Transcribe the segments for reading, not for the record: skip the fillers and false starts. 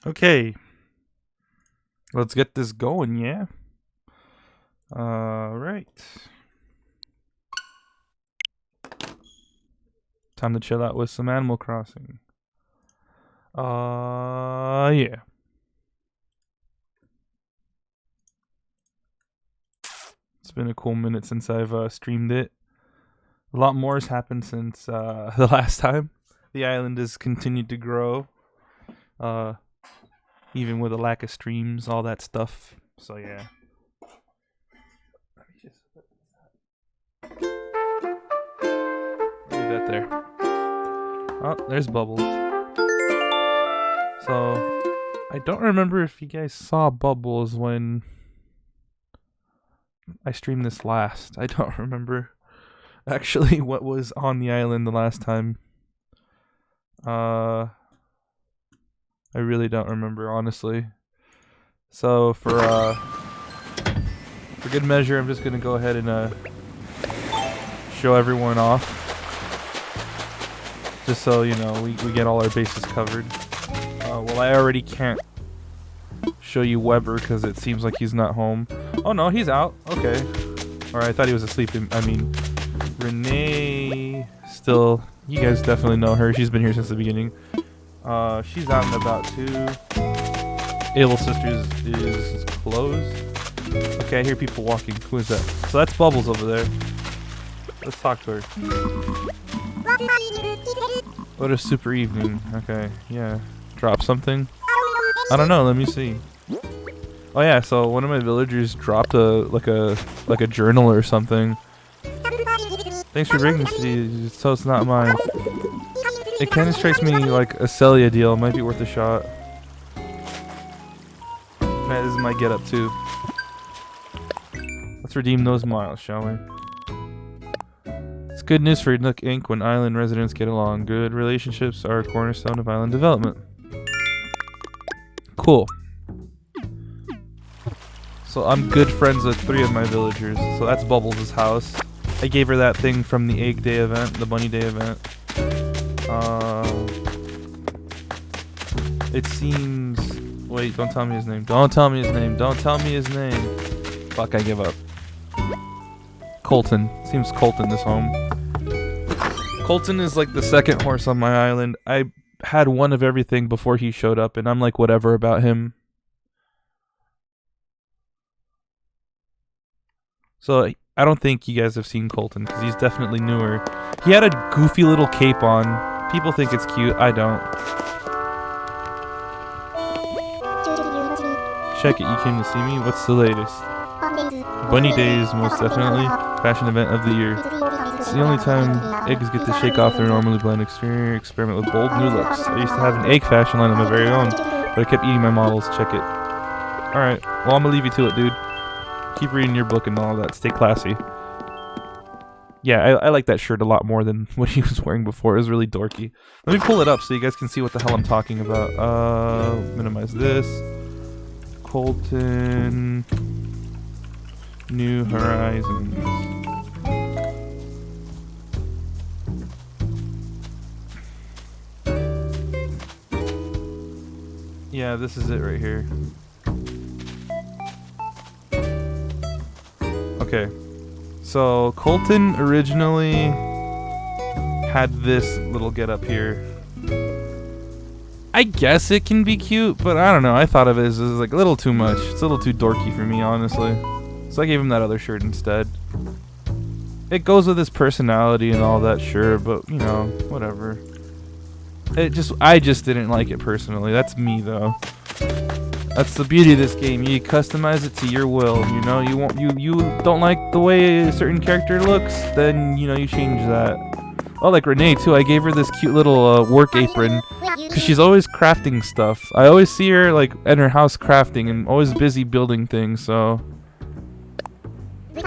Okay, let's get this going, yeah? Alright. Time to chill out with some Animal Crossing. Yeah. It's been a cool minute since I've streamed it. A lot more has happened since the last time. The island has continued to grow, uh, even with a lack of streams, all that stuff. So yeah. Leave that there. Oh, there's Bubbles. So I don't remember if you guys saw Bubbles when I streamed this last. I don't remember actually what was on the island the last time. I really don't remember, honestly. So for good measure, I'm just gonna go ahead and show everyone off, just so you know we get all our bases covered. Well, I already can't show you Weber because it seems like he's not home. Oh no, he's out. Okay. Or I thought he was asleep. I mean, Renee still. You guys definitely know her. She's been here since the beginning. She's out and about too. Able Sisters is closed. Okay, I hear people walking. Who is that? So that's Bubbles over there. Let's talk to her. What a super evening. Okay, yeah. Drop something? I don't know. Let me see. Oh yeah, so one of my villagers dropped like a journal or something. Thanks for bringing this to you. So it's not mine. It kind of strikes me like a Celia deal. Might be worth a shot. Man, this is my get up too. Let's redeem those miles, shall we? It's good news for Nook Inc. when island residents get along. Good relationships are a cornerstone of island development. Cool. So I'm good friends with 3 of my villagers. So that's Bubbles' house. I gave her that thing from the Egg Day event, the Bunny Day event. It seems... Wait, don't tell me his name. Don't tell me his name. Don't tell me his name. Fuck, I give up. Colton. Seems Colton is home. Colton is like the second horse on my island. I had one of everything before he showed up, and I'm like whatever about him. So I don't think you guys have seen Colton because he's definitely newer. He had a goofy little cape on. People think it's cute. I don't. Check it. You came to see me. What's the latest? Bunny Days, most definitely. Fashion event of the year. It's the only time eggs get to shake off their normally bland exterior, experiment with bold new looks. I used to have an egg fashion line of my very own, but I kept eating my models. Check it. Alright, well I'm gonna leave you to it, dude. Keep reading your book and all that. Stay classy. Yeah, I like that shirt a lot more than what he was wearing before. It was really dorky. Let me pull it up so you guys can see what the hell I'm talking about. Minimize this. Colton... New Horizons. Yeah, this is it right here. Okay. So, Colton originally had this little get up here. I guess it can be cute, but I don't know. I thought of it as like a little too much. It's a little too dorky for me, honestly. So I gave him that other shirt instead. It goes with his personality and all that, sure, but you know, whatever. I just didn't like it personally. That's me though. That's the beauty of this game. You customize it to your will. You know, you don't like the way a certain character looks, then you know you change that. Oh, like Renee too. I gave her this cute little work apron because she's always crafting stuff. I always see her like in her house crafting and always busy building things. So. This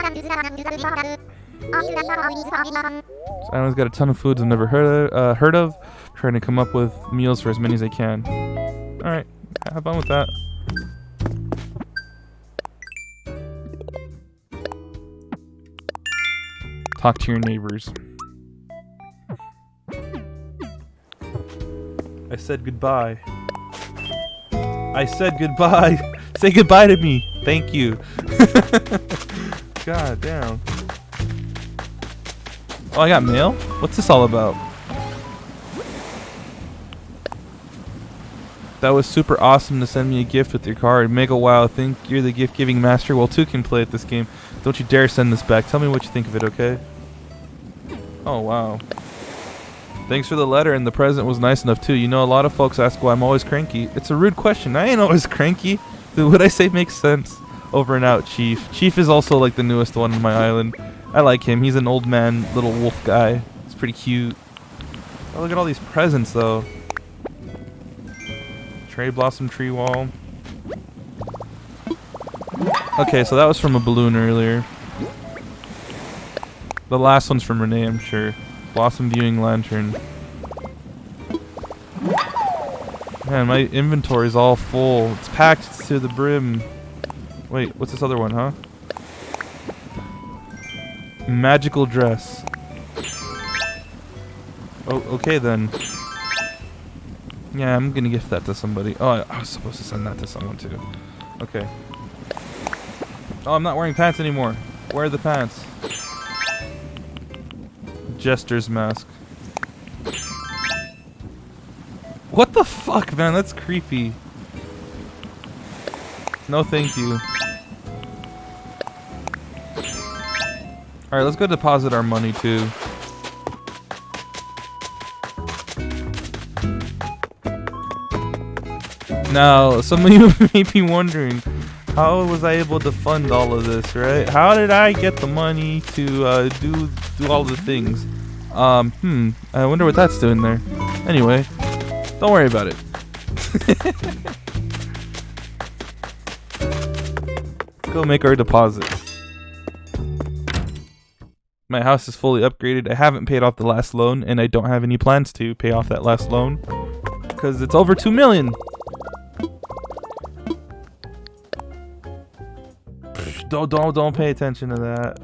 island's got a ton of foods I've never heard of. Trying to come up with meals for as many as I can. Alright, have fun with that. Talk to your neighbors. I said goodbye. I said goodbye. Say goodbye to me. Thank you. God damn. Oh, I got mail? What's this all about? That was super awesome to send me a gift with your card. Mega wow, think you're the gift giving master? Well, two can play at this game. Don't you dare send this back. Tell me what you think of it, okay? Oh, wow. Thanks for the letter, and the present was nice enough too. You know, a lot of folks ask why I'm always cranky. It's a rude question. I ain't always cranky. Dude, what I say makes sense. Over and out, Chief. Chief is also like the newest one on my island. I like him. He's an old man, little wolf guy. He's pretty cute. Oh, look at all these presents, though. Cherry blossom tree wall. Okay, so that was from a balloon earlier. The last one's from Renee, I'm sure. Blossom viewing lantern. Man, my inventory's all full. It's packed to the brim. Wait, what's this other one, huh? Magical dress. Oh, okay then. Yeah, I'm gonna gift that to somebody. Oh, I was supposed to send that to someone too. Okay. Oh, I'm not wearing pants anymore. Where are the pants? Jester's mask. What the fuck, man? That's creepy. No, thank you. Alright, let's go deposit our money too. Now, some of you may be wondering, how was I able to fund all of this, right? How did I get the money to do all the things? I wonder what that's doing there. Anyway, don't worry about it. Go make our deposit. My house is fully upgraded. I haven't paid off the last loan, and I don't have any plans to pay off that last loan because it's over 2 million. Don't pay attention to that.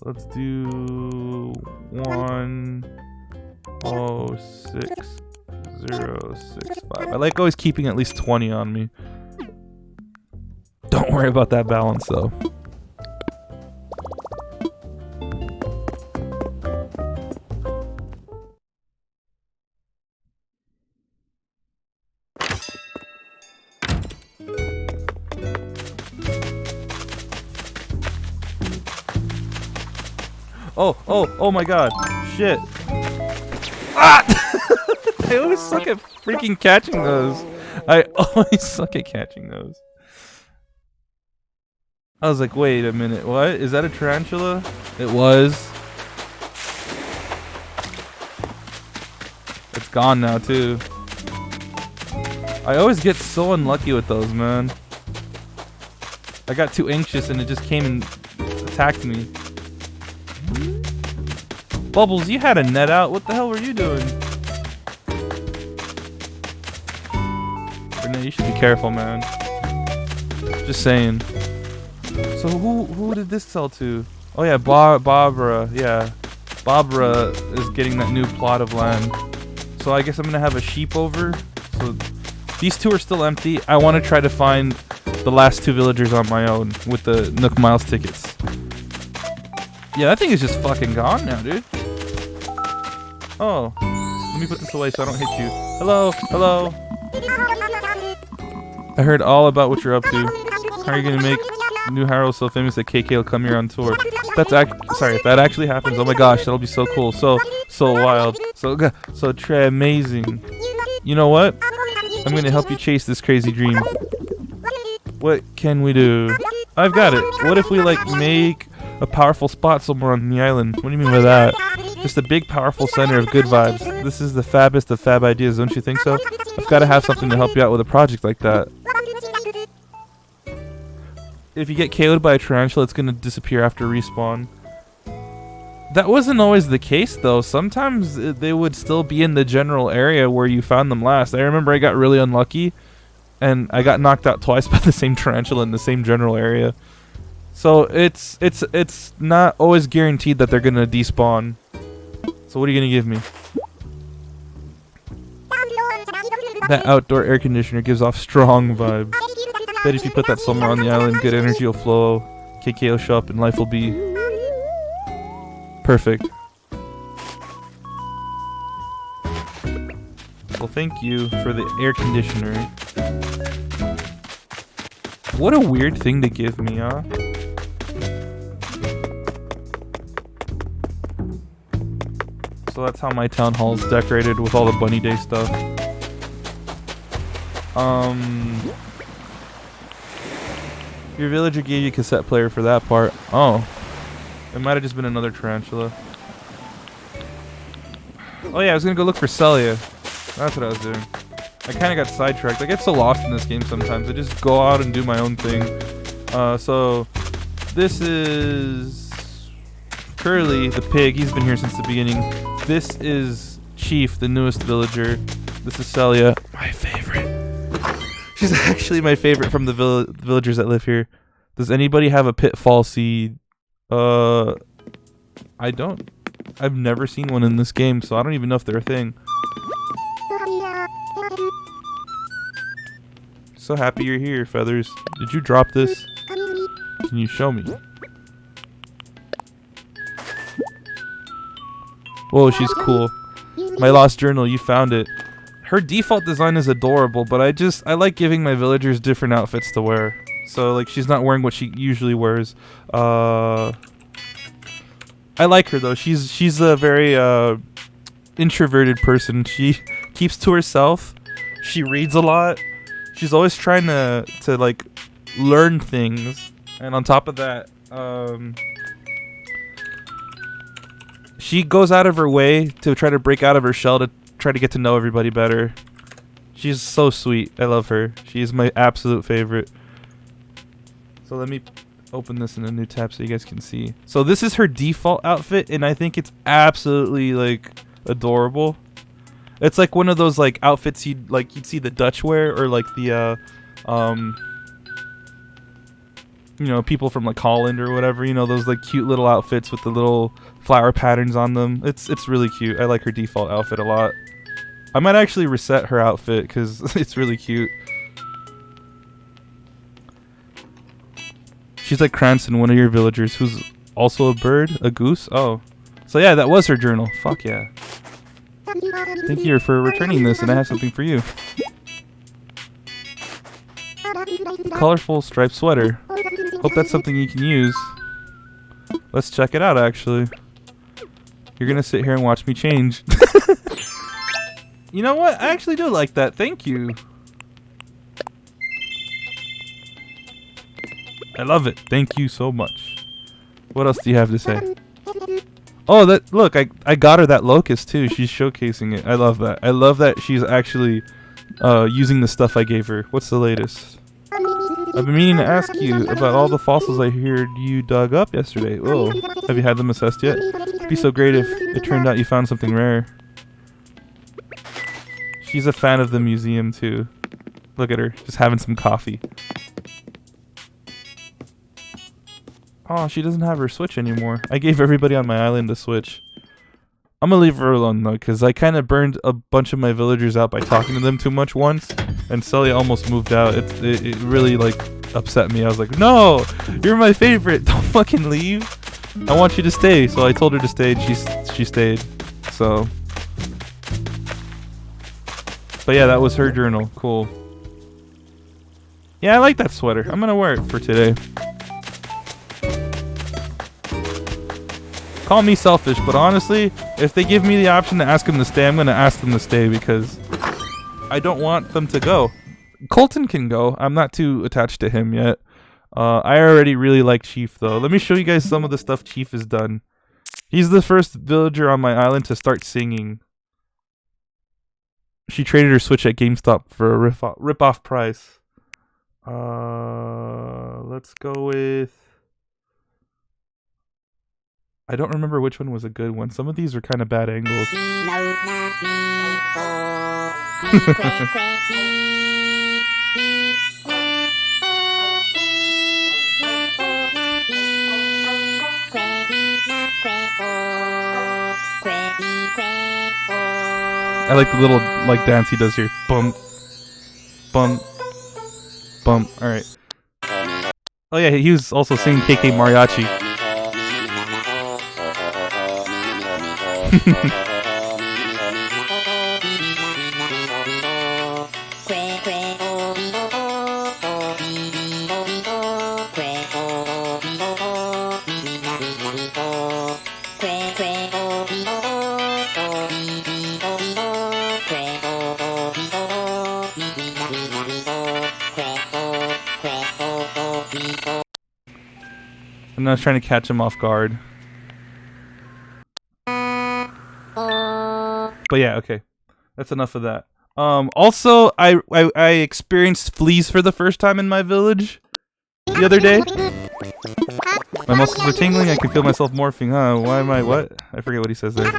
Let's do 106,065. I like always keeping at least 20 on me. Don't worry about that balance though. Oh my god. Shit. Ah! I always suck at freaking catching those. I always suck at catching those. I was like, wait a minute, what? Is that a tarantula? It was. It's gone now too. I always get so unlucky with those, man. I got too anxious and it just came and attacked me. Bubbles, you had a net out. What the hell were you doing? Renee, you should be careful, man. Just saying. So who did this sell to? Oh yeah, Barbara. Yeah, Barbara is getting that new plot of land. So I guess I'm gonna have a sheep over. So these two are still empty. I want to try to find the last two villagers on my own with the Nook Miles tickets. Yeah, that thing is just fucking gone now, dude. Oh, let me put this away so I don't hit you. Hello, hello. I heard all about what you're up to. How are you gonna make New Harrow so famous that KK will come here on tour? That's sorry, if that actually happens, oh my gosh, that'll be so cool, so wild, so amazing. You know what? I'm gonna help you chase this crazy dream. What can we do? I've got it. What if we make a powerful spot somewhere on the island? What do you mean by that? Just a big, powerful center of good vibes. This is the fabbest of fab ideas, don't you think so? I've got to have something to help you out with a project like that. If you get KO'd by a tarantula, it's going to disappear after respawn. That wasn't always the case, though. Sometimes they would still be in the general area where you found them last. I remember I got really unlucky, and I got knocked out twice by the same tarantula in the same general area. So it's not always guaranteed that they're going to despawn. So what are you gonna give me? That outdoor air conditioner gives off strong vibes. Bet if you put that somewhere on the island, good energy will flow, KK will show up, and life will be perfect. Well, thank you for the air conditioner. What a weird thing to give me, huh? So that's how my town hall is decorated with all the Bunny Day stuff. Your villager gave you a cassette player for that part. Oh. It might have just been another tarantula. Oh yeah, I was gonna go look for Celia. That's what I was doing. I kinda got sidetracked. I get so lost in this game sometimes. I just go out and do my own thing. So this is Curly, the pig. He's been here since the beginning. This is Chief, the newest villager. This is Celia, my favorite. She's actually my favorite from the villagers that live here. Does anybody have a pitfall seed? I don't. I've never seen one in this game, so I don't even know if they're a thing. So happy you're here, Feathers. Did you drop this? Can you show me? Whoa, she's cool. My lost journal, you found it. Her default design is adorable, but I like giving my villagers different outfits to wear. So like she's not wearing what she usually wears. I like her though. She's a very introverted person. She keeps to herself. She reads a lot. She's always trying to like learn things. And on top of that, she goes out of her way to try to break out of her shell to try to get to know everybody better. She's so sweet. I love her. She is my absolute favorite. So let me open this in a new tab so you guys can see. So this is her default outfit, and I think it's absolutely like adorable. It's like one of those like outfits you'd see the Dutch wear, or like the you know, people from like Holland or whatever, you know, those like cute little outfits with the little flower patterns on them. It's really cute. I like her default outfit a lot. I might actually reset her outfit because it's really cute. She's like Cranston, one of your villagers, who's also a bird, a goose. Oh, so yeah, that was her journal. Fuck yeah. Thank you for returning this, and I have something for you. Colorful striped sweater. Hope that's something you can use. Let's check it out, actually. You're gonna sit here and watch me change. You know what? I actually do like that. Thank you. I love it. Thank you so much. What else do you have to say? Oh, that look, I got her that locust too. She's showcasing it. I love that. I love that she's actually using the stuff I gave her. What's the latest? I've been meaning to ask you about all the fossils I heard you dug up yesterday. Oh, have you had them assessed yet? It'd be so great if it turned out you found something rare. She's a fan of the museum too. Look at her, just having some coffee. Oh, she doesn't have her Switch anymore. I gave everybody on my island a Switch. I'm gonna leave her alone though, because I kind of burned a bunch of my villagers out by talking to them too much once, and Celia almost moved out. It really like upset me. I was like, no, you're my favorite. Don't fucking leave. I want you to stay. So I told her to stay, and she stayed. So, but yeah, that was her journal. Cool. Yeah, I like that sweater. I'm gonna wear it for today. Call me selfish, but honestly, if they give me the option to ask them to stay, I'm going to ask them to stay because I don't want them to go. Colton can go. I'm not too attached to him yet. I already really like Chief, though. Let me show you guys some of the stuff Chief has done. He's the first villager on my island to start singing. She traded her Switch at GameStop for a rip-off price. Let's go with... I don't remember which one was a good one. Some of these are kind of bad angles. I like the little like dance he does here. Boom. Bum. Bum. Alright. Oh yeah, he was also singing KK Mariachi. And I was trying to catch him off guard. But yeah, okay. That's enough of that. Also, I experienced fleas for the first time in my village the other day. My muscles are tingling, I can feel myself morphing, huh? Why am I what? I forget what he says there.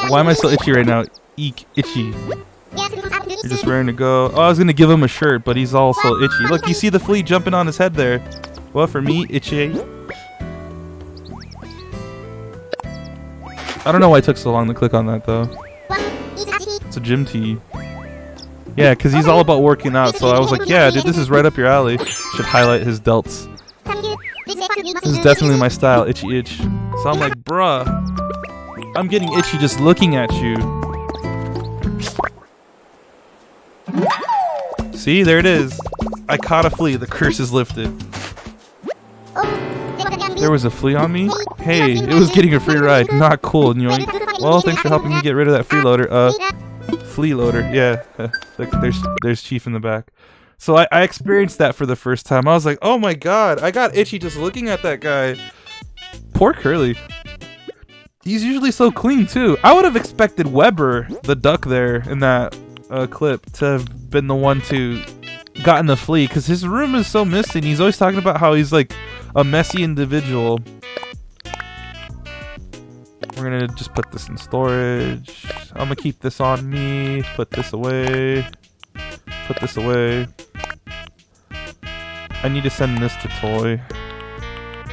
Why am I so itchy right now? Eek, itchy. You're just raring to go. Oh, I was gonna give him a shirt, but he's all so itchy. Look, you see the flea jumping on his head there. Well, for me, itchy. I don't know why it took so long to click on that, though. It's a gym tee. Yeah, because he's all about working out, so I was like, yeah, dude, this is right up your alley. Should highlight his delts. This is definitely my style, itchy itch. So I'm like, bruh, I'm getting itchy just looking at you. See, there it is. I caught a flea, the curse is lifted. There was a flea on me? Hey, it was getting a free ride. Not cool, yoink. Well, thanks for helping me get rid of that freeloader. Flea loader, yeah. There's Chief in the back. So I experienced that for the first time. I was like, oh my god, I got itchy just looking at that guy. Poor Curly. He's usually so clean too. I would have expected Weber, the duck there in that clip, to have been the one to gotten the flea, because his room is so messy and he's always talking about how he's like a messy individual. We're gonna just put this in storage. I'm gonna keep this on me. Put this away. Put this away. I need to send this to Toy.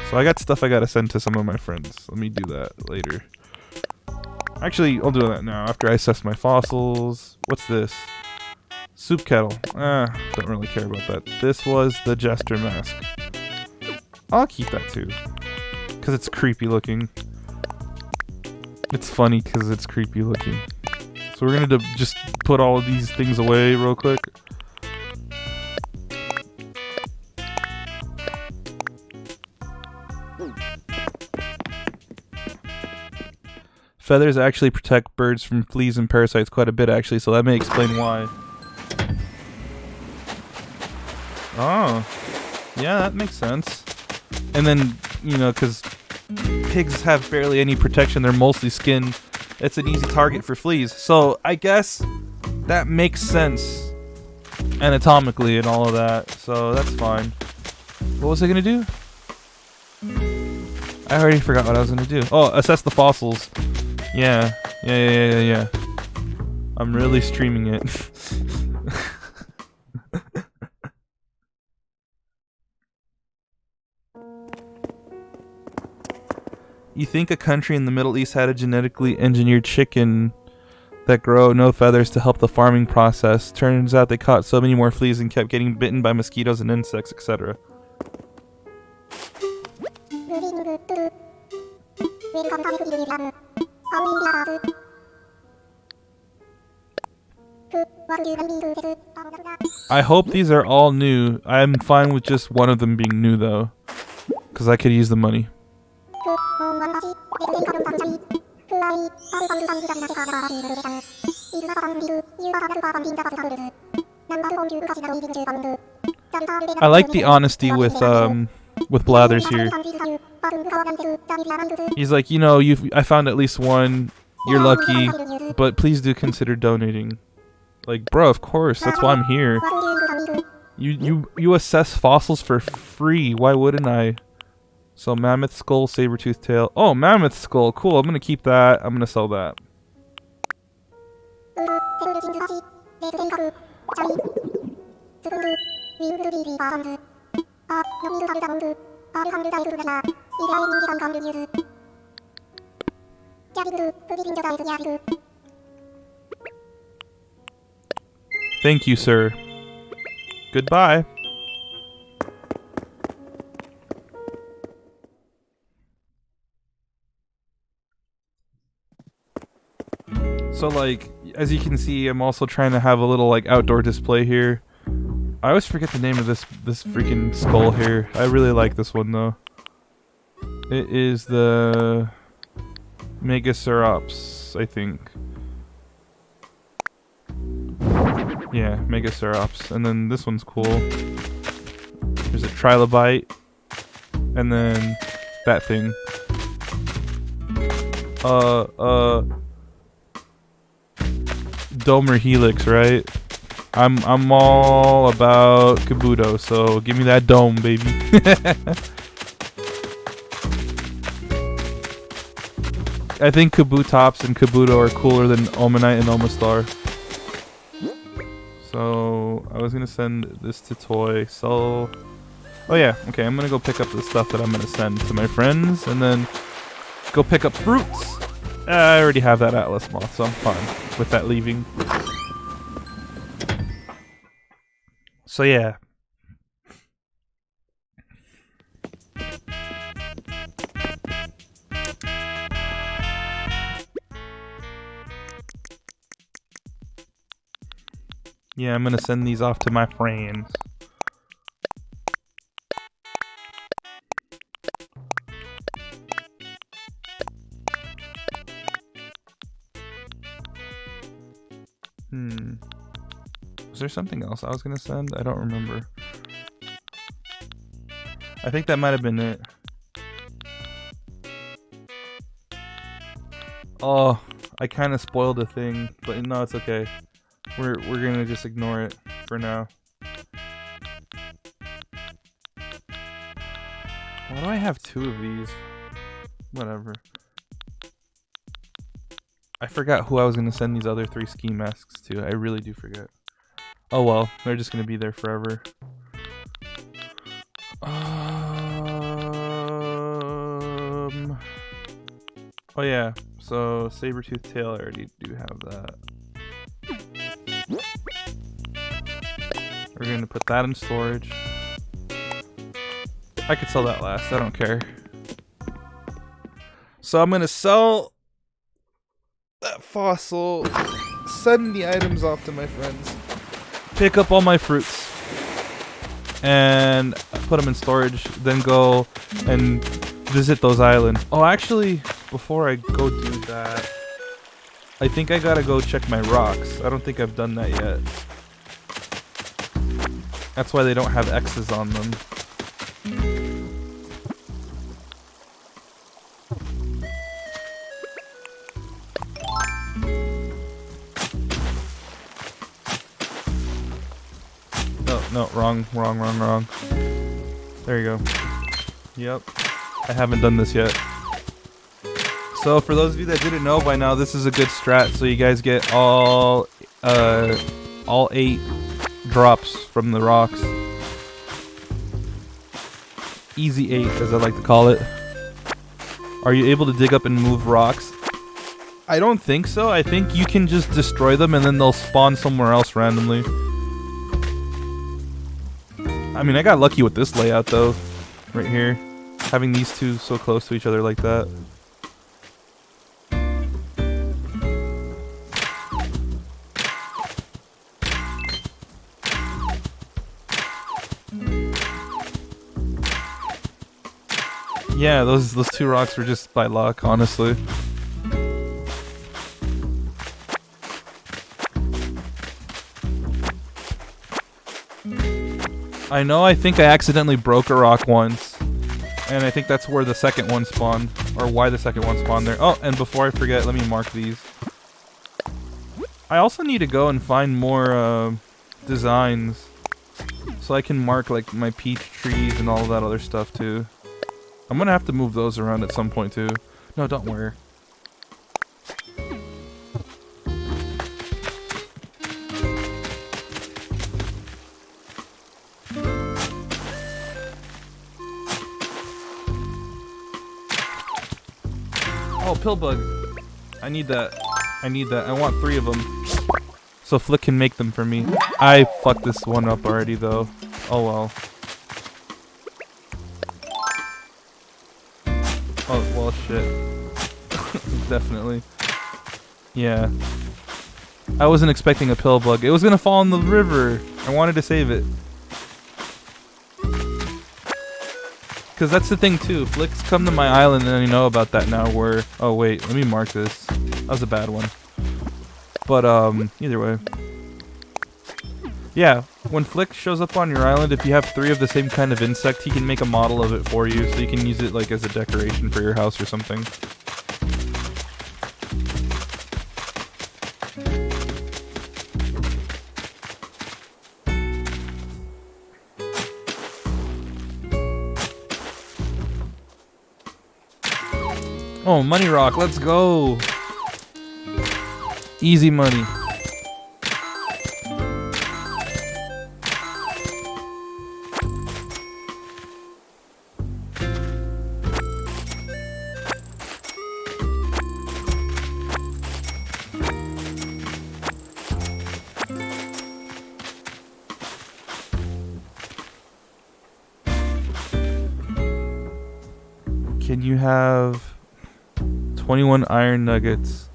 So I got stuff I gotta send to some of my friends. Let me do that later. Actually, I'll do that now after I assess my fossils. What's this? Soup kettle. Don't really care about that. This was the jester mask. I'll keep that too, because it's creepy looking. It's funny because it's creepy looking. So we're gonna just put all of these things away real quick. Feathers actually protect birds from fleas and parasites quite a bit, actually, so that may explain why. Oh, yeah, that makes sense. And then, you know, because pigs have barely any protection, they're mostly skin. It's an easy target for fleas. So I guess that makes sense anatomically and all of that. So that's fine. What was I gonna do? I already forgot what I was gonna do. Oh, assess the fossils. Yeah. I'm really streaming it. You think a country in the Middle East had a genetically engineered chicken that grow no feathers to help the farming process. Turns out they caught so many more fleas and kept getting bitten by mosquitoes and insects, etc. I hope these are all new. I'm fine with just one of them being new though, because I could use the money. I like the honesty with Blathers here. He's like, you know, I found at least one. You're lucky, but please do consider donating. Like, bro, of course, that's why I'm here. You assess fossils for free. Why wouldn't I? So mammoth skull, saber-tooth tail. Oh, mammoth skull. Cool. I'm gonna keep that. I'm gonna sell that. Thank you, sir. Goodbye. So like, as you can see, I'm also trying to have a little like outdoor display here. I always forget the name of this freaking skull here. I really like this one though. It is the Megacerops, I think. Yeah, Megacerops. And then this one's cool. There's a Trilobite. And then that thing. Dome or Helix, right? I'm all about Kabuto, so give me that dome, baby. I think Kabutops and Kabuto are cooler than Omanite and Omastar. So I was gonna send this to Toy. So, oh yeah, okay. I'm gonna go pick up the stuff that I'm gonna send to my friends, and then go pick up fruits. I already have that Atlas Moth, so I'm fine with that leaving. So yeah. Yeah, I'm gonna send these off to my friends. Was there something else I was gonna send? I don't remember. I think that might have been it. Oh, I kind of spoiled a thing, but no, it's okay. We're gonna just ignore it for now. Why do I have 2 of these? Whatever. I forgot who I was gonna send these other 3 ski masks to. I really do forget. Oh well, they're just gonna be there forever. Oh yeah, so Sabertooth Tail, I already do have that. We're gonna put that in storage. I could sell that last, I don't care. So I'm gonna sell that fossil, send the items off to my friends, pick up all my fruits, and put them in storage, then go and visit those islands. Oh, actually, before I go do that, I think I gotta go check my rocks. I don't think I've done that yet. That's why they don't have X's on them. No, wrong. There you go. Yep. I haven't done this yet. So for those of you that didn't know by now, this is a good strat, so you guys get all 8 drops from the rocks. Easy 8, as I like to call it. Are you able to dig up and move rocks? I don't think so. I think you can just destroy them and then they'll spawn somewhere else randomly. I mean, I got lucky with this layout though, right here. Having these 2 so close to each other like that. Yeah, those 2 rocks were just by luck, honestly. I know, I think I accidentally broke a rock once. And I think that's where the second one spawned. Or why the second one spawned there. Oh, and before I forget, let me mark these. I also need to go and find more designs. So I can mark like my peach trees and all that other stuff too. I'm gonna have to move those around at some point too. No, don't worry. Oh, pill bug. I need that. I want 3 of them. So Flick can make them for me. I fucked this one up already though. Oh well. Oh well, shit. Definitely. Yeah. I wasn't expecting a pill bug. It was gonna fall in the river. I wanted to save it. Cause that's the thing too. Flicks come to my island and I know about that now where... Oh wait, let me mark this. That was a bad one. But either way. Yeah, when Flick shows up on your island, if you have 3 of the same kind of insect, he can make a model of it for you, so you can use it like as a decoration for your house or something. Oh, money rock, let's go! Easy money. Can you have 21 iron nuggets,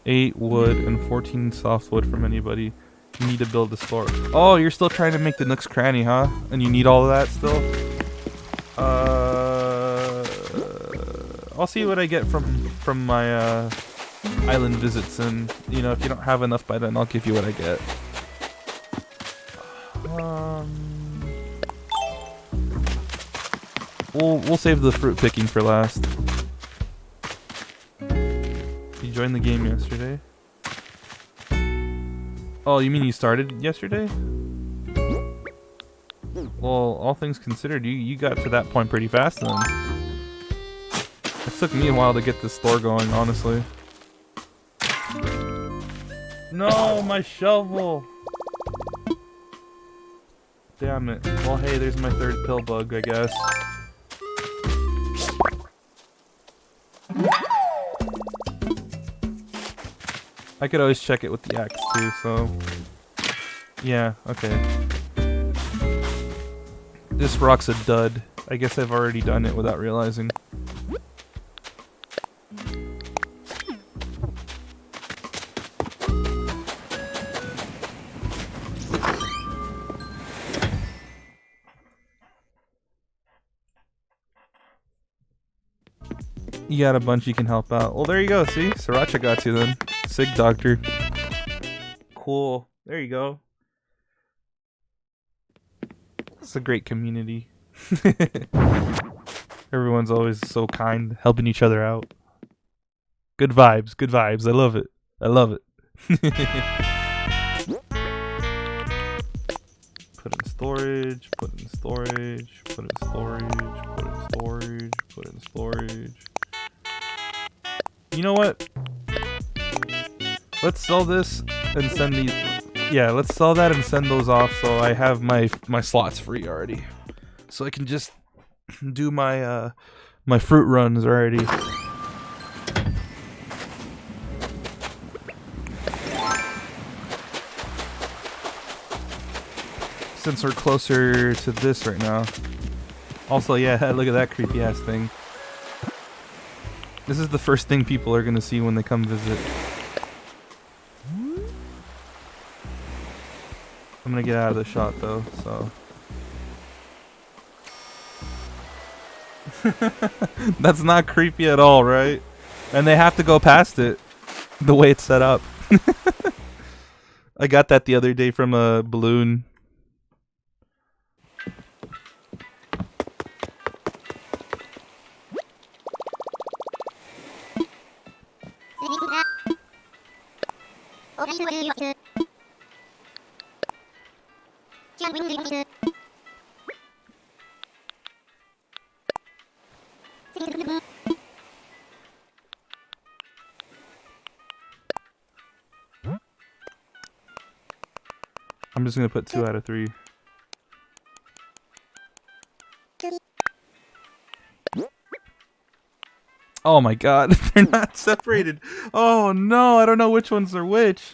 8 wood, and 14 softwood from anybody? You need to build a store. Oh, you're still trying to make the Nook's Cranny, huh? And you need all of that still? I'll see what I get from my island visits, and you know, if you don't have enough by then, I'll give you what I get. We'll save the fruit picking for last. You joined the game yesterday? Oh, you mean you started yesterday? Well, all things considered, you got to that point pretty fast then. It took me a while to get this store going, honestly. No, my shovel! Damn it. Well, hey, there's my 3rd pill bug, I guess. I could always check it with the axe too, so... Yeah, okay. This rock's a dud. I guess I've already done it without realizing. You got a bunch you can help out. Well, there you go, see? Sriracha got you then. Sig doctor. Cool. There you go. It's a great community. Everyone's always so kind, helping each other out. Good vibes, good vibes. I love it. I love it. Put in storage, put in storage, put in storage, put in storage, put in storage. You know what? Let's sell this and send these. Yeah, let's sell that and send those off so I have my slots free already. So I can just do my my fruit runs already. Since we're closer to this right now. Also, yeah, look at that creepy ass thing. This is the first thing people are gonna see when they come visit. I'm gonna get out of the shot though, so. That's not creepy at all, right? And they have to go past it, the way it's set up. I got that the other day from a balloon. I'm just gonna put 2 out of 3. Oh my god, they're not separated. Oh no, I don't know which ones are which.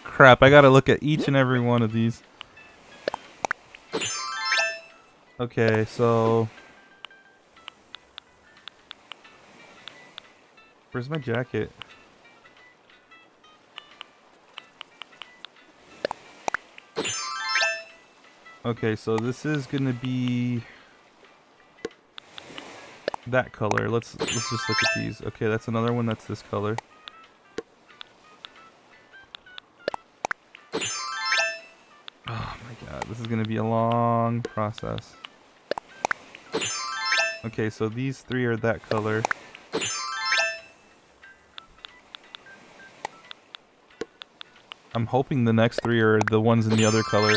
Crap, I gotta look at each and every one of these. Okay, so... Where's my jacket? Okay, so this is gonna be... that color. Let's just look at these. Okay, that's another one that's this color. Oh my god, this is gonna be a long process. Okay, so these three are that color. I'm hoping the next three are the ones in the other color.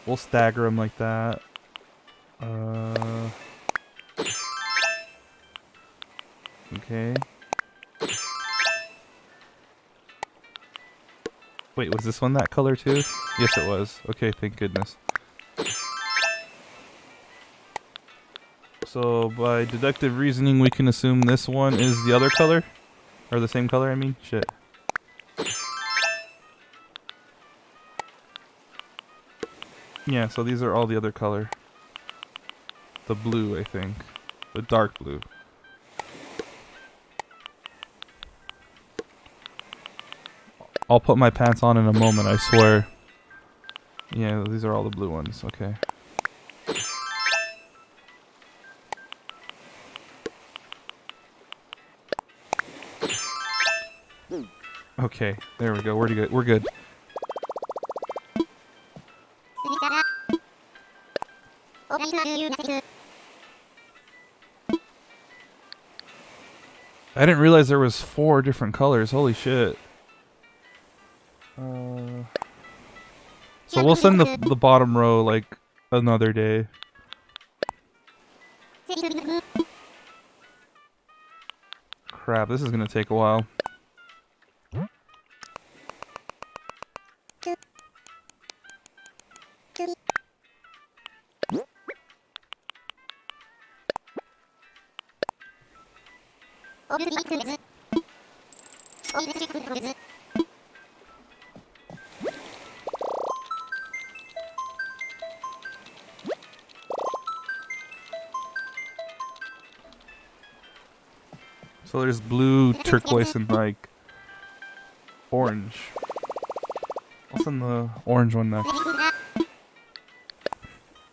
We'll stagger them like that. Okay. Wait, was this one that color too? Yes, it was. Okay, thank goodness. So by deductive reasoning, we can assume this one is the other color? Or the same color, I mean? Shit. Yeah, so these are all the other color. The blue, I think. The dark blue. I'll put my pants on in a moment, I swear. Yeah, these are all the blue ones. Okay. Okay, there we go. We're good. We're good. I didn't realize there was 4 different colors. Holy shit. So we'll send the bottom row like another day. Crap, this is gonna take a while. So there's blue, turquoise, and like orange. I'll send the orange one next.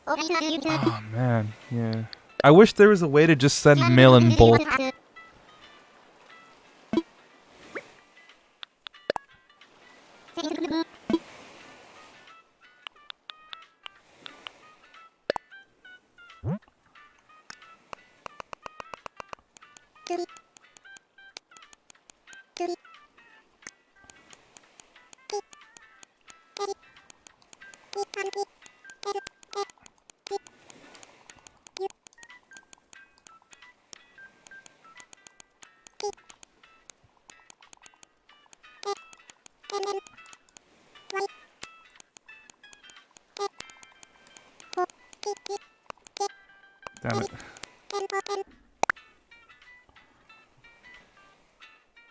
Oh man, yeah. I wish there was a way to just send mail in bulk. Damn it.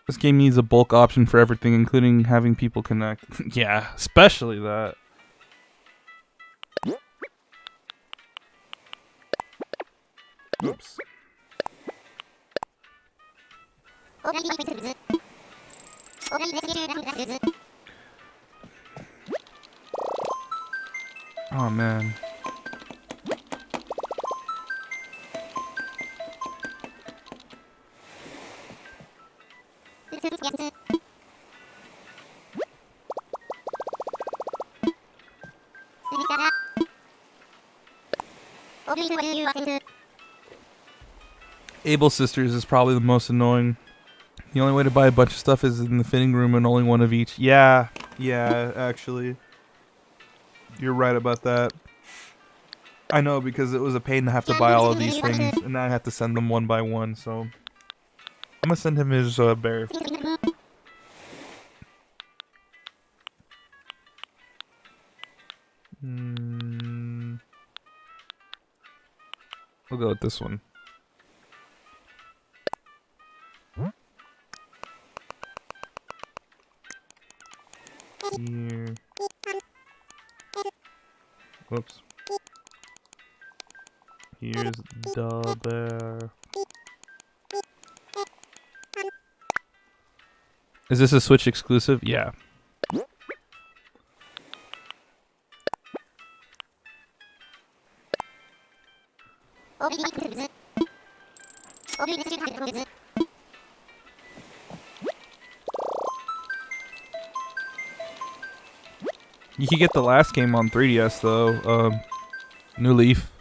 This game needs a bulk option for everything, including having people connect. Yeah, especially that. Oops. Oh man. Able Sisters is probably the most annoying. The only way to buy a bunch of stuff is in the fitting room and only one of each. Yeah, actually. You're right about that. I know, because it was a pain to have to buy all of these things, and now I have to send them one by one, so... I'm gonna send him his bear. We'll go with this one. Whoops. Here's the bear. Is this a Switch exclusive? Yeah. You can get the last game on 3DS though, New Leaf.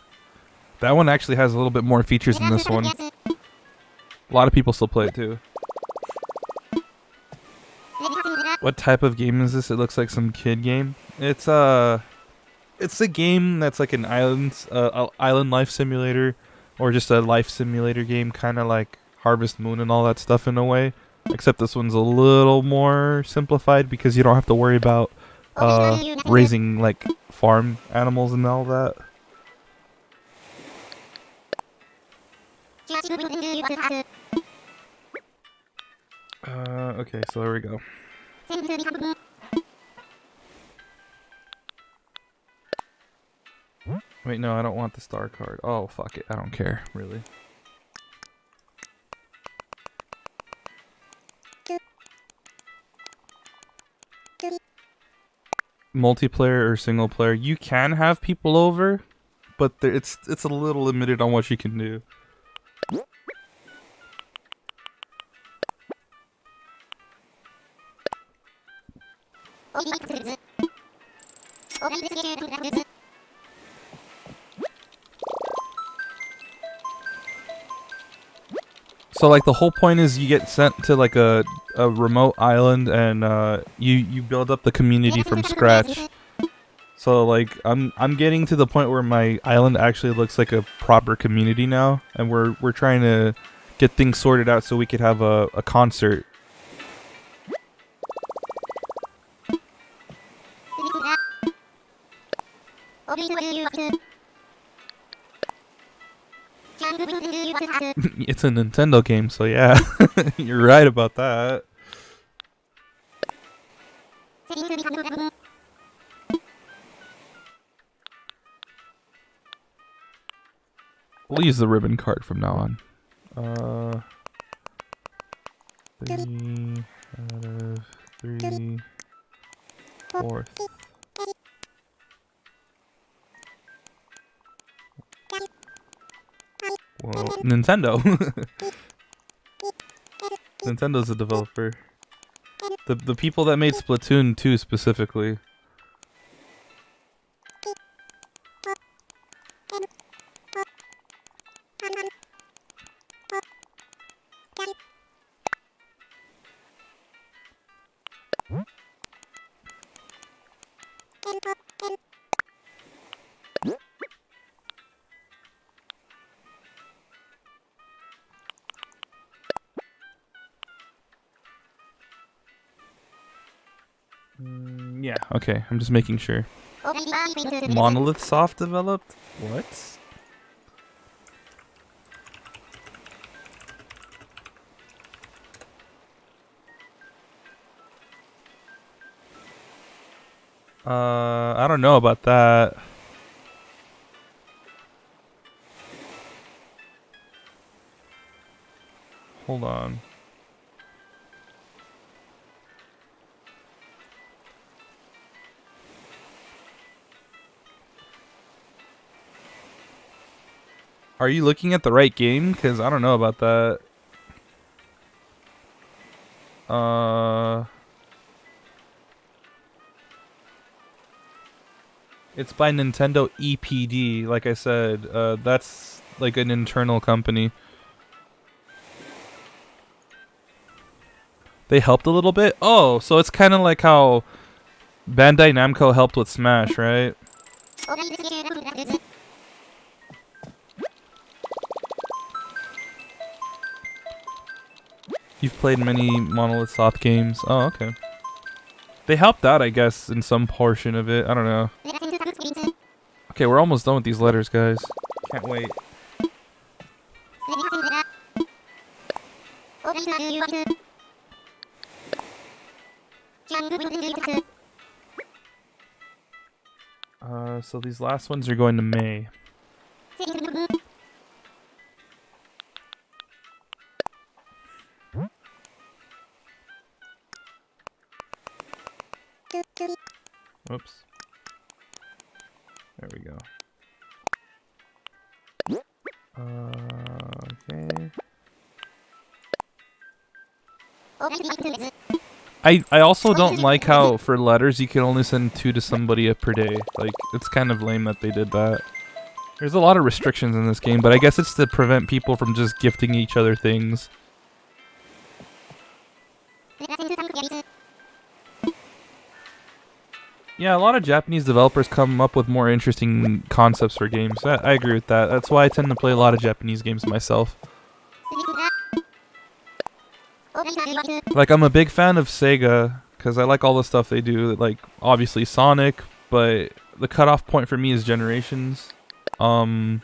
That one actually has a little bit more features than this one. A lot of people still play it too. What type of game is this? It looks like some kid game. It's a game that's like an island life simulator, or just a life simulator game, kind of like Harvest Moon and all that stuff in a way. Except this one's a little more simplified because you don't have to worry about raising like farm animals and all that. Okay, so there we go. Wait, no, I don't want the star card. Oh, fuck it. I don't care, really. Multiplayer or single player, you can have people over, but it's a little limited on what you can do. So like the whole point is you get sent to like a remote island and you build up the community from scratch. So like I'm getting to the point where my island actually looks like a proper community now, and we're trying to get things sorted out so we could have a concert. It's a Nintendo game, so yeah, you're right about that. We'll use the ribbon card from now on. 3 out of 3 fourth. Well, Nintendo. Nintendo's a developer. The people that made Splatoon 2 specifically. Yeah, okay, I'm just making sure. Monolith Soft developed? What? I don't know about that. Hold on. Are you looking at the right game? Because I don't know about that. It's by Nintendo EPD, like I said. That's like an internal company. They helped a little bit? Oh, so it's kind of like how Bandai Namco helped with Smash, right? You've played many Monolith Soft games. Oh, okay. They helped out, I guess, in some portion of it. I don't know. Okay, we're almost done with these letters, guys. Can't wait. So these last ones are going to May. Oops. There we go. Okay. I also don't like how for letters you can only send 2 to somebody per day. Like, it's kind of lame that they did that. There's a lot of restrictions in this game, but I guess it's to prevent people from just gifting each other things. Yeah, a lot of Japanese developers come up with more interesting concepts for games. I agree with that. That's why I tend to play a lot of Japanese games myself. Like, I'm a big fan of Sega, because I like all the stuff they do. Like, obviously Sonic, but the cutoff point for me is Generations. There's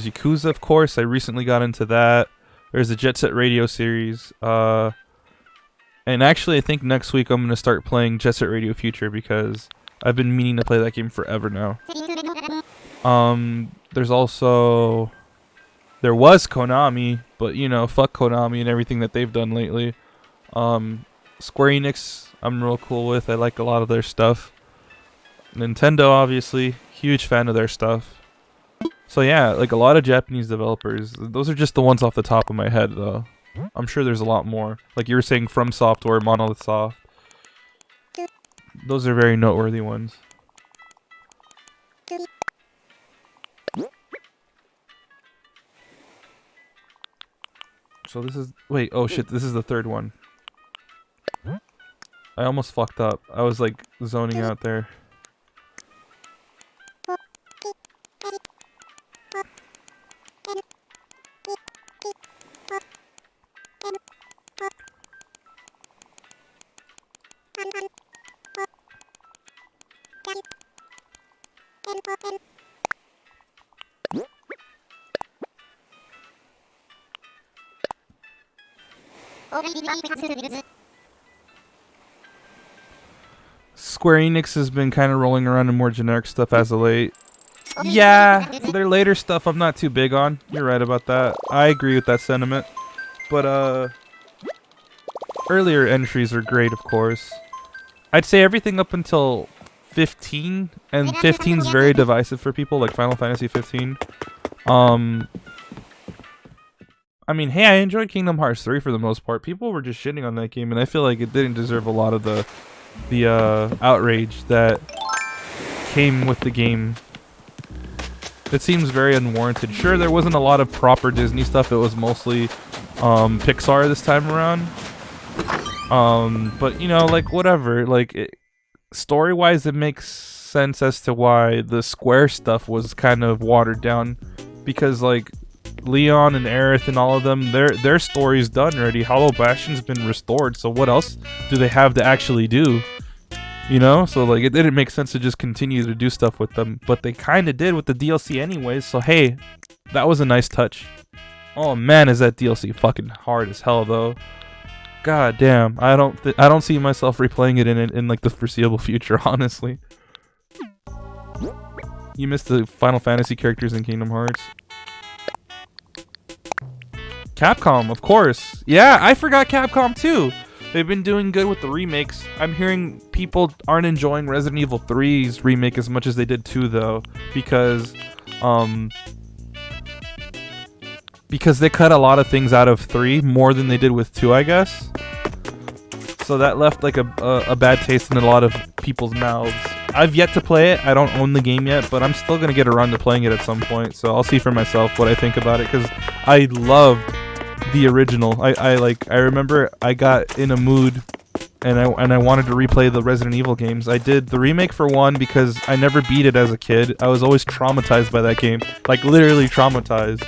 Yakuza, of course. I recently got into that. There's the Jet Set Radio series. And actually, I think next week I'm going to start playing Jet Set Radio Future, because I've been meaning to play that game forever now. There's also... There was Konami, but, you know, fuck Konami and everything that they've done lately. Square Enix, I'm real cool with. I like a lot of their stuff. Nintendo, obviously. Huge fan of their stuff. So yeah, like a lot of Japanese developers. Those are just the ones off the top of my head, though. I'm sure there's a lot more. Like you were saying, From Software, Monolith Soft. Those are very noteworthy ones. So this is... Wait, oh shit, this is the third one. I almost fucked up. I was like zoning out there. Square Enix has been kind of rolling around in more generic stuff as of late. Yeah, their later stuff I'm not too big on. You're right about that. I agree with that sentiment. But earlier entries are great, of course. I'd say everything up until 15, and 15's very divisive for people, like Final Fantasy 15. I mean, hey, I enjoyed Kingdom Hearts 3 for the most part. People were just shitting on that game, and I feel like it didn't deserve a lot of the outrage that came with the game. It seems very unwarranted. Sure, there wasn't a lot of proper Disney stuff. It was mostly Pixar this time around. But, you know, like, whatever. Like, story-wise, it makes sense as to why the Square stuff was kind of watered down. Because, like, Leon and Aerith and all of them, their story's done already. Hollow Bastion's been restored, so what else do they have to actually do? You know? So, like, it didn't make sense to just continue to do stuff with them. But they kind of did with the DLC anyways, so hey, that was a nice touch. Oh man, is that DLC fucking hard as hell, though. God damn, I don't see myself replaying it in like the foreseeable future, honestly. You missed the Final Fantasy characters in Kingdom Hearts. Capcom, of course. Yeah, I forgot Capcom too. They've been doing good with the remakes. I'm hearing people aren't enjoying Resident Evil 3's remake as much as they did 2, though, because they cut a lot of things out of 3 more than they did with 2, I guess. So that left like a bad taste in a lot of people's mouths. I've yet to play it. I don't own the game yet, but I'm still gonna get around to playing it at some point. So I'll see for myself what I think about it, because I loved the original. I remember I got in a mood and I wanted to replay the Resident Evil games. I did the remake for 1 because I never beat it as a kid. I was always traumatized by that game, like literally traumatized.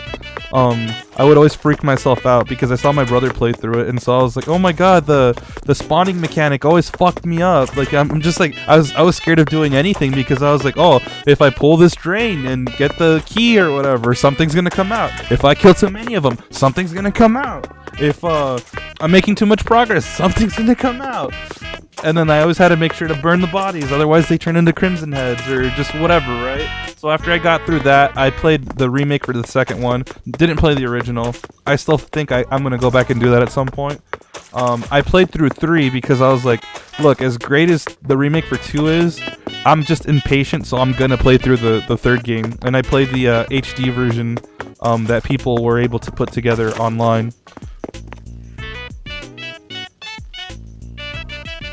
I would always freak myself out because I saw my brother play through it, and so I was like, oh my god, the spawning mechanic always fucked me up. Like I'm just like I was scared of doing anything because I was like, oh, if I pull this drain and get the key or whatever, something's gonna come out. If I kill too many of them, something's gonna come out. If I'm making too much progress, something's gonna come out. and then I always had to make sure to burn the bodies, otherwise they turn into crimson heads or just whatever, right? So after I got through that, I played the remake for the second one. Didn't play the original. I still think I'm gonna go back and do that at some point. I played through 3 because I was like, look, as great as the remake for 2 is, I'm just impatient, so I'm gonna play through the third game. And I played the HD version that people were able to put together online.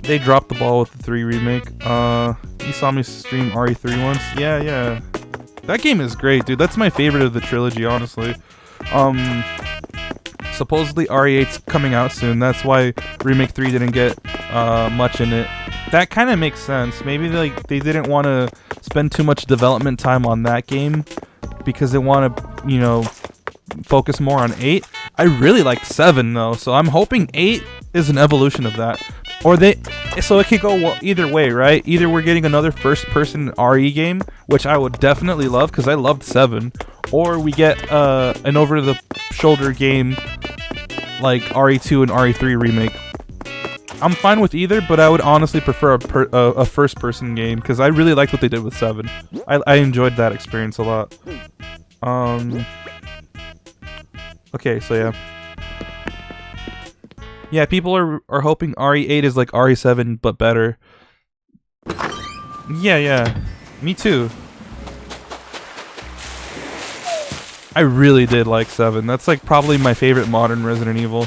They dropped the ball with the 3 remake. You saw me stream RE3 once. Yeah. That game is great, dude. That's my favorite of the trilogy, honestly. Supposedly RE8's coming out soon. That's why Remake 3 didn't get much in it. That kind of makes sense. Maybe they didn't want to spend too much development time on that game because they want to, focus more on 8. I really like 7 though, so I'm hoping 8 is an evolution of that. So it could go either way, right? Either we're getting another first-person RE game, which I would definitely love because I loved 7, or we get an over-the-shoulder game like RE2 and RE3 remake. I'm fine with either, but I would honestly prefer a first-person game because I really liked what they did with 7. I enjoyed that experience a lot. Okay, so yeah. Yeah, people are hoping RE8 is like RE7, but better. Yeah. Me too. I really did like 7. That's like probably my favorite modern Resident Evil.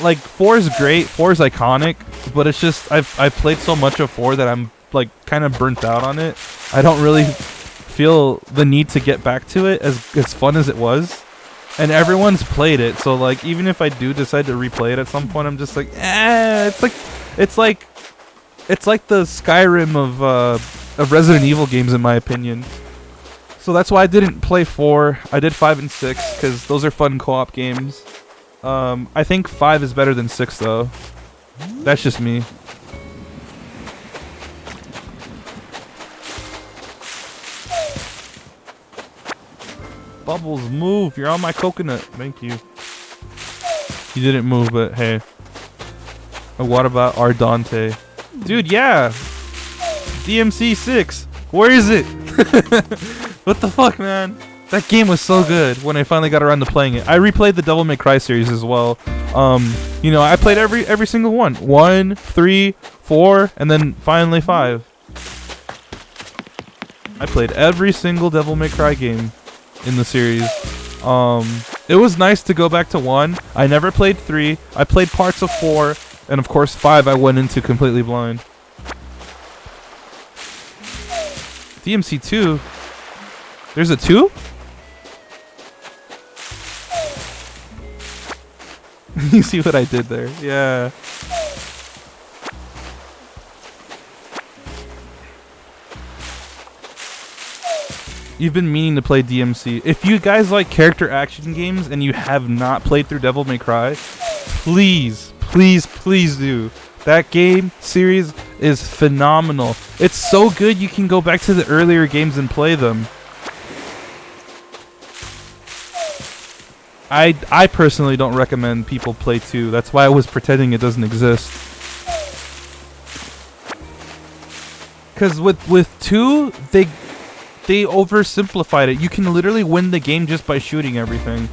Like 4 is great, 4 is iconic, but it's just I've played so much of 4 that I'm like kind of burnt out on it. I don't really feel the need to get back to it as fun as it was, and everyone's played it, so like even if I do decide to replay it at some point, I'm just like it's like the Skyrim of Resident Evil games in my opinion. So that's why I didn't play 4. I did 5 and 6 because those are fun co-op games. I think 5 is better than 6 though. That's just me. Bubbles, move! You're on my coconut. Thank you. You didn't move, but hey. What about Ardante? Dude, yeah! DMC 6! Where is it? What the fuck, man? That game was so good when I finally got around to playing it. I replayed the Devil May Cry series as well. I played every single one. 1, 3, 4, and then finally 5. I played every single Devil May Cry game in the series. It was nice to go back to 1. I never played 3. I played parts of 4, and of course 5 I went into completely blind. DMC 2? There's a 2? You see what I did there? Yeah. You've been meaning to play DMC. If you guys like character action games and you have not played through Devil May Cry, please do. That game series is phenomenal. It's so good you can go back to the earlier games and play them. I personally don't recommend people play 2. That's why I was pretending it doesn't exist. Because with 2, they oversimplified it. You can literally win the game just by shooting everything.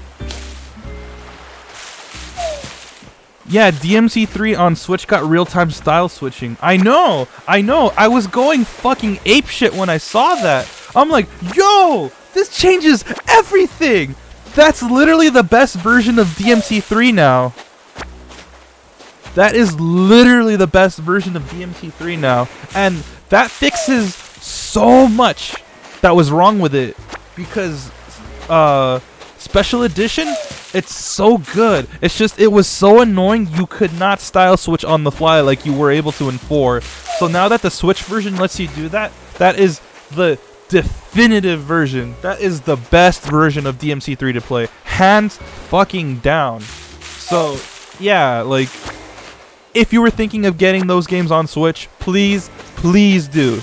Yeah, DMC3 on Switch got real-time style switching. I know. I was going fucking apeshit when I saw that. I'm like, yo, this changes everything. That's literally the best version of DMC3 now. That is literally the best version of DMC3 now. And that fixes so much that was wrong with it. Because Special Edition, it's so good. It's just, it was so annoying you could not style switch on the fly like you were able to in 4. So now that the Switch version lets you do that, that is the definitive version. That is the best version of DMC3 to play. Hands fucking down. So, yeah, like, if you were thinking of getting those games on Switch, please do.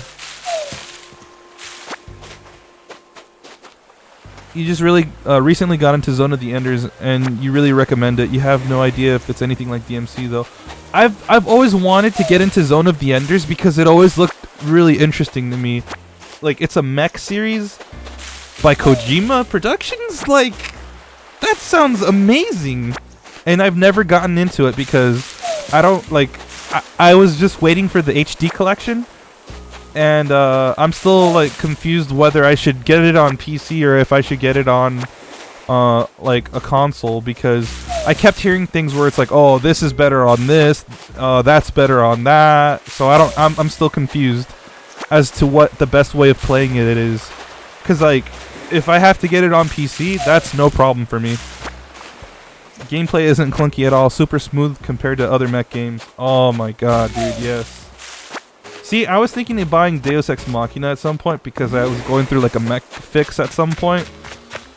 you just really recently got into Zone of the Enders, and you really recommend it. You have no idea if it's anything like DMC though. I've always wanted to get into Zone of the Enders because it always looked really interesting to me. Like, it's a mech series by Kojima Productions. Like, that sounds amazing. And I've never gotten into it because I don't like. I was just waiting for the HD collection. And I'm still like confused whether I should get it on PC or if I should get it on like a console, because I kept hearing things where it's like, oh, this is better on this, that's better on that. So I'm still confused as to what the best way of playing it is. Cause like, if I have to get it on PC, that's no problem for me. Gameplay isn't clunky at all, super smooth compared to other mech games. Oh my god, dude, yes. See, I was thinking of buying Deus Ex Machina at some point because I was going through like a mech fix at some point,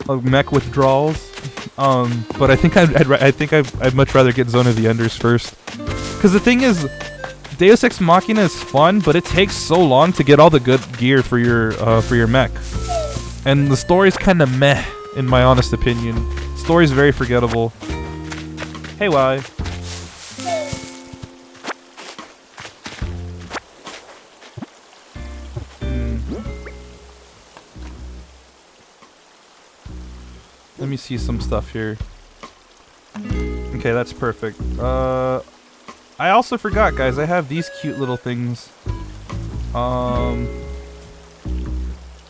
like mech withdrawals. But I think I'd much rather get Zone of the Enders first, because the thing is, Deus Ex Machina is fun, but it takes so long to get all the good gear for your mech, and the story's kind of meh in my honest opinion. Story's very forgettable. Hey, why? Let me see some stuff here. Okay, that's perfect. I also forgot, guys, I have these cute little things.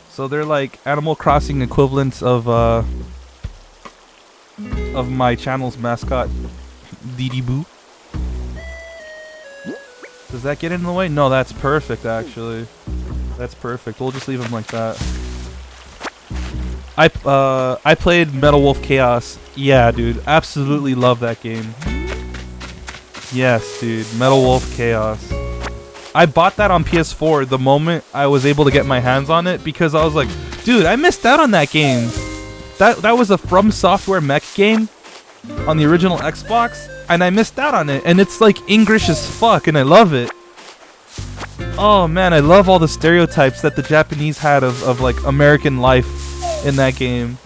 So they're like Animal Crossing equivalents of my channel's mascot, Dee Boo. Does that get in the way? No, that's perfect, actually. That's perfect. We'll just leave him like that. I played Metal Wolf Chaos. Yeah, dude, absolutely love that game. Yes, dude, Metal Wolf Chaos. I bought that on PS4 the moment I was able to get my hands on it, because I was like, dude, I missed out on that game. That was a From Software mech game on the original Xbox, and I missed out on it. And it's like English as fuck, and I love it. Oh man, I love all the stereotypes that the Japanese had of like American life in that game.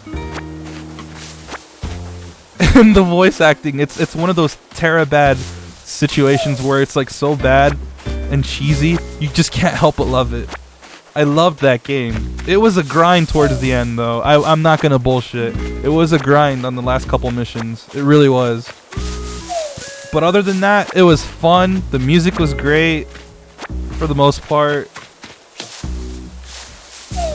And the voice acting, it's one of those Terabad situations where it's like so bad and cheesy, you just can't help but love it. I loved that game. It was a grind towards the end though. I'm not gonna bullshit. It was a grind on the last couple missions. It really was. But other than that, it was fun. The music was great for the most part.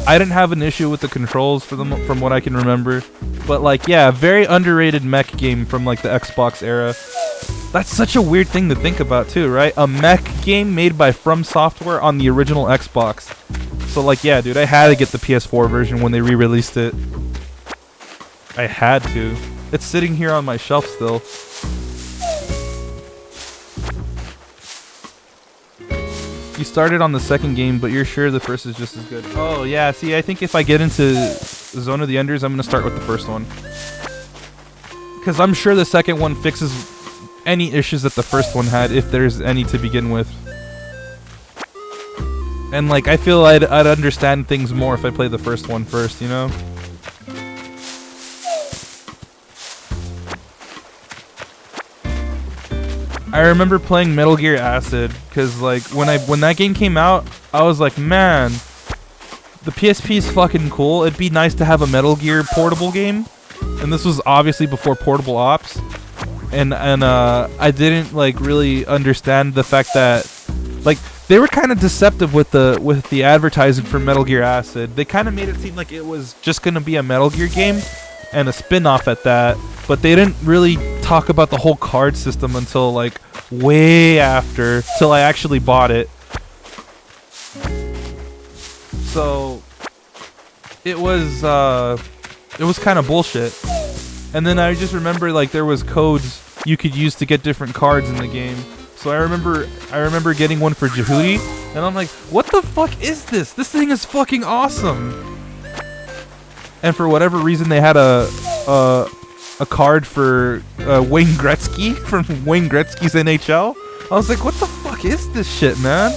I didn't have an issue with the controls from what I can remember. But like, yeah, very underrated mech game from like the Xbox era. That's such a weird thing to think about too, right? A mech game made by From Software on the original Xbox. So like, yeah, dude, I had to get the PS4 version when they re-released it. I had to. It's sitting here on my shelf still. You started on the second game, but you're sure the first is just as good. Oh yeah, see, I think if I get into Zone of the Enders, I'm gonna start with the first one, because I'm sure the second one fixes any issues that the first one had, if there's any to begin with. And like, I feel I'd understand things more if I play the first one first, you know? I remember playing Metal Gear Acid, because like when that game came out, I was like, man, the PSP is fucking cool. It'd be nice to have a Metal Gear portable game. And this was obviously before portable ops. And I didn't like really understand the fact that like they were kind of deceptive with the advertising for Metal Gear Acid. They kind of made it seem like it was just gonna be a Metal Gear game and a spin-off at that, but they didn't really talk about the whole card system until like way after, till I actually bought it. So it was kind of bullshit. And then I just remember like there was codes you could use to get different cards in the game. So I remember getting one for Jehudi, and I'm like, what the fuck is this? This thing is fucking awesome. And for whatever reason, they had a card for Wayne Gretzky from Wayne Gretzky's NHL. I was like, what the fuck is this shit, man?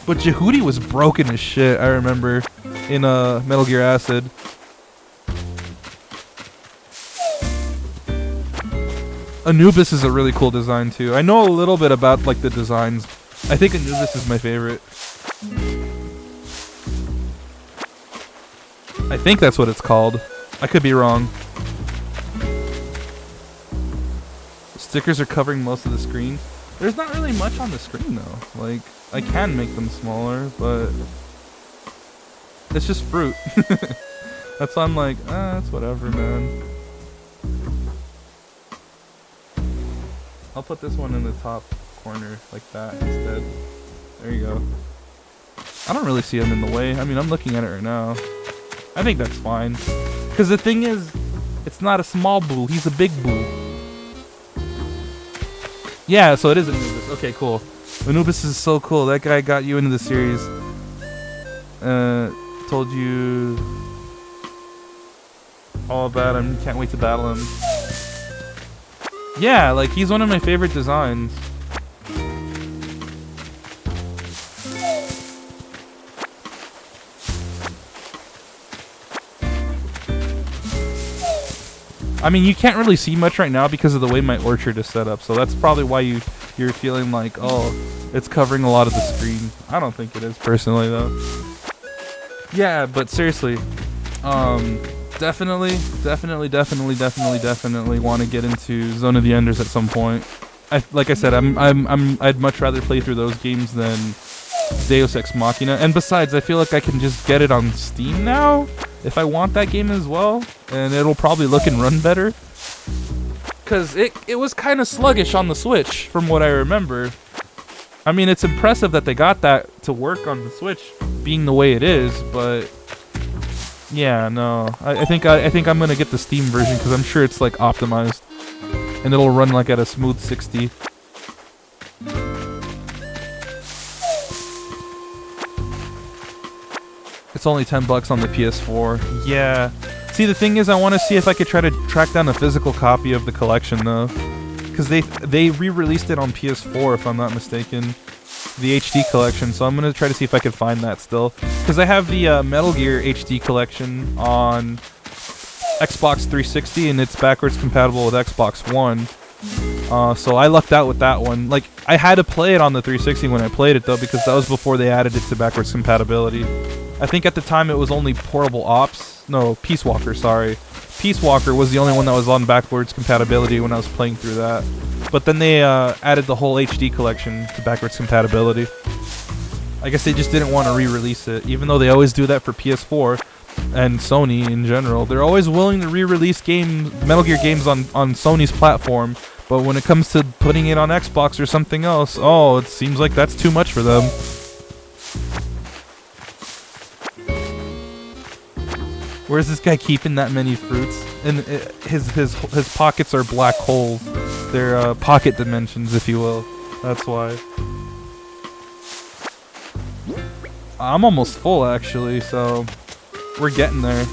But Jehudi was broken as shit, I remember, in Metal Gear Acid. Anubis is a really cool design too. I know a little bit about like the designs. I think Anubis is my favorite. I think that's what it's called. I could be wrong. Stickers are covering most of the screen. There's not really much on the screen though. Like, I can make them smaller, but it's just fruit. That's why I'm like, it's whatever, man. I'll put this one in the top corner like that instead. There you go. I don't really see him in the way. I mean, I'm looking at it right now. I think that's fine. Because the thing is, it's not a small boo. He's a big boo. Yeah, so it is Anubis. Okay, cool. Anubis is so cool. That guy got you into the series. Told you all about him. Can't wait to battle him. Yeah, like, he's one of my favorite designs. I mean, you can't really see much right now because of the way my orchard is set up, so that's probably why you're feeling like, oh, it's covering a lot of the screen. I don't think it is, personally, though. Yeah, but seriously, definitely want to get into Zone of the Enders at some point. Like I said, I'd much rather play through those games than Deus Ex Machina. And besides, I feel like I can just get it on Steam now if I want that game as well, and it'll probably look and run better. Cause it was kind of sluggish on the Switch, from what I remember. I mean, it's impressive that they got that to work on the Switch, being the way it is, but yeah, no. I think I'm gonna get the Steam version because I'm sure it's like optimized, and it'll run like at a smooth 60. It's only $10 on the PS4. Yeah. See, the thing is, I want to see if I could try to track down a physical copy of the collection, though, because they re-released it on PS4, if I'm not mistaken, the HD collection. So I'm gonna try to see if I can find that still, because I have the Metal Gear HD collection on Xbox 360, and it's backwards compatible with Xbox One. So I lucked out with that one. Like, I had to play it on the 360 when I played it, though, because that was before they added it to backwards compatibility. I think at the time it was only Portable Ops. No, Peace Walker, sorry. Peace Walker was the only one that was on backwards compatibility when I was playing through that. But then they added the whole HD collection to backwards compatibility. I guess they just didn't want to re-release it, even though they always do that for PS4 and Sony in general. They're always willing to re-release games, Metal Gear games on Sony's platform, but when it comes to putting it on Xbox or something else, oh, it seems like that's too much for them. Where's this guy keeping that many fruits? And his pockets are black holes. They're pocket dimensions, if you will. That's why. I'm almost full, actually, so we're getting there.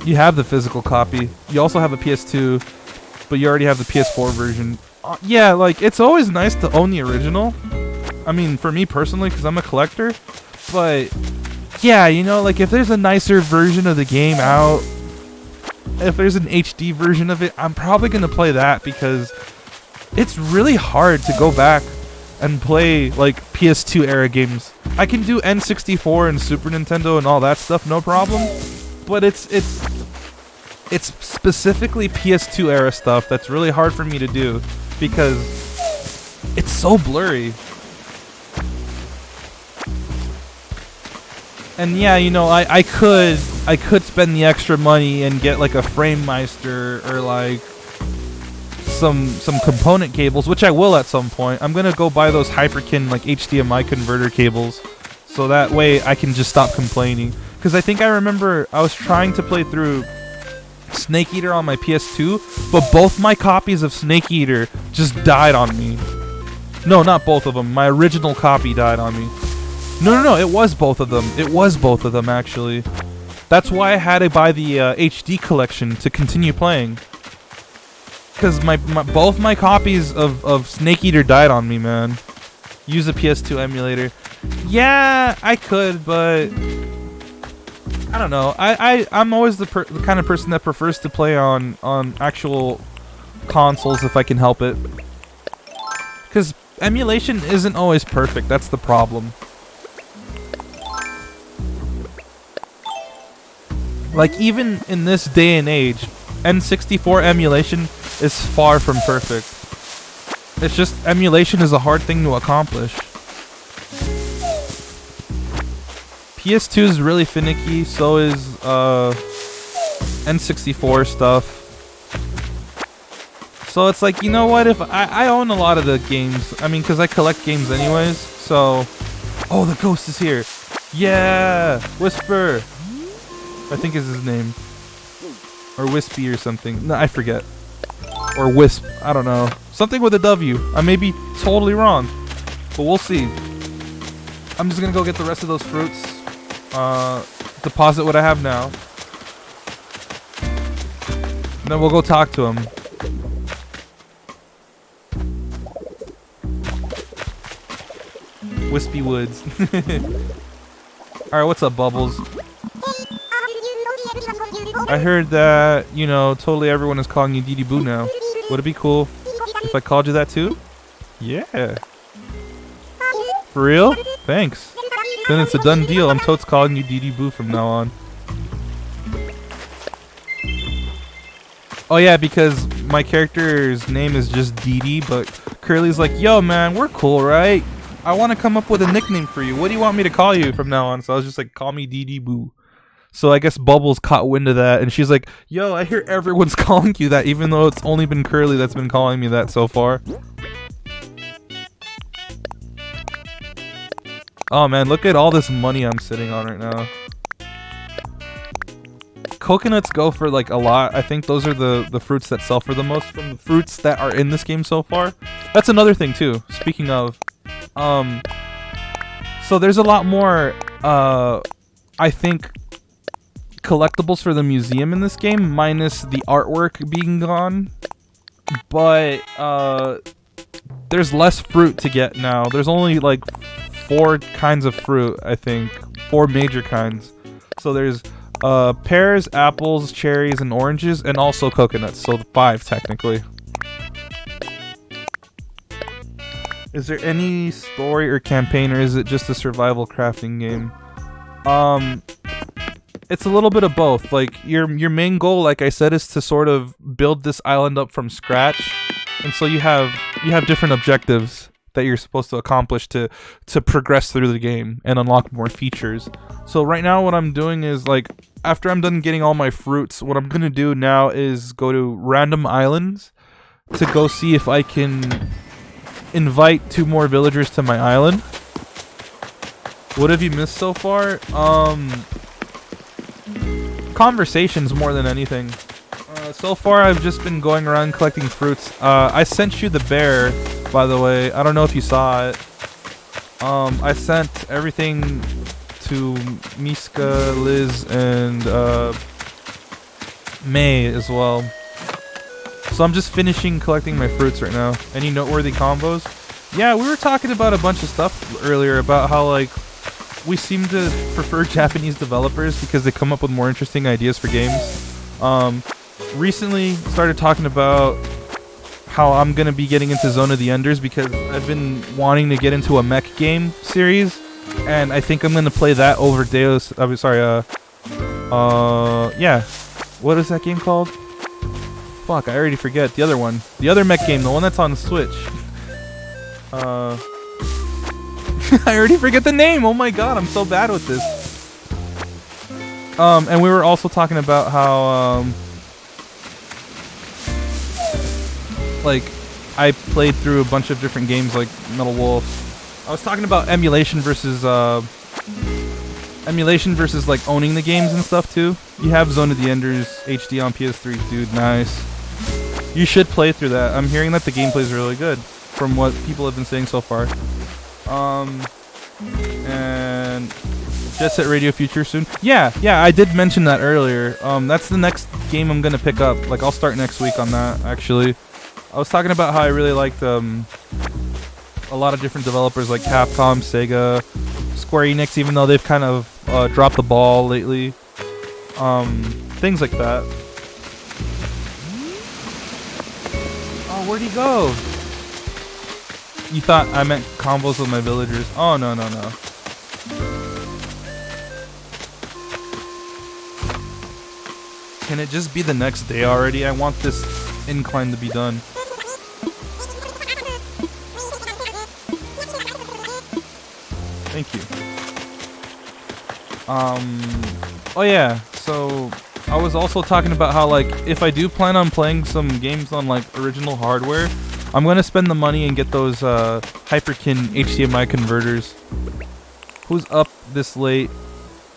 You have the physical copy. You also have a PS2, but you already have the PS4 version. Yeah, like, it's always nice to own the original. I mean, for me personally, because I'm a collector. But yeah, you know, like, if there's a nicer version of the game out, if there's an HD version of it, I'm probably going to play that, because it's really hard to go back and play, like, PS2 era games. I can do N64 and Super Nintendo and all that stuff, no problem, but it's specifically PS2 era stuff that's really hard for me to do, because it's so blurry. And yeah, you know, I could spend the extra money and get like a FrameMeister or like some component cables, which I will at some point. I'm gonna go buy those Hyperkin like HDMI converter cables, so that way I can just stop complaining. Because I think I remember I was trying to play through Snake Eater on my PS2, but both my copies of Snake Eater just died on me. No, not both of them. My original copy died on me. No, it was both of them. It was both of them, actually. That's why I had to buy the HD collection to continue playing. Because both my copies of Snake Eater died on me, man. Use a PS2 emulator. Yeah, I could, but I don't know. I'm always the kind of person that prefers to play on actual consoles if I can help it. Because emulation isn't always perfect. That's the problem. Like, even in this day and age, N64 emulation is far from perfect. It's just, emulation is a hard thing to accomplish. PS2 is really finicky, so is N64 stuff. So it's like, you know what, if I own a lot of the games, I mean, because I collect games anyways, so... Oh, the ghost is here! Yeah! Whisper! I think is his name. Or Wispy or something. No, I forget. Or Wisp, I don't know. Something with a W. I may be totally wrong, but we'll see. I'm just gonna go get the rest of those fruits. Deposit what I have now. And then we'll go talk to him. Wispy Woods. Alright, what's up, Bubbles? I heard that, you know, totally everyone is calling you Dee Dee Boo now. Would it be cool if I called you that too? Yeah. For real? Thanks. Then it's a done deal. I'm totes calling you Dee Dee Boo from now on. Oh yeah, because my character's name is just Dee Dee, but Curly's like, yo man, we're cool, right? I want to come up with a nickname for you. What do you want me to call you from now on? So I was just like, call me Dee Dee Boo. So I guess Bubbles caught wind of that, and she's like, yo, I hear everyone's calling you that, even though it's only been Curly that's been calling me that so far. Oh man, look at all this money I'm sitting on right now. Coconuts go for like a lot. I think those are the fruits that sell for the most from the fruits that are in this game so far. That's another thing too, speaking of. So there's a lot more, I think, collectibles for the museum in this game, minus the artwork being gone. But, there's less fruit to get now. There's only, like, 4 kinds of fruit, I think. 4 major kinds. So there's, pears, apples, cherries, and oranges, and also coconuts. So 5, technically. Is there any story or campaign, or is it just a survival crafting game? It's a little bit of both. Like, your main goal, like I said, is to sort of build this island up from scratch. And so you have different objectives that you're supposed to accomplish to progress through the game and unlock more features. So right now what I'm doing is, like, after I'm done getting all my fruits, what I'm gonna do now is go to random islands to go see if I can invite 2 more villagers to my island. What have you missed so far? Conversations more than anything. So far I've just been going around collecting fruits. I sent you the bear, by the way. I don't know if you saw it. I sent everything to Miska, Liz, and May as well. So I'm just finishing collecting my fruits right now. Any noteworthy combos? Yeah, we were talking about a bunch of stuff earlier about how, like, we seem to prefer Japanese developers because they come up with more interesting ideas for games. Recently started talking about how I'm gonna be getting into Zone of the Enders because I've been wanting to get into a mech game series, and I think I'm gonna play that over Deus. I'm sorry. Yeah. What is that game called? Fuck, I already forget the other one. The other mech game, the one that's on Switch. I already forget the name. Oh my god, I'm so bad with this. And we were also talking about how like, I played through a bunch of different games like Metal Wolf. I was talking about emulation versus like owning the games and stuff too. You have Zone of the Enders HD on PS3, dude, nice. You should play through that. I'm hearing that the gameplay is really good from what people have been saying so far. And Jet Set Radio Future soon. Yeah, I did mention that earlier. That's the next game I'm gonna pick up. Like, I'll start next week on that, actually. I was talking about how I really liked a lot of different developers like Capcom, Sega, Square Enix, even though they've kind of dropped the ball lately. things like that. Oh, where'd he go? You thought I meant combos with my villagers. Oh, no, no, no. Can it just be the next day already? I want this incline to be done. Thank you. Oh yeah, so I was also talking about how, like, if I do plan on playing some games on, like, original hardware, I'm gonna spend the money and get those Hyperkin HDMI converters. Who's up this late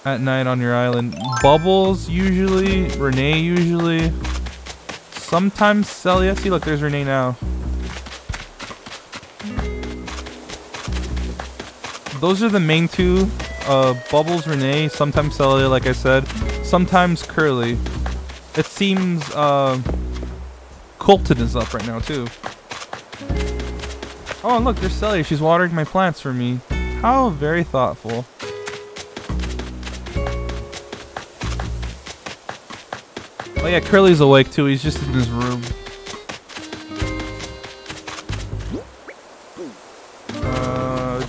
at night on your island? Bubbles usually, Renee usually, sometimes Celia. See, look, there's Renee now. Those are the main two. Bubbles, Renee, sometimes Celia, like I said, sometimes Curly. It seems Colton is up right now too. Oh, and look, there's Celia. She's watering my plants for me. How very thoughtful. Oh yeah, Curly's awake too. He's just in his room.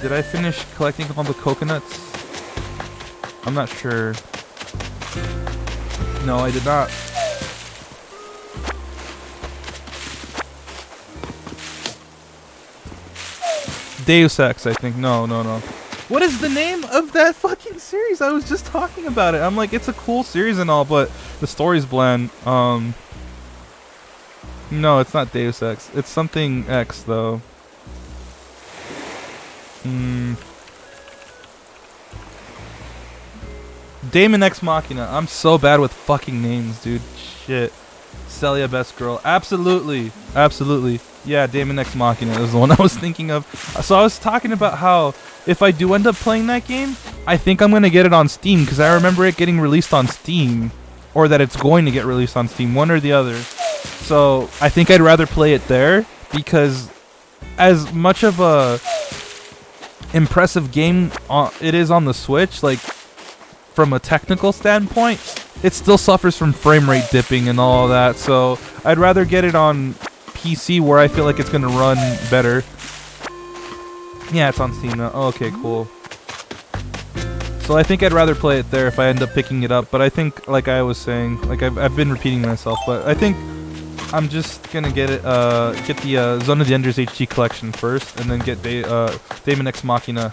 Did I finish collecting all the coconuts? I'm not sure. No, I did not. Deus Ex, I think. No, no, no. What is the name of that fucking series? I was just talking about it. I'm like, it's a cool series and all, but the story's bland. No, it's not Deus Ex. It's something X, though. Damon Ex Machina. I'm so bad with fucking names, dude. Shit. Celia Best Girl. Absolutely. Absolutely. Yeah, Damon Ex Machina is the one I was thinking of. So I was talking about how if I do end up playing that game, I think I'm going to get it on Steam because I remember it getting released on Steam, or that it's going to get released on Steam, one or the other. So I think I'd rather play it there because as much of a impressive game it is on the Switch, like from a technical standpoint, it still suffers from frame rate dipping and all of that. So I'd rather get it on PC where I feel like it's gonna run better. Yeah, it's on Steam now. Oh, okay, cool. So I think I'd rather play it there if I end up picking it up. But I think, like I was saying, like I've been repeating myself, but I think I'm just gonna get it, get the Zone of the Enders HD collection first, and then get Damon Ex Machina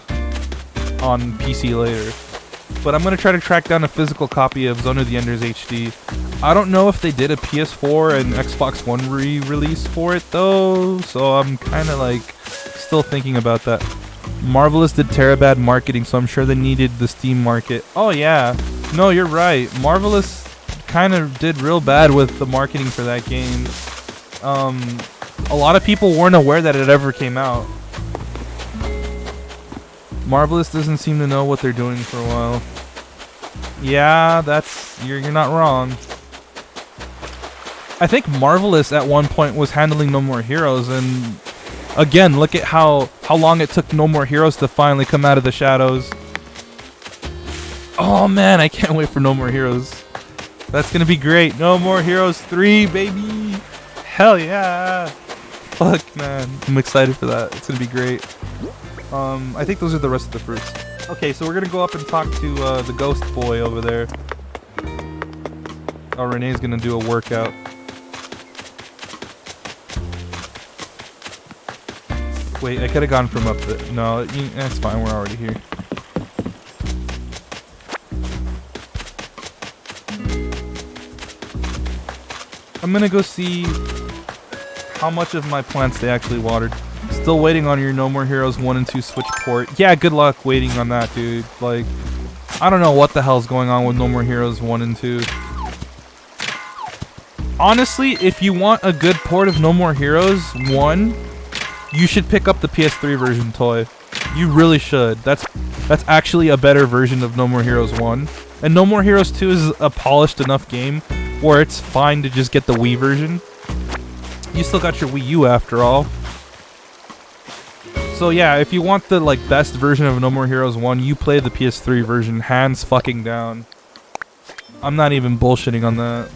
on PC later. But I'm gonna try to track down a physical copy of Zone of the Enders HD. I don't know if they did a PS4 and Xbox One re-release for it though, so I'm kind of like still thinking about that. Marvelous did Terabad marketing, so I'm sure they needed the Steam market. Oh yeah, no, you're right. Marvelous kind of did real bad with the marketing for that game. A lot of people weren't aware that it ever came out. Marvelous doesn't seem to know what they're doing for a while. Yeah, that's you're not wrong. I think Marvelous at one point was handling No More Heroes, and again, look at how long it took No More Heroes to finally come out of the shadows. Oh man, I can't wait for No More Heroes. That's gonna be great. No More Heroes 3, baby. Hell yeah. Fuck man, I'm excited for that. It's gonna be great. I think those are the rest of the fruits. Okay, so we're gonna go up and talk to the ghost boy over there. Oh, Renee's gonna do a workout. Wait, I could have gone from up there. No, that's fine. We're already here. I'm gonna go see how much of my plants they actually watered. Still waiting on your No More Heroes 1 and 2 Switch port. Yeah, good luck waiting on that, dude. Like, I don't know what the hell's going on with No More Heroes 1 and 2. Honestly, if you want a good port of No More Heroes 1, you should pick up the PS3 version toy. You really should. That's actually a better version of No More Heroes 1. And No More Heroes 2 is a polished enough game where it's fine to just get the Wii version. You still got your Wii U after all. So yeah, if you want the like best version of No More Heroes 1, you play the PS3 version hands fucking down. I'm not even bullshitting on that.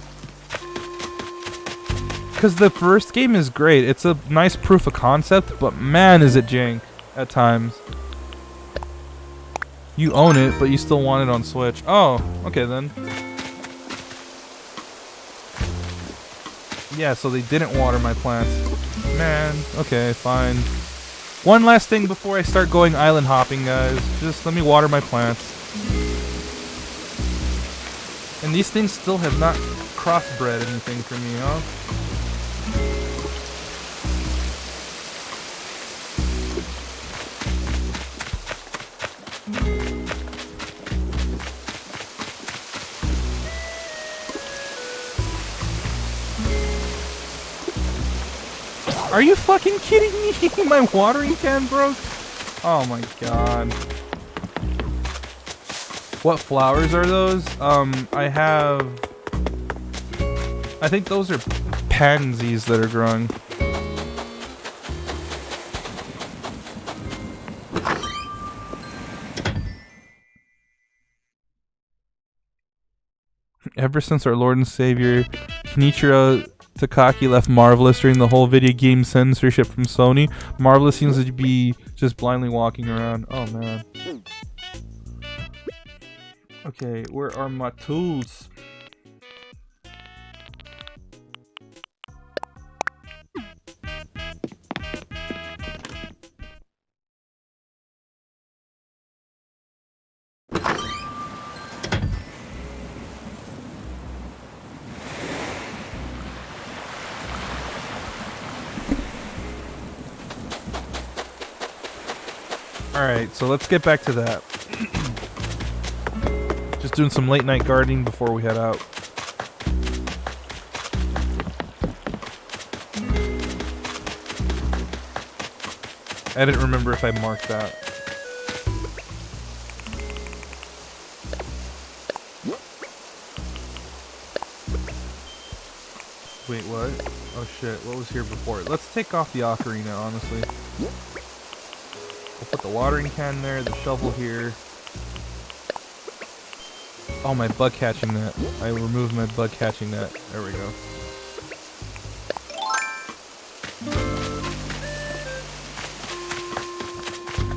Because the first game is great. It's a nice proof of concept, but man, is it jank at times. You own it, but you still want it on Switch. Oh, okay then. Yeah, so they didn't water my plants. Man, okay, fine. One last thing before I start going island hopping, guys. Just let me water my plants. And these things still have not crossbred anything for me, huh? Are you fucking kidding me? My watering can broke? Oh my god. What flowers are those? I think those are pansies that are growing. Ever since our Lord and Savior Kenichiro Takaki left Marvelous during the whole video game censorship from Sony, Marvelous seems to be just blindly walking around. Oh man. Okay, where are my tools? Alright, so let's get back to that. Just doing some late night gardening before we head out. I didn't remember if I marked that. Wait, what? Oh shit, what was here before? Let's take off the ocarina, honestly. We'll put the watering can there, the shovel here. Oh, my bug catching net. I removed my bug catching net. There we go.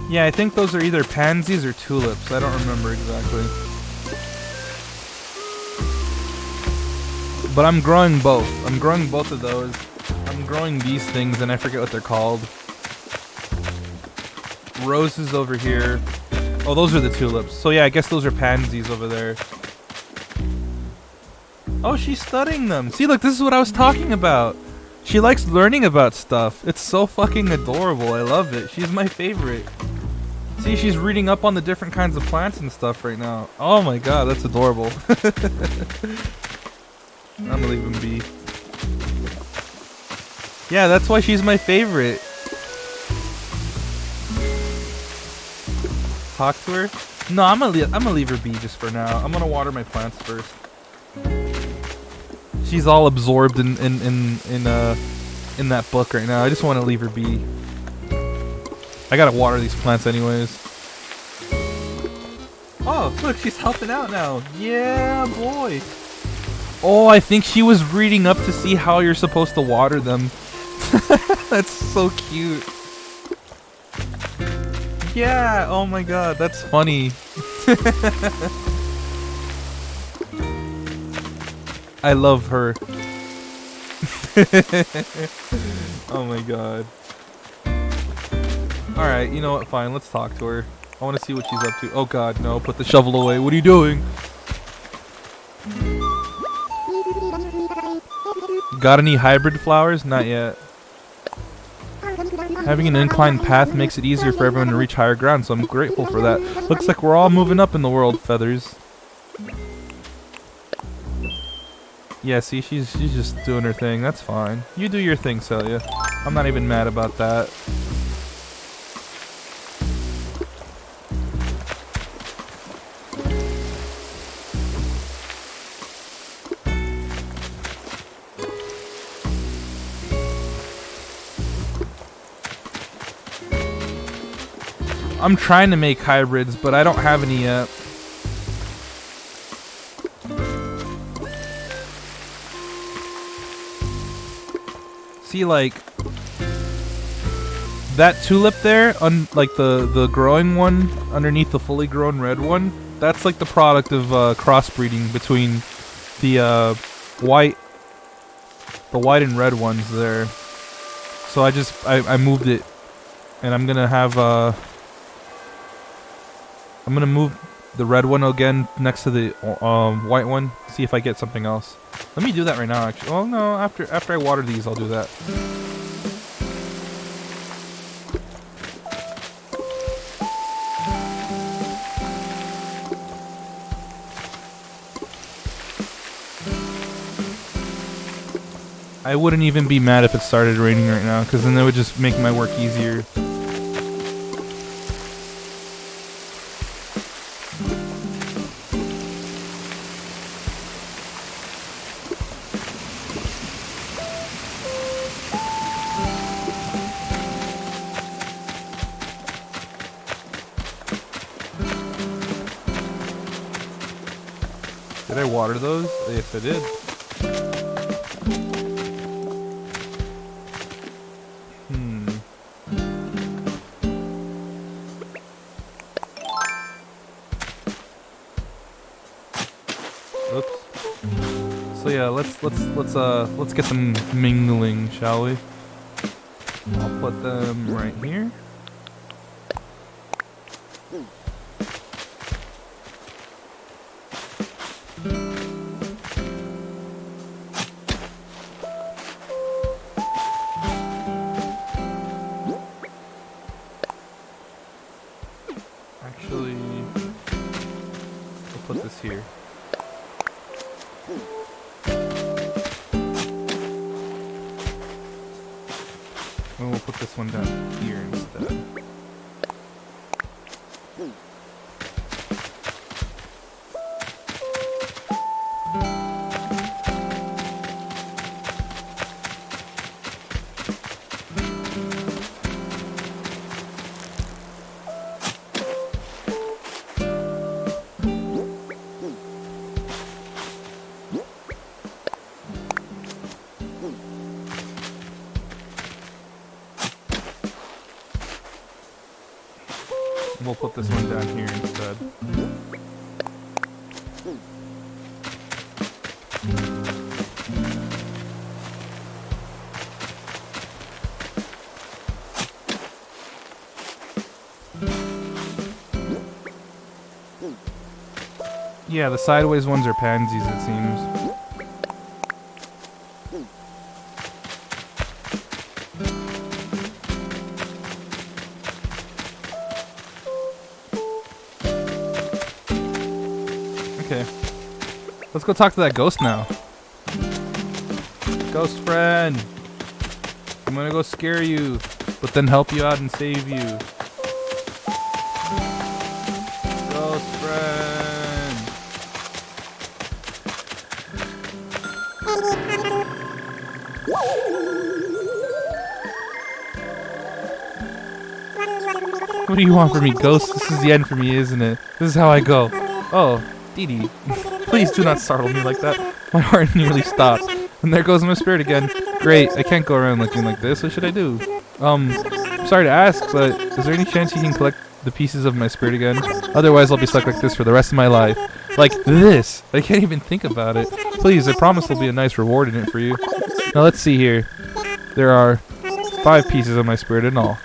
Yeah, I think those are either pansies or tulips. I don't remember exactly. But I'm growing both. I'm growing both of those. I'm growing these things, and I forget what they're called. Roses over here. Oh, those are the tulips. So yeah, I guess those are pansies over there. Oh, she's studying them. See, look, this is what I was talking about. She likes learning about stuff. It's so fucking adorable. I love it. She's my favorite. See, she's reading up on the different kinds of plants and stuff right now. Oh my god, that's adorable. I'm gonna leave him be. Yeah, that's why she's my favorite. Talk to her? No, I'm gonna leave her be just for now. I'm gonna water my plants first. She's all absorbed in that book right now. I just want to leave her be. I gotta water these plants anyways. Oh, look, she's helping out now. Yeah, boy. Oh, I think she was reading up to see how you're supposed to water them. That's so cute. Yeah, oh my god, that's funny. I love her. Oh my god. Alright, you know what, fine, let's talk to her. I want to see what she's up to. Oh god, no, put the shovel away. What are you doing? Got any hybrid flowers? Not yet. Having an inclined path makes it easier for everyone to reach higher ground, so I'm grateful for that. Looks like we're all moving up in the world, Feathers. Yeah, see, she's just doing her thing. That's fine. You do your thing, Celia. I'm not even mad about that. I'm trying to make hybrids, but I don't have any yet. See, like that tulip there, like the growing one underneath the fully grown red one. That's like the product of crossbreeding between the white and red ones there. So I moved it, and I'm gonna have I'm gonna move the red one again next to the white one. See if I get something else. Let me do that right now. Actually, well, no. After I water these, I'll do that. I wouldn't even be mad if it started raining right now, because then that would just make my work easier. Did I water those? Yes, I did. So yeah, let's get them mingling, shall we? I'll put them right here. Actually, I'll put this here. And we'll put this one down here instead. We'll put this one down here instead. Yeah, the sideways ones are pansies, it seems. Okay. Let's go talk to that ghost now. Ghost friend. I'm gonna go scare you, but then help you out and save you. Ghost friend. What do you want from me, ghost? This is the end for me, isn't it? This is how I go. Oh. Dee Dee, please do not startle me like that. My heart nearly stopped. And there goes my spirit again. Great, I can't go around looking like this. What should I do? Sorry to ask, but is there any chance you can collect the pieces of my spirit again? Otherwise, I'll be stuck like this for the rest of my life. Like this! I can't even think about it. Please, I promise there'll be a nice reward in it for you. Now let's see here. There are 5 pieces of my spirit in all.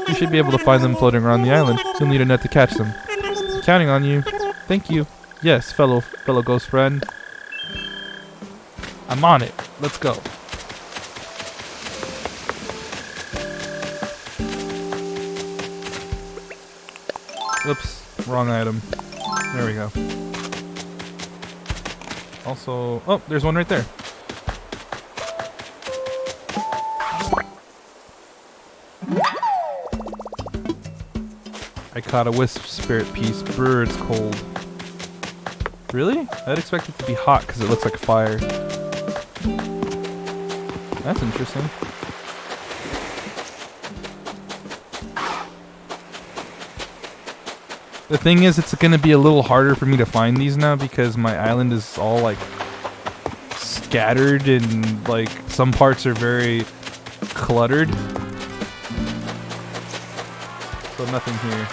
You should be able to find them floating around the island. You'll need a net to catch them. I'm counting on you. Thank you. Yes, fellow ghost friend. I'm on it. Let's go. Oops, wrong item. There we go. Also, oh, there's one right there. I caught a wisp spirit piece. Brr, it's cold. Really? I'd expect it to be hot because it looks like fire. That's interesting. The thing is, it's going to be a little harder for me to find these now because my island is all like scattered and like some parts are very cluttered. So nothing here.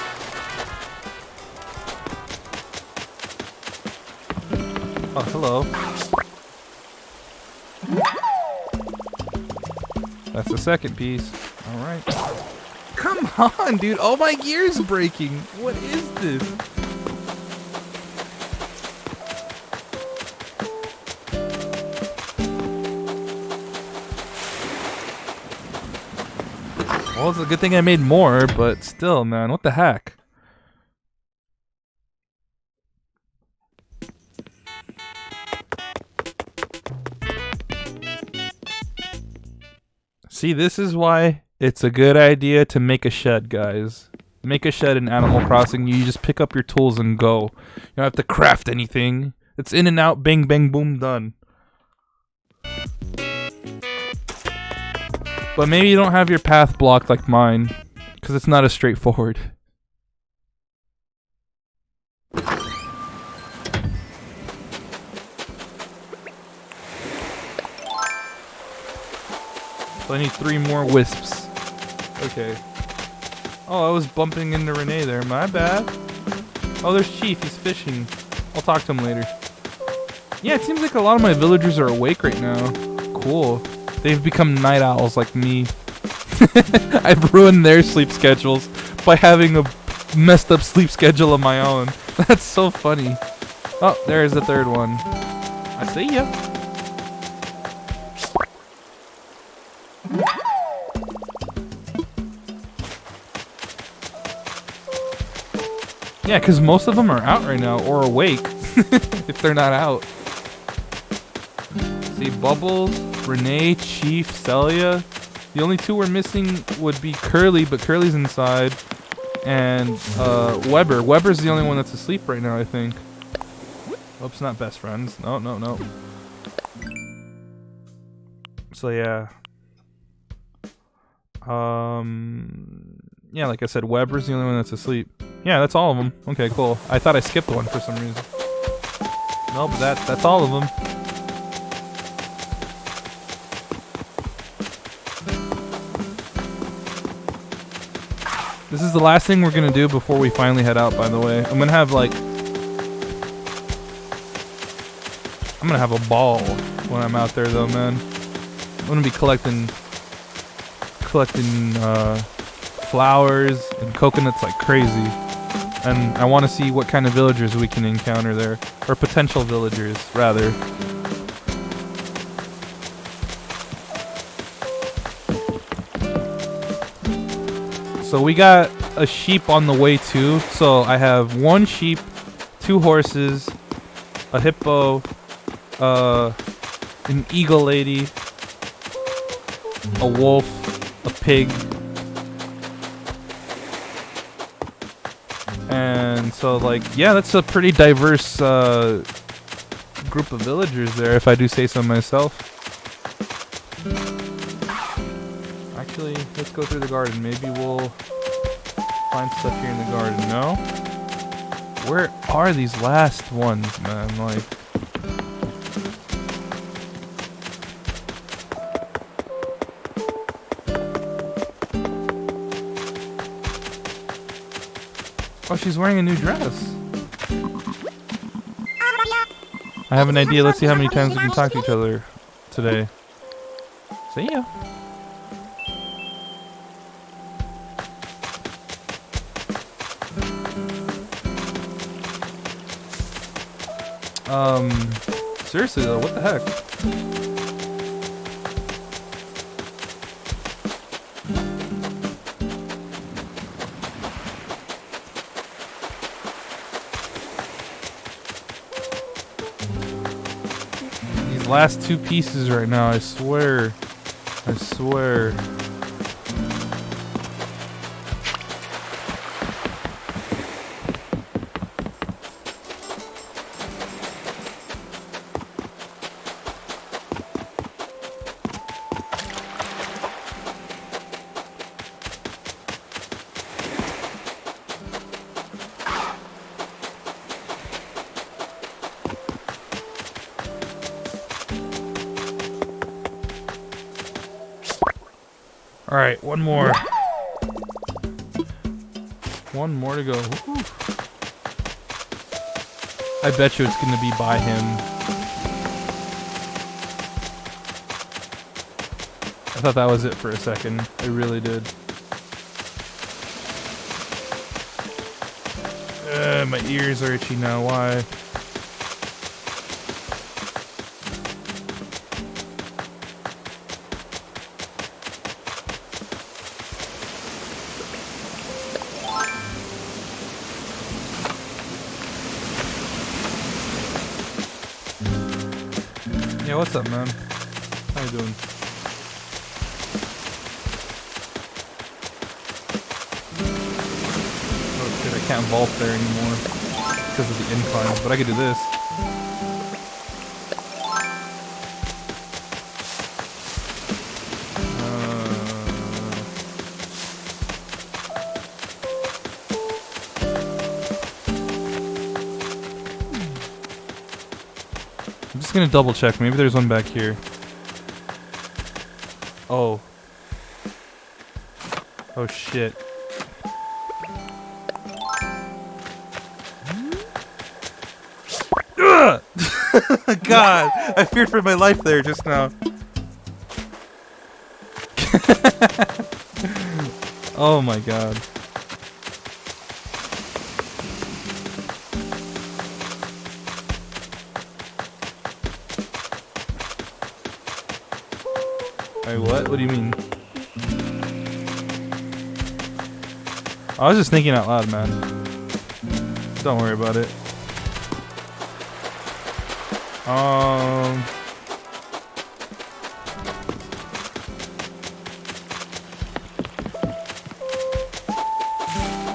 Oh, hello. That's the second piece. Alright. Come on, dude. Oh, my gear's breaking. What is this? Well, it's a good thing I made more, but still, man. What the heck? See, this is why it's a good idea to make a shed, guys. Make a shed in Animal Crossing. You just pick up your tools and go. You don't have to craft anything. It's in and out, bang, bang, boom, done. But maybe you don't have your path blocked like mine, because it's not as straightforward. So I need 3 more wisps. Okay. Oh, I was bumping into Renee there. My bad. Oh, there's Chief. He's fishing. I'll talk to him later. Yeah, it seems like a lot of my villagers are awake right now. Cool. They've become night owls like me. I've ruined their sleep schedules by having a messed up sleep schedule of my own. That's so funny. Oh, there's the third one. I see ya. Yeah, because most of them are out right now, or awake, if they're not out. See, Bubbles, Renee, Chief, Celia. The only 2 we're missing would be Curly, but Curly's inside. And Weber. Weber's the only one that's asleep right now, I think. Oops, not best friends. No, no, no. So, yeah. Yeah, like I said, Weber's the only one that's asleep. Yeah, that's all of them. Okay, cool. I thought I skipped one for some reason. Nope, that's all of them. This is the last thing we're gonna do before we finally head out, by the way. I'm gonna have a ball when I'm out there though, man. I'm gonna be collecting flowers and coconuts like crazy. And I want to see what kind of villagers we can encounter there. Or potential villagers, rather. So we got a sheep on the way too. So I have 1 sheep, 2 horses, a hippo, an eagle lady, a wolf, a pig. And so, like, yeah, that's a pretty diverse group of villagers there, if I do say so myself. Actually, let's go through the garden. Maybe we'll find stuff here in the garden. No? Where are these last ones, man? Like... Oh, she's wearing a new dress. I have an idea. Let's see how many times we can talk to each other today. See ya. Seriously though, what the heck? Last 2 pieces right now, I swear. I swear. Alright, one more. One more to go. Woo-hoo. I bet you it's gonna be by him. I thought that was it for a second. I really did. My ears are itchy now. Why? Yeah, what's up, man? How you doing? Oh shit, I can't vault there anymore because of the incline, but I could do this. I'm just gonna double check. Maybe there's one back here. Oh. Oh shit. God, I feared for my life there just now. Oh my god. Wait, what? What do you mean? I was just thinking out loud, man. Don't worry about it.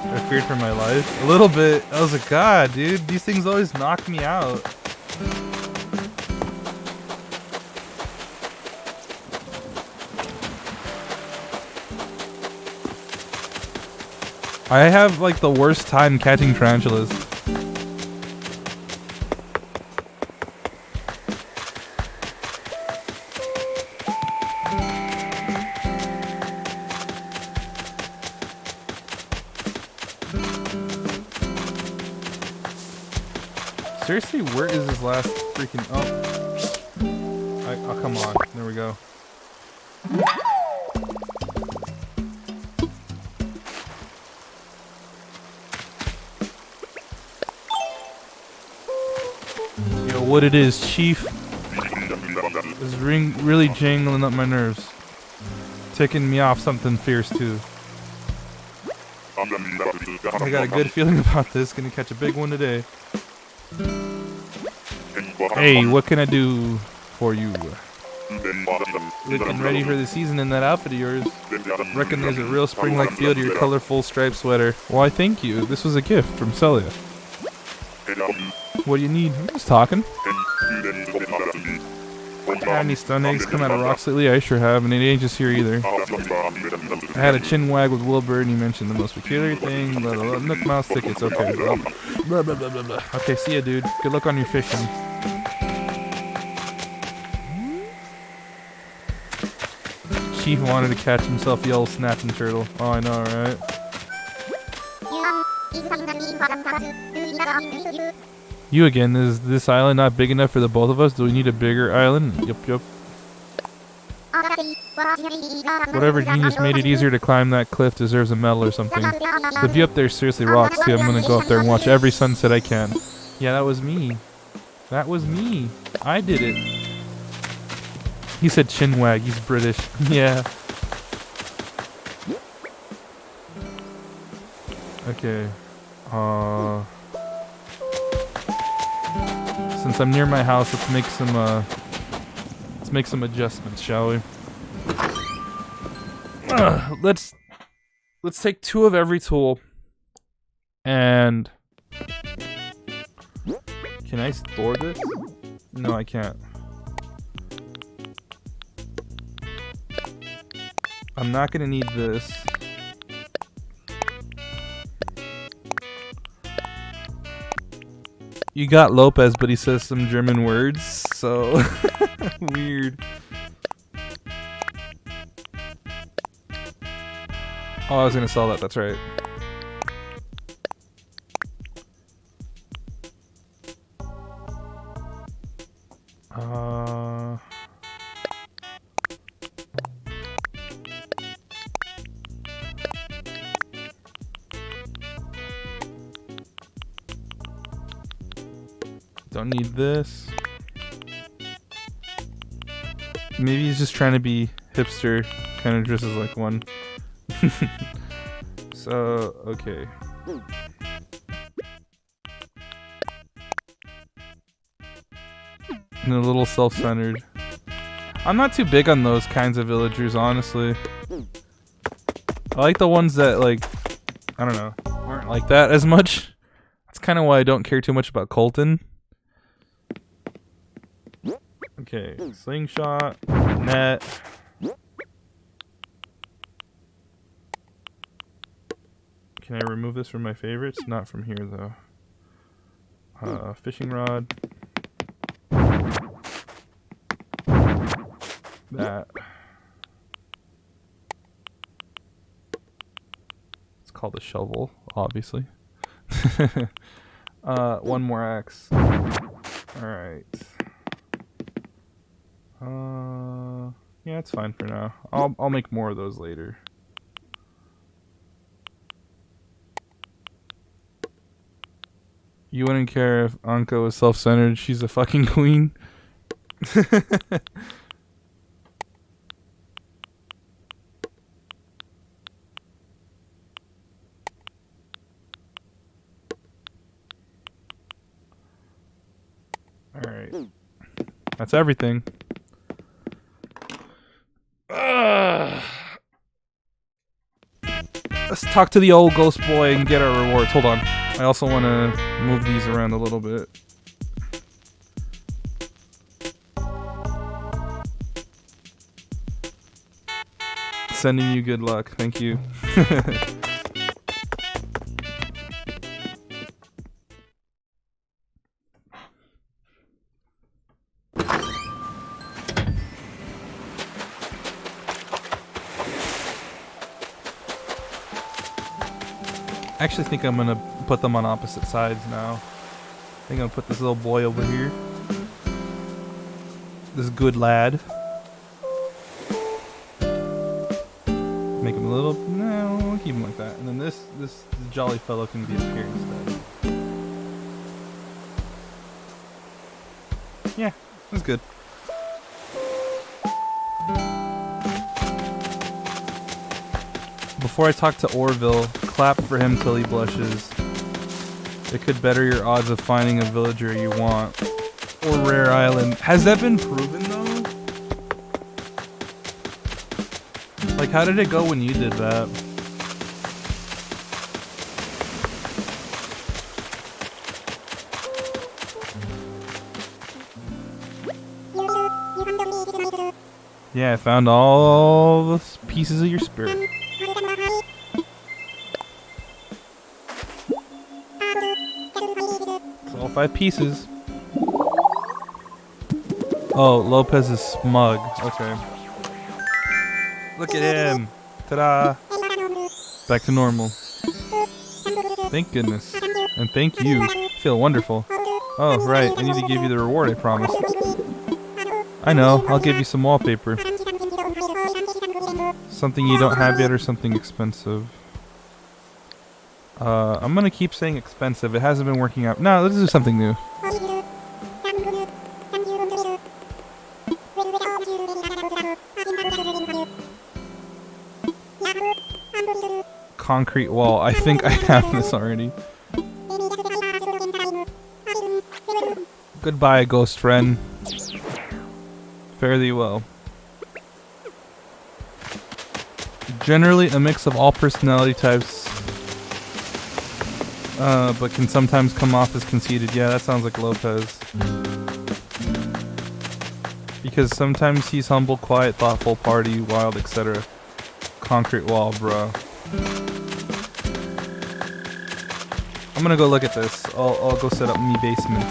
I feared for my life. A little bit. I was like, God, dude, these things always knock me out. I have like the worst time catching tarantulas. Seriously, where is this last freaking... Oh, come on. There we go. Yo, what it is, Chief? This is really jangling up my nerves. Ticking me off something fierce, too. I got a good feeling about this. Gonna catch a big one today. Hey, what can I do for you? Looking ready for the season in that outfit of yours. Reckon there's a real spring-like feel to your colorful striped sweater. Why, thank you. This was a gift from Celia. What do you need? I'm just talking. Had any stun eggs come out of rocks lately? I sure have, and it ain't just here either. I had a chin wag with Wilbur, and he mentioned the most peculiar thing. Blah, blah, blah. Nook mouse tickets. Okay. Blah, blah, blah, blah, blah. Okay, see ya, dude. Good luck on your fishing. Chief wanted to catch himself the old snapping turtle. Oh, I know, right? You again. Is this island not big enough for the both of us? Do we need a bigger island? Yup. Whatever genius made it easier to climb that cliff deserves a medal or something. The view up there seriously rocks too. I'm gonna go up there and watch every sunset I can. Yeah, that was me. That was me. I did it. He said chinwag. He's British. Yeah. Okay. Since I'm near my house, let's make some adjustments, shall we? Let's take 2 of every tool. And can I store this? No, I can't. I'm not gonna need this. You got Lopez, but he says some German words, so weird. Oh, I was gonna sell that. That's right. Don't need this. Maybe he's just trying to be hipster, kind of dresses like one. So, okay. And a little self-centered. I'm not too big on those kinds of villagers, honestly. I like the ones that, like, I don't know, aren't like that as much. That's kind of why I don't care too much about Colton. Okay, slingshot, net. Can I remove this from my favorites? Not from here, though. Fishing rod. That. It's called a shovel, obviously. One more axe. Alright. Yeah, it's fine for now. I'll make more of those later. You wouldn't care if Anka was self-centered. She's a fucking queen. Alright. That's everything. Let's talk to the old ghost boy and get our rewards. Hold on. I also want to move these around a little bit. Sending you good luck. Thank you. I actually think I'm gonna put them on opposite sides now. I think I'm gonna put this little boy over here. This good lad. Make him a little. No, we'll keep him like that. And then this jolly fellow can be up here instead. Yeah, that's good. Before I talk to Orville, clap for him till he blushes. It could better your odds of finding a villager you want. Or Rare Island. Has that been proven though? Like, how did it go when you did that? Yeah, I found all the pieces of your spirit. It's all 5 pieces. Oh, Lopez is smug. Okay. Look at him. Ta-da. Back to normal. Thank goodness. And thank you. Feel wonderful. Oh, right. I need to give you the reward I promised. I know. I'll give you some wallpaper. Something you don't have yet or something expensive. I'm gonna keep saying expensive. It hasn't been working out. No, let's do something new. Concrete wall. I think I have this already. Goodbye, ghost friend. Fare thee well. Generally a mix of all personality types, but can sometimes come off as conceited. Yeah, that sounds like Lopez. Because sometimes he's humble, quiet, thoughtful, party, wild, etc. Concrete wall, bro. I'm gonna go look at this. I'll go set up me basement.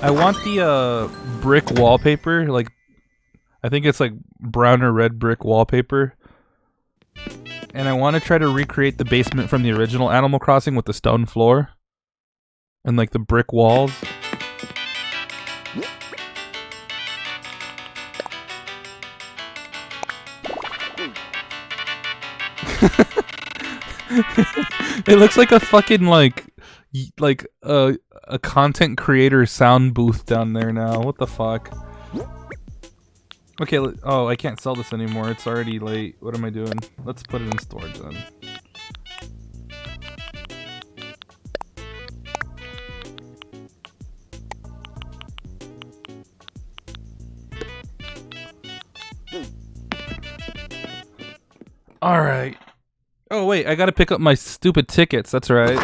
I want the brick wallpaper, like I think it's like brown or red brick wallpaper. And I want to try to recreate the basement from the original Animal Crossing with the stone floor and like the brick walls. It looks like a fucking like a content creator sound booth down there now. What the fuck? Okay, oh, I can't sell this anymore. It's already late. What am I doing? Let's put it in storage then. Alright. Oh wait, I gotta pick up my stupid tickets, that's right.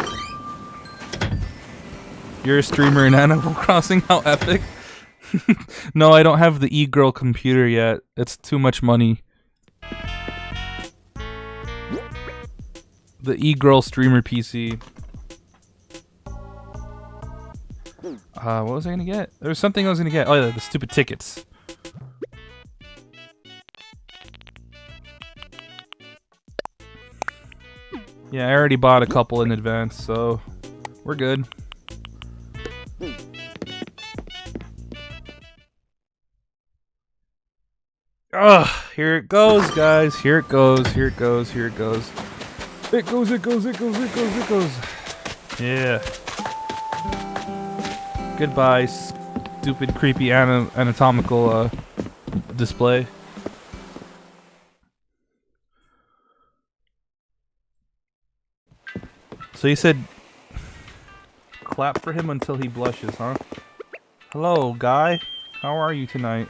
You're a streamer in Animal Crossing, how epic. No, I don't have the e-girl computer yet. It's too much money. The e-girl streamer PC. What was I gonna get? There was something I was gonna get. Oh yeah, the stupid tickets. Yeah, I already bought a couple in advance, so we're good. Ugh, here it goes, guys. Here it goes, here it goes, here it goes. It goes, it goes, it goes, it goes, it goes. Yeah. Goodbye, stupid, creepy anatomical display. So you said clap for him until he blushes, huh? Hello, guy. How are you tonight?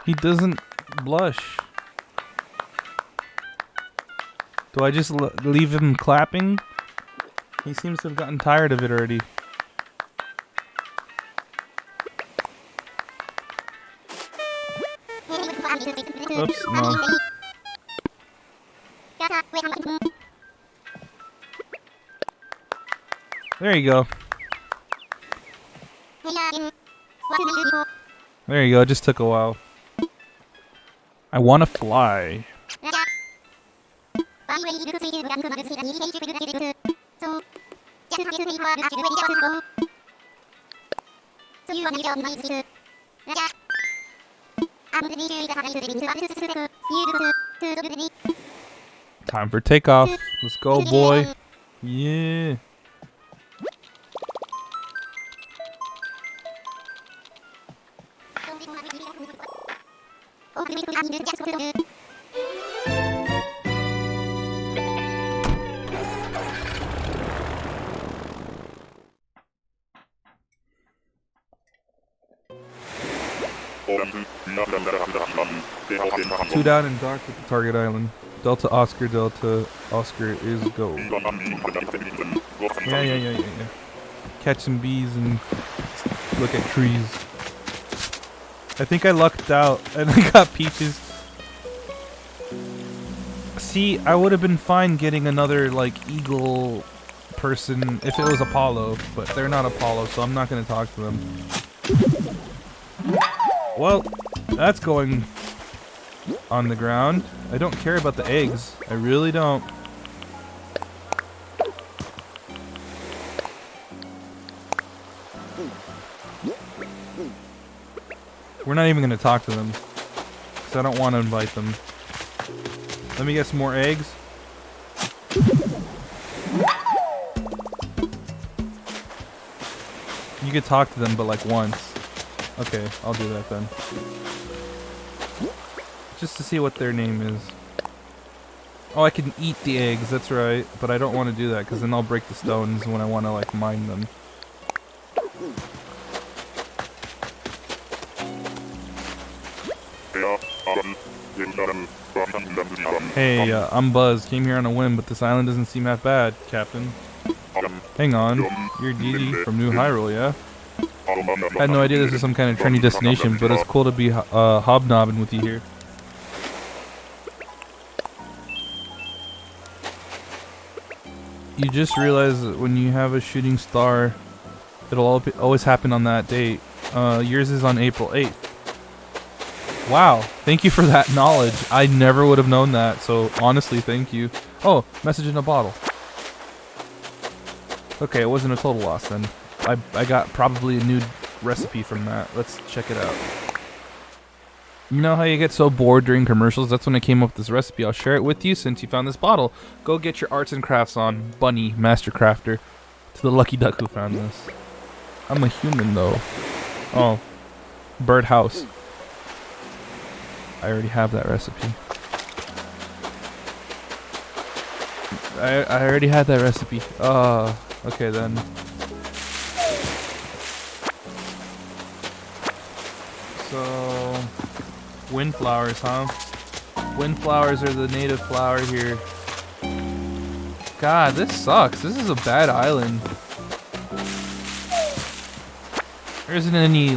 He doesn't blush. Do I just leave him clapping? He seems to have gotten tired of it already. Oops, no. There you go. There you go, it just took a while. I want to fly. Time for takeoff. Let's go, boy. Yeah. Two down and dark at the target island. Delta Oscar is go. Yeah. Catch some bees and look at trees. I think I lucked out and I got peaches. See, I would have been fine getting another like eagle person if it was Apollo, but they're not Apollo, so I'm not gonna talk to them. Well, that's going on the ground. I don't care about the eggs. I really don't. We're not even going to talk to them, because I don't want to invite them. Let me get some more eggs. You could talk to them, but like once. Okay, I'll do that then. Just to see what their name is. Oh, I can eat the eggs, that's right. But I don't want to do that, because then I'll break the stones when I want to like mine them. Hey, I'm Buzz. Came here on a whim, but this island doesn't seem half bad, Captain. Hang on. You're Dee Dee from New Hyrule, yeah? I had no idea this is some kind of trendy destination, but it's cool to be hobnobbing with you here. You just realize that when you have a shooting star, it'll always happen on that date. Yours is on April 8th. Wow, thank you for that knowledge. I never would have known that, so honestly, thank you. Oh, message in a bottle. Okay, it wasn't a total loss then. I got probably a new recipe from that. Let's check it out. You know how you get so bored during commercials? That's when I came up with this recipe. I'll share it with you since you found this bottle. Go get your arts and crafts on. Bunny, master crafter. To the lucky duck who found this. I'm a human though. Oh. Birdhouse. I already have that recipe. I already had that recipe. Okay then. So, windflowers, huh? Windflowers are the native flower here. God, this sucks. This is a bad island. There isn't any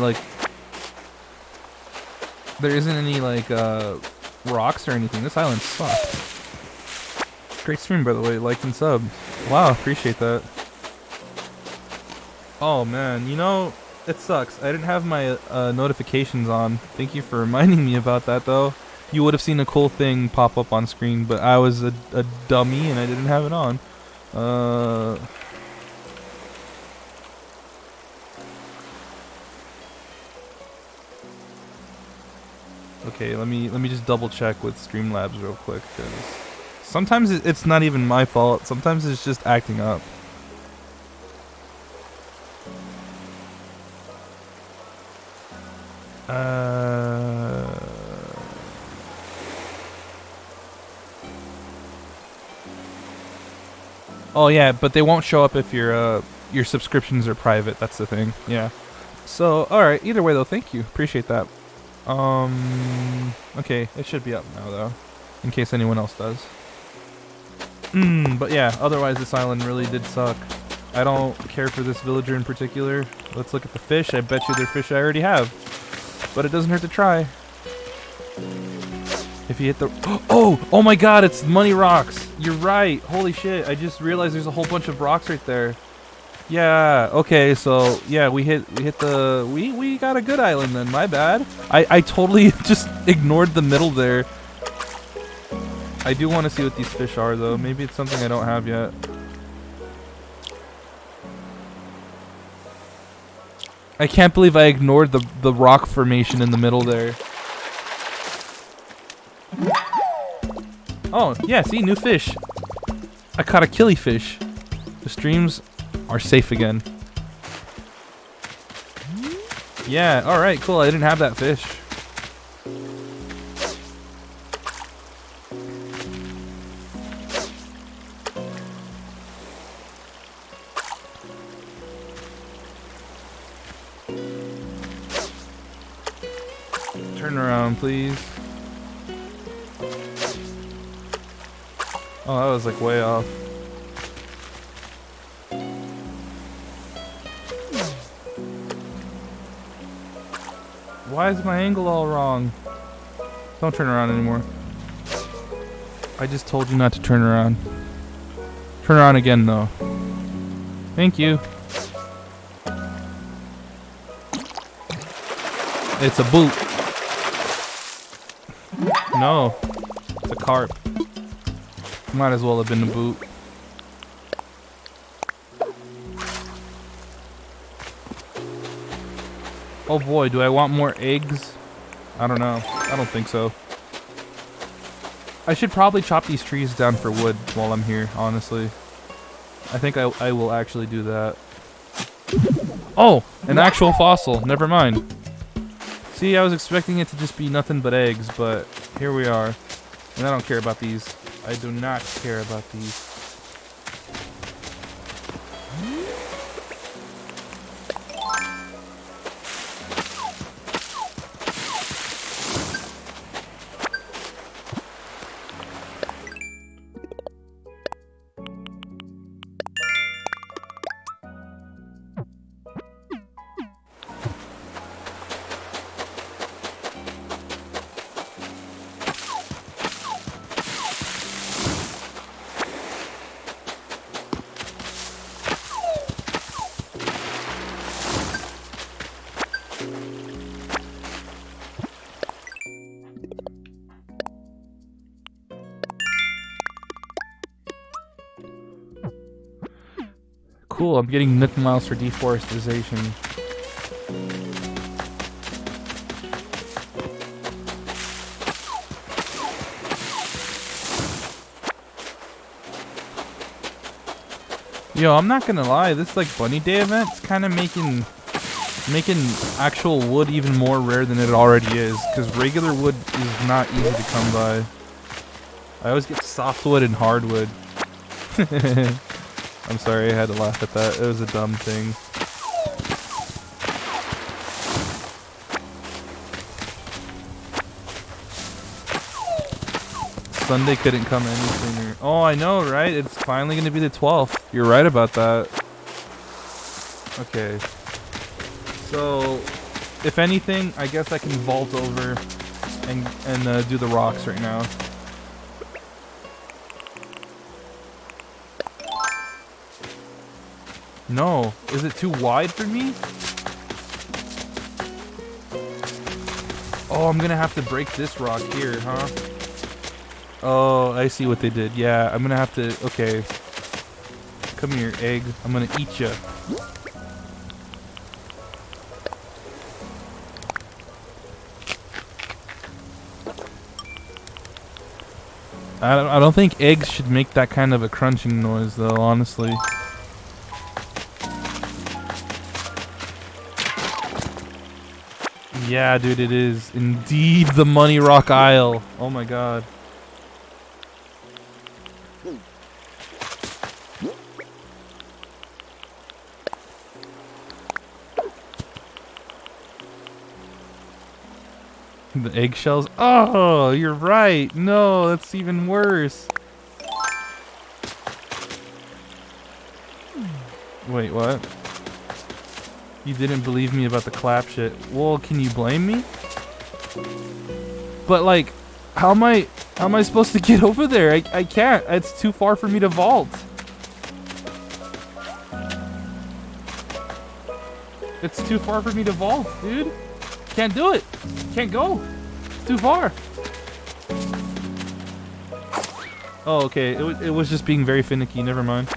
rocks or anything. This island sucks. Great stream, by the way. Like and sub. Wow, appreciate that. Oh man, you know, it sucks. I didn't have my notifications on. Thank you for reminding me about that, though. You would have seen a cool thing pop up on screen, but I was a dummy and I didn't have it on. Okay, let me just double check with Streamlabs real quick, because sometimes it's not even my fault. Sometimes it's just acting up. Oh yeah, but they won't show up if your subscriptions are private. That's the thing. Yeah. So all right. Either way though, thank you. Appreciate that. Okay, it should be up now though, in case anyone else does. But yeah, otherwise this island really did suck. I don't care for this villager in particular. Let's look at the fish. I bet you they're fish I already have, but it doesn't hurt to try. If you hit the oh my God, it's money rocks. You're right. Holy shit! I just realized there's a whole bunch of rocks right there. Yeah, okay, so yeah, we got a good island then, my bad. I totally just ignored the middle there. I do want to see what these fish are though. Maybe it's something I don't have yet. I can't believe I ignored the rock formation in the middle there. Oh, yeah, see, new fish. I caught a killifish. The streams are safe again. Yeah, alright, cool. I didn't have that fish. Turn around, please. Oh, that was like way off. Why is my angle all wrong? Don't turn around anymore. I just told you not to turn around. Turn around again, though. Thank you. It's a boot. No. It's a carp. Might as well have been a boot. Oh boy, do I want more eggs? I don't know. I don't think so. I should probably chop these trees down for wood while I'm here, honestly. I think I will actually do that. Oh! An actual fossil. Never mind. See, I was expecting it to just be nothing but eggs, but here we are. And I don't care about these. I do not care about these. cool. I'm getting Nook Miles for deforestation. Yo, I'm not gonna lie, this like Bunny Day event's kind of making actual wood even more rare than it already is, because regular wood is not easy to come by. I always get softwood and hardwood. I'm sorry, I had to laugh at that. It was a dumb thing. Sunday couldn't come any sooner. Oh, I know, right? It's finally going to be the 12th. You're right about that. Okay. So, if anything, I guess I can vault over and do the rocks right now. No. Is it too wide for me? Oh, I'm going to have to break this rock here, huh? Oh, I see what they did. Yeah, I'm gonna have to... Okay. Come here, egg. I'm gonna eat ya. I don't think eggs should make that kind of a crunching noise, though, honestly. Yeah, dude, it is. Indeed the Money Rock Isle. Oh my god. The eggshells? Oh, you're right. No, that's even worse. Wait, what? You didn't believe me about the clap shit. Well, can you blame me? But like, how am I supposed to get over there? I can't. It's too far for me to vault. It's too far for me to vault, dude. Can't do it. Can't go. It's too far. Oh, okay. It was just being very finicky. Never mind.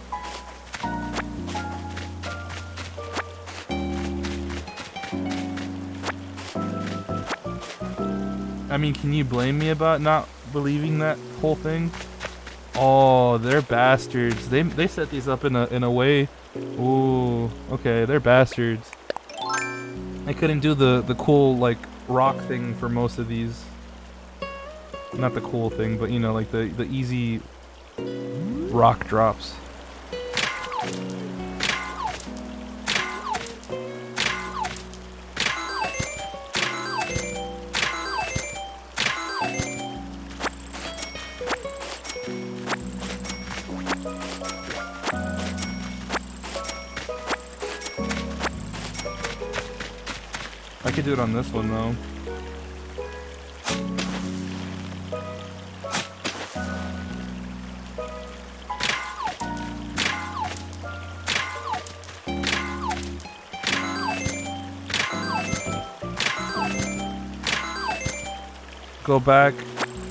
I mean, can you blame me about not believing that whole thing? Oh, they're bastards. They set these up in a way. Ooh, okay, they're bastards. I couldn't do the cool like rock thing for most of these. Not the cool thing, but you know, like the easy rock drops. I could do it on this one though. Go back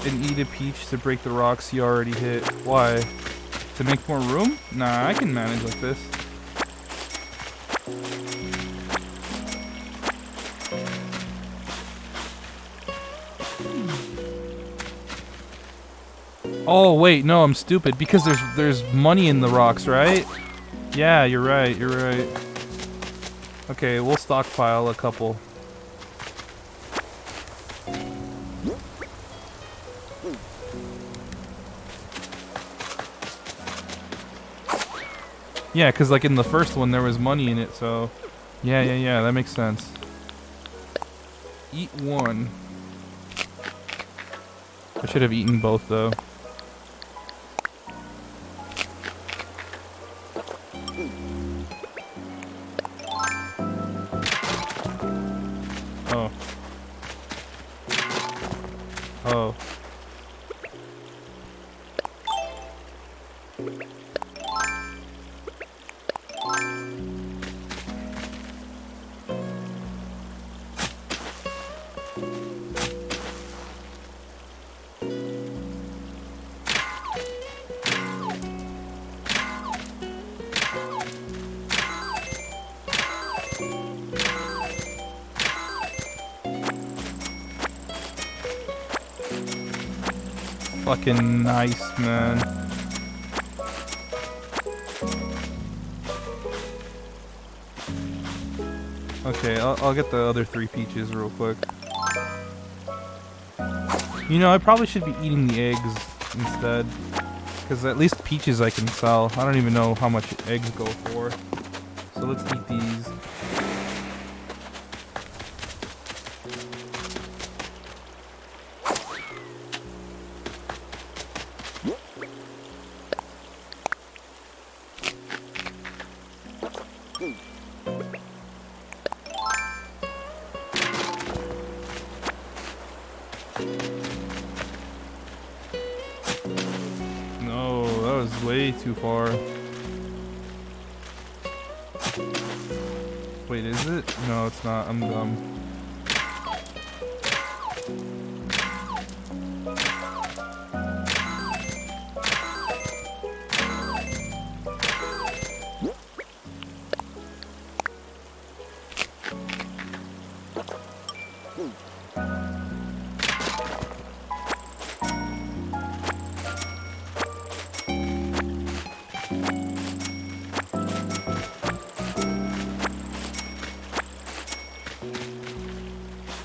and eat a peach to break the rocks you already hit. Why? To make more room? Nah, I can manage like this. Oh wait, no, I'm stupid because there's money in the rocks, right? Yeah, you're right. You're right. Okay, we'll stockpile a couple. Yeah, because like in the first one there was money in it, so yeah, that makes sense. Eat one. I should have eaten both though. Oh. Oh. fucking nice, man. Okay, I'll get the other 3 peaches real quick. You know, I probably should be eating the eggs instead. Because at least peaches I can sell. I don't even know how much eggs go for. So let's eat these. No, that was way too far. Wait, is it? No, it's not. I'm dumb.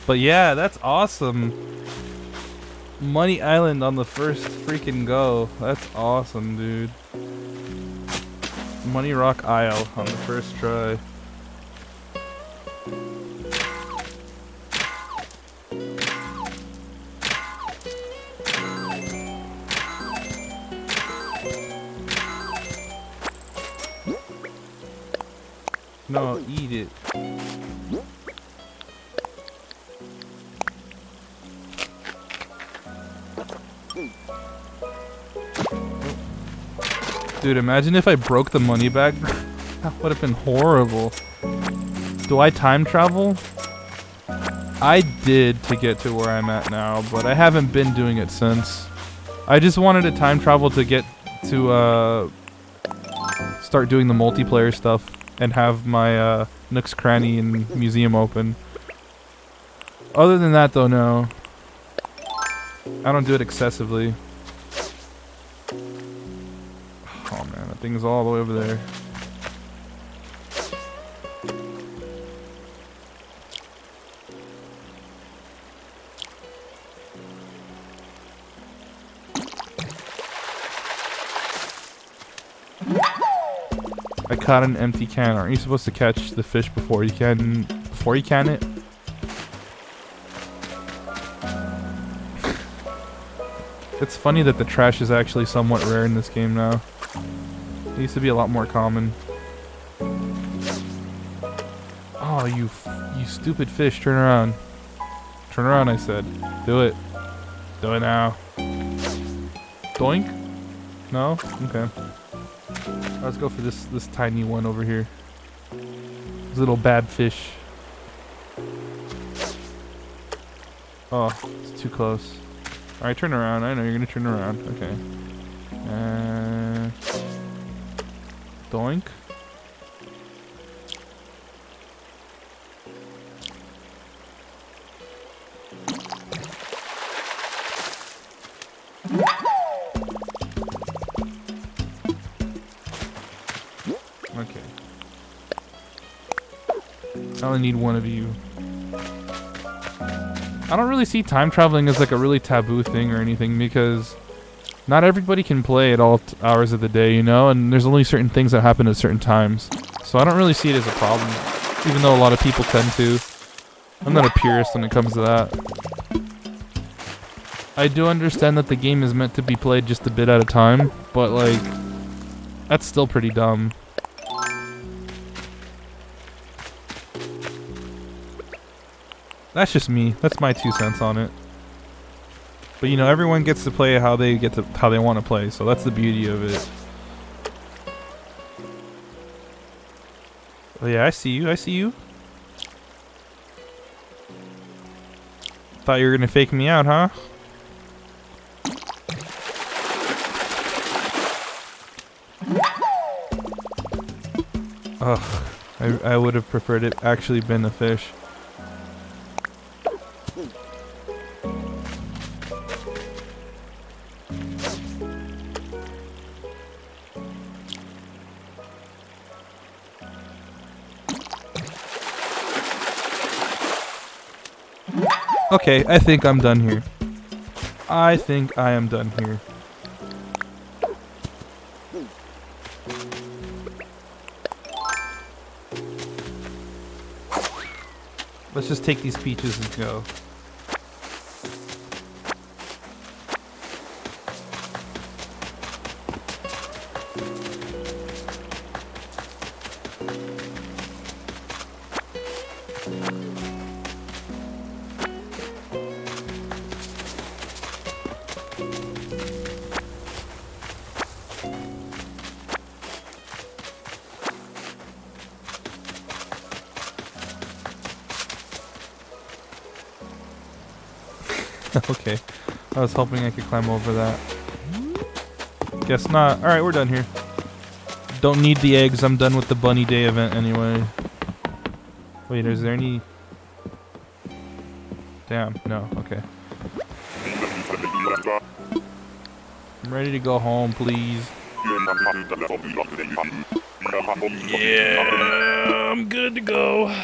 But yeah, that's awesome. Money Island on the first freaking go. That's awesome, dude. Money Rock Isle on the first try. No, eat it. Dude, imagine if I broke the money bag. That would have been horrible. Do I time travel? I did to get to where I'm at now, but I haven't been doing it since. I just wanted to time travel to get to start doing the multiplayer stuff and have my Nook's Cranny and museum open. Other than that though, no. I don't do it excessively. Oh man, that thing is all the way over there. I caught an empty can. Aren't you supposed to catch the fish before you can it? It's funny that the trash is actually somewhat rare in this game now. It used to be a lot more common. Oh, you stupid fish, turn around. Turn around, I said. Do it. Do it now. Doink? No? Okay. Let's go for this tiny one over here. This little bad fish. Oh, it's too close. Alright, turn around. I know you're gonna turn around. Okay. Doink. Okay. I only need one of you. I don't really see time traveling as like a really taboo thing or anything because not everybody can play at all hours of the day, you know, and there's only certain things that happen at certain times. So I don't really see it as a problem, even though a lot of people tend to. I'm not a purist when it comes to that. I do understand that the game is meant to be played just a bit at a time, but like, that's still pretty dumb. That's just me. That's my 2 cents on it. But you know, everyone gets to play how they want to play, so that's the beauty of it. Oh yeah, I see you. I see you. Thought you were gonna fake me out, huh? Ugh, I would have preferred it actually been a fish. Okay, I think I'm done here. I think I am done here. Let's just take these peaches and go. Okay, I was hoping I could climb over that. Guess not. Alright, we're done here. Don't need the eggs, I'm done with the bunny day event anyway. Wait, is there any... Damn, no, okay. I'm ready to go home, please. Yeah, I'm good to go.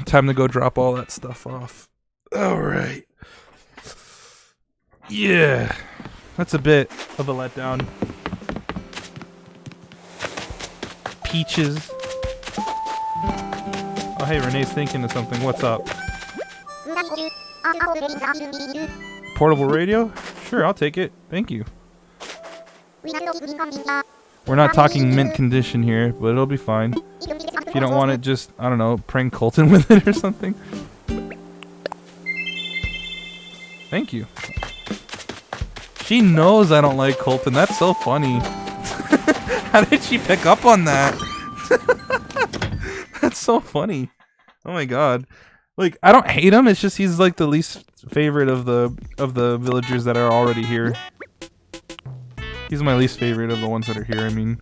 Time to go drop all that stuff off. Alright. Yeah. That's a bit of a letdown. Peaches. Oh hey, Renee's thinking of something. What's up? Portable radio? Sure, I'll take it. Thank you. We're not talking mint condition here, but it'll be fine. If you don't want it, just, I don't know, prank Colton with it or something. Thank you. She knows I don't like Colton. That's so funny. How did she pick up on that? That's so funny. Oh my god. Like, I don't hate him, it's just he's like the least favorite of the villagers that are already here. He's my least favorite of the ones that are here, I mean.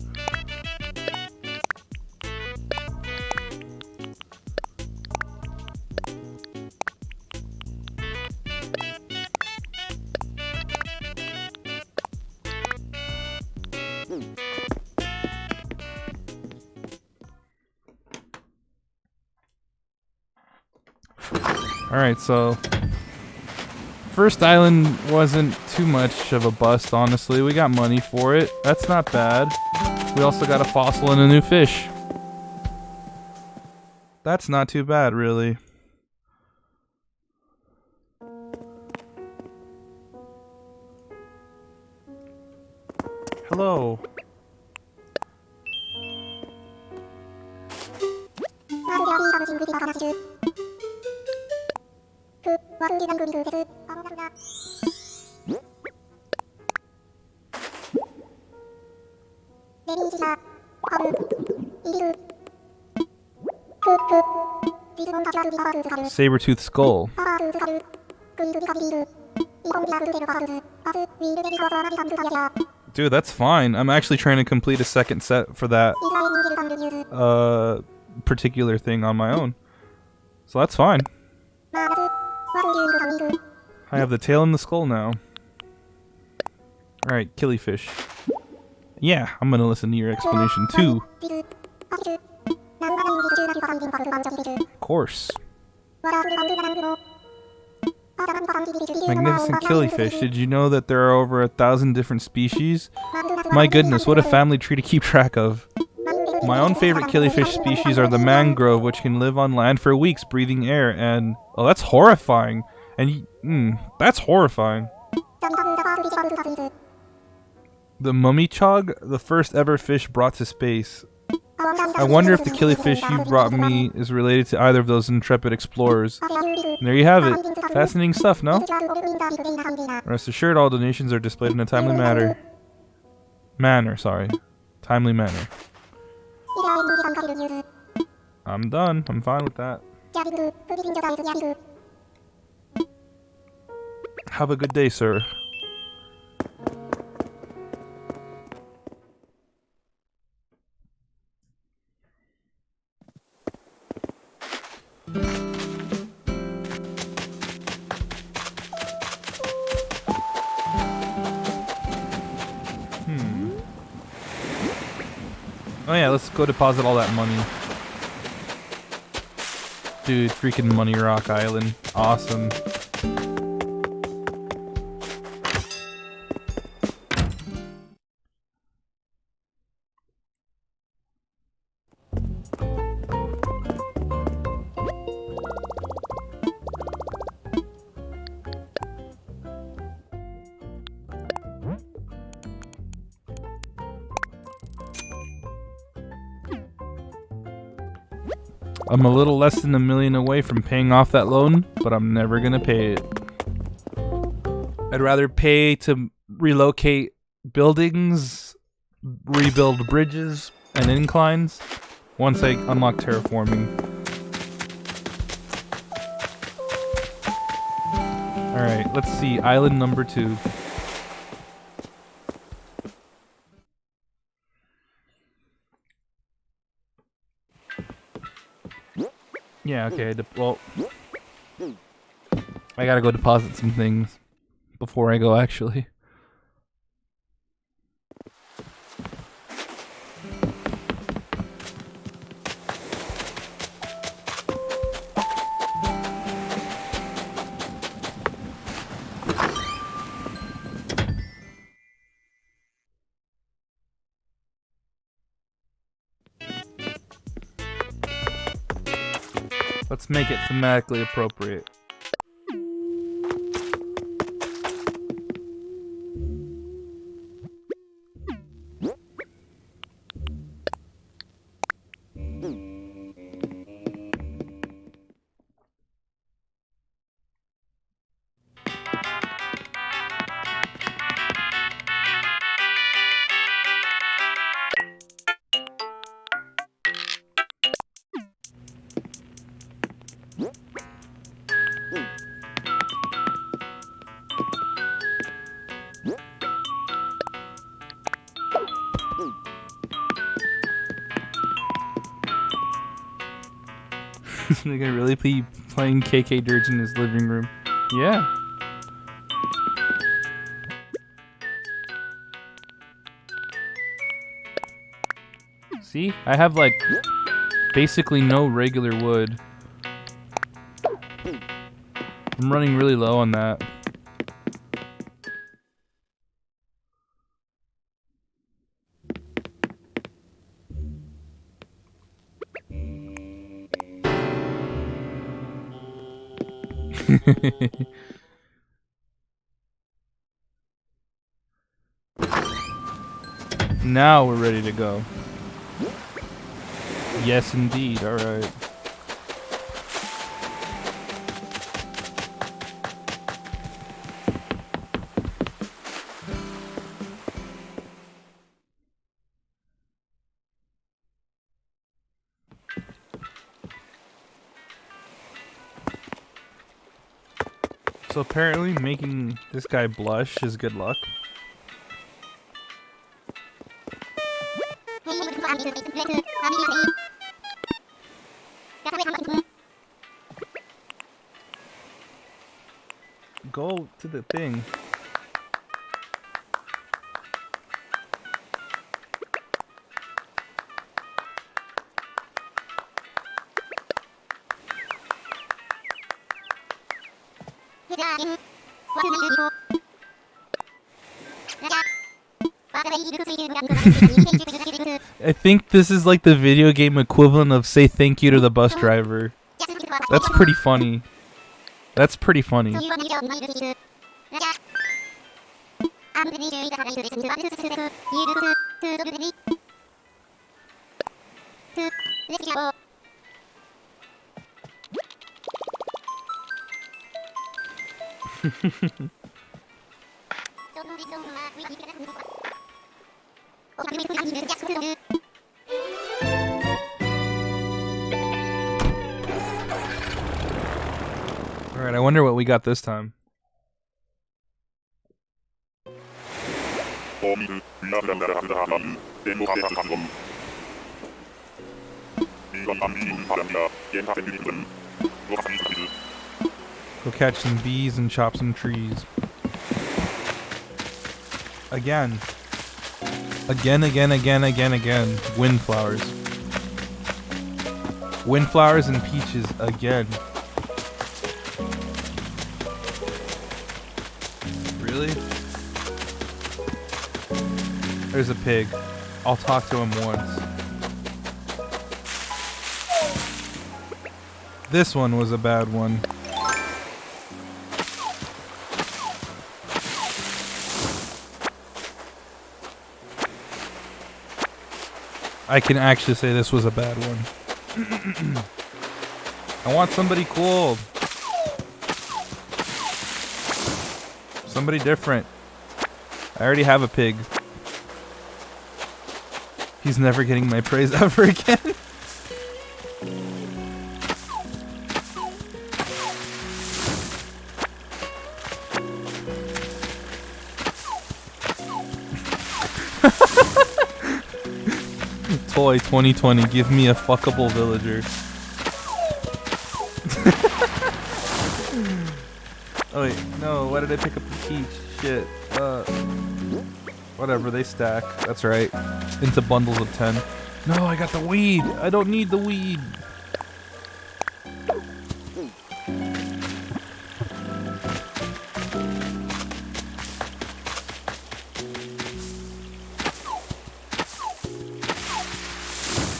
Alright, so first island wasn't too much of a bust, honestly. We got money for it. That's not bad. We also got a fossil and a new fish. That's not too bad, really. Hello. Saber-tooth skull. Dude, that's fine. I'm actually trying to complete a second set for that particular thing on my own. So that's fine. I have the tail and the skull now. Alright, killifish. Yeah, I'm gonna listen to your explanation too. Of course. Magnificent killifish. Did you know that there are over 1,000 different species? My goodness, what a family tree to keep track of. My own favorite killifish species are the mangrove, which can live on land for weeks breathing air, and... Oh, that's horrifying. And that's horrifying. The mummichog, the first ever fish brought to space. I wonder if the killifish you brought me is related to either of those intrepid explorers. And there you have it. Fascinating stuff, no? Rest assured, all donations are displayed in a timely manner. Timely manner. I'm done. I'm fine with that. Have a good day, sir. Oh yeah, let's go deposit all that money. Dude, freaking Money Rock Island. Awesome. I'm a little less than $1 million away from paying off that loan, but I'm never gonna pay it. I'd rather pay to relocate buildings, rebuild bridges and inclines once I unlock terraforming. Alright, let's see. Island number 2. Yeah, okay. Well, I gotta go deposit some things before I go, actually. Let's make it thematically appropriate. Is he gonna really be playing KK Dirge in his living room? Yeah. See? I have like basically no regular wood. I'm running really low on that. Now we're ready to go. Yes, indeed. All right. So apparently making this guy blush is good luck. Go to the thing. I think this is like the video game equivalent of say thank you to the bus driver. That's pretty funny. That's pretty funny. Alright, I wonder what we got this time. Go catch some bees and chop some trees. Again. Again. Windflowers. Windflowers and peaches again. Really? There's a pig. I'll talk to him once. This one was a bad one. I can actually say this was a bad one. I want somebody cool. Somebody different. I already have a pig. He's never getting my praise ever again. Toy 2020, give me a fuckable villager. Oh wait, no, why did I pick up the peach? Shit. Whatever, they stack. That's right. Into bundles of 10. No, I got the weed! I don't need the weed!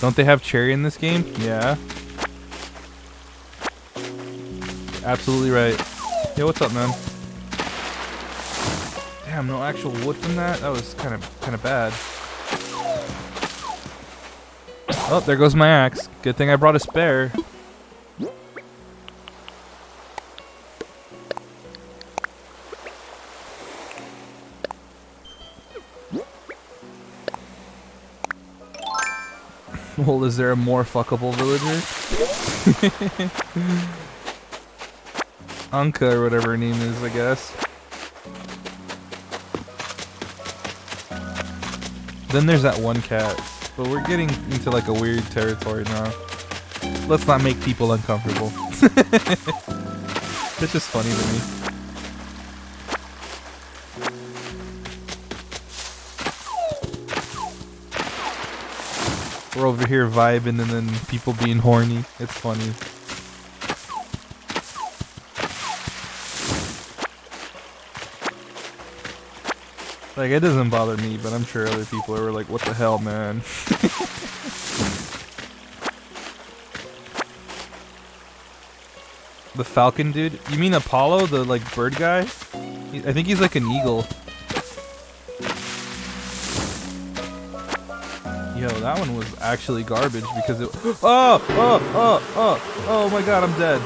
Don't they have cherry in this game? Yeah. Absolutely right. Yo, what's up, man? Damn, no actual wood from that? That was kind of bad. Oh, there goes my axe. Good thing I brought a spare. Well, is there a more fuckable villager? Anka or whatever her name is, I guess. Then there's that one cat. But we're getting into like a weird territory now. Let's not make people uncomfortable. It's just funny to me. We're over here vibing and then people being horny. It's funny. Like, it doesn't bother me, but I'm sure other people are like, what the hell, man? The falcon dude? You mean Apollo, the like bird guy? I think he's like an eagle. Yo, that one was actually garbage because it... Oh my god, I'm dead.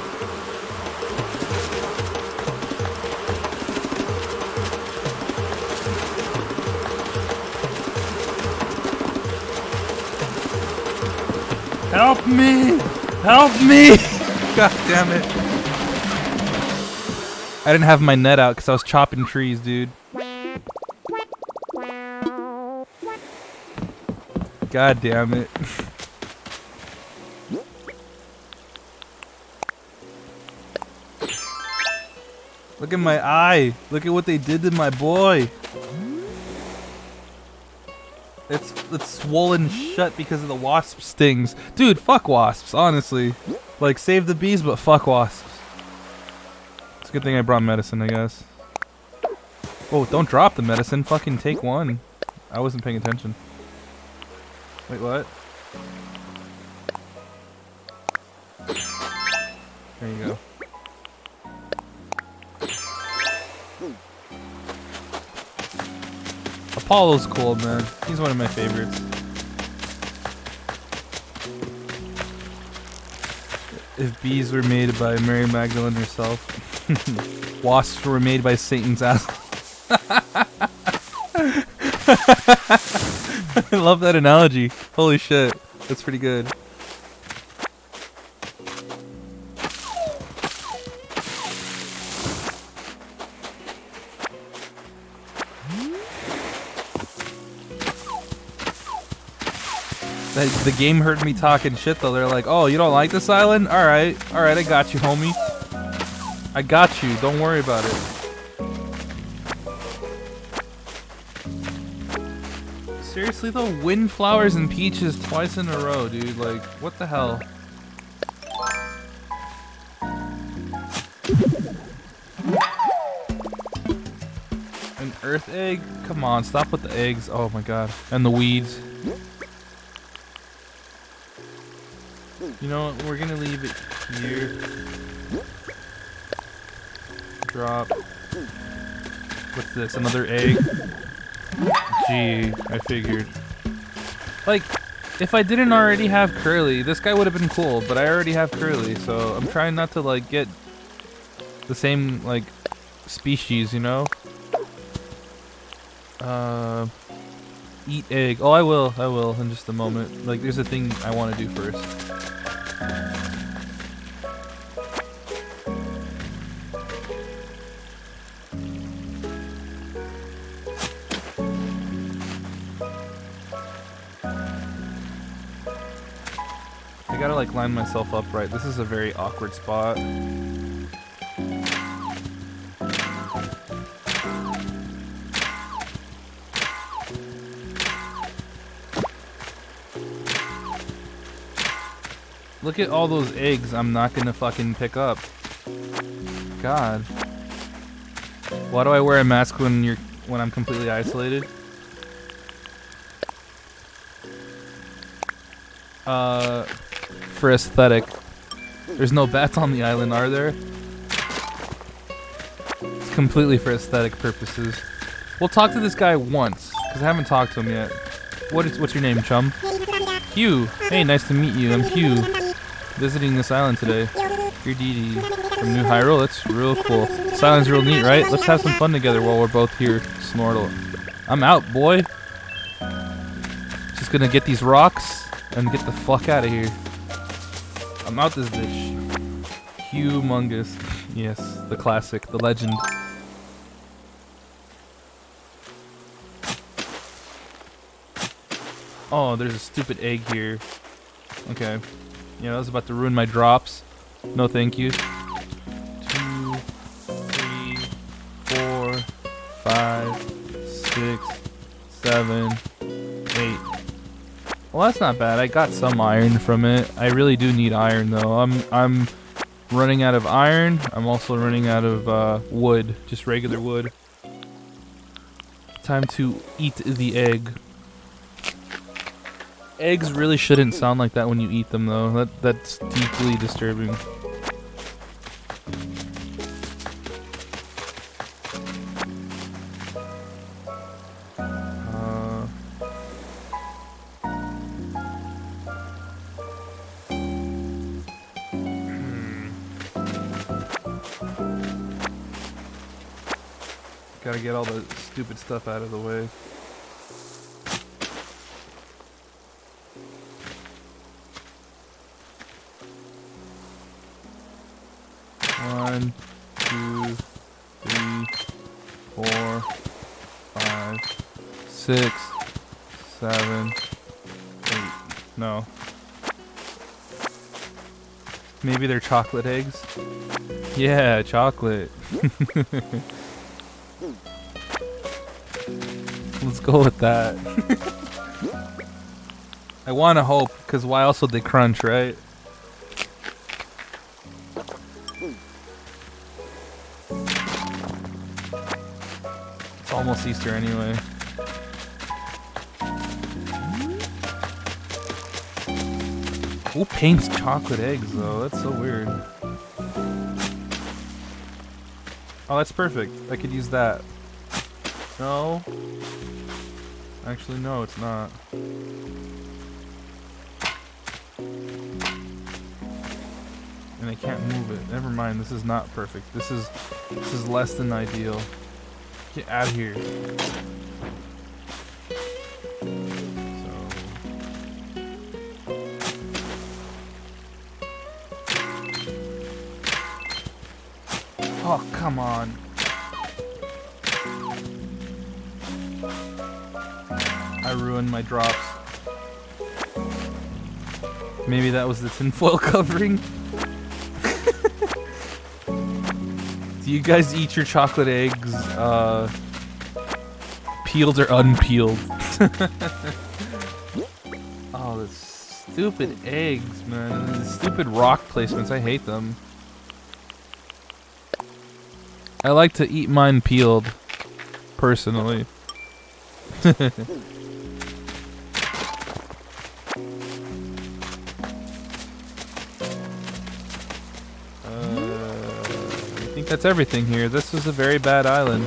Help me! Help me! God damn it. I didn't have my net out because I was chopping trees, dude. God damn it. Look at my eye. Look at what they did to my boy. It's swollen shut because of the wasp stings. Dude, fuck wasps, honestly. Like, save the bees, but fuck wasps. It's a good thing I brought medicine, I guess. Oh, don't drop the medicine. Fucking take one. I wasn't paying attention. Wait, what? There you go. Apollo's cool, man. He's one of my favorites. If bees were made by Mary Magdalene herself, wasps were made by Satan's ass. I love that analogy. Holy shit. That's pretty good. The game heard me talking shit though. They're like, oh, you don't like this island? Alright, I got you, homie. I got you, don't worry about it. Seriously though, windflowers and peaches twice in a row, dude. Like, what the hell? An earth egg? Come on, stop with the eggs. Oh my god. And the weeds. You know what? We're gonna leave it here. Drop. What's this? Another egg? Gee, I figured. Like, if I didn't already have Curly, this guy would have been cool, but I already have Curly, so I'm trying not to, like, get the same, like, species, you know? Eat egg. Oh, I will in just a moment. Like, there's a thing I want to do first. I gotta like line myself up right. This is a very awkward spot. Look at all those eggs I'm not gonna fucking pick up. God. Why do I wear a mask when I'm completely isolated? For aesthetic. There's no bats on the island, are there? It's completely for aesthetic purposes. We'll talk to this guy once, because I haven't talked to him yet. What's your name, chum? Hugh. Hey, nice to meet you. I'm Hugh. Visiting this island today. You're Dee Dee from New Hyrule. That's real cool. This island's real neat, right? Let's have some fun together while we're both here. Snortle. I'm out, boy. Just gonna get these rocks and get the fuck out of here. I'm out this bitch. Humongous. Yes, the classic, the legend. Oh, there's a stupid egg here. Okay. Yeah, that was about to ruin my drops. No thank you. 2, 3, 4, 5, 6, 7, 8. Well, that's not bad. I got some iron from it. I really do need iron though. I'm running out of iron. I'm also running out of wood, just regular wood. Time to eat the egg. Eggs really shouldn't sound like that when you eat them though. That's deeply disturbing. Gotta get all the stupid stuff out of the way. One, 2, 3, 4, 5, 6, 7, 8. No. Maybe they're chocolate eggs? Yeah, chocolate. Let's go with that. I want to hope, because why else would they crunch, right? It's almost Easter anyway. Who paints chocolate eggs though? That's so weird. Oh, that's perfect. I could use that. No. Actually, no, it's not. And I can't move it. Never mind, this is not perfect. This is less than ideal. Get out of here. Oh, come on. I ruined my drops. Maybe that was the tinfoil covering? Do you guys eat your chocolate eggs, peeled or unpeeled? Oh, the stupid eggs, man. The stupid rock placements. I hate them. I like to eat mine peeled, personally. I think that's everything here. This was a very bad island.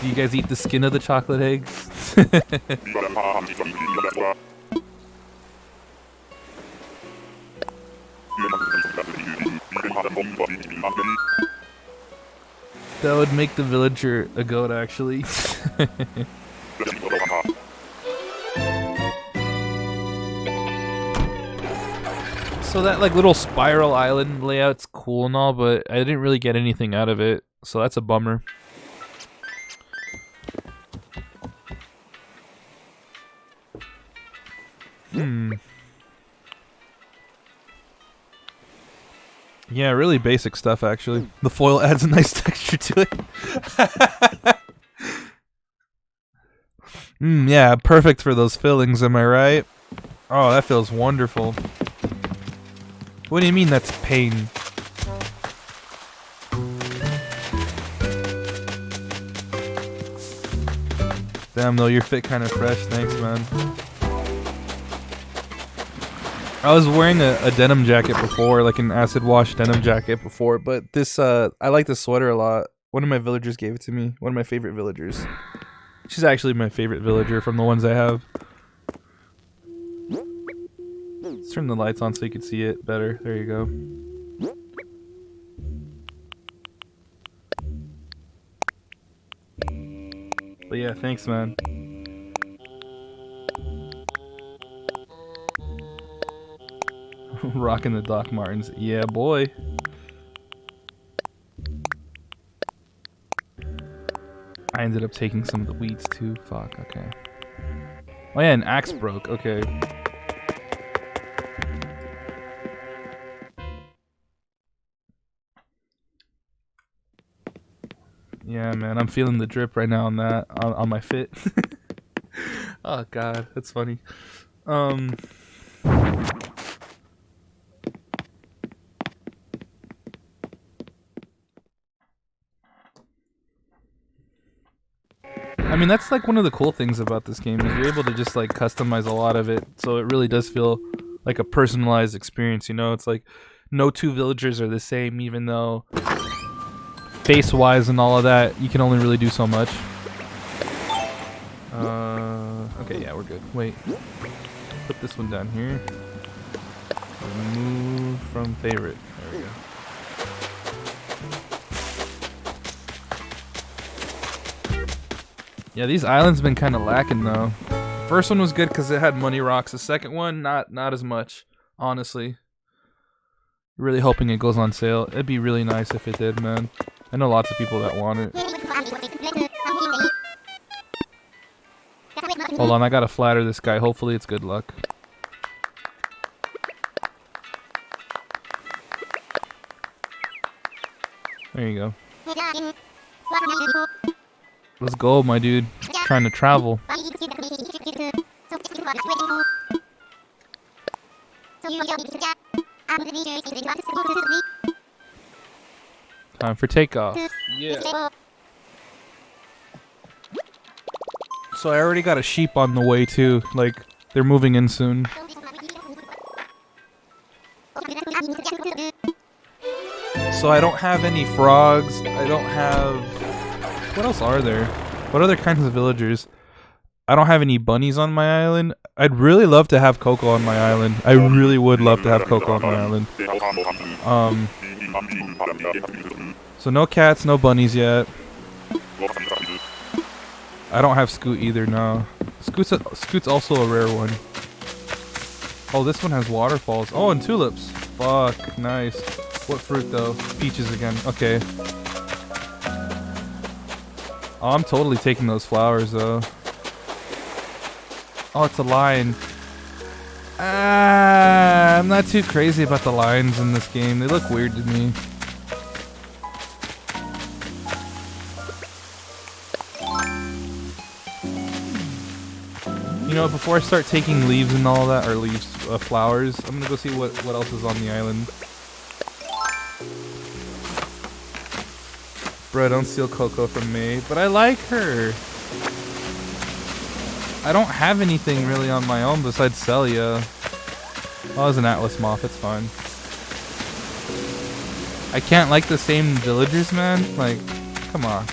Do you guys eat the skin of the chocolate eggs? That would make the villager a goat, actually. So that like little spiral island layout's cool and all, but I didn't really get anything out of it, so that's a bummer. Yeah, really basic stuff actually. The foil adds a nice texture to it. Yeah, perfect for those fillings, am I right? Oh, that feels wonderful. What do you mean that's pain? Damn though, your fit kind of fresh, thanks man. I was wearing a denim jacket before, like an acid wash denim jacket before, but this, I like this sweater a lot. One of my villagers gave it to me, one of my favorite villagers. She's actually my favorite villager from the ones I have. Let's turn the lights on so you can see it better. There you go. But yeah, thanks, man. Rocking the Doc Martens. Yeah, boy. I ended up taking some of the weeds too. Fuck, okay. Oh yeah, an axe broke. Okay. Yeah, man, I'm feeling the drip right now on that, on my fit. Oh god, that's funny. I mean, that's like one of the cool things about this game is you're able to just like customize a lot of it, so it really does feel like a personalized experience, you know? It's like no two villagers are the same, even though face-wise and all of that, you can only really do so much. Okay, yeah, we're good. Wait. Put this one down here. Remove from favorite. There we go. Yeah, these islands been kind of lacking though. First one was good because it had money rocks. The second one, not as much, honestly. Really hoping it goes on sale. It'd be really nice if it did, man. I know lots of people that want it. Hold on, I gotta flatter this guy. Hopefully it's good luck. There you go. Let's go, my dude. Trying to travel. Time for takeoff. Yeah. So I already got a sheep on the way too. Like, they're moving in soon. So I don't have any frogs. I don't have... What else are there? What other kinds of villagers? I don't have any bunnies on my island. I'd really love to have Coco on my island. I really would love to have Coco on my island. So no cats, no bunnies yet. I don't have Scoot either, no. Scoot's also a rare one. Oh, this one has waterfalls. Oh, and tulips. Fuck, nice. What fruit though? Peaches again. Okay. Oh, I'm totally taking those flowers though. Oh, it's a lion. I'm not too crazy about the lions in this game. They look weird to me. know, before I start taking leaves and all that, or leaves, flowers, I'm gonna go see what else is on the island. Bro, don't steal Coco from me. But I like her. I don't have anything really on my own besides Celia. Oh, it's an Atlas moth. It's fine. I can't like the same villagers, man. Like, come on.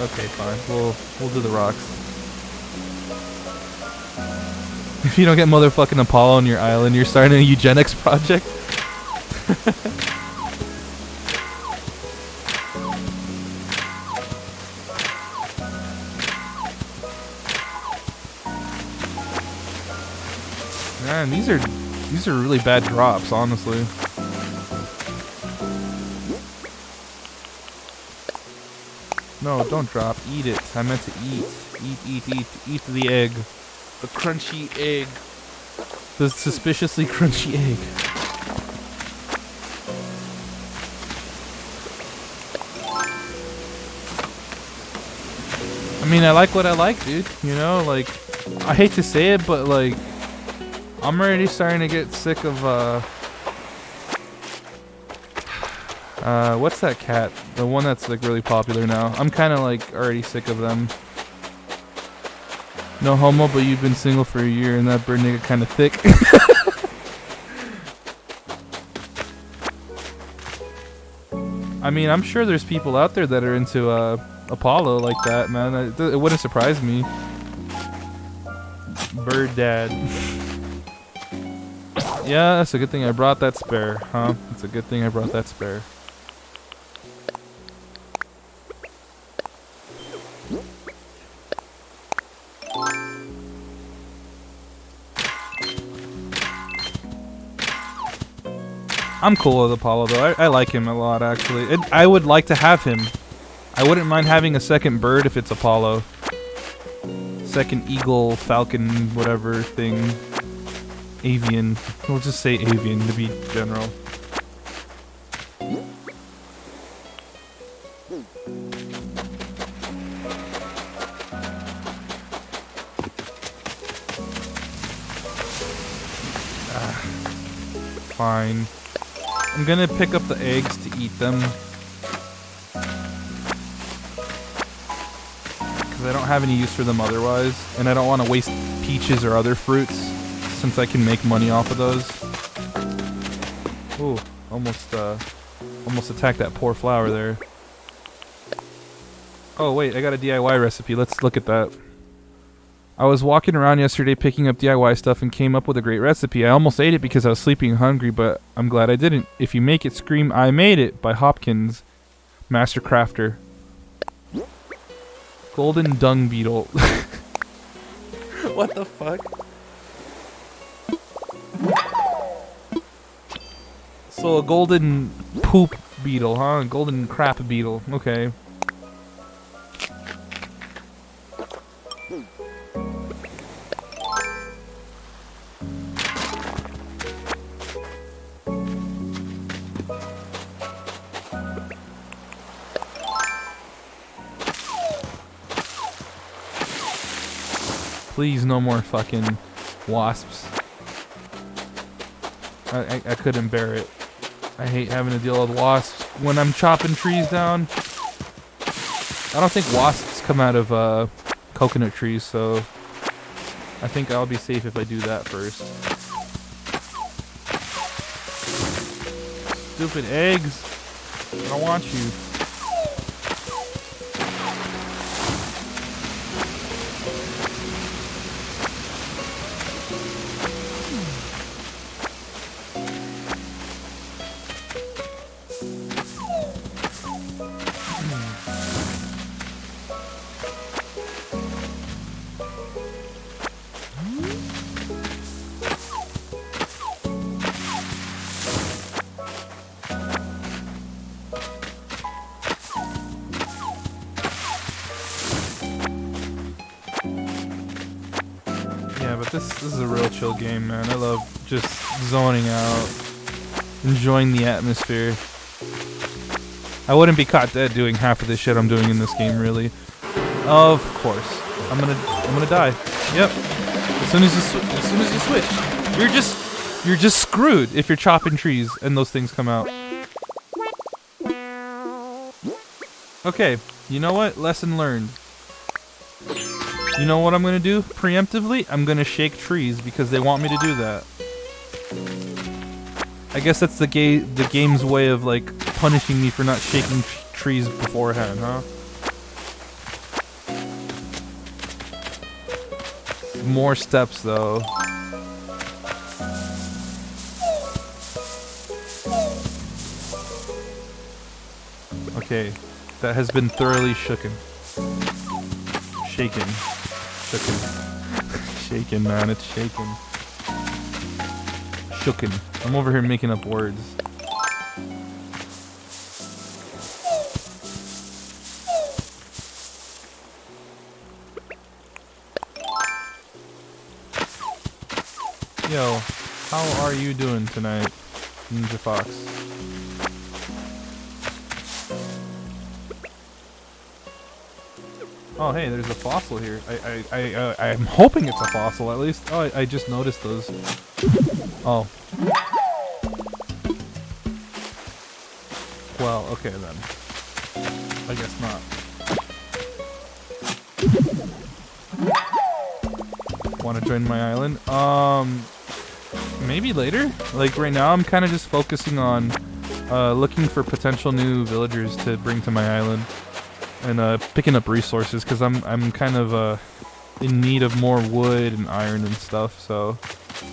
Okay, fine. We'll do the rocks. If you don't get motherfucking Apollo on your island, you're starting a eugenics project. Man, these are really bad drops, honestly. No, don't drop. Eat it. I meant to eat. Eat the egg. The crunchy egg. The suspiciously crunchy egg. I mean, I like what I like, dude. You know, like, I hate to say it, but like, I'm already starting to get sick of, what's that cat? The one that's like really popular now. I'm kind of like already sick of them. No homo, but you've been single for a year and that bird nigga kind of thick. I mean, I'm sure there's people out there that are into Apollo like that, man. It wouldn't surprise me. Bird dad. Yeah, that's a good thing I brought that spare, huh? It's a good thing I brought that spare. I'm cool with Apollo though. I like him a lot actually. I would like to have him. I wouldn't mind having a second bird if it's Apollo. Second eagle, falcon, whatever thing. Avian. We'll just say avian to be general. Fine. I'm gonna pick up the eggs to eat them. Because I don't have any use for them otherwise. And I don't want to waste peaches or other fruits, since I can make money off of those. Ooh, almost attacked that poor flower there. Oh wait, I got a DIY recipe. Let's look at that. I was walking around yesterday picking up DIY stuff and came up with a great recipe. I almost ate it because I was sleeping and hungry, but I'm glad I didn't. If you make it, scream, "I made it!" by Hopkins, Master Crafter. Golden dung beetle. What the fuck? So a golden poop beetle, huh? A golden crap beetle. Okay. Please, no more fucking wasps. I couldn't bear it. I hate having to deal with wasps when I'm chopping trees down. I don't think wasps come out of coconut trees, so I think I'll be safe if I do that first. Stupid eggs. I don't want you. This is a real chill game, man. I love just zoning out, enjoying the atmosphere. I wouldn't be caught dead doing half of this shit I'm doing in this game, really. Of course. I'm gonna die. Yep. As soon as you switch, you're just screwed if you're chopping trees and those things come out. Okay, you know what? Lesson learned. You know what I'm gonna do? Preemptively, I'm gonna shake trees because they want me to do that. I guess that's the game's way of like punishing me for not shaking trees beforehand, huh? More steps though. Okay, that has been thoroughly shaken. Shaken. Shaken, man, it's shaken. Shooken. I'm over here making up words. Yo, how are you doing tonight, Ninja Fox? Oh, hey, there's a fossil here. I'm hoping it's a fossil, at least. Oh, I just noticed those. Oh. Well, okay then. I guess not. Want to join my island? Maybe later? Like, right now I'm kind of just focusing on looking for potential new villagers to bring to my island. And picking up resources, because I'm kind of in need of more wood and iron and stuff. So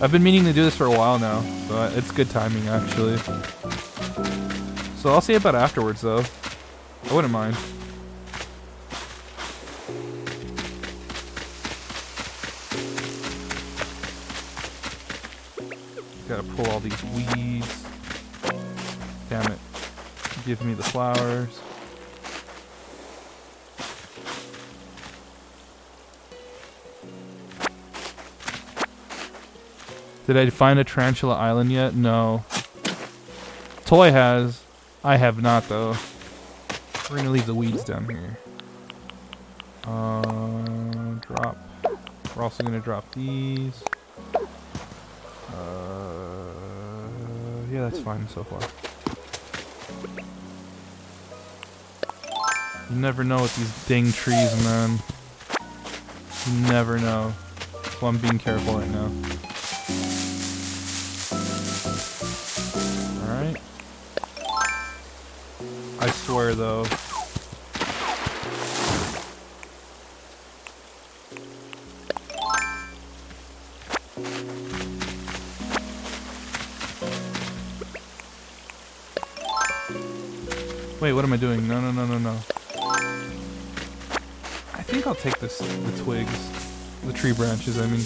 I've been meaning to do this for a while now, so it's good timing actually. So I'll see about it afterwards though. I wouldn't mind. Gotta pull all these weeds. Damn it! Give me the flowers. Did I find a tarantula island yet? No. Toy has. I have not though. We're gonna leave the weeds down here. Drop. We're also gonna drop these. Yeah, that's fine so far. You never know with these dang trees, man. You never know. So I'm being careful right now. Alright. I swear though. Wait, what am I doing? No, no, no, no, no. I think I'll take the twigs. The tree branches, I mean.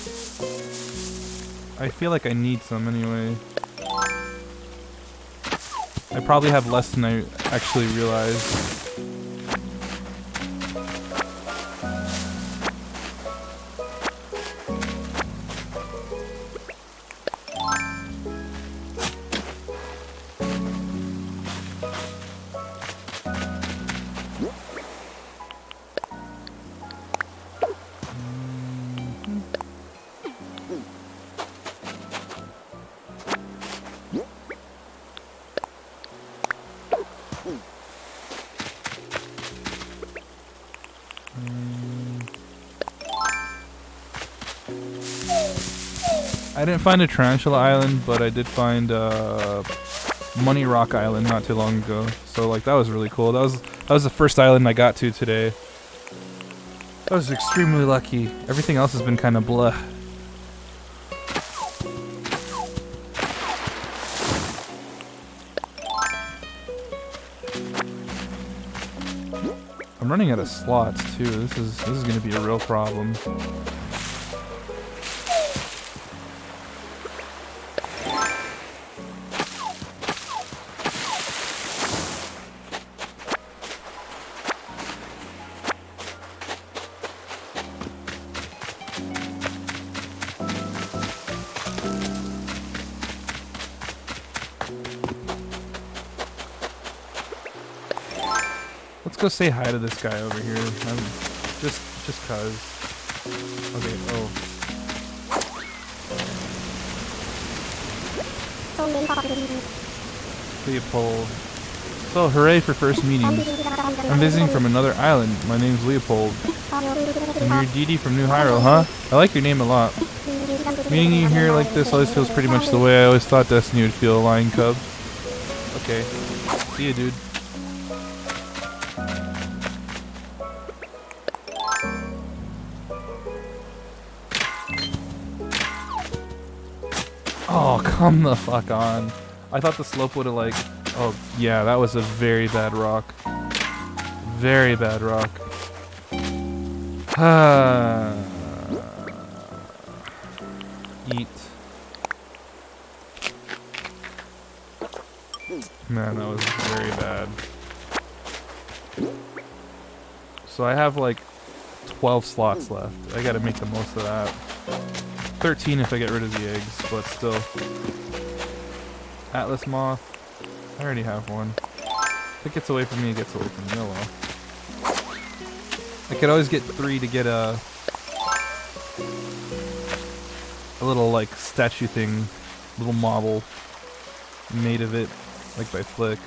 I feel like I need some anyway. I probably have less than I actually realized. I didn't find a tarantula island, but I did find Money Rock Island not too long ago. So like that was really cool. That was the first island I got to today. I was extremely lucky. Everything else has been kind of blah. I'm running out of slots too. This is going to be a real problem. go say hi to this guy over here. Just cause. Okay. Oh. Leopold. So, hooray for first meetings. I'm visiting from another island. My name's Leopold. And you're Dee Dee from New Hyrule, huh? I like your name a lot. Meeting you here like this always feels pretty much the way I always thought Destiny would feel, Lion Cub. Okay. See ya, dude. Oh, come the fuck on. I thought the slope would have like... Oh, yeah, that was a very bad rock. Very bad rock. Eat. Man, that was very bad. So I have like 12 slots left. I gotta make the most of that. 13 if I get rid of the eggs, but still. Atlas Moth. I already have one. If it gets away from me, it gets away from me. Oh well. I could always get 3 to get a little like statue thing, little model made of it, like by Flick.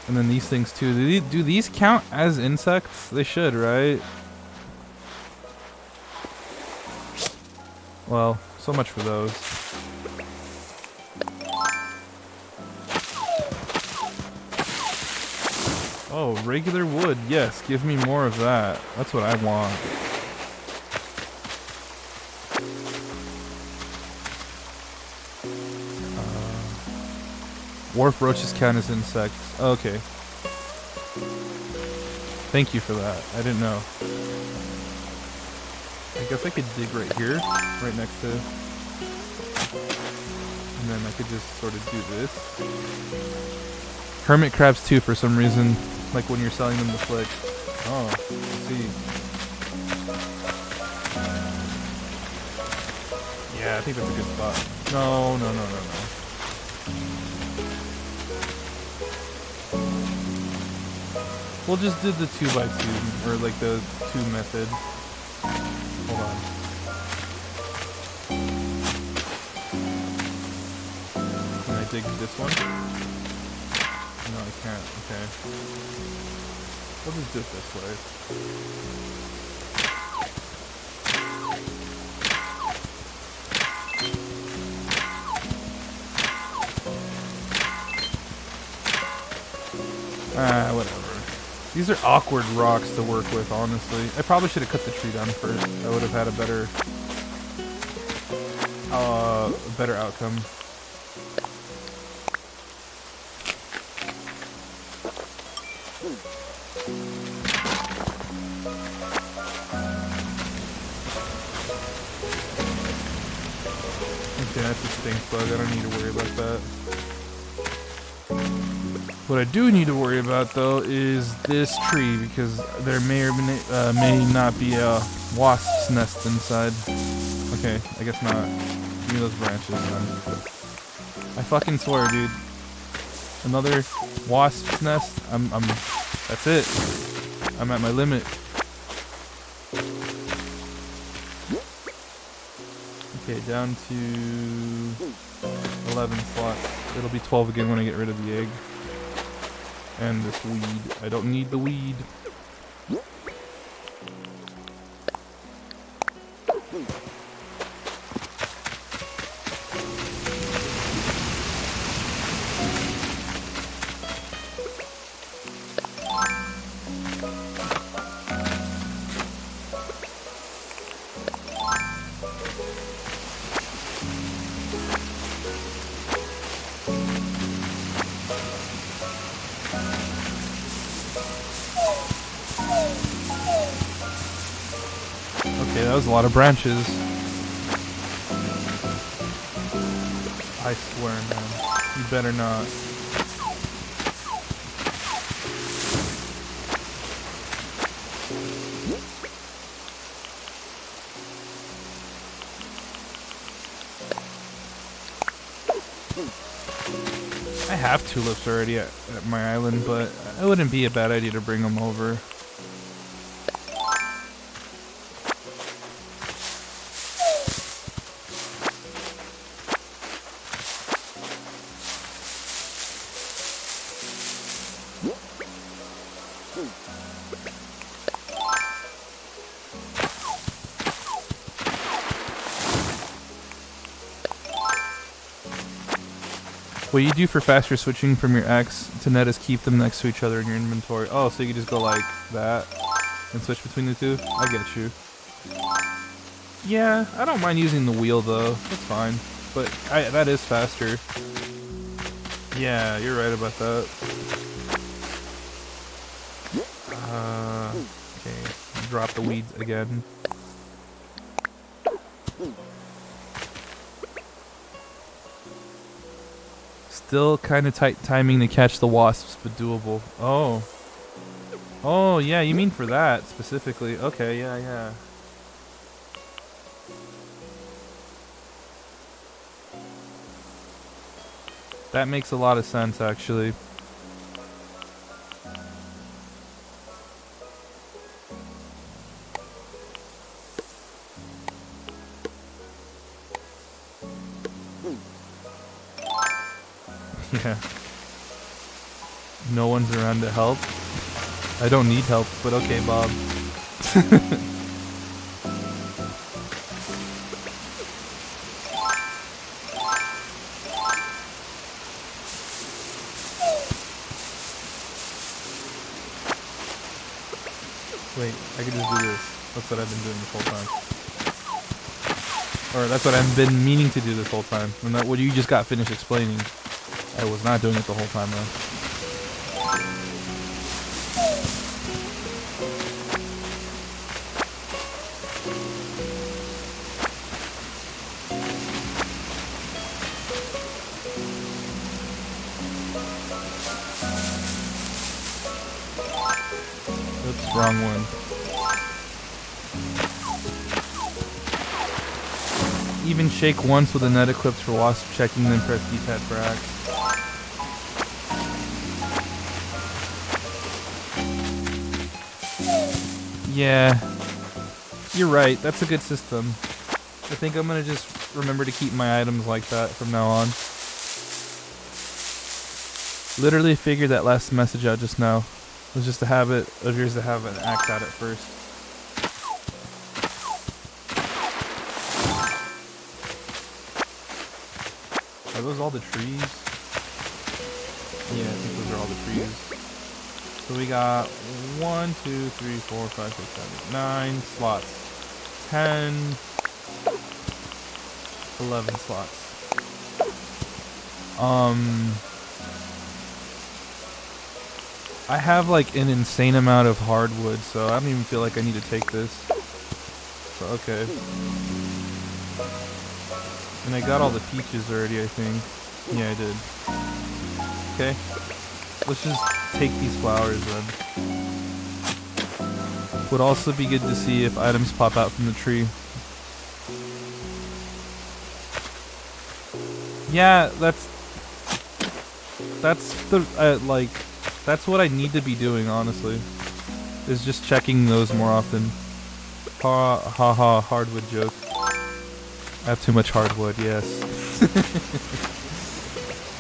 And then these things too. Do these count as insects? They should, right? Well, so much for those. Oh, regular wood. Yes, give me more of that. That's what I want. Wharf roaches count as insects. Okay. Thank you for that. I didn't know. I guess I could dig right here, right next to... And then I could just sort of do this. Hermit crabs too, for some reason. Like when you're selling them to Flick. Oh, let's see. Yeah, I think that's a good spot. No. We'll just do the 2x2, or like the 2 method. Hold on. Can I dig this one? No, I can't. Okay. We'll just do it this way. Whatever. These are awkward rocks to work with, honestly. I probably should have cut the tree down first. I would have had a better outcome. Okay, that's a stink bug. I don't need to worry about that. What I do need to worry about, though, is this tree, because there may or may not be a wasp's nest inside. Okay, I guess not. Give me those branches, then. I fucking swear, dude. Another wasp's nest? That's it. I'm at my limit. Okay, down to 11 slots. It'll be 12 again when I get rid of the egg. And this weed. I don't need the weed. Okay, that was a lot of branches. I swear, man. You better not. have tulips already at my island, but it wouldn't be a bad idea to bring them over. What you do for faster switching from your X to net is keep them next to each other in your inventory. Oh, so you can just go like that and switch between the two? I get you. Yeah, I don't mind using the wheel though. That's fine. But that is faster. Yeah, you're right about that. Okay, drop the weeds again. Still kind of tight timing to catch the wasps, but doable. Oh. Oh, yeah, you mean for that specifically. Okay, yeah. That makes a lot of sense, actually. Yeah. No one's around to help. I don't need help, but okay, Bob. Wait, I could just do this. That's what I've been doing this whole time. Or that's what I've been meaning to do this whole time. And that what you just got finished explaining. I was not doing it the whole time though. Oops, wrong one. Even shake once with a net equipped for wasp checking, then press D-pad for axe. Yeah, you're right. That's a good system. I think I'm gonna just remember to keep my items like that from now on. Literally figured that last message out just now. It was just a habit of yours to have an axe at it first. Are those all the trees? Yeah, I think those are all the trees. So we got 1, 2, 3, 4, 5, 6, 7, 9 slots. 10, 11 slots. I have like an insane amount of hardwood, so I don't even feel like I need to take this. So, okay. And I got all the peaches already, I think. Yeah, I did. Okay. Let's just take these flowers then. Would also be good to see if items pop out from the tree. Yeah, that's the like that's what I need to be doing, honestly. Is just checking those more often. Ha ha ha, hardwood joke. I have too much hardwood, yes.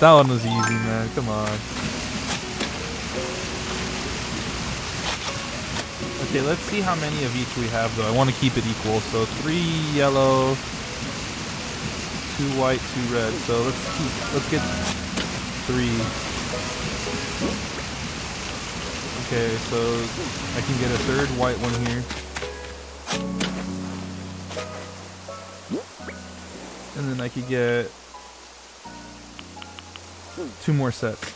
That one was easy, man. Come on. Okay, let's see how many of each we have, though. I want to keep it equal. So 3 yellow, 2 white, 2 red. So let's get 3. Okay, so I can get a 3rd white one here. And then I could get 2 more sets.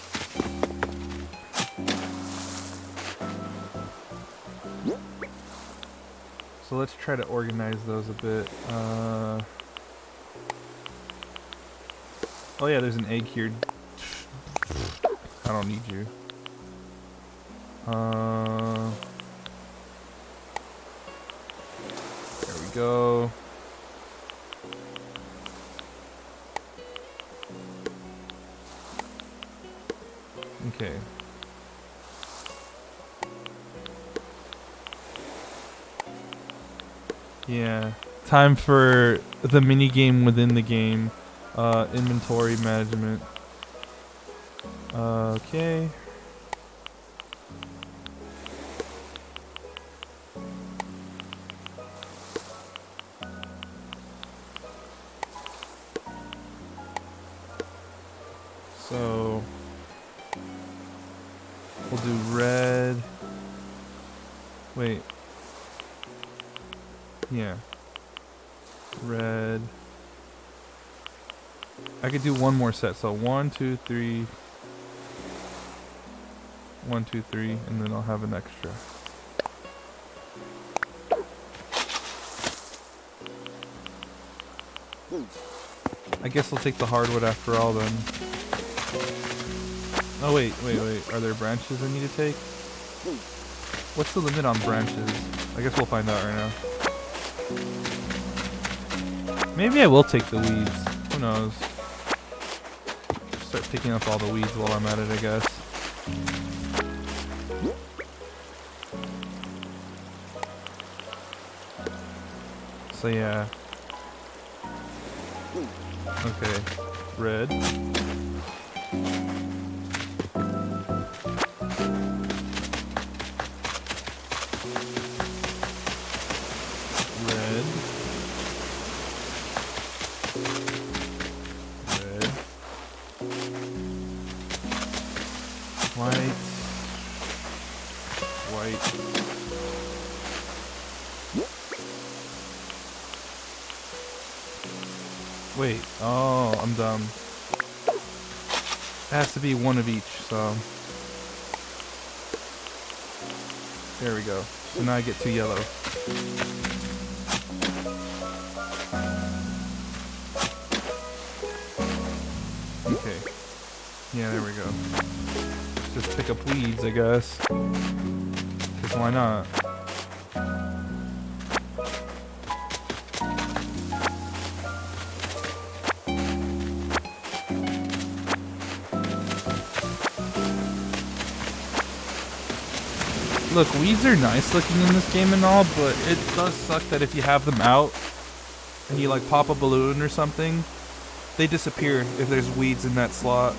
So let's try to organize those a bit. Oh yeah, there's an egg here. I don't need you. There we go. Okay. Yeah. Time for the mini game within the game. Inventory management. Okay. So we'll do red. Wait. Yeah. Red. I could do one more set. So 1, 2, 3. 1, 2, 3, and then I'll have an extra. I guess I'll take the hardwood after all then. Oh wait. Are there branches I need to take? What's the limit on branches? I guess we'll find out right now. Maybe I will take the weeds. Who knows? Start picking up all the weeds while I'm at it, I guess. So yeah. Okay. Red. Red. Red. White. White. Wait, oh, I'm dumb. It has to be one of each, so. There we go. So now I get 2 yellow. Okay. Yeah, there we go. Just pick up weeds, I guess. Because why not? Look, weeds are nice looking in this game and all, but it does suck that if you have them out and you like pop a balloon or something, they disappear if there's weeds in that slot.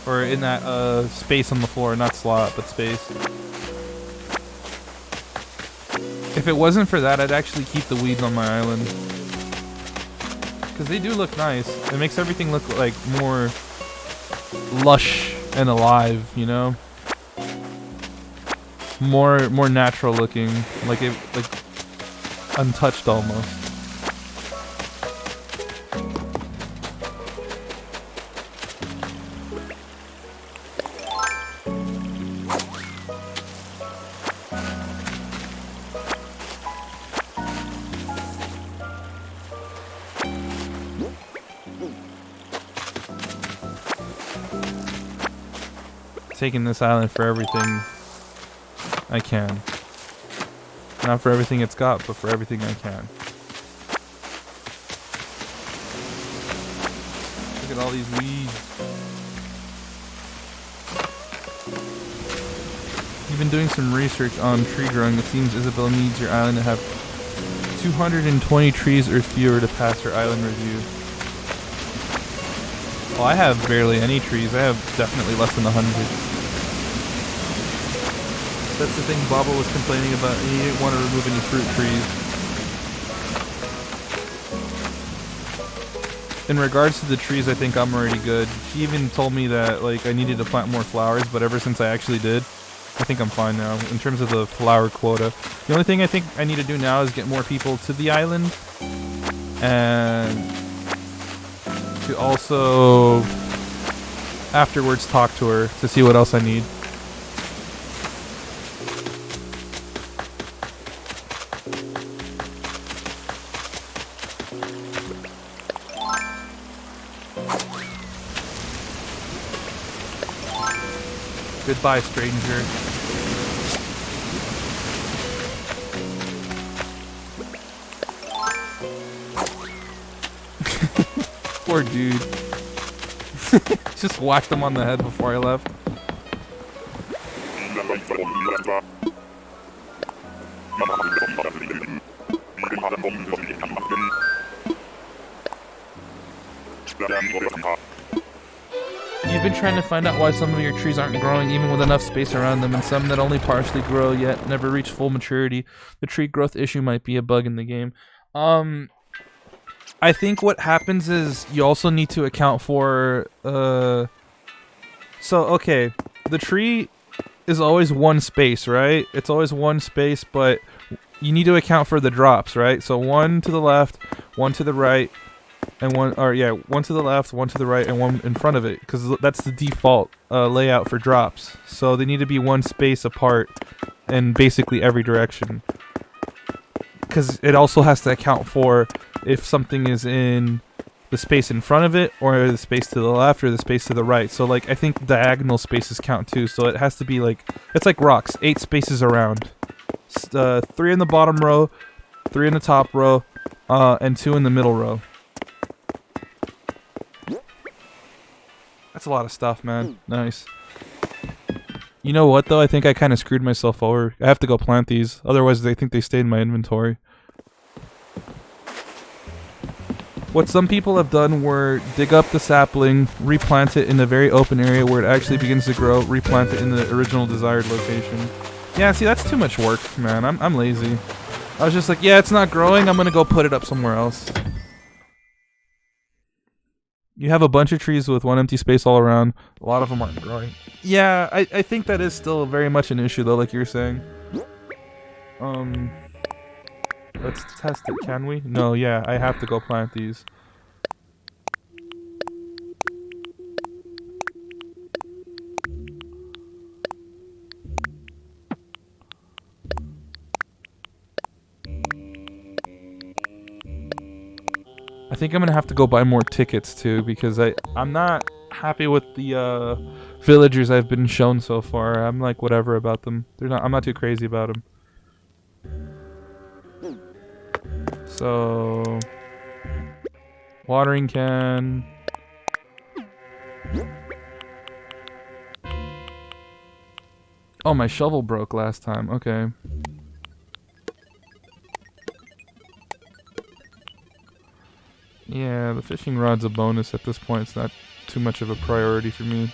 Or in that space on the floor, not slot, but space. If it wasn't for that, I'd actually keep the weeds on my island. Because they do look nice. It makes everything look like more lush and alive, you know? More natural looking, like untouched almost. Taking this island for everything I can. Not for everything it's got, but for everything I can. Look at all these weeds. You've been doing some research on tree growing. It seems Isabel needs your island to have 220 trees or fewer to pass her island review. Well, I have barely any trees. I have definitely less than 100. That's the thing Baba was complaining about. He didn't want to remove any fruit trees. In regards to the trees, I think I'm already good. She even told me that like I needed to plant more flowers, but ever since I actually did, I think I'm fine now in terms of the flower quota. The only thing I think I need to do now is get more people to the island, and to also afterwards talk to her to see what else I need. Goodbye, stranger. Poor dude. Just whacked him on the head before I left. You've been trying to find out why some of your trees aren't growing even with enough space around them, and some that only partially grow yet never reach full maturity. The tree growth issue might be a bug in the game. I think what happens is you also need to account for okay, the tree is always one space, right? It's always one space, but you need to account for the drops, right? So one to the left, one to the right, and one to the left, one to the right, and one in front of it, because that's the default layout for drops. So they need to be one space apart in basically every direction, because it also has to account for if something is in the space in front of it, or the space to the left, or the space to the right. So like I think diagonal spaces count too. So it has to be like, it's like rocks, 8 spaces around, 3 in the bottom row, 3 in the top row, and 2 in the middle row. That's a lot of stuff, man. Nice. You know what though? I think I kind of screwed myself over. I have to go plant these, otherwise they think they stay in my inventory. What some people have done were dig up the sapling, replant it in a very open area where it actually begins to grow, replant it in the original desired location. Yeah, see, that's too much work, man. I'm lazy. I was just like, yeah, it's not growing, I'm gonna go put it up somewhere else. You have a bunch of trees with one empty space all around. A lot of them aren't growing. Yeah, I think that is still very much an issue, though, like you're saying. Let's test it, can we? No, yeah, I have to go plant these. I think I'm gonna have to go buy more tickets too, because I'm not happy with the villagers I've been shown so far. I'm like whatever about them. I'm not too crazy about them. So watering can. Oh, my shovel broke last time. Okay. Yeah, the fishing rod's a bonus at this point. It's not too much of a priority for me.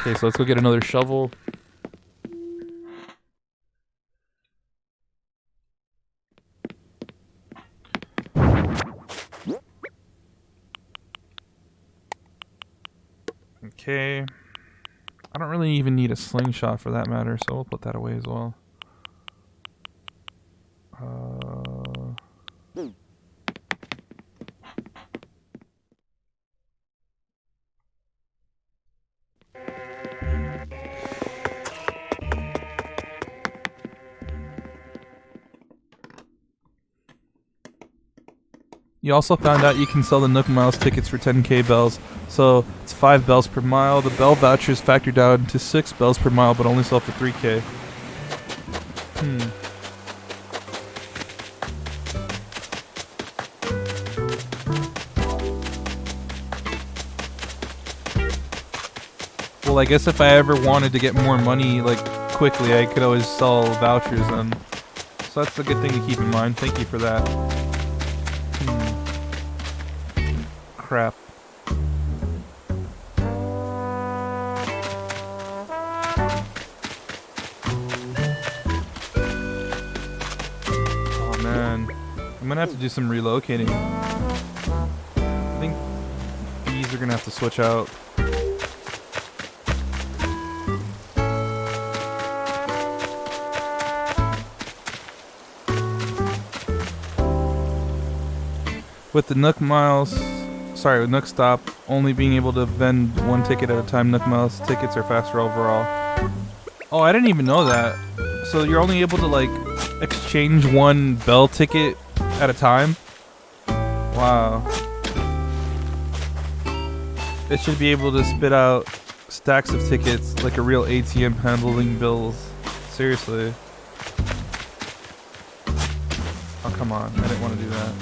Okay, so let's go get another shovel. Okay. I don't really even need a slingshot for that matter, so we'll put that away as well. You also found out you can sell the Nook Miles tickets for 10k bells, so it's 5 bells per mile. The bell vouchers factor down to 6 bells per mile, but only sell for 3k. Well, I guess if I ever wanted to get more money, like, quickly, I could always sell vouchers then. So that's a good thing to keep in mind. Thank you for that. Crap. Oh man, I'm gonna have to do some relocating. I think these are gonna have to switch out. With the Nook Miles, with Nook Stop only being able to vend 1 ticket at a time, Nook Miles tickets are faster overall. Oh, I didn't even know that. So you're only able to like exchange 1 bell ticket at a time? Wow. It should be able to spit out stacks of tickets like a real ATM handling bills. Seriously. come on. I didn't want to do that.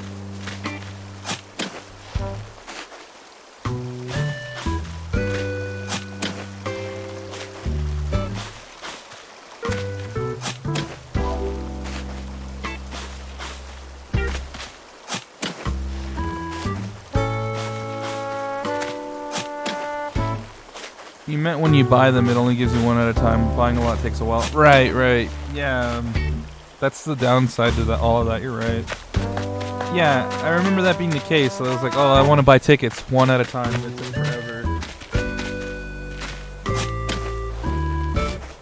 You meant when you buy them, it only gives you one at a time. Buying a lot takes a while. Right, right. Yeah, that's the downside to that. All of that. You're right. Yeah, I remember that being the case. So I was like, oh, I want to buy tickets one at a time. It took forever.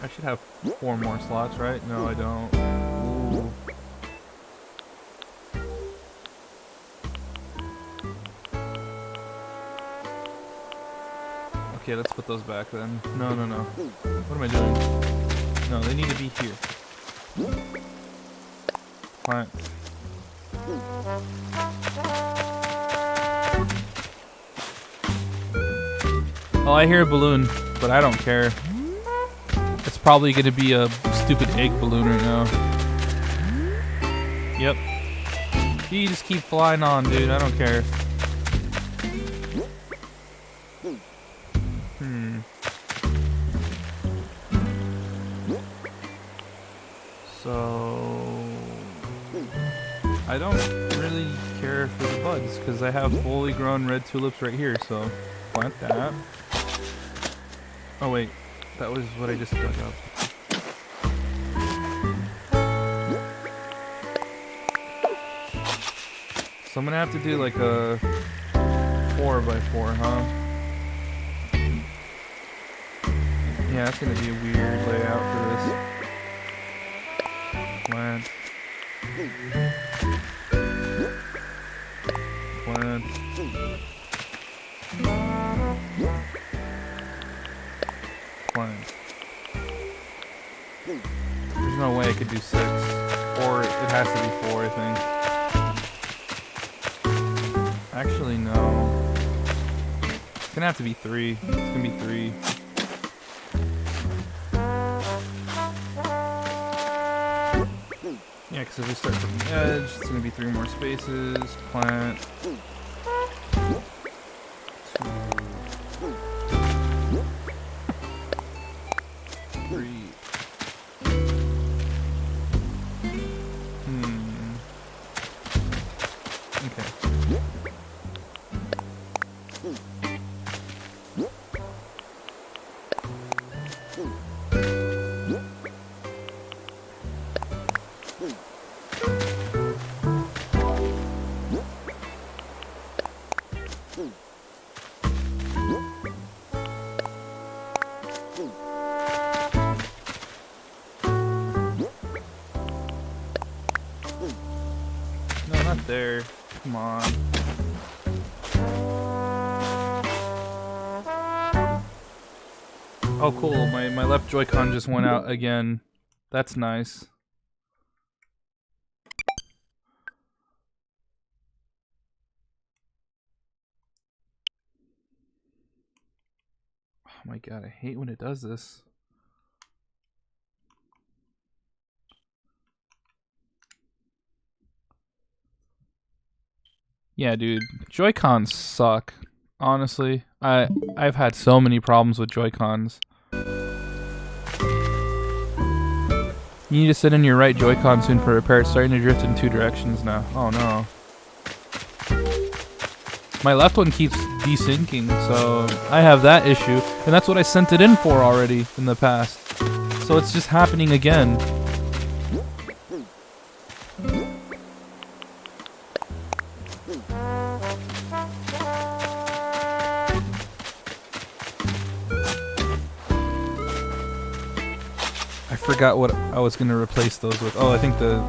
I should have 4 more slots, right? No, I don't. Ooh. Okay, let's put those back then. No, no, no. What am I doing? No, they need to be here. Plant. Oh, I hear a balloon, but I don't care. It's probably gonna be a stupid egg balloon right now. Yep. You just keep flying on, dude. I don't care. So I don't really care for the buds because I have fully grown red tulips right here, so plant that. Oh wait, that was what I just dug up. So I'm gonna have to do like a 4x4, huh? Yeah, that's gonna be a weird layout for this. Plant. Plant. Plant. There's no way I could do 6. Or it has to be 4, I think. Actually, no. It's gonna have to be 3. It's gonna be 3. Yeah, because if we start from the edge, it's going to be 3 more spaces. Plant. 2. Okay. No, not there. Come on. Oh, cool. My left Joy-Con just went out again. That's nice. Oh my god, I hate when it does this. Yeah, dude. Joy-Cons suck. Honestly, I've had so many problems with Joy-Cons. You need to sit in your right Joy-Con soon for repair. It's starting to drift in 2 directions now. Oh no. My left one keeps desyncing, so I have that issue. And that's what I sent it in for already in the past. So it's just happening again. I forgot what I was going to replace those with. Oh, I think the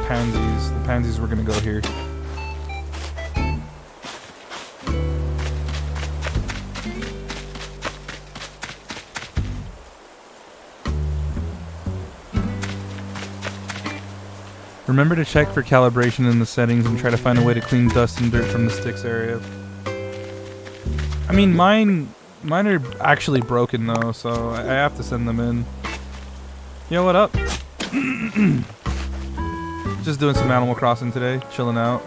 pansies. The pansies were going to go here. Remember to check for calibration in the settings and try to find a way to clean dust and dirt from the sticks area. I mean, mine are actually broken though, so I have to send them in. Yo, what up? Just doing some Animal Crossing today, chilling out.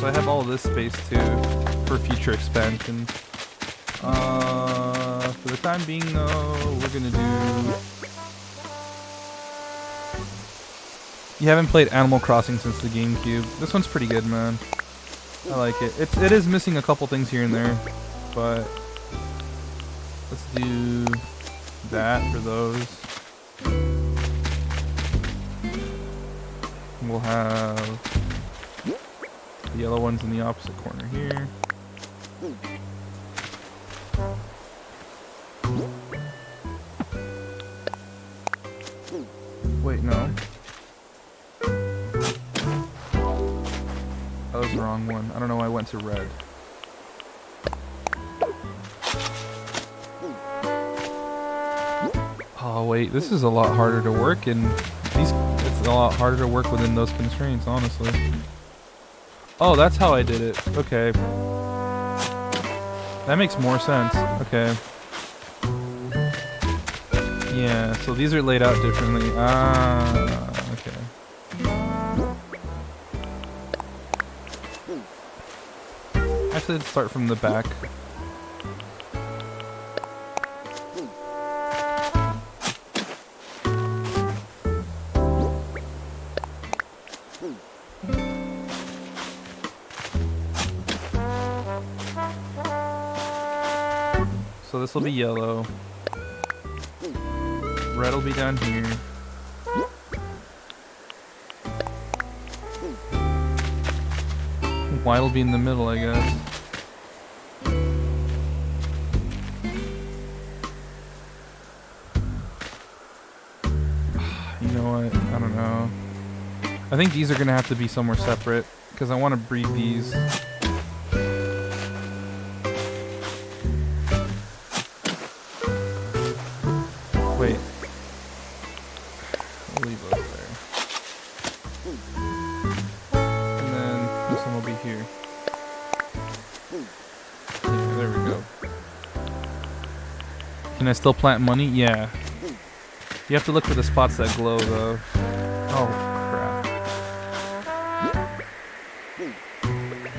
So I have all this space too for future expansion. For the time being though, we're gonna do... You haven't played Animal Crossing since the GameCube. This one's pretty good, man. I like it. It is missing a couple things here and there, but let's do that for those. We'll have the yellow ones in the opposite corner here. Wait, no. That was the wrong one. I don't know why I went to red. Oh wait, this is a lot harder to work in. It's a lot harder to work within those constraints, honestly. Oh, that's how I did it. Okay. That makes more sense. Okay. Yeah, so these are laid out differently. Ah, okay. Actually, let's start from the back. So this will be yellow. Red will be down here. White will be in the middle, I guess. You know what? I don't know. I think these are gonna have to be somewhere separate because I want to breed these. Wait. I'll leave those there. And then this one will be here. Yeah, there we go. Can I still plant money? Yeah. You have to look for the spots that glow though. Oh crap.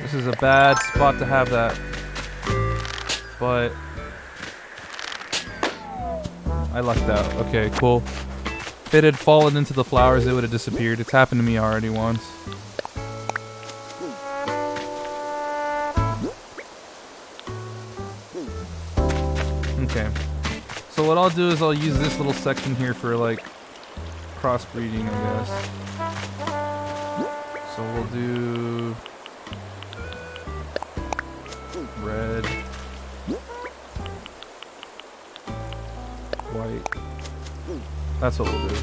This is a bad spot to have that. But I lucked out. Okay, cool. If it had fallen into the flowers, it would have disappeared. It's happened to me already once. Okay. So what I'll do is I'll use this little section here for like crossbreeding, I guess. So we'll do red, white. That's what we'll do.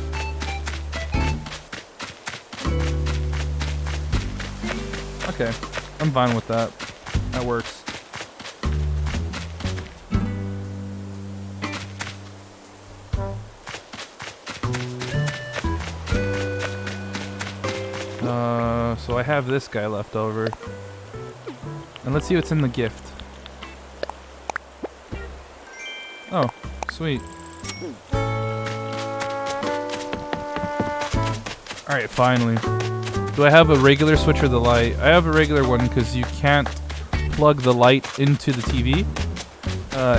Okay, I'm fine with that. That works. So I have this guy left over. And let's see what's in the gift. Oh, sweet. Alright, finally. Do I have a regular switch or the light? I have a regular one because you can't plug the light into the TV.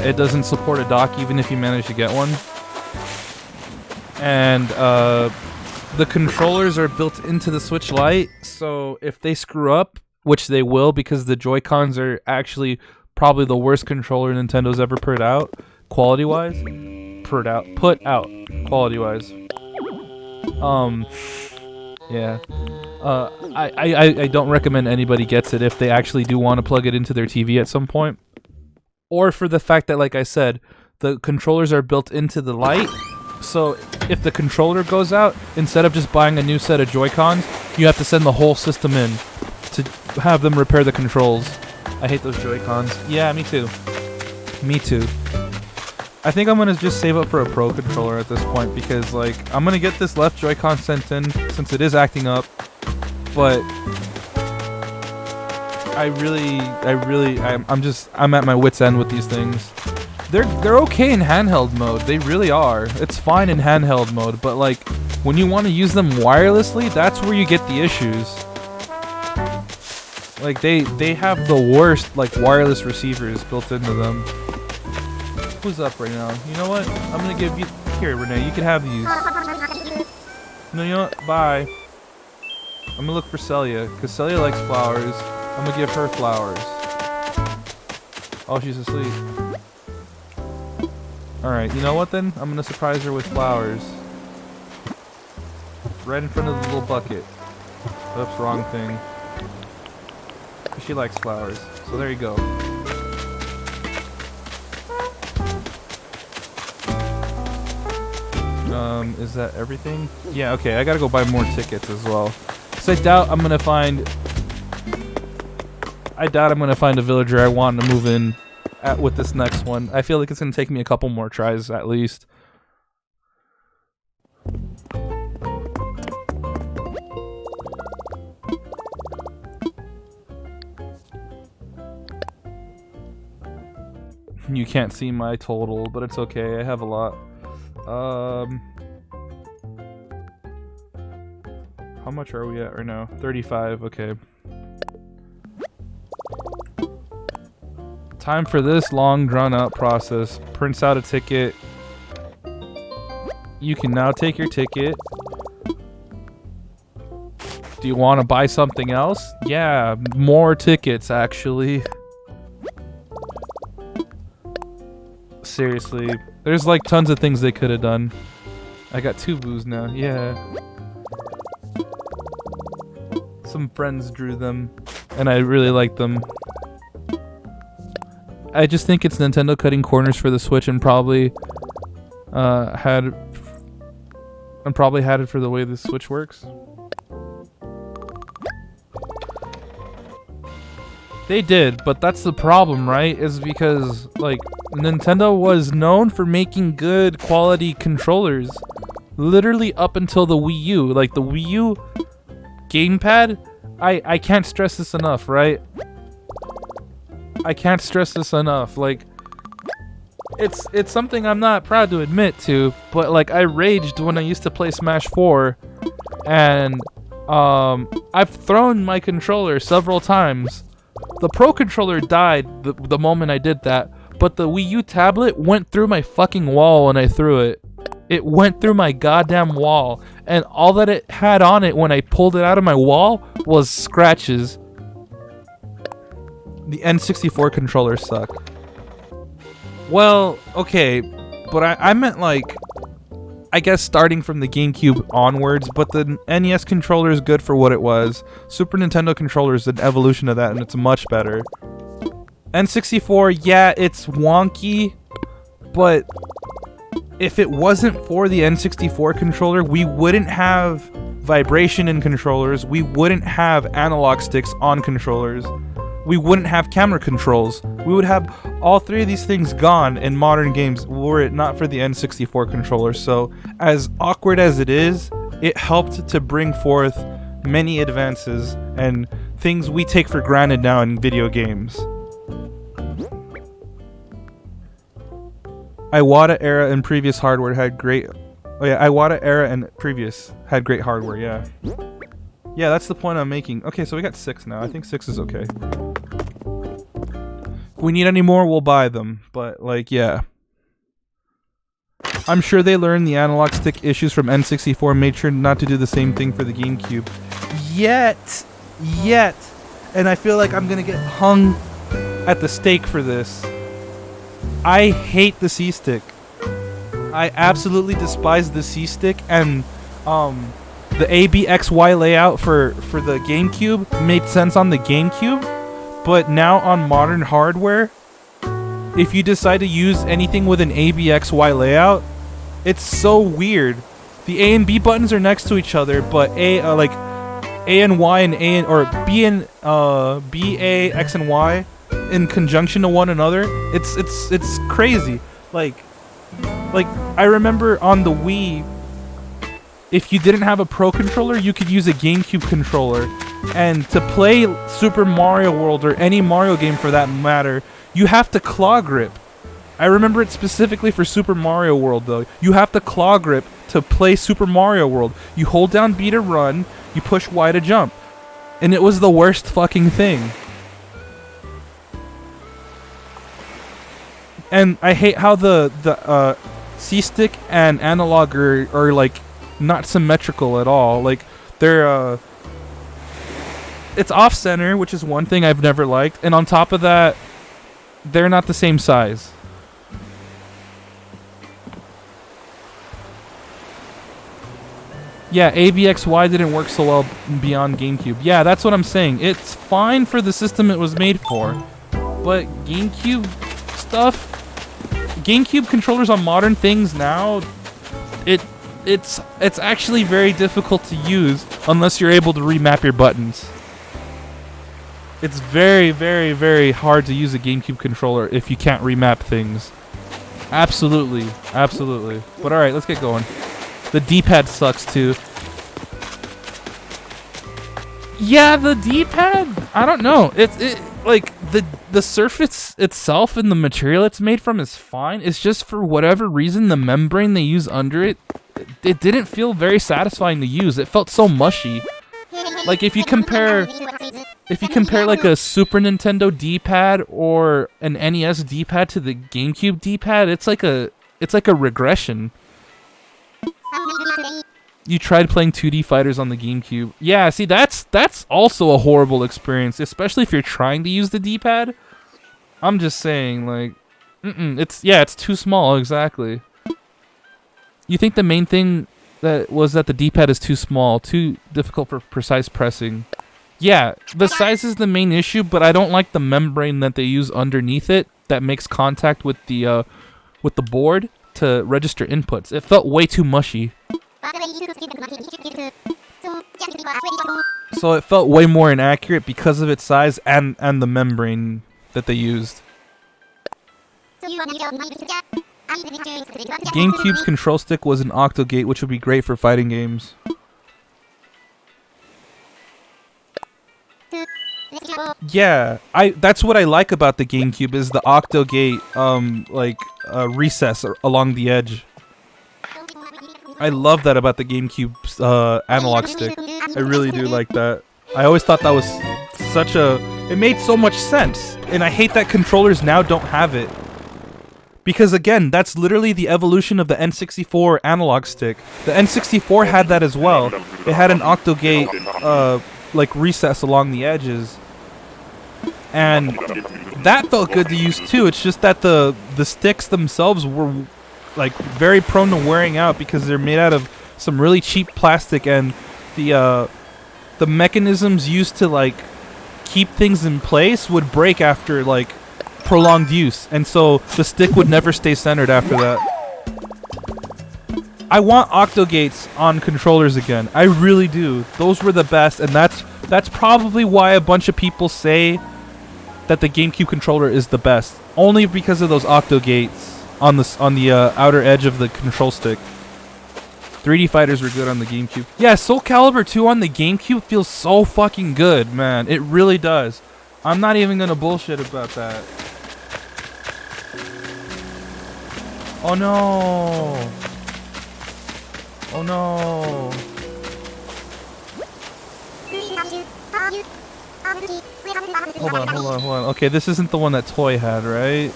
It doesn't support a dock even if you manage to get one. And the controllers are built into the Switch Lite, so if they screw up, which they will because the Joy-Cons are actually probably the worst controller Nintendo's ever put out, quality-wise. Put out, quality-wise. Yeah. I don't recommend anybody gets it if they actually do want to plug it into their TV at some point. Or for the fact that, like I said, the controllers are built into the light, So if the controller goes out, instead of just buying a new set of Joy-Cons, you have to send the whole system in to have them repair the controls. I hate those Joy-Cons. Yeah, me too. Me too. I think I'm gonna just save up for a Pro controller at this point because, like, I'm gonna get this left Joy-Con sent in since it is acting up, but I'm at my wit's end with these things. They're okay in handheld mode. They really are. It's fine in handheld mode, but like when you want to use them wirelessly, that's where you get the issues. Like they have the worst like wireless receivers built into them. Who's up right now? You know what? I'm gonna give you here, Renee. You can have these. No, you know what? Bye. I'm gonna look for Celia because Celia likes flowers. I'm gonna give her flowers. Oh, she's asleep. Alright, you know what then? I'm gonna surprise her with flowers. Right in front of the little bucket. Oops, wrong thing. She likes flowers. So there you go. Is that everything? Yeah, okay, I gotta go buy more tickets as well. So I doubt I'm gonna find a villager I want to move in with this next one. I feel like it's gonna take me a couple more tries at least. You can't see my total, but it's okay. I have a lot. How much are we at right now? 35, okay. Time for this long drawn out process. Prints out a ticket. You can now take your ticket. Do you want to buy something else? Yeah, more tickets actually. Seriously, there's like tons of things they could have done. I got 2 boos now, yeah. Some friends drew them, and I really like them. I just think it's Nintendo cutting corners for the Switch and probably had it for the way the Switch works. They did, but that's the problem, right? Is because like Nintendo was known for making good quality controllers literally up until the Wii U. Like the Wii U gamepad, I can't stress this enough, right? I can't stress this enough. Like it's something I'm not proud to admit to, but like I raged when I used to play Smash 4 and I've thrown my controller several times. The Pro controller died the moment I did that, but the Wii U tablet went through my fucking wall when I threw it. It went through my goddamn wall, and all that it had on it when I pulled it out of my wall was scratches. The N64 controllers suck. Well, okay, but I meant like, I guess starting from the GameCube onwards, but the NES controller is good for what it was. Super Nintendo controller is an evolution of that, and it's much better. N64, yeah, it's wonky, but if it wasn't for the N64 controller, we wouldn't have vibration in controllers, we wouldn't have analog sticks on controllers, we wouldn't have camera controls. We would have all 3 of these things gone in modern games were it not for the N64 controller. So as awkward as it is, it helped to bring forth many advances and things we take for granted now in video games. Iwata era and previous hardware had great... Oh yeah, Iwata era and previous had great hardware, yeah. Yeah, that's the point I'm making. Okay, so we got 6 now. I think 6 is okay. If we need any more, we'll buy them. But, like, yeah. I'm sure they learned the analog stick issues from N64 and made sure not to do the same thing for the GameCube. Yet. And I feel like I'm gonna get hung at the stake for this. I hate the C-stick. I absolutely despise the C-stick, and, the ABXY layout for the GameCube made sense on the GameCube, but now on modern hardware, if you decide to use anything with an ABXY layout, It's so weird. The A and B buttons are next to each other, but like A and Y and or B and B, A, X and Y in conjunction to one another. It's crazy. Like I remember on the Wii, if you didn't have a Pro controller, you could use a GameCube controller. And to play Super Mario World or any Mario game for that matter, you have to claw grip. I remember it specifically for Super Mario World though. You have to claw grip to play Super Mario World. You hold down B to run, you push Y to jump. And it was the worst fucking thing. And I hate how the C-stick and analog are like not symmetrical at all. Like they're it's off-center, which is one thing I've never liked, and on top of that, they're not the same size. Yeah, AVXY didn't work so well beyond GameCube. Yeah, that's what I'm saying. It's fine for the system it was made for, but GameCube stuff, GameCube controllers on modern things now, it's actually very difficult to use unless you're able to remap your buttons. It's very, very, very hard to use a GameCube controller if you can't remap things. Absolutely. Absolutely. But alright, let's get going. The D-pad sucks too. Yeah, the D-pad? I don't know. It like the surface itself and the material it's made from is fine. It's just for whatever reason the membrane they use under it didn't feel very satisfying to use. It felt so mushy. Like if you compare like a Super Nintendo D-pad or an NES D-pad to the GameCube D-pad, it's like a regression. You tried playing 2D fighters on the GameCube. Yeah, see that's also a horrible experience, especially if you're trying to use the D-pad. I'm just saying, like, it's too small, exactly. You think the main thing that was that the D-pad is too small, too difficult for precise pressing. Yeah, the size is the main issue, but I don't like the membrane that they use underneath it that makes contact with the board to register inputs. It felt way too mushy. So it felt way more inaccurate because of its size and the membrane that they used. GameCube's control stick was an octogate, which would be great for fighting games. Yeah, that's what I like about the GameCube is the octogate recess along the edge. I love that about the GameCube's analog stick. I really do like that. I always thought that was it made so much sense, and I hate that controllers now don't have it. Because again, that's literally the evolution of the N64 analog stick. The N64 had that as well. It had an octogate recess along the edges. And that felt good to use too. It's just that the sticks themselves were like very prone to wearing out because they're made out of some really cheap plastic, and the mechanisms used to like keep things in place would break after like prolonged use, and so the stick would never stay centered after that. I want octogates on controllers again. I really do. Those were the best, and that's probably why a bunch of people say that the GameCube controller is the best, only because of those octogates on the outer edge of the control stick. 3D fighters were good on the GameCube. Yeah, Soul Calibur 2 on the GameCube feels so fucking good, man. It really does. I'm not even gonna bullshit about that. Oh no! Oh no! Hold on. Okay, this isn't the one that Toy had, right?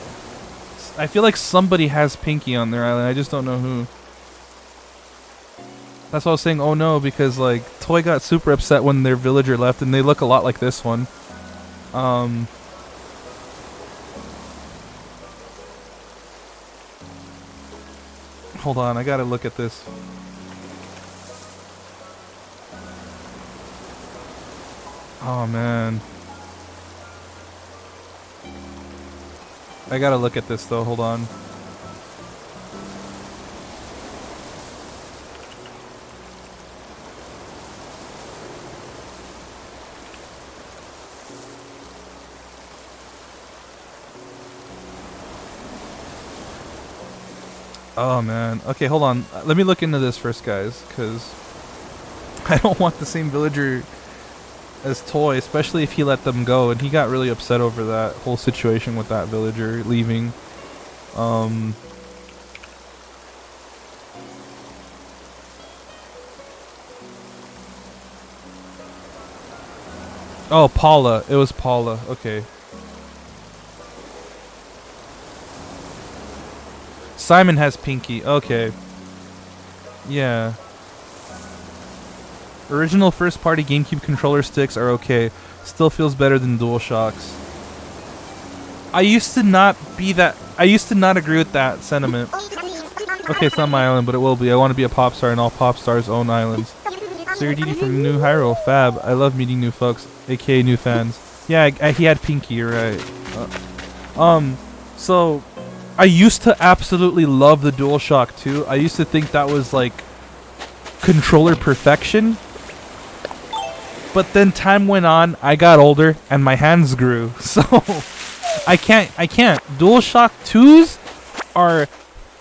I feel like somebody has Pinky on their island. I just don't know who. That's why I was saying, oh no, because like Toy got super upset when their villager left, and they look a lot like this one. Hold on, I gotta look at this. Oh man. I gotta look at this though, hold on. Oh man. Okay, hold on. Let me look into this first, guys, because I don't want the same villager as Toy, especially if he let them go, and he got really upset over that whole situation with that villager leaving. Um. Oh, Paula. It was Paula. Okay. Simon has Pinky. Okay. Yeah. Original first-party GameCube controller sticks are okay. Still feels better than DualShocks. I used to not agree with that sentiment. Okay, it's not my island, but it will be. I want to be a pop star, and all pop stars own islands. So you're DD from New Hyrule. Fab. I love meeting new folks, aka new fans. Yeah, he had Pinky, you're right. So I used to absolutely love the DualShock 2. I used to think that was like controller perfection. But then time went on, I got older, and my hands grew. So I can't. DualShock 2s are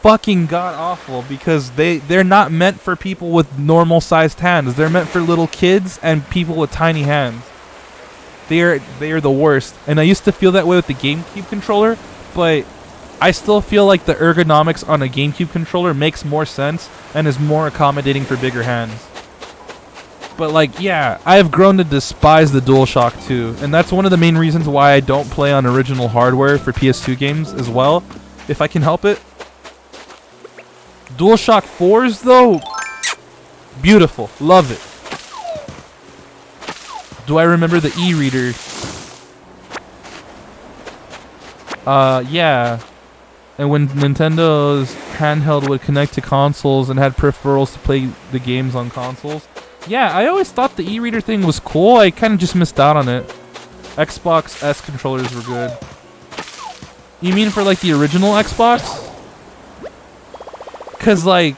fucking god awful because they're not meant for people with normal sized hands. They're meant for little kids and people with tiny hands. They are the worst. And I used to feel that way with the GameCube controller, but I still feel like the ergonomics on a GameCube controller makes more sense and is more accommodating for bigger hands. But like, yeah, I have grown to despise the DualShock 2, and that's one of the main reasons why I don't play on original hardware for PS2 games as well, if I can help it. DualShock 4s though, beautiful, love it. Do I remember the e-reader? Yeah. And when Nintendo's handheld would connect to consoles and had peripherals to play the games on consoles. Yeah, I always thought the e-reader thing was cool. I kind of just missed out on it. Xbox S controllers were good. You mean for like the original Xbox? Cause like,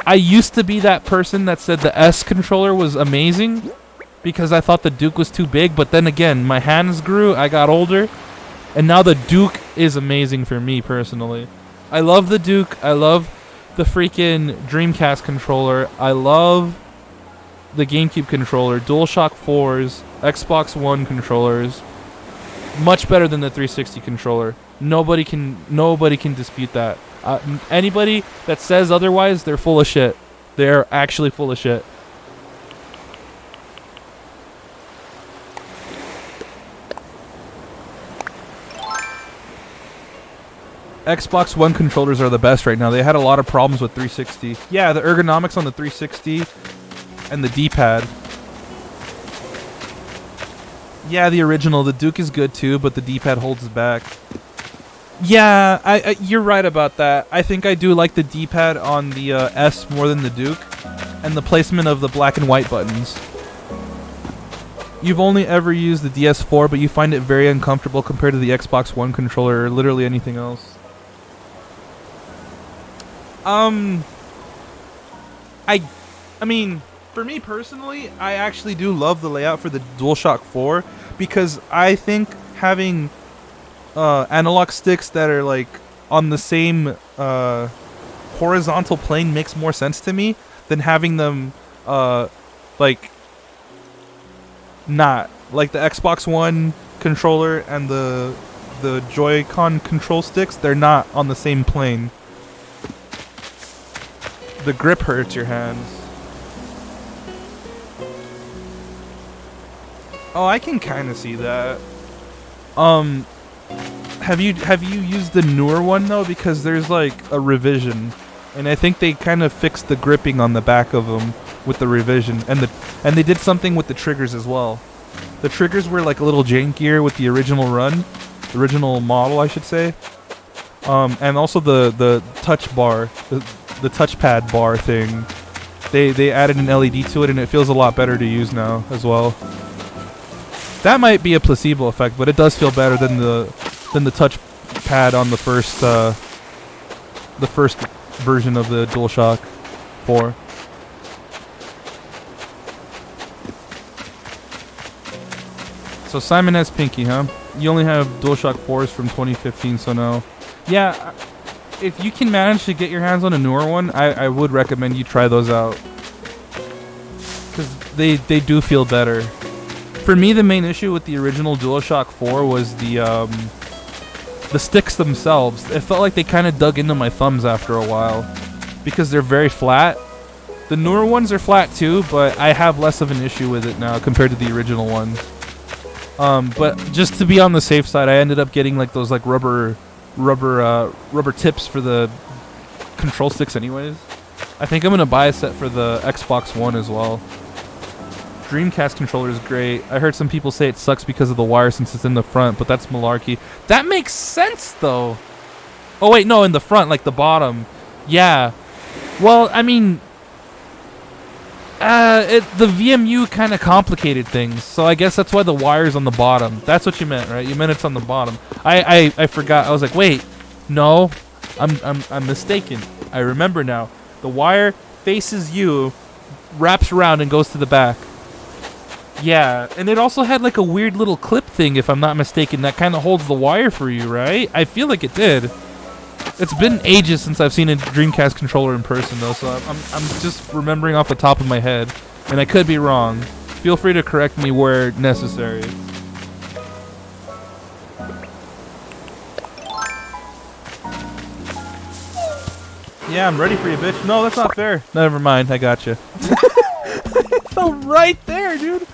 I used to be that person that said the S controller was amazing because I thought the Duke was too big. But then again, my hands grew, I got older, and now the Duke is amazing for me personally. I love the Duke. I love the freaking Dreamcast controller. I love the GameCube controller, DualShock 4s, Xbox One controllers. Much better than the 360 controller. Nobody can dispute that. Anybody that says otherwise, they're full of shit. They're actually full of shit. Xbox One controllers are the best right now. They had a lot of problems with 360. Yeah, the ergonomics on the 360 and the D-pad. Yeah, the original. The Duke is good too, but the D-pad holds back. Yeah, you're right about that. I think I do like the D-pad on the S more than the Duke, and the placement of the black and white buttons. You've only ever used the DS4, but you find it very uncomfortable compared to the Xbox One controller or literally anything else. I mean, for me personally, I actually do love the layout for the DualShock 4 because I think having analog sticks that are like on the same horizontal plane makes more sense to me than having them like not. Like the Xbox One controller and the Joy-Con control sticks, they're not on the same plane. The grip hurts your hands. Oh, I can kind of see that. Have you used the newer one though? Because there's like a revision, and I think they kind of fixed the gripping on the back of them with the revision, and they did something with the triggers as well. The triggers were like a little jankier with the original original model, I should say. And also the touch bar, the touchpad bar thing. They added an LED to it, and it feels a lot better to use now as well. That might be a placebo effect, but it does feel better than the touch pad on the first version of the DualShock 4. So Simon has Pinky, huh? You only have DualShock 4s from 2015, so no. Yeah, if you can manage to get your hands on a newer one, I would recommend you try those out. Because they do feel better. For me, the main issue with the original DualShock 4 was the sticks themselves. It felt like they kind of dug into my thumbs after a while. Because they're very flat. The newer ones are flat too, but I have less of an issue with it now compared to the original ones. But just to be on the safe side, I ended up getting like those like rubber tips for the control sticks anyways. I think I'm gonna buy a set for the Xbox One as well. Dreamcast controller is great. I heard some people say it sucks because of the wire since it's in the front, but that's malarkey. That makes sense though. Oh wait, no, in the front, like the bottom. Yeah. Well, I mean, the VMU kind of complicated things, so I guess that's why the wire's on the bottom. That's what you meant, right? You meant it's on the bottom. I forgot. I was like, wait, no, I'm mistaken. I remember now. The wire faces you, wraps around, and goes to the back. Yeah, and it also had like a weird little clip thing, if I'm not mistaken, that kind of holds the wire for you, right? I feel like it did. It's been ages since I've seen a Dreamcast controller in person, though, so I'm just remembering off the top of my head, and I could be wrong. Feel free to correct me where necessary. Yeah, I'm ready for you, bitch. No, that's not fair. Never mind, I gotcha. It fell right there, dude.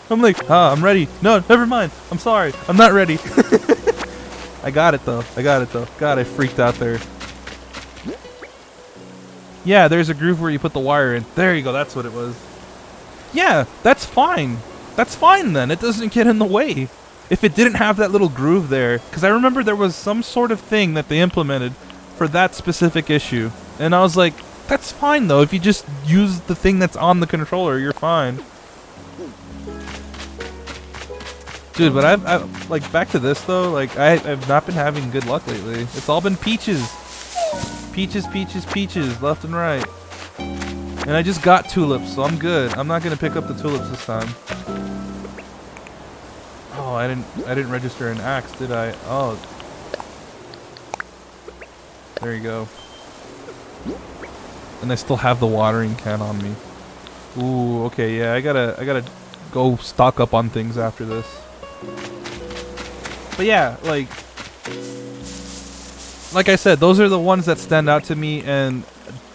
I'm like, I'm ready. No, never mind. I'm sorry. I'm not ready. I got it though. God, I freaked out there. Yeah, there's a groove where you put the wire in. There you go. That's what it was. Yeah, that's fine. That's fine then. It doesn't get in the way. If it didn't have that little groove there, because I remember there was some sort of thing that they implemented for that specific issue, and I was like, that's fine though. If you just use the thing that's on the controller, you're fine. Dude, but I've like, back to this though, like I've not been having good luck lately. It's all been peaches. Peaches, peaches, peaches, left and right. And I just got tulips, so I'm good. I'm not gonna pick up the tulips this time. Oh, I didn't register an axe, did I? Oh. There you go. And I still have the watering can on me. Ooh, okay, yeah, I gotta go stock up on things after this. But yeah, like I said, those are the ones that stand out to me, and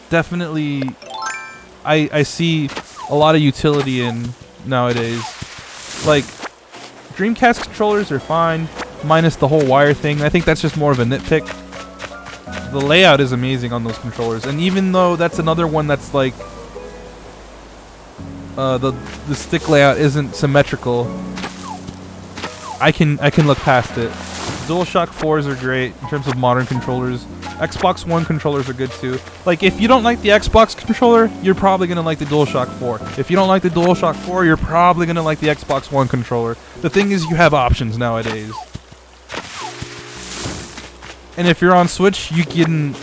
definitely I see a lot of utility in nowadays. Like, Dreamcast controllers are fine, minus the whole wire thing. I think that's just more of a nitpick. The layout is amazing on those controllers, and even though that's another one that's like the stick layout isn't symmetrical, I can look past it. DualShock 4s are great in terms of modern controllers. Xbox One controllers are good too. Like, if you don't like the Xbox controller, you're probably gonna like the DualShock 4. If you don't like the DualShock 4, you're probably gonna like the Xbox One controller. The thing is, you have options nowadays. And if you're on Switch, you can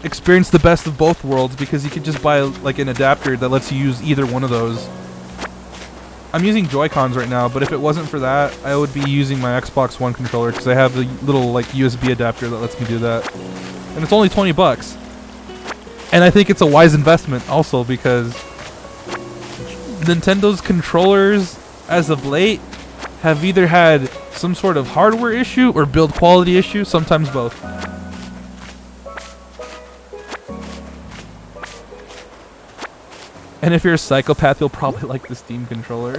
experience the best of both worlds, because you can just buy like an adapter that lets you use either one of those. I'm using Joy-Cons right now, but if it wasn't for that, I would be using my Xbox One controller, because I have the little like USB adapter that lets me do that. And it's only $20. And I think it's a wise investment also, because Nintendo's controllers as of late have either had some sort of hardware issue or build quality issue, sometimes both. And if you're a psychopath, you'll probably like the Steam controller.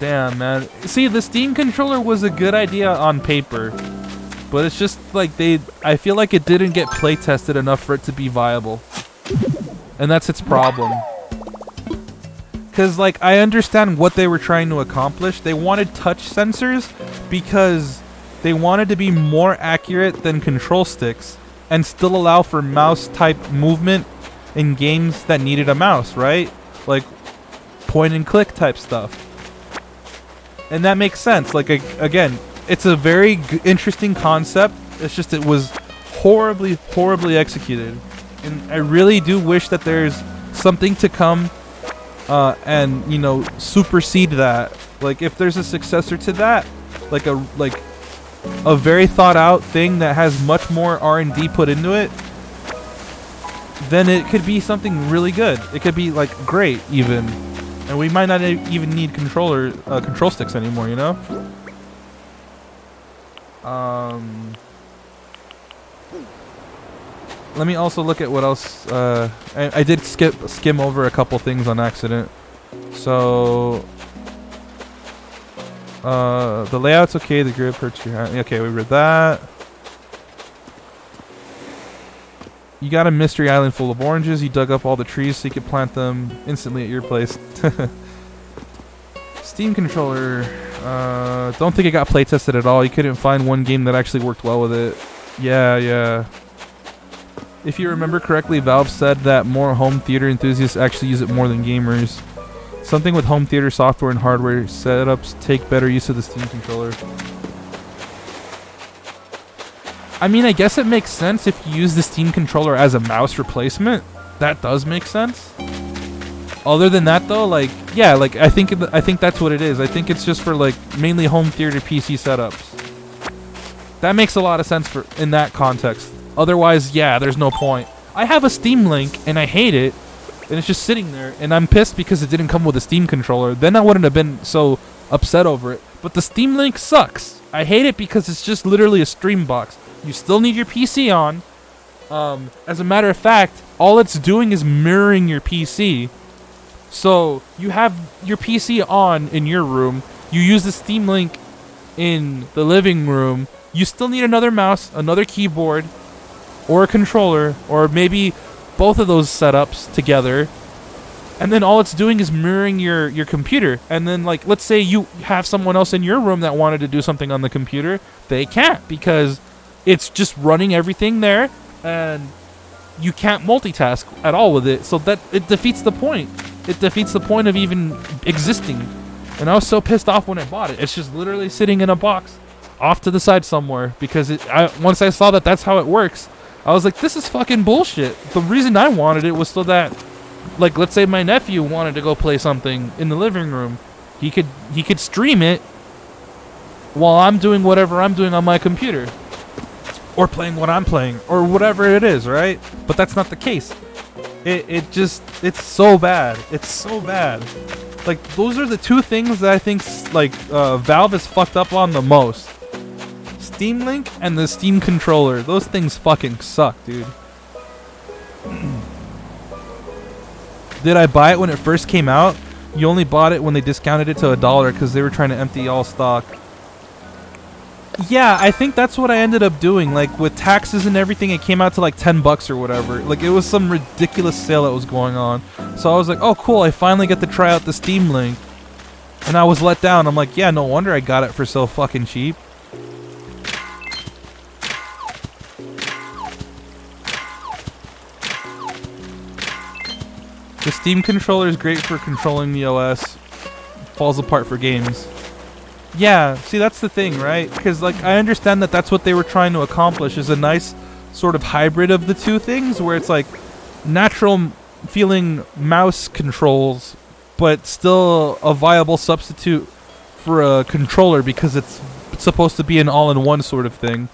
Damn, man. See, the Steam controller was a good idea on paper, but it's just like I feel like it didn't get play tested enough for it to be viable. And that's its problem. Because, like, I understand what they were trying to accomplish. They wanted touch sensors because they wanted to be more accurate than control sticks and still allow for mouse-type movement in games that needed a mouse, right? Like, point-and-click type stuff. And that makes sense. Like, again, it's a very interesting concept. It's just it was horribly, horribly executed. And I really do wish that there's something to come and supersede that. Like if there's a successor to that, like a very thought out thing that has much more R&D put into it, then it could be something really good. It could be like great even, and we might not even need control sticks anymore. Let me also look at what else. I did skim over a couple things on accident. So the layout's okay. The grip hurts your hand. Okay, we read that. You got a mystery island full of oranges. You dug up all the trees so you could plant them instantly at your place. Steam controller. Don't think it got play tested at all. You couldn't find one game that actually worked well with it. Yeah. If you remember correctly, Valve said that more home theater enthusiasts actually use it more than gamers. Something with home theater software and hardware setups take better use of the Steam controller. I mean, I guess it makes sense if you use the Steam controller as a mouse replacement. That does make sense. Other than that, though, like, yeah, like I think that's what it is. I think it's just for like mainly home theater PC setups. That makes a lot of sense in that context. Otherwise, yeah, there's no point. I have a Steam Link and I hate it, and it's just sitting there, and I'm pissed because it didn't come with a Steam controller. Then I wouldn't have been so upset over it. But the Steam Link sucks. I hate it because it's just literally a stream box. You still need your PC on. As a matter of fact, all it's doing is mirroring your PC. So you have your PC on in your room. You use the Steam Link in the living room. You still need another mouse, another keyboard, or a controller, or maybe both of those setups together. And then all it's doing is mirroring your computer. And then, like, let's say you have someone else in your room that wanted to do something on the computer. They can't because it's just running everything there, and you can't multitask at all with it. So that it defeats the point. It defeats the point of even existing. And I was so pissed off when I bought it. It's just literally sitting in a box off to the side somewhere because once I saw that that's how it works, I was like, this is fucking bullshit. The reason I wanted it was so that, like, let's say my nephew wanted to go play something in the living room. He could stream it while I'm doing whatever I'm doing on my computer. Or playing what I'm playing. Or whatever it is, right? But that's not the case. It's so bad. It's so bad. Like, those are the two things that I think, like, Valve is fucked up on the most. Steam Link and the Steam controller. Those things fucking suck, dude. Did I buy it when it first came out? You only bought it when they discounted it to $1 because they were trying to empty all stock. Yeah, I think that's what I ended up doing. Like, with taxes and everything, it came out to like $10 or whatever. Like, it was some ridiculous sale that was going on. So I was like, oh, cool, I finally get to try out the Steam Link. And I was let down. I'm like, yeah, no wonder I got it for so fucking cheap. The Steam controller is great for controlling the OS. Falls apart for games. Yeah, see, that's the thing, right? Because, like, I understand that that's what they were trying to accomplish, is a nice sort of hybrid of the two things, where it's, like, natural feeling mouse controls, but still a viable substitute for a controller, because it's supposed to be an all-in-one sort of thing.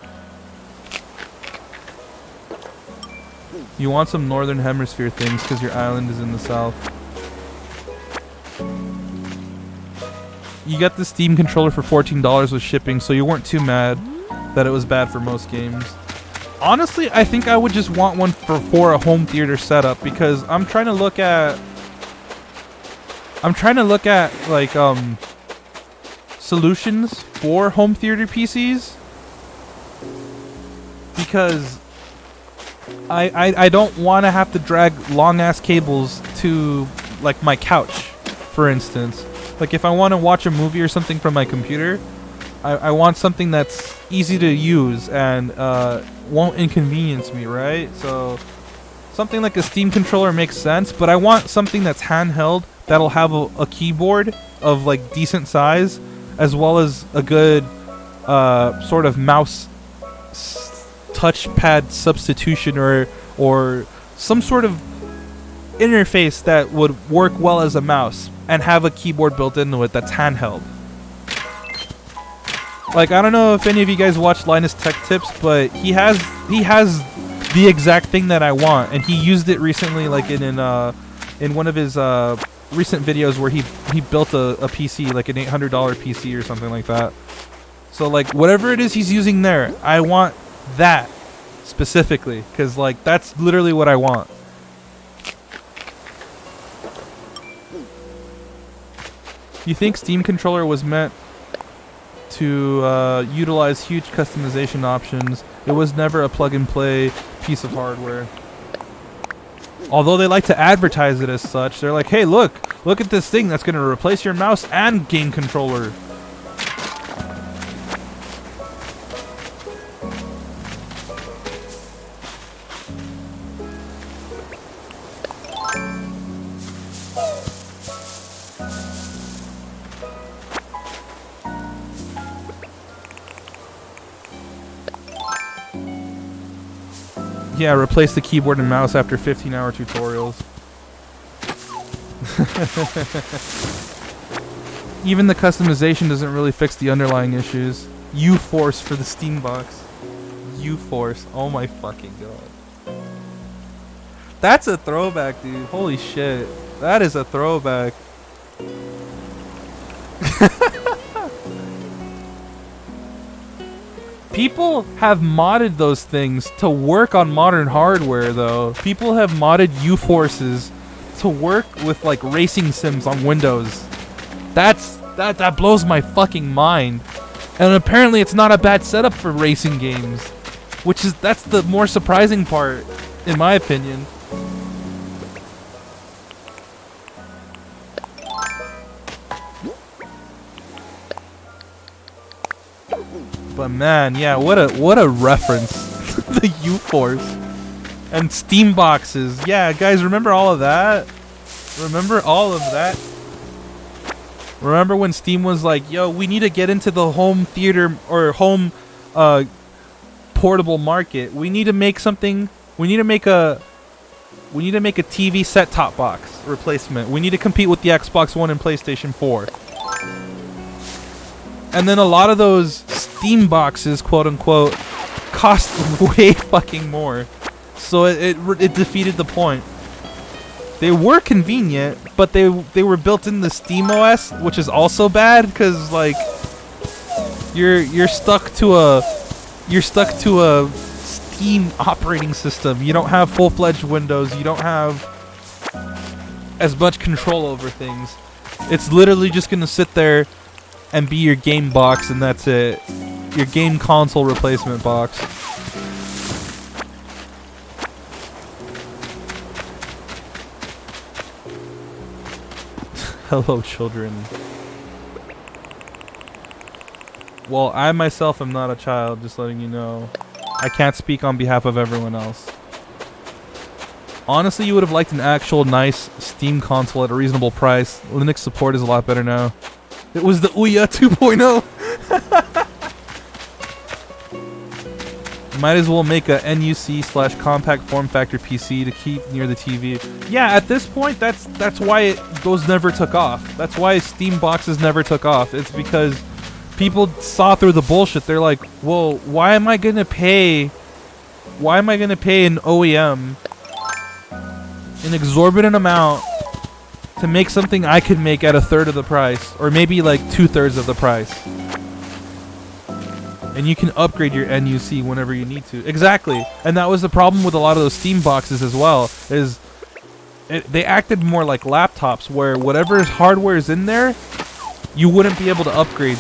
You want some Northern Hemisphere things, because your island is in the south. You got the Steam controller for $14 with shipping, so you weren't too mad that it was bad for most games. Honestly, I think I would just want one for a home theater setup, because I'm trying to look at like solutions for home theater PCs, because I don't want to have to drag long ass cables to, like, my couch, for instance. Like, if I want to watch a movie or something from my computer, I want something that's easy to use and won't inconvenience me, right? So something like a Steam controller makes sense, but I want something that's handheld that'll have a keyboard of, like, decent size, as well as a good sort of mouse touchpad substitution or some sort of... interface that would work well as a mouse and have a keyboard built into it that's handheld. Like, I don't know if any of you guys watch Linus Tech Tips, but he has the exact thing that I want, and he used it recently, like in one of his recent videos where he built a PC, like an $800 PC or something like that. So like whatever it is he's using there, I want that specifically, because like that's literally what I want. You think Steam controller was meant to utilize huge customization options? It was never a plug-and-play piece of hardware. Although they like to advertise it as such, they're like, hey, look at this thing that's going to replace your mouse and game controller. Yeah, replace the keyboard and mouse after 15-hour tutorials. Even the customization doesn't really fix the underlying issues. U-Force for the Steam box. U-Force. Oh my fucking god. That's a throwback, dude. Holy shit. That is a throwback. People have modded those things to work on modern hardware, though. People have modded U-Forces to work with like racing sims on Windows. That blows my fucking mind. And apparently it's not a bad setup for racing games, that's the more surprising part, in my opinion. But man, yeah, what a reference. The U-Force and Steam boxes. Yeah, guys, remember all of that? Remember all of that? Remember when Steam was like, yo, we need to get into the home theater or home portable market. We need to make something. We need to make a TV set-top box replacement. We need to compete with the Xbox One and PlayStation 4. And then a lot of those Steam boxes, quote unquote, cost way fucking more. So it defeated the point. They were convenient, but they were built in the Steam OS, which is also bad because like you're stuck to a Steam operating system. You don't have full-fledged Windows. You don't have as much control over things. It's literally just gonna sit there and be your game box, and that's it. Your game console replacement box. Hello, children. Well, I myself am not a child, just letting you know. I can't speak on behalf of everyone else. Honestly, you would have liked an actual nice Steam console at a reasonable price. Linux support is a lot better now. It was the Ouya 2.0. Might as well make a NUC/compact form factor PC to keep near the TV. Yeah, at this point, that's why those never took off. That's why Steam boxes never took off. It's because people saw through the bullshit. They're like, "Whoa, why am I gonna pay an OEM an exorbitant amount to make something I could make at a third of the price, or maybe like 2/3 of the price? And you can upgrade your NUC whenever you need to." Exactly. And that was the problem with a lot of those Steam boxes as well, is they acted more like laptops where whatever hardware is in there, you wouldn't be able to upgrade,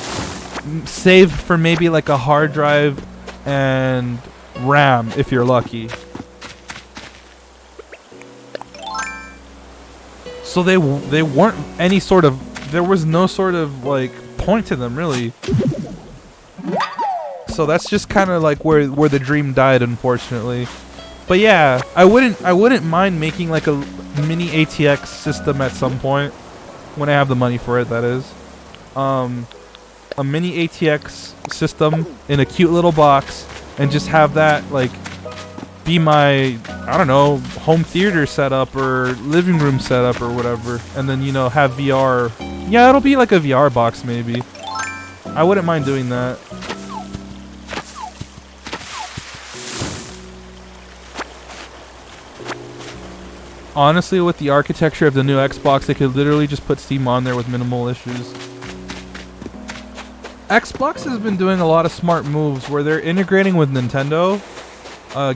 save for maybe like a hard drive and RAM if you're lucky. So they weren't any sort of, there was no sort of like point to them really. So that's just kind of like where the dream died, unfortunately. But yeah, I wouldn't mind making like a mini ATX system at some point when I have the money for it, that is. A mini ATX system in a cute little box, and just have that like be my I don't know, home theater setup or living room setup or whatever, and then, you know, have VR. Yeah, it'll be like a VR box maybe. I wouldn't mind doing that. Honestly, with the architecture of the new Xbox, they could literally just put Steam on there with minimal issues. Xbox has been doing a lot of smart moves where they're integrating with Nintendo.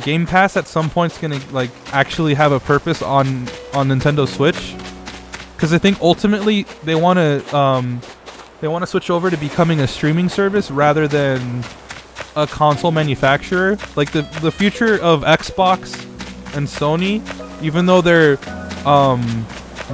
Game Pass at some point's gonna like actually have a purpose on Nintendo Switch, because I think ultimately they want to switch over to becoming a streaming service rather than a console manufacturer. Like the future of Xbox and Sony, even though they're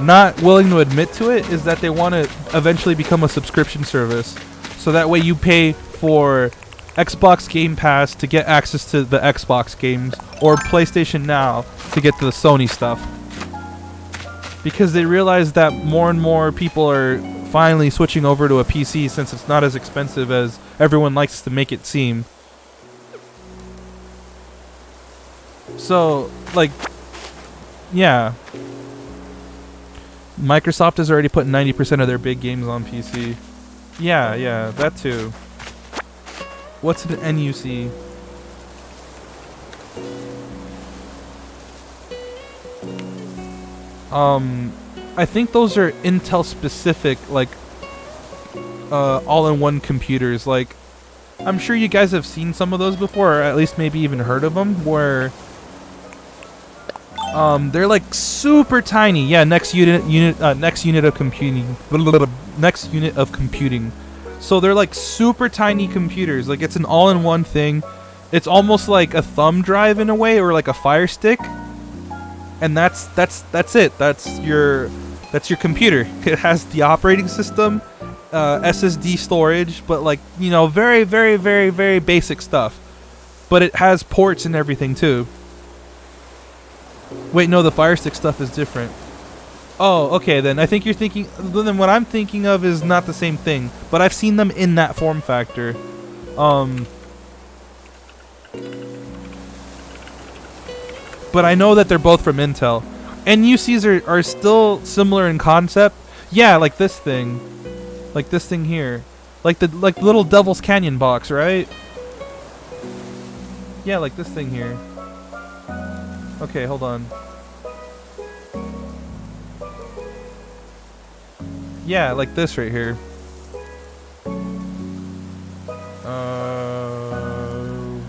not willing to admit to it, is that they want to eventually become a subscription service. So that way you pay for Xbox Game Pass to get access to the Xbox games, or PlayStation Now to get to the Sony stuff. Because they realize that more and more people are finally switching over to a PC since it's not as expensive as everyone likes to make it seem. So, like, yeah. Microsoft has already put 90% of their big games on PC. Yeah, that too. What's an NUC? I think those are Intel specific, like, all-in-one computers. Like, I'm sure you guys have seen some of those before, or at least maybe even heard of them, where they're like super tiny. Yeah, next unit of computing. Next unit of computing. So they're like super tiny computers. Like, it's an all-in-one thing. It's almost like a thumb drive in a way, or like a Fire Stick. And that's it. That's your computer. It has the operating system, SSD storage, but like, you know, very, very, very, very basic stuff. But it has ports and everything too. Wait, no, the Fire Stick stuff is different. Oh, okay, then I think you're thinking. Then what I'm thinking of is not the same thing, but I've seen them in that form factor. But I know that they're both from Intel. NUCs are still similar in concept. Yeah, like this thing. Like this thing here. Like the little Devil's Canyon box, right? Yeah, like this thing here. Okay, hold on. Yeah, like this right here.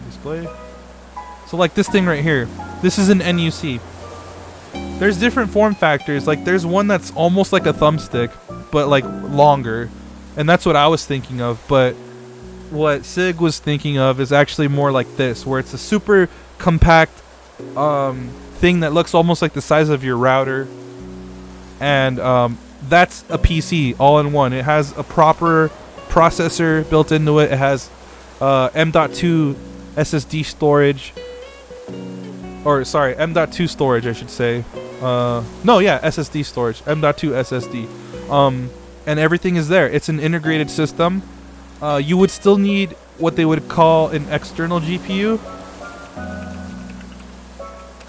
Display. So like this thing right here. This is an NUC. There's different form factors. Like, there's one that's almost like a thumbstick, but like longer. And that's what I was thinking of. But what Sig was thinking of is actually more like this, where it's a super compact thing that looks almost like the size of your router. And that's a PC all in one. It has a proper processor built into it. It has M.2 SSD storage. Or, sorry, M.2 storage, I should say. No, yeah, SSD storage. M.2 SSD. And everything is there. It's an integrated system. You would still need what they would call an external GPU.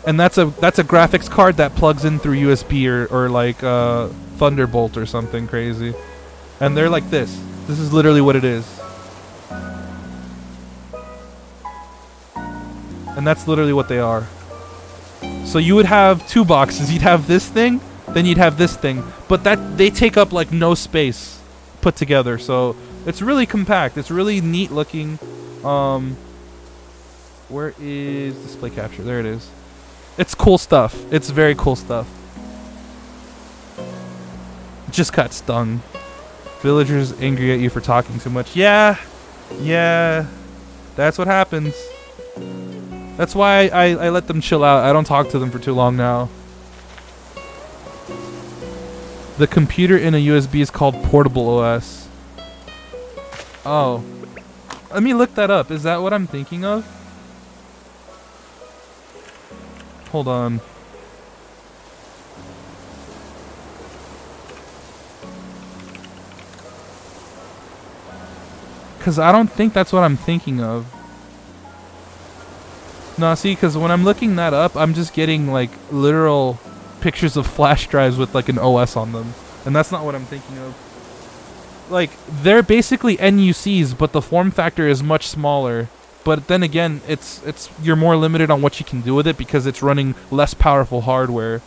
And that's a graphics card that plugs in through USB or like Thunderbolt or something crazy. And they're like this. This is literally what it is. And that's literally what they are. So you would have two boxes. You'd have this thing, then you'd have this thing. But they take up like no space put together. So it's really compact. It's really neat looking. Where is display capture? There it is. It's cool stuff. It's very cool stuff. Just got stung. Villagers angry at you for talking too much. Yeah. That's what happens. That's why I let them chill out. I don't talk to them for too long now. The computer in a USB is called Portable OS. Oh. Let me look that up. Is that what I'm thinking of? Hold on. Because I don't think that's what I'm thinking of. No, see, because when I'm looking that up, I'm just getting like literal pictures of flash drives with like an OS on them, and that's not what I'm thinking of. Like, they're basically NUCs, but the form factor is much smaller. But then again, it's you're more limited on what you can do with it because it's running less powerful hardware.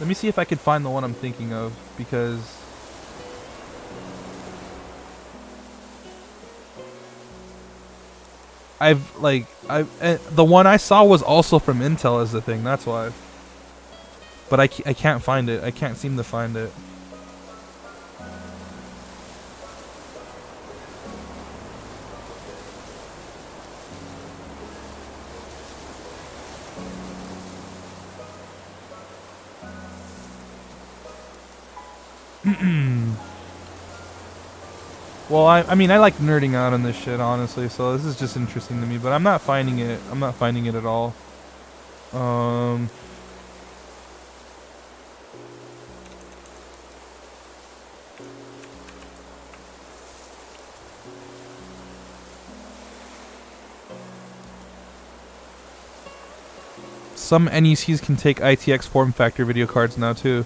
Let me see if I could find the one I'm thinking of, because the one I saw was also from Intel as the thing. That's why. But I can't find it. I can't seem to find it. Well, I mean, I like nerding out on this shit, honestly, so this is just interesting to me, but I'm not finding it. I'm not finding it at all. Some NECs can take ITX form factor video cards now, too.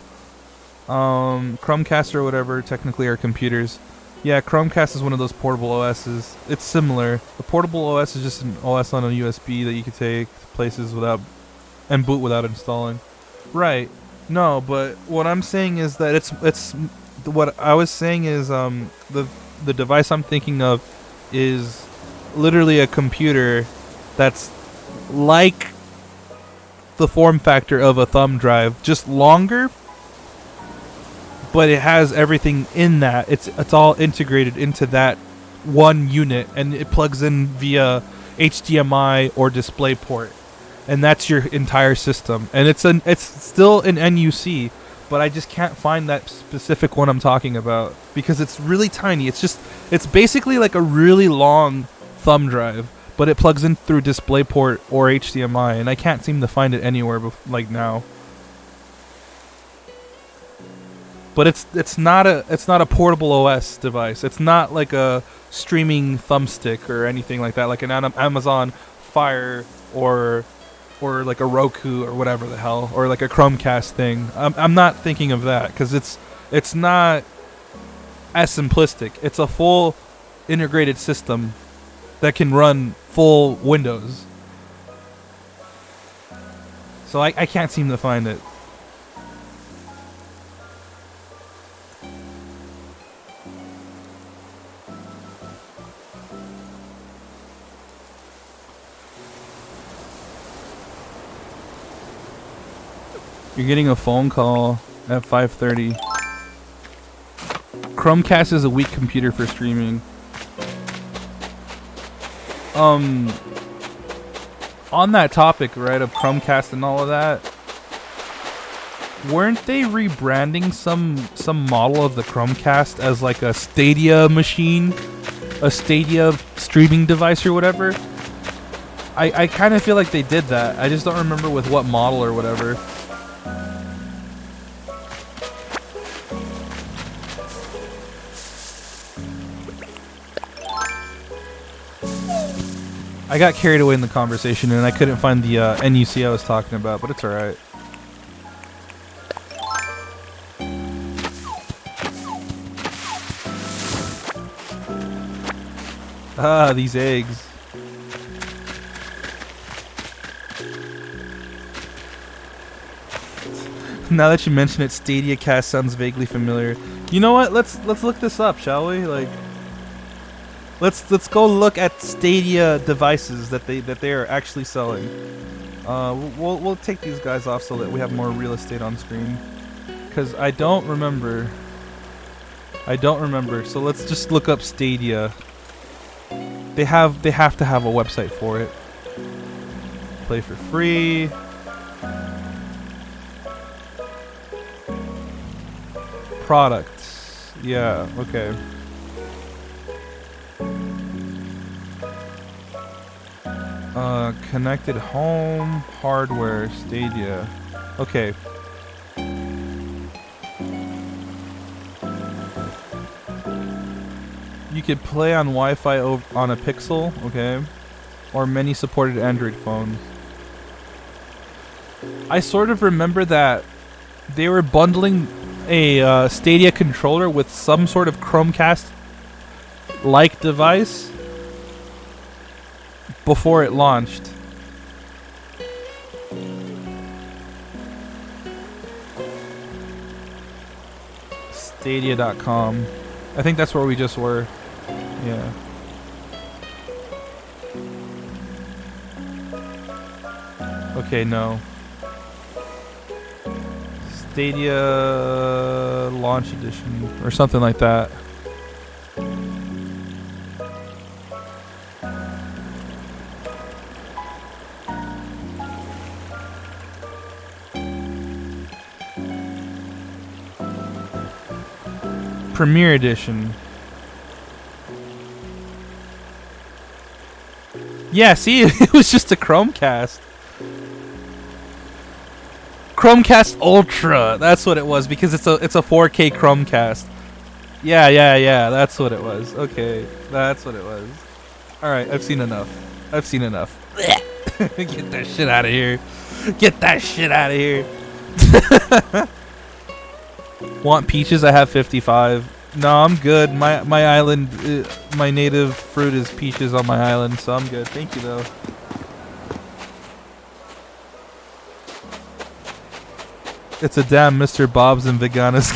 Chromecast or whatever technically are computers. Yeah, Chromecast is one of those portable OSs. It's similar. The portable OS is just an OS on a USB that you could take places without and boot without installing. Right. No, but what I'm saying is that it's what I was saying is the device I'm thinking of is literally a computer that's like the form factor of a thumb drive, just longer, but it has everything in that. It's all integrated into that one unit, and it plugs in via HDMI or DisplayPort, and that's your entire system. And it's still an NUC, but I just can't find that specific one I'm talking about because it's really tiny. It's basically like a really long thumb drive, but it plugs in through DisplayPort or HDMI, and I can't seem to find it anywhere like now. But it's not a portable OS device. It's not like a streaming thumbstick or anything like that, like an Amazon Fire or like a Roku or whatever the hell, or like a Chromecast thing. I'm not thinking of that because it's not as simplistic. It's a full integrated system that can run full Windows. So I can't seem to find it. You're getting a phone call at 5:30. Chromecast is a weak computer for streaming. On that topic, right, of Chromecast and all of that, weren't they rebranding some model of the Chromecast as like a Stadia machine, a Stadia streaming device or whatever? I kind of feel like they did that. I just don't remember with what model or whatever. I got carried away in the conversation and I couldn't find the NUC I was talking about, but it's alright. Ah, these eggs. Now that you mention it, Stadia Cast sounds vaguely familiar. You know what? Let's look this up, shall we? Like, let's go look at Stadia devices that they are actually selling. We'll take these guys off so that we have more real estate on screen, because I don't remember. So let's just look up Stadia. They have to have a website for it. Play for free. Products. Yeah, okay. Connected home hardware Stadia. Okay. You could play on Wi-Fi on a Pixel, okay, or many supported Android phones. I sort of remember that they were bundling a Stadia controller with some sort of Chromecast-like device before it launched. Stadia.com. I think that's where we just were. Yeah. Okay, no. Stadia Launch Edition or something like that. Premier Edition. Yeah, see, it was just a Chromecast. Chromecast Ultra. That's what it was, because it's a 4K Chromecast. Yeah. That's what it was. Okay, that's what it was. All right, I've seen enough. Get that shit out of here. Get that shit out of here. Want peaches? I have 55. No, I'm good. My island, my native fruit is peaches on my island, so I'm good. Thank you, though. It's a damn Mr. Bob's and Veganas.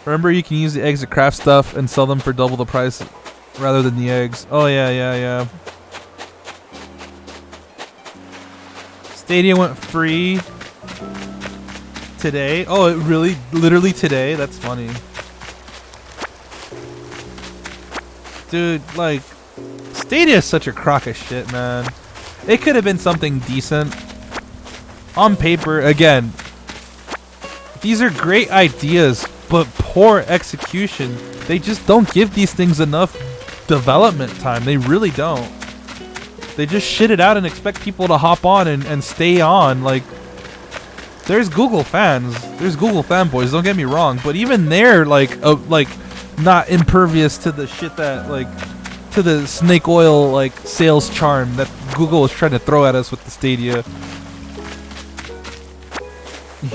Remember, you can use the eggs to craft stuff and sell them for double the price rather than the eggs. Oh, yeah. Stadia went free today. Oh, it really? Literally today? That's funny. Dude, like, Stadia is such a crock of shit, man. It could have been something decent. On paper, again, these are great ideas, but poor execution. They just don't give these things enough development time. They really don't. They just shit it out and expect people to hop on and stay on. Like, there's Google fans. There's Google fanboys, don't get me wrong. But even they're, like not impervious to the shit that, like, to the snake oil, like, sales charm that Google was trying to throw at us with the Stadia.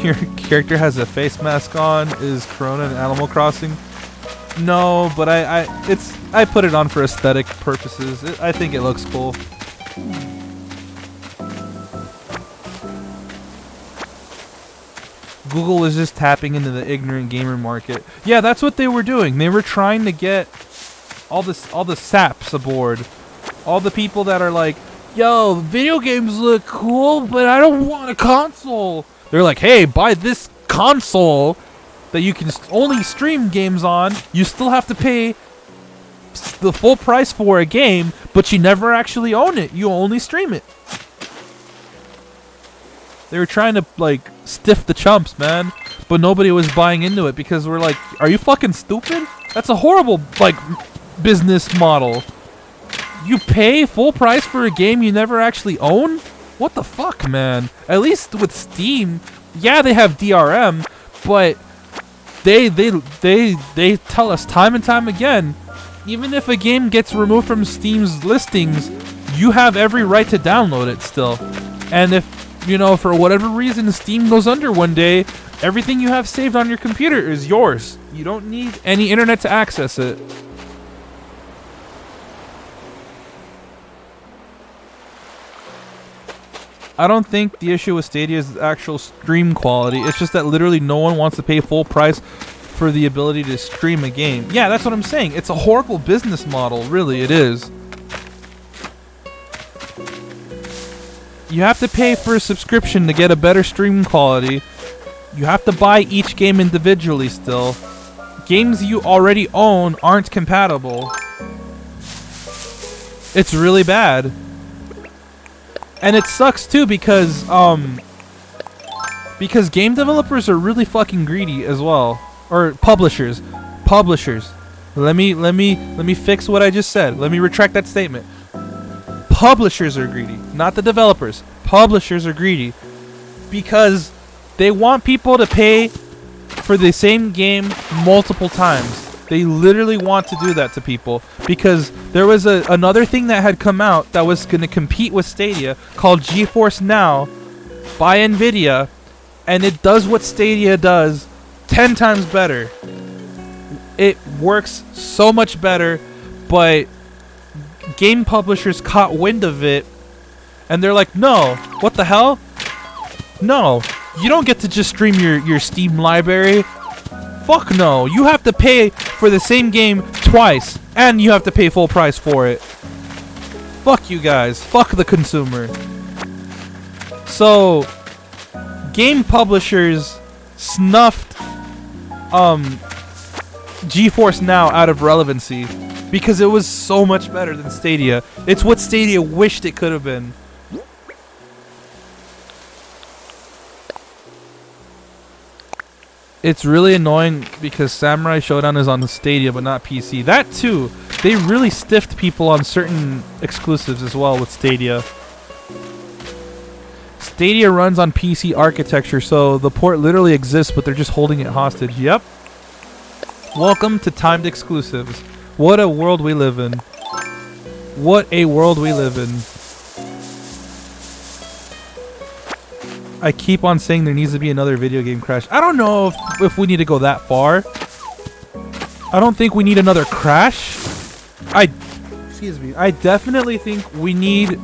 Your character has a face mask on. Is Corona in Animal Crossing? No, but I put it on for aesthetic purposes. I think it looks cool. Google was just tapping into the ignorant gamer market. Yeah, that's what they were doing. They were trying to get all the saps aboard. All the people that are like, yo, video games look cool, but I don't want a console. They're like, hey, buy this console that you can only stream games on. You still have to pay the full price for a game, but you never actually own it. You only stream it. They were trying to, like, stiff the chumps, man. But nobody was buying into it because we're like, are you fucking stupid? That's a horrible, like, business model. You pay full price for a game you never actually own? What the fuck, man? At least with Steam, yeah, they have DRM, but they tell us time and time again, even if a game gets removed from Steam's listings, you have every right to download it still. And if, you know, for whatever reason Steam goes under one day, everything you have saved on your computer is yours. You don't need any internet to access it. I don't think the issue with Stadia is the actual stream quality. It's just that literally no one wants to pay full price for the ability to stream a game. Yeah, that's what I'm saying. It's a horrible business model. Really, it is. You have to pay for a subscription to get a better stream quality. You have to buy each game individually still. Games you already own aren't compatible. It's really bad. And it sucks too because game developers are really fucking greedy as well. Or publishers. Let me fix what I just said. Let me retract that statement. Publishers are greedy, not the developers. Publishers are greedy because they want people to pay for the same game multiple times. They literally want to do that to people because there was another thing that had come out that was going to compete with Stadia called GeForce Now by Nvidia, and it does what Stadia does 10 times better. It works so much better, but game publishers caught wind of it and they're like, no, what the hell? No, you don't get to just stream your Steam library. Fuck no, you have to pay for the same game twice, and you have to pay full price for it. Fuck you guys, fuck the consumer. So, game publishers snuffed GeForce Now out of relevancy because it was so much better than Stadia. It's what Stadia wished it could have been. It's really annoying because Samurai Showdown is on Stadia but not PC. That too, they really stiffed people on certain exclusives as well with Stadia. Stadia runs on PC architecture, so the port literally exists, but they're just holding it hostage. Yep. Welcome to timed exclusives. What a world we live in. What a world we live in. I keep on saying there needs to be another video game crash. I don't know if we need to go that far. I don't think we need another crash. Excuse me. I definitely think we need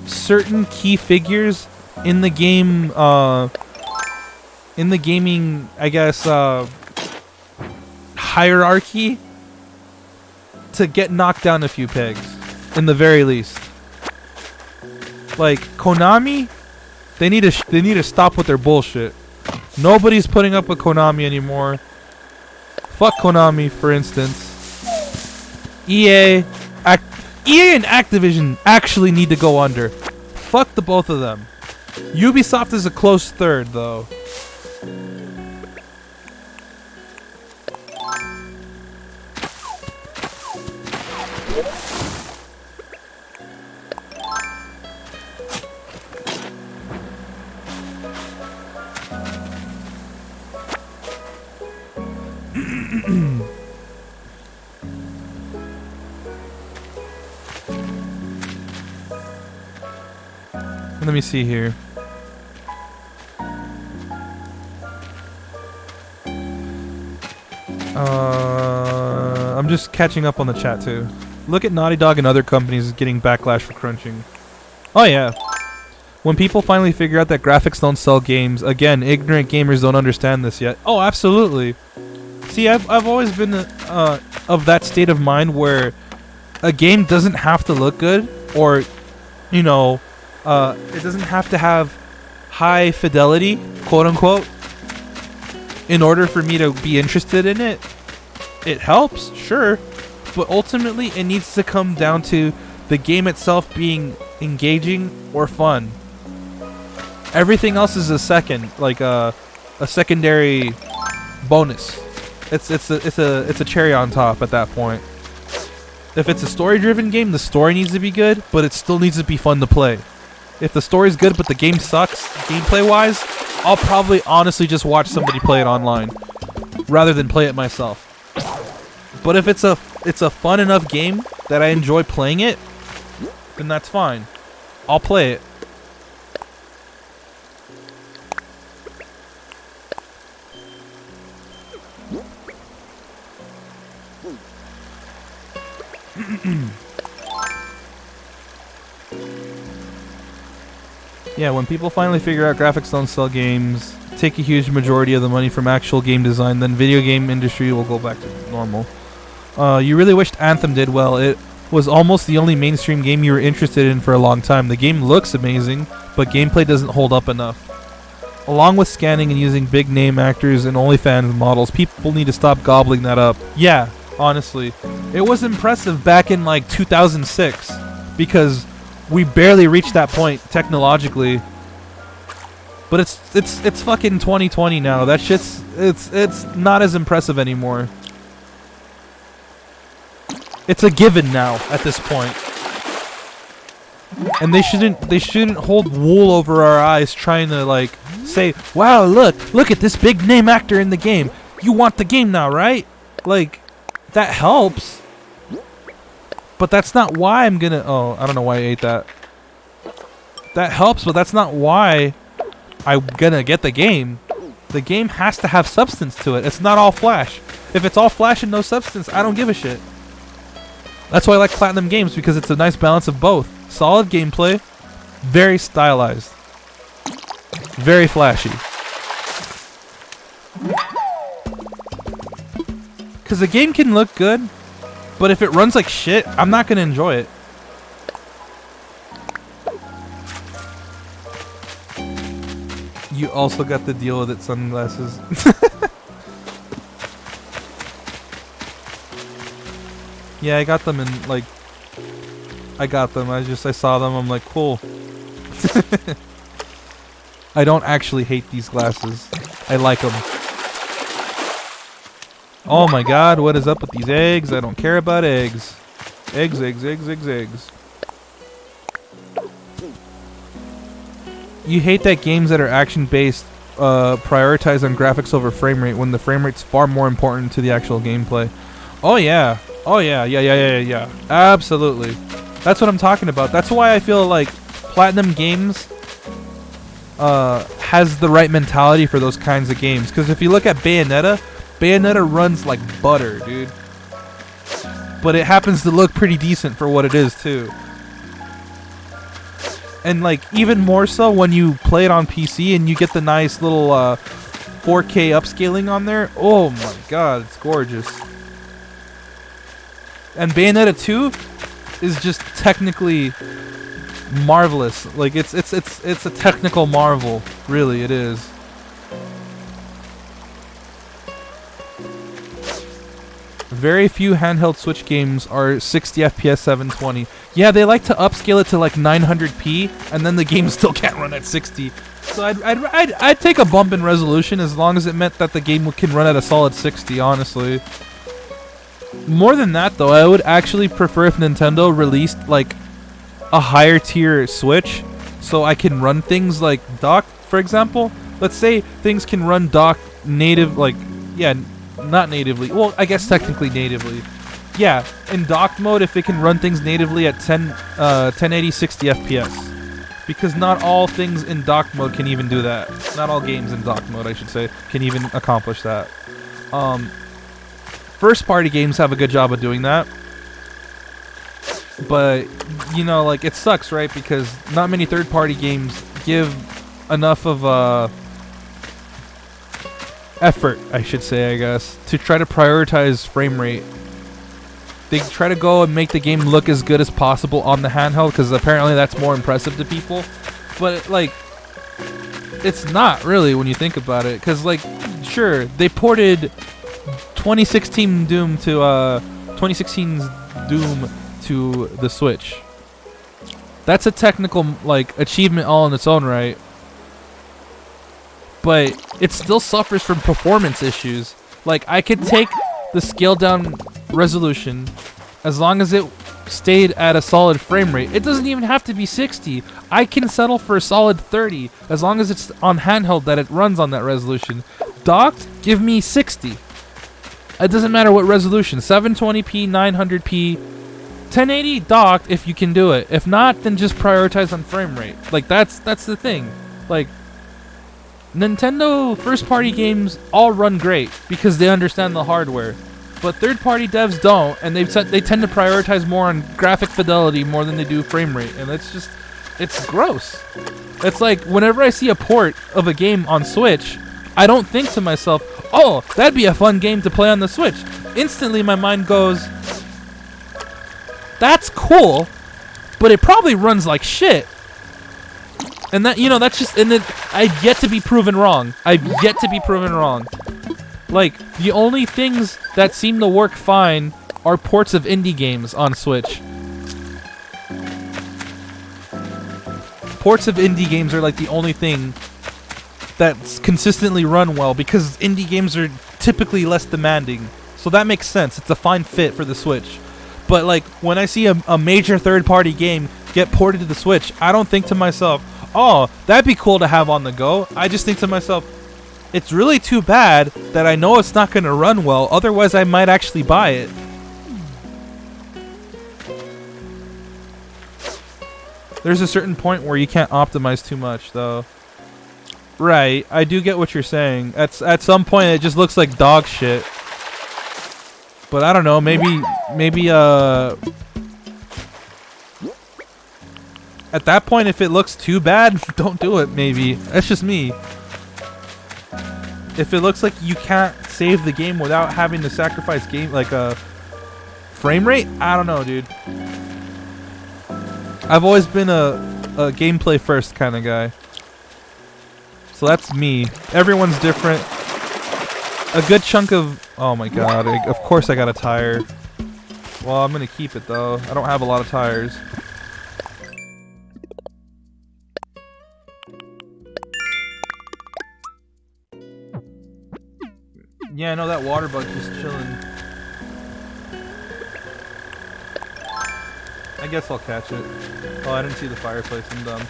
certain key figures in the game, in the gaming, I guess, hierarchy to get knocked down a few pegs, in the very least. Like Konami, they need to stop with their bullshit. Nobody's putting up with Konami anymore. Fuck Konami, for instance. EA and Activision actually need to go under. Fuck the both of them. Ubisoft is a close third, though. Let me see here. I'm just catching up on the chat too. Look at Naughty Dog and other companies getting backlash for crunching. Oh yeah. When people finally figure out that graphics don't sell games, again, ignorant gamers don't understand this yet. Oh, absolutely. See, I've always been of that state of mind where a game doesn't have to look good, or, you know, it doesn't have to have high fidelity, quote unquote, in order for me to be interested in it. It helps, sure, but ultimately it needs to come down to the game itself being engaging or fun. Everything else is a second, like a secondary bonus. It's a cherry on top at that point. If it's a story-driven game, the story needs to be good, but it still needs to be fun to play. If the story's good but the game sucks, gameplay-wise, I'll probably honestly just watch somebody play it online rather than play it myself. But if it's a fun enough game that I enjoy playing it, then that's fine. I'll play it. Yeah, when people finally figure out graphics don't sell games, take a huge majority of the money from actual game design, then video game industry will go back to normal. You really wished Anthem did well. It was almost the only mainstream game you were interested in for a long time. The game looks amazing, but gameplay doesn't hold up enough. Along with scanning and using big name actors and OnlyFans models, people need to stop gobbling that up. Yeah, honestly. It was impressive back in like 2006 because we barely reached that point technologically. But it's fucking 2020 now. That shit's it's not as impressive anymore. It's a given now at this point. And they shouldn't hold wool over our eyes trying to like say, "Wow, look at this big name actor in the game. you want the game now, right? Like, that helps. But that's not why I'm gonna... Oh, I don't know why I ate that. That helps, but that's not why I'm gonna get the game. The game has to have substance to it. It's not all flash. If it's all flash and no substance, I don't give a shit. That's why I like Platinum games, because it's a nice balance of both. Solid gameplay, very stylized, very flashy. Because the game can look good, but if it runs like shit, I'm not going to enjoy it. You also got the deal with it sunglasses. Yeah, I got them in, like... I got them. I saw them. I'm like, cool. I don't actually hate these glasses. I like them. Oh my god, what is up with these eggs? I don't care about eggs. Eggs, eggs, eggs, eggs, eggs. You hate that games that are action-based prioritize on graphics over frame rate when the frame rate's far more important to the actual gameplay. Oh yeah. Oh yeah. Absolutely. That's what I'm talking about. That's why I feel like Platinum Games has the right mentality for those kinds of games. Because if you look at Bayonetta, Bayonetta runs like butter, dude. But it happens to look pretty decent for what it is, too. And like even more so when you play it on PC and you get the nice little 4K upscaling on there. Oh my god, it's gorgeous. And Bayonetta 2 is just technically marvelous. Like it's a technical marvel. Really, it is. Very few handheld Switch games are 60 FPS 720. Yeah, they like to upscale it to like 900p, and then the game still can't run at 60. So I'd take a bump in resolution as long as it meant that the game can run at a solid 60. Honestly. More than that, though, I would actually prefer if Nintendo released like a higher tier Switch, so I can run things like docked, for example. Let's say things can run docked native, like yeah. Not natively. Well, I guess technically natively. Yeah, in docked mode, if it can run things natively at 1080 60 FPS. Because not all things in docked mode can even do that. Not all games in docked mode, I should say, can even accomplish that. First-party games have a good job of doing that. But, you know, like, it sucks, right? Because not many third-party games give enough of effort, I should say, I guess, to try to prioritize frame rate. They try to go and make the game look as good as possible on the handheld, because apparently that's more impressive to people. But, like, it's not really when you think about it, because, like, sure, they ported 2016's Doom to the Switch. That's a technical, like, achievement all in its own right. But it still suffers from performance issues. Like, I could take the scaled down resolution as long as it stayed at a solid frame rate. It doesn't even have to be 60. I can settle for a solid 30 as long as it's on handheld that it runs on that resolution. Docked, give me 60. It doesn't matter what resolution. 720p, 900p, 1080 docked if you can do it. If not, then just prioritize on frame rate. Like, that's the thing. Like, Nintendo first-party games all run great because they understand the hardware, but third-party devs don't, and they tend to prioritize more on graphic fidelity more than they do frame rate, and it's gross. It's like whenever I see a port of a game on Switch, I don't think to myself, "Oh, that'd be a fun game to play on the Switch." Instantly, my mind goes, "That's cool, but it probably runs like shit." And that, you know, that's just, and then I've yet to be proven wrong. I've yet to be proven wrong. Like, the only things that seem to work fine are ports of indie games on Switch. Ports of indie games are like the only thing that's consistently run well because indie games are typically less demanding. So that makes sense. It's a fine fit for the Switch. But like, when I see a major third-party game get ported to the Switch, I don't think to myself, "Oh, that'd be cool to have on the go." I just think to myself, It's really too bad that I know it's not going to run well, otherwise I might actually buy it. There's a certain point where you can't optimize too much, though. Right, I do get what you're saying. At some point, it just looks like dog shit. But I don't know, maybe, at that point, if it looks too bad, don't do it, maybe. That's just me. If it looks like you can't save the game without having to sacrifice game, like a frame rate, I don't know, dude. I've always been a gameplay first kind of guy. So that's me. Everyone's different. A good chunk of... Oh my god, of course I got a tire. Well, I'm gonna keep it though. I don't have a lot of tires. Yeah, I know that water bug's just chilling. I guess I'll catch it. Oh, I didn't see the fireplace. I'm dumb.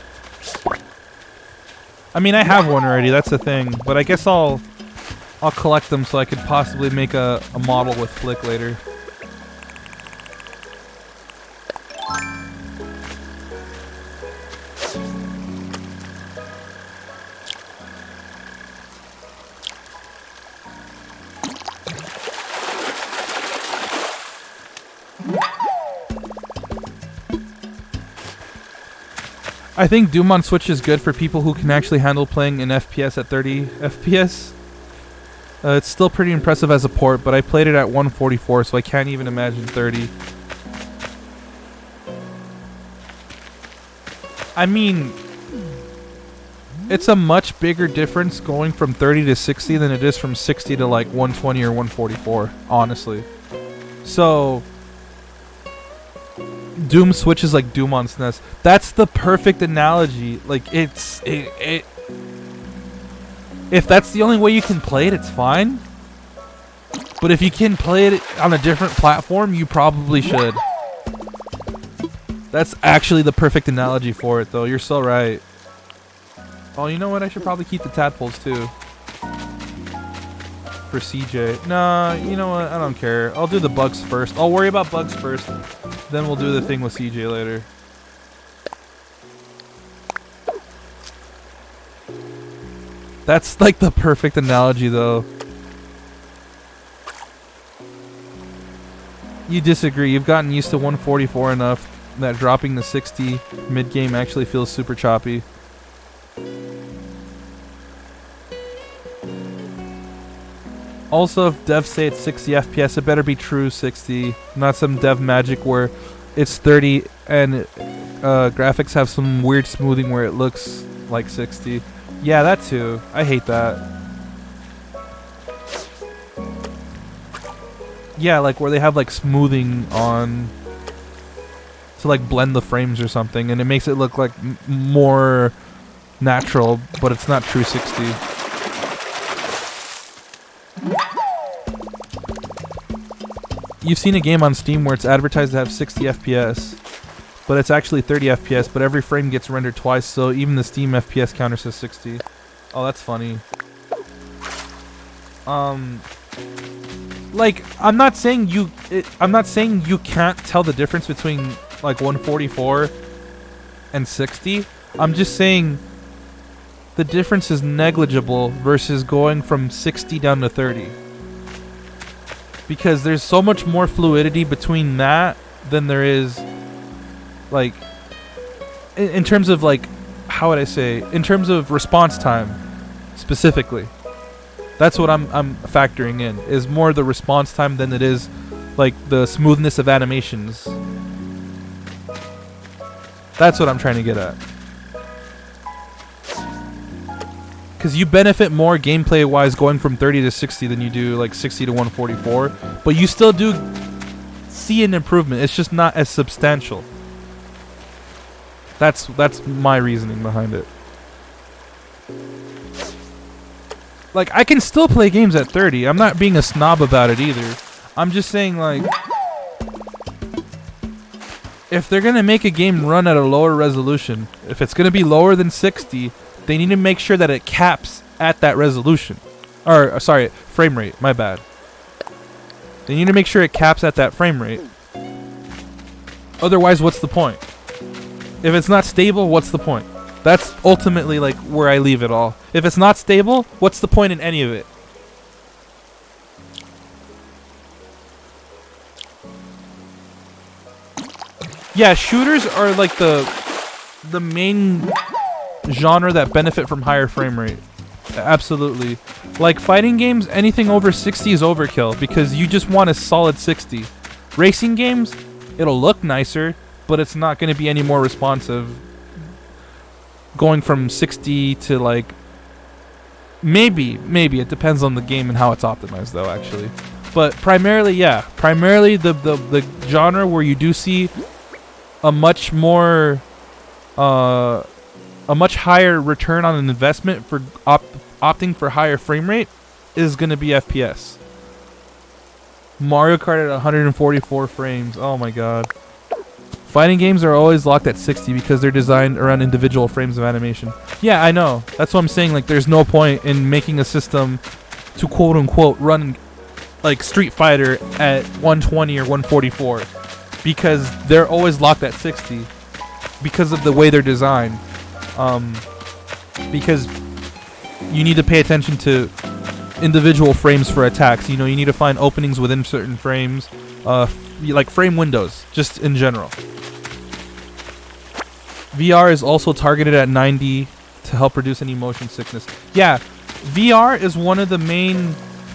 I mean, I have one already. That's the thing. But I guess I'll collect them so I could possibly make a model with Flick later. I think Doom on Switch is good for people who can actually handle playing in FPS at 30 FPS. It's still pretty impressive as a port, but I played it at 144, so I can't even imagine 30. I mean, it's a much bigger difference going from 30 to 60 than it is from 60 to like 120 or 144, honestly. So... Doom switches like Doom on SNES. That's the perfect analogy. Like, if that's the only way you can play it, it's fine. But if you can play it on a different platform, you probably should. That's actually the perfect analogy for it, though. You're so right. Oh, you know what? I should probably keep the tadpoles, too. For CJ. Nah, you know what? I don't care. I'll do the bugs first. I'll worry about bugs first. Then we'll do the thing with CJ later. That's like the perfect analogy, though. You disagree. You've gotten used to 144 enough that dropping to 60 mid-game actually feels super choppy. Also, if devs say it's 60 FPS, it better be true 60, not some dev magic where it's 30 and graphics have some weird smoothing where it looks like 60. Yeah, that too. I hate that. Yeah, like where they have like smoothing on to like blend the frames or something, and it makes it look like more natural, but it's not true 60. You've seen a game on Steam where it's advertised to have 60 FPS, but it's actually 30 FPS, but every frame gets rendered twice, so even the Steam FPS counter says 60. Oh, that's funny. Like, I'm not saying you can't tell the difference between like 144 and 60. I'm just saying the difference is negligible versus going from 60 down to 30. Because there's so much more fluidity between that than there is, like, in terms of, like, how would I say, in terms of response time, specifically. That's what I'm factoring in, is more the response time than it is, like, the smoothness of animations. That's what I'm trying to get at. Because you benefit more gameplay-wise going from 30 to 60 than you do like 60 to 144, but you still do see an improvement. It's just not as substantial. That's my reasoning behind it. Like, I can still play games at 30. I'm not being a snob about it either. I'm just saying, like, if they're gonna make a game run at a lower resolution, if it's gonna be lower than 60, they need to make sure that it caps at that resolution. Or sorry, frame rate. My bad. They need to make sure it caps at that frame rate. Otherwise, what's the point? If it's not stable, what's the point? That's ultimately like where I leave it all. If it's not stable, what's the point in any of it? Yeah, shooters are like the main genre that benefit from higher frame rate. Absolutely. Like fighting games, anything over 60 is overkill because you just want a solid 60. Racing games, it'll look nicer, but it's not going to be any more responsive. Going from 60 to like maybe it depends on the game and how it's optimized though actually. But primarily, yeah, the genre where you do see a much more a much higher return on an investment for opting for higher frame rate is going to be FPS. Mario Kart at 144 frames. Oh my god. Fighting games are always locked at 60 because they're designed around individual frames of animation. Yeah, I know. That's what I'm saying. Like, there's no point in making a system to quote unquote run like Street Fighter at 120 or 144 because they're always locked at 60 because of the way they're designed. Because you need to pay attention to individual frames for attacks. You know, you need to find openings within certain frames, like frame windows, just in general. VR is also targeted at 90 to help reduce any motion sickness. Yeah, VR is one of the main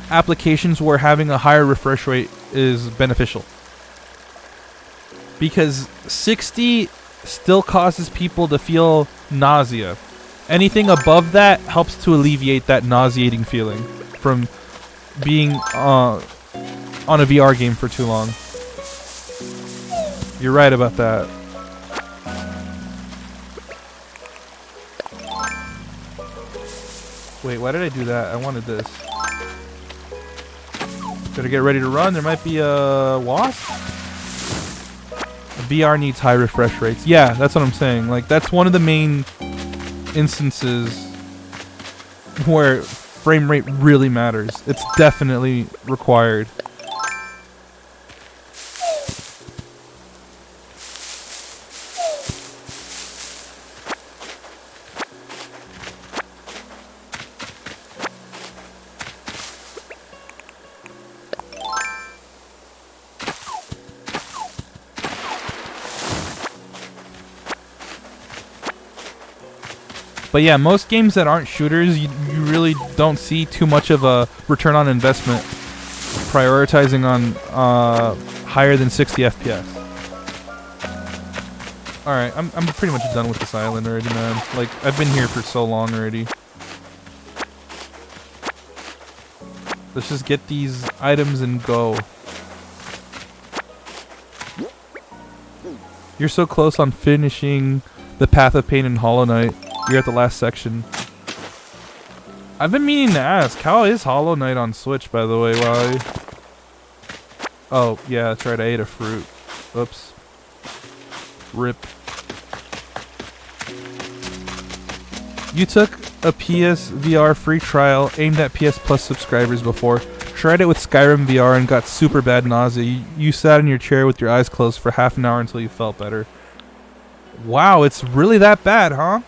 applications where having a higher refresh rate is beneficial. Because 60 still causes people to feel nausea. Anything above that helps to alleviate that nauseating feeling from being on a VR game for too long. You're right about that. Wait, why did I do that? I wanted this. Better get ready to run. There might be a wasp. VR needs high refresh rates. Yeah, that's what I'm saying. Like, that's one of the main instances where frame rate really matters. It's definitely required. But yeah, most games that aren't shooters, you really don't see too much of a return on investment prioritizing on higher than 60 FPS. Alright, I'm pretty much done with this island already, man. Like, I've been here for so long already. Let's just get these items and go. You're so close on finishing the Path of Pain and Hollow Knight. You're at the last section. I've been meaning to ask, how is Hollow Knight on Switch, by the way? Why? Oh, yeah, that's right. I ate a fruit. Oops. Rip. You took a PS VR free trial aimed at PS Plus subscribers before. Tried it with Skyrim VR and got super bad nausea. You sat in your chair with your eyes closed for half an hour until you felt better. Wow, it's really that bad, huh?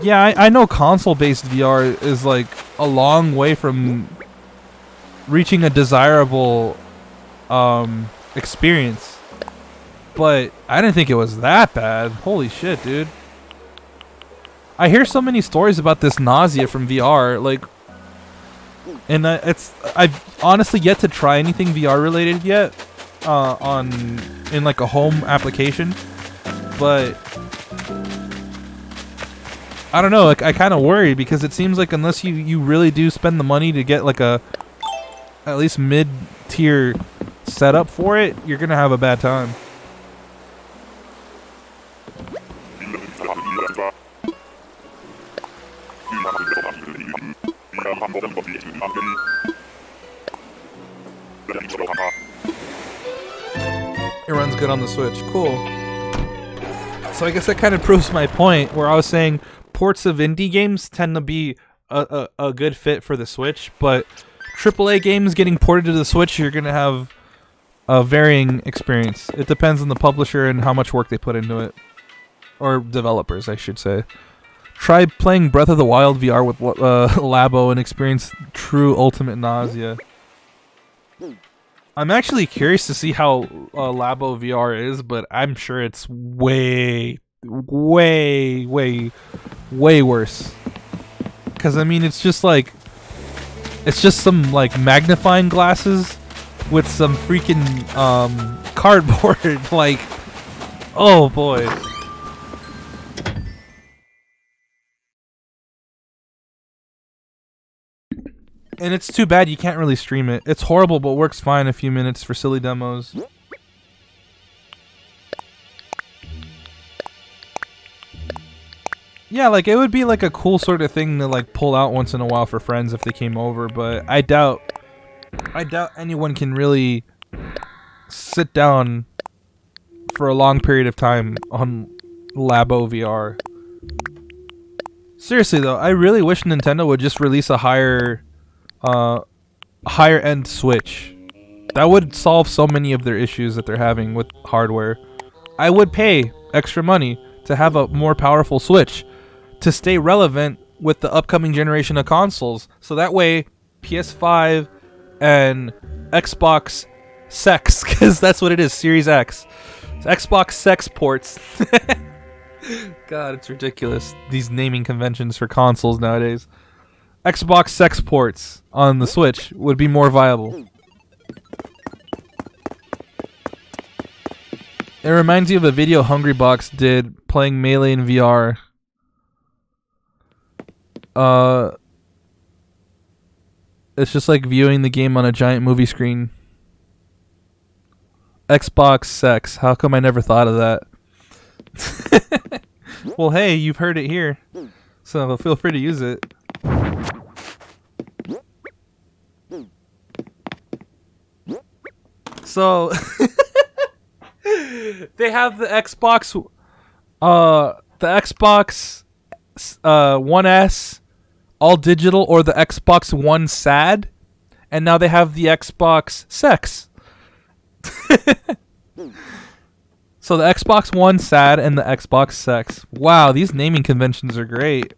Yeah, I know console-based VR is like a long way from reaching a desirable experience, but I didn't think it was that bad. Holy shit, dude. I hear so many stories about this nausea from VR, like, and I've honestly yet to try anything VR related yet in like a home application, but I don't know, like, I kind of worry because it seems like unless you really do spend the money to get like a at least mid-tier setup for it, you're gonna have a bad time. It runs good on the Switch. Cool. So I guess that kind of proves my point where I was saying ports of indie games tend to be a good fit for the Switch, but AAA games getting ported to the Switch, you're gonna have a varying experience. It depends on the publisher and how much work they put into it, or developers, I should say. Try playing Breath of the Wild VR with Labo and experience true ultimate nausea. I'm actually curious to see how Labo VR is, but I'm sure it's way worse. Because, I mean, it's just some, like, magnifying glasses with some freaking, cardboard. Like, oh boy. And it's too bad you can't really stream it. It's horrible, but works fine a few minutes for silly demos. Yeah, like, it would be like a cool sort of thing to like pull out once in a while for friends if they came over, but I doubt anyone can really sit down for a long period of time on Labo VR. Seriously though, I really wish Nintendo would just release a higher end Switch. That would solve so many of their issues that they're having with hardware. I would pay extra money to have a more powerful Switch to stay relevant with the upcoming generation of consoles. So that way, PS5 and Xbox Sex, because that's what it is, Series X. Xbox Sex ports. God, it's ridiculous. These naming conventions for consoles nowadays. Xbox Sex ports on the Switch would be more viable. It reminds you of a video Hungrybox did playing Melee in VR. It's just like viewing the game on a giant movie screen. Xbox Sex. How come I never thought of that? Well, hey, you've heard it here, so feel free to use it. So they have the Xbox One S all digital, or the Xbox One SAD, and now they have the Xbox Sex. So the Xbox One SAD and the Xbox Sex. Wow, these naming conventions are great.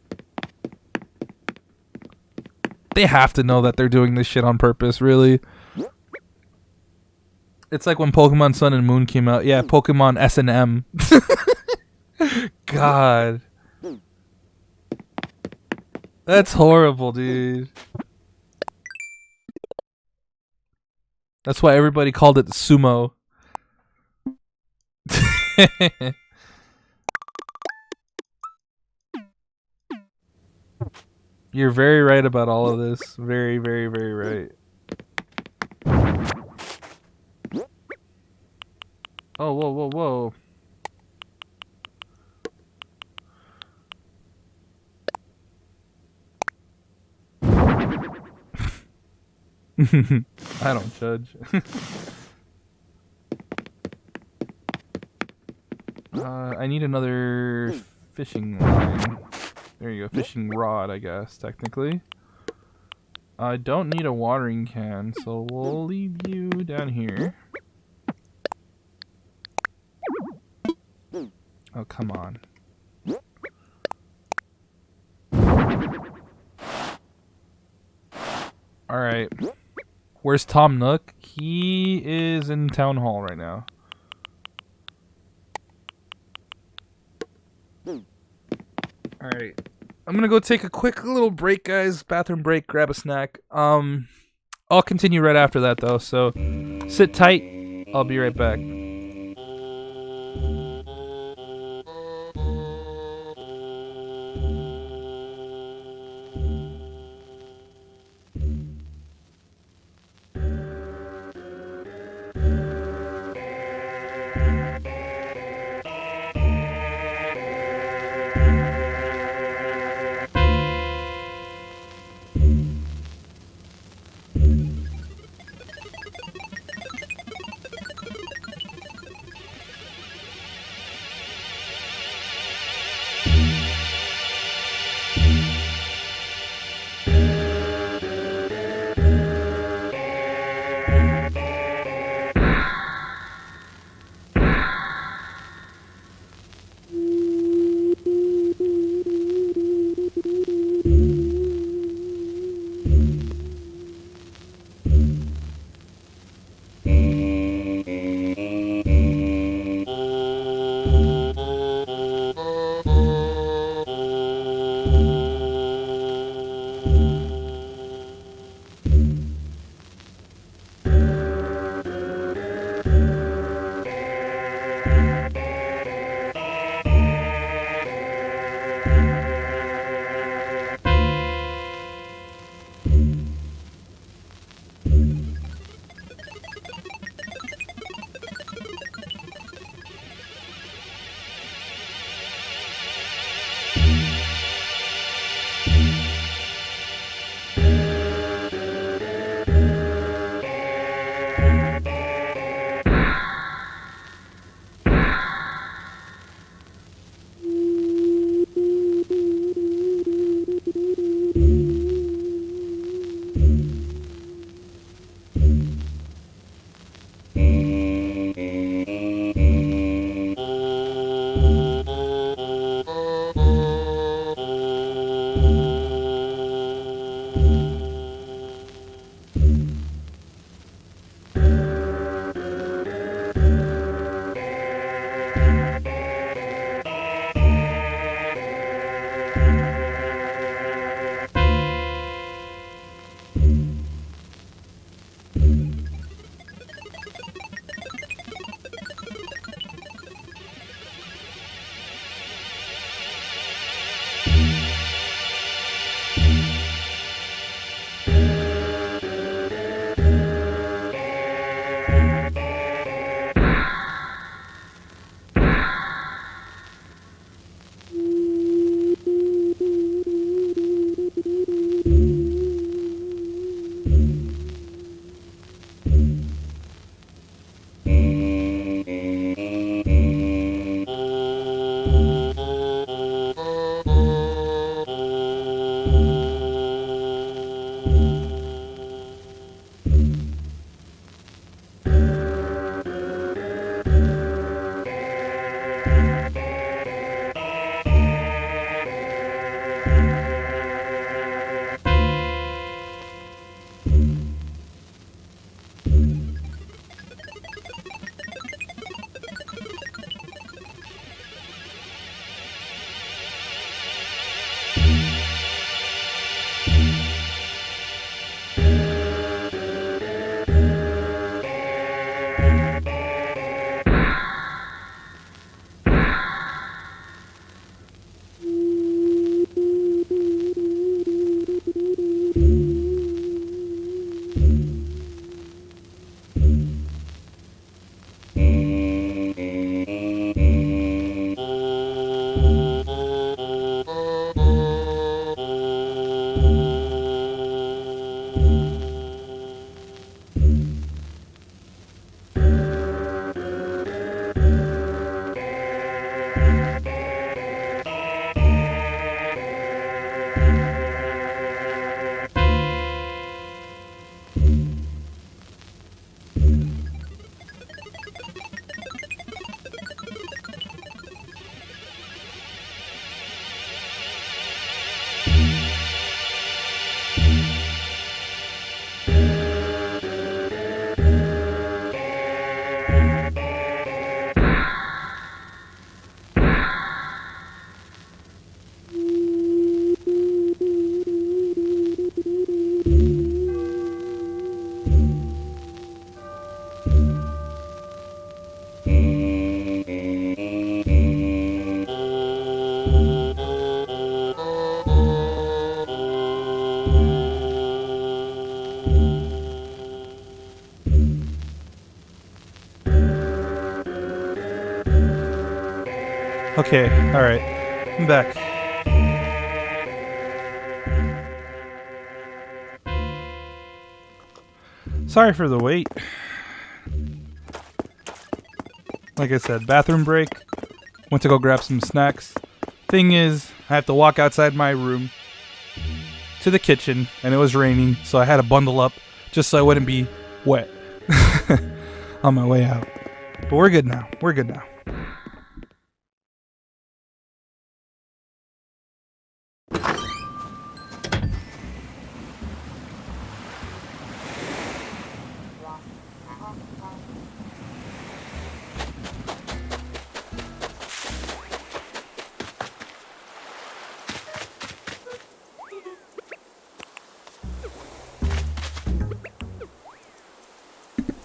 They have to know that they're doing this shit on purpose, really. It's like when Pokemon Sun and Moon came out. Yeah, Pokemon S&M. God. That's horrible, dude. That's why everybody called it Sumo. You're very right about all of this. Very, very, very right. Oh, whoa, whoa, whoa. I don't judge. I need another fishing line. There you go, fishing rod, I guess, technically. I don't need a watering can, so we'll leave you down here. Oh, come on. Alright. Where's Tom Nook? He is in Town Hall right now. Alright. I'm gonna go take a quick little break, guys. Bathroom break, grab a snack. I'll continue right after that, though, so sit tight. I'll be right back. Okay, alright. I'm back. Sorry for the wait. Like I said, bathroom break. Went to go grab some snacks. Thing is, I have to walk outside my room to the kitchen, and it was raining, so I had to bundle up just so I wouldn't be wet on my way out. But we're good now. We're good now.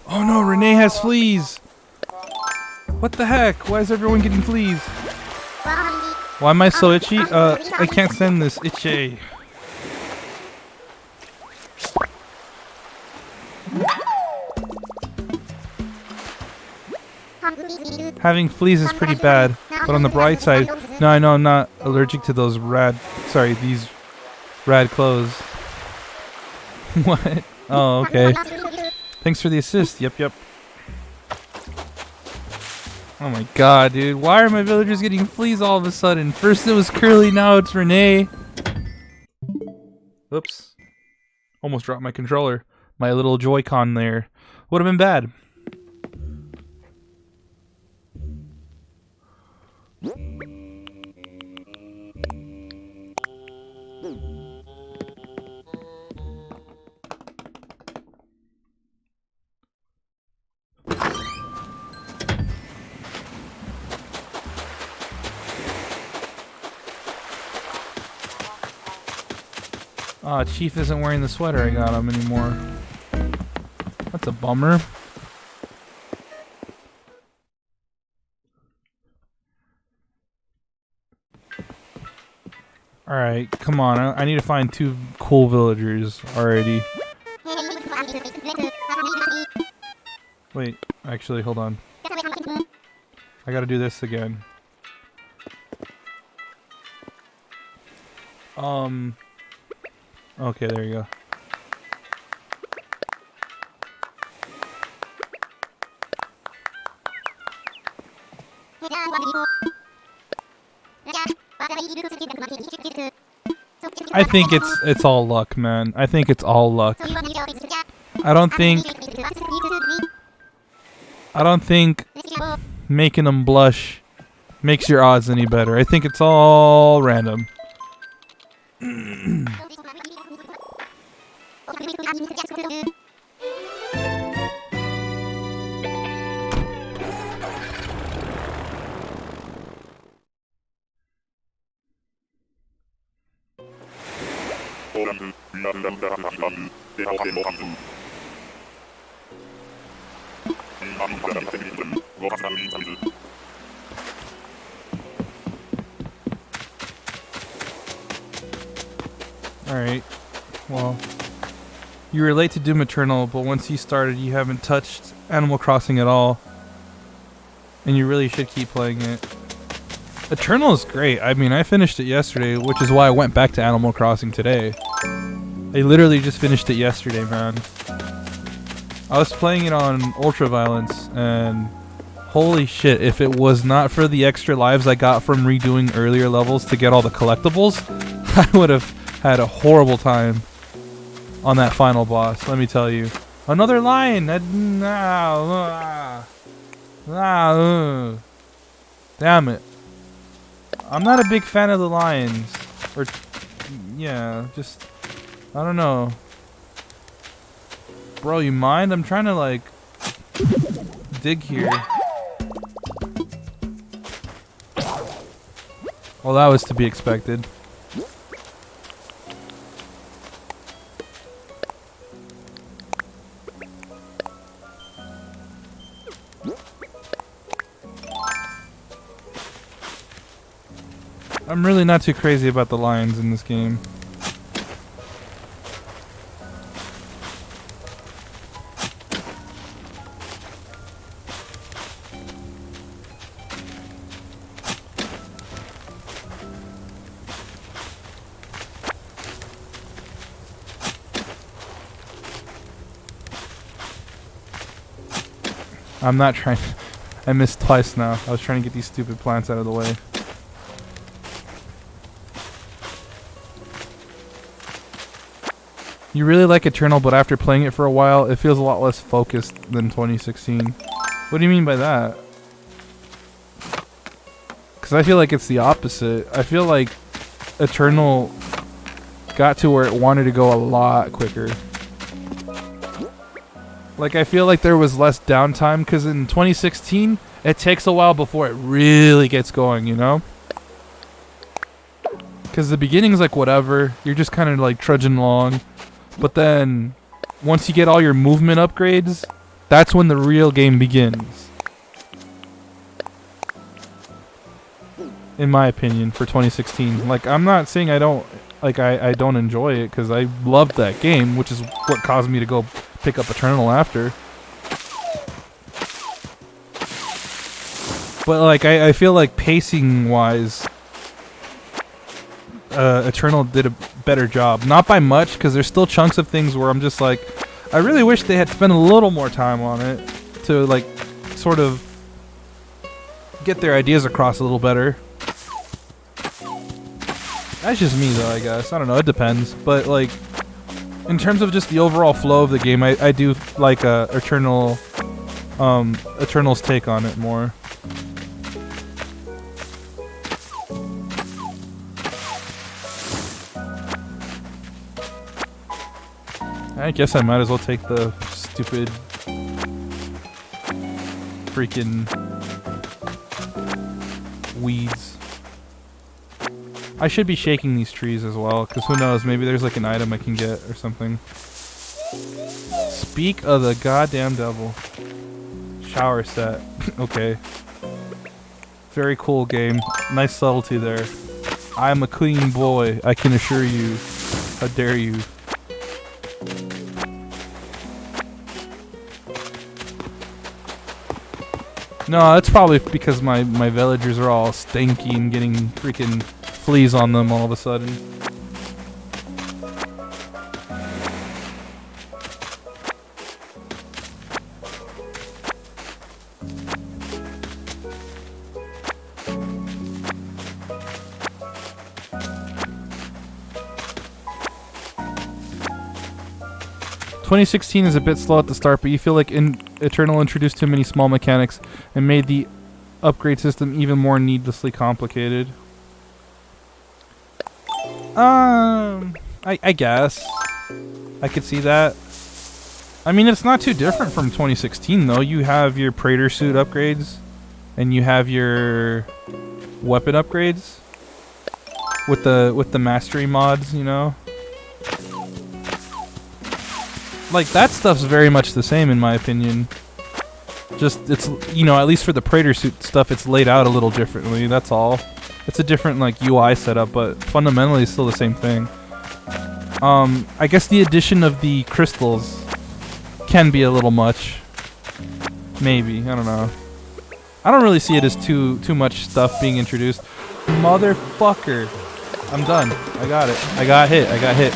Oh no, Renee has fleas! What the heck? Why is everyone getting fleas? Why am I so itchy? I can't stand this. Itchy. Having fleas is pretty bad, but on the bright side, no, I know I'm not allergic to those these rad clothes. What? Oh, okay. Thanks for the assist. Yep. Oh my god, dude. Why are my villagers getting fleas all of a sudden? First it was Curly, now it's Renee. Oops. Almost dropped my controller. My little Joy-Con there. Would have been bad. Aw, Chief isn't wearing the sweater I got him anymore. That's a bummer. Alright, come on. I need to find 2 cool villagers already. Wait, actually, hold on. I gotta do this again. Okay, there you go. I think it's all luck, man. I think it's all luck. I don't think making them blush makes your odds any better. I think it's all random. Alright, well, you were late to Doom Eternal, but once you started, you haven't touched Animal Crossing at all. And you really should keep playing it. Eternal is great. I mean, I finished it yesterday, which is why I went back to Animal Crossing today. I literally just finished it yesterday, man. I was playing it on Ultraviolence, and holy shit, if it was not for the extra lives I got from redoing earlier levels to get all the collectibles, I would have had a horrible time on that final boss, let me tell you. Another lion! Damn it. I'm not a big fan of the lions. Or, yeah, just, I don't know. Bro, you mind? I'm trying to, like, dig here. Well, that was to be expected. I'm really not too crazy about the lions in this game. I'm not trying. I missed twice now. I was trying to get these stupid plants out of the way. You really like Eternal, but after playing it for a while, it feels a lot less focused than 2016. What do you mean by that? Because I feel like it's the opposite. I feel like Eternal got to where it wanted to go a lot quicker. Like, I feel like there was less downtime, because in 2016, it takes a while before it really gets going, you know? Because the beginning's like whatever, you're just kind of like trudging along. But then, once you get all your movement upgrades, that's when the real game begins. In my opinion, for 2016. Like, I'm not saying I don't, like, I don't enjoy it, because I loved that game, which is what caused me to go pick up Eternal after. But, like, I feel like pacing-wise, Eternal did a better job. Not by much, because there's still chunks of things where I'm just like, I really wish they had spent a little more time on it to, like, sort of get their ideas across a little better. That's just me, though, I guess. I don't know, it depends. But, like, in terms of just the overall flow of the game, I do like Eternal's take on it more. I guess I might as well take the stupid freaking weeds. I should be shaking these trees as well, because who knows, maybe there's like an item I can get or something. Speak of the goddamn devil. Shower set. Okay. Very cool game. Nice subtlety there. I'm a clean boy, I can assure you. How dare you. No, it's probably because my villagers are all stinky and getting freaking fleas on them all of a sudden. 2016 is a bit slow at the start, but you feel like Eternal introduced too many small mechanics and made the upgrade system even more needlessly complicated. I guess I could see that. I mean, it's not too different from 2016 though. You have your Praetor suit upgrades, and you have your weapon upgrades with the mastery mods. You know, like that stuff's very much the same in my opinion. Just it's, you know, at least for the Praetor suit stuff, it's laid out a little differently. That's all. It's a different like UI setup, but fundamentally it's still the same thing. I guess the addition of the crystals can be a little much. Maybe, I don't know. I don't really see it as too much stuff being introduced. Motherfucker. I'm done. I got it. I got hit.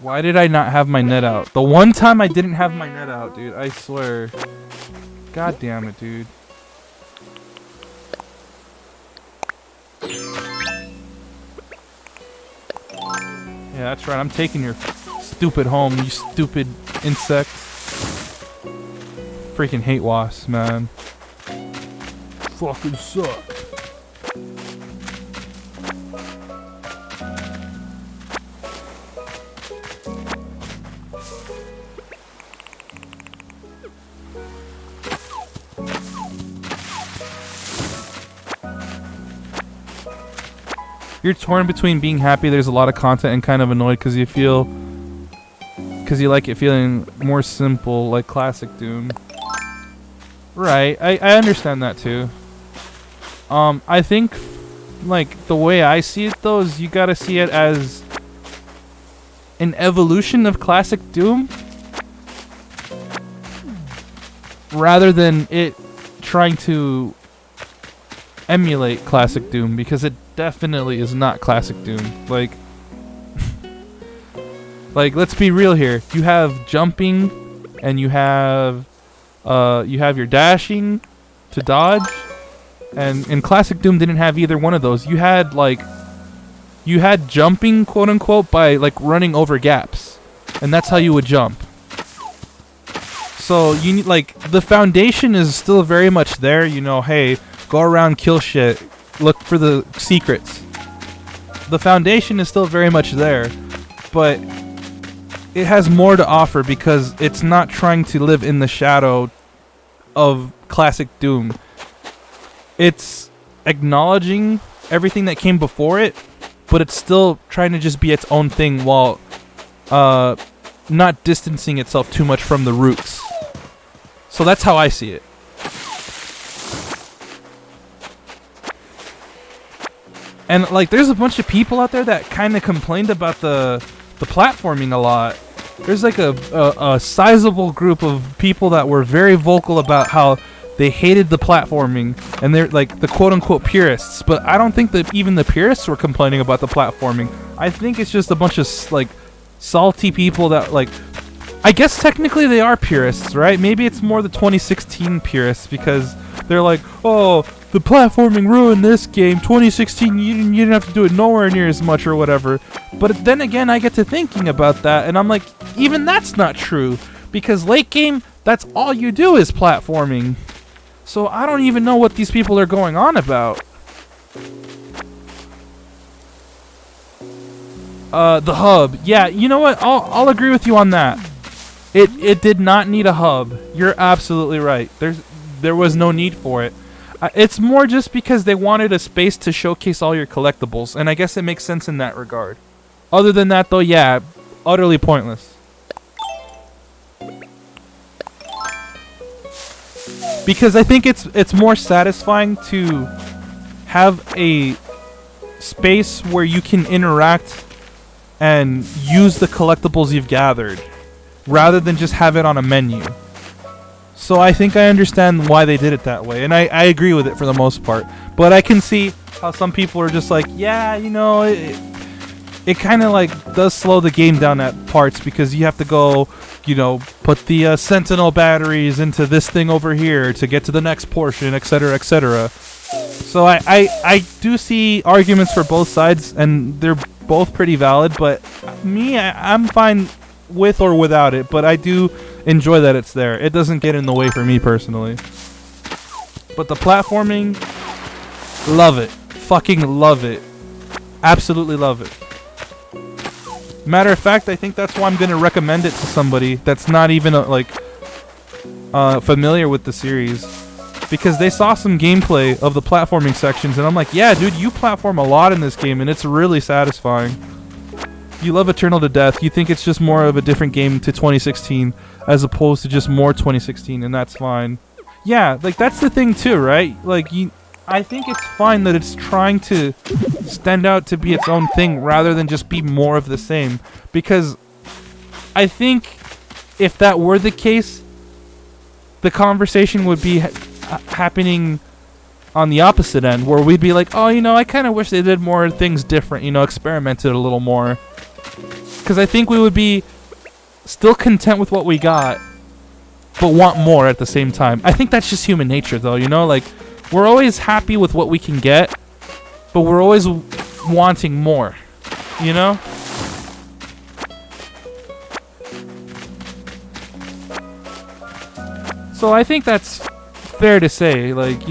Why did I not have my net out? The one time I didn't have my net out, dude, I swear. God damn it, dude. Yeah, that's right. I'm taking your stupid home, you stupid insect. Freaking hate wasps, man. Fucking suck. You're torn between being happy there's a lot of content and kind of annoyed because you like it feeling more simple, like classic Doom. Right, I understand that too. I think, like, the way I see it though is you gotta see it as an evolution of classic Doom rather than it trying to emulate classic Doom, because it definitely is not classic Doom. Like let's be real here. You have jumping and you have your dashing to dodge, and classic Doom didn't have either one of those. You had jumping, quote unquote, by like running over gaps, and that's how you would jump. So you need, like, the foundation is still very much there, you know, hey, go around, kill shit, look for the secrets. The foundation is still very much there, but it has more to offer because it's not trying to live in the shadow of classic Doom. It's acknowledging everything that came before it, but it's still trying to just be its own thing while not distancing itself too much from the roots. So that's how I see it. And like, there's a bunch of people out there that kind of complained about the platforming a lot. There's like a sizable group of people that were very vocal about how they hated the platforming, and they're like the quote-unquote purists. But I don't think that even the purists were complaining about the platforming. I think it's just a bunch of like salty people that, like, I guess technically they are purists, right? Maybe it's more the 2016 purists, because they're like, oh, the platforming ruined this game. 2016, you didn't have to do it nowhere near as much or whatever. But then again, I get to thinking about that, and I'm like, even that's not true, because late game, that's all you do is platforming. So I don't even know what these people are going on about. The hub. Yeah, you know what? I'll agree with you on that. It did not need a hub. You're absolutely right. There was no need for it. It's more just because they wanted a space to showcase all your collectibles, and I guess it makes sense in that regard. Other than that, though, yeah, utterly pointless. Because I think it's more satisfying to have a space where you can interact and use the collectibles you've gathered, rather than just have it on a menu. So I think I understand why they did it that way, and I agree with it for the most part. But I can see how some people are just like, yeah, you know, it kind of like does slow the game down at parts, because you have to go, you know, put the Sentinel batteries into this thing over here to get to the next portion, etc., etc. So I do see arguments for both sides, and they're both pretty valid, but I'm fine with or without it, but I do enjoy that it's there. It doesn't get in the way for me personally. But the platforming, love it. Fucking love it. Absolutely love it. Matter of fact, I think that's why I'm going to recommend it to somebody that's not even familiar with the series. Because they saw some gameplay of the platforming sections, and I'm like, yeah, dude, you platform a lot in this game, and it's really satisfying. You love Eternal to death. You think it's just more of a different game to 2016, as opposed to just more 2016, and that's fine. Yeah, like, that's the thing, too, right? Like, I think it's fine that it's trying to stand out to be its own thing, rather than just be more of the same. Because I think if that were the case, the conversation would be happening on the opposite end, where we'd be like, oh, I kind of wish they did more things different, experimented a little more. Because I think we would be still content with what we got, but want more at the same time. I think that's just human nature, though, like, we're always happy with what we can get, but we're always wanting more, So I think that's fair to say, like,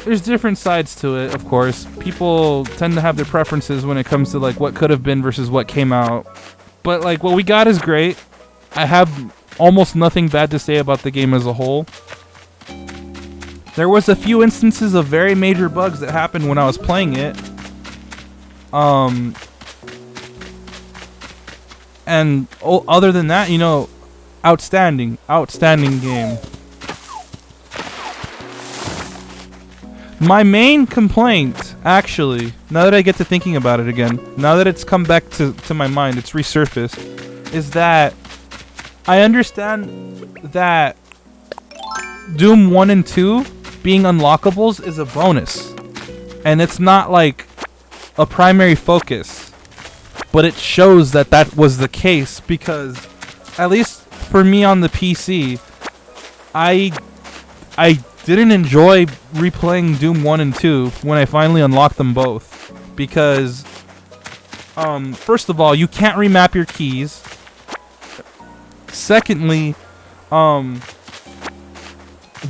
there's different sides to it, of course. People tend to have their preferences when it comes to, like, what could have been versus what came out. But, like, what we got is great. I have almost nothing bad to say about the game as a whole. There was a few instances of very major bugs that happened when I was playing it. And other than that, outstanding game. My main complaint, actually, now that I get to thinking about it again, now that it's come back to my mind, it's resurfaced, is that I understand that Doom 1 and 2 being unlockables is a bonus. And it's not like a primary focus. But it shows that that was the case because, at least for me on the PC, I didn't enjoy replaying Doom 1 and 2 when I finally unlocked them both. Because, first of all, you can't remap your keys. Secondly,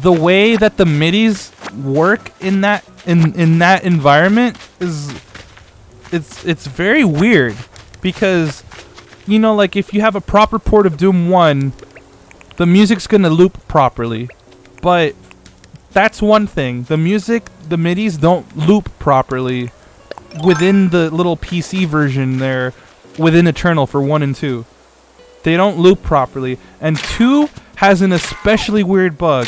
the way that the midis work in that environment is it's very weird. Because, like, if you have a proper port of Doom 1, the music's gonna loop properly. But that's one thing. The midis don't loop properly within the little PC version there, within Eternal for 1 and 2. They don't loop properly. And 2 has an especially weird bug.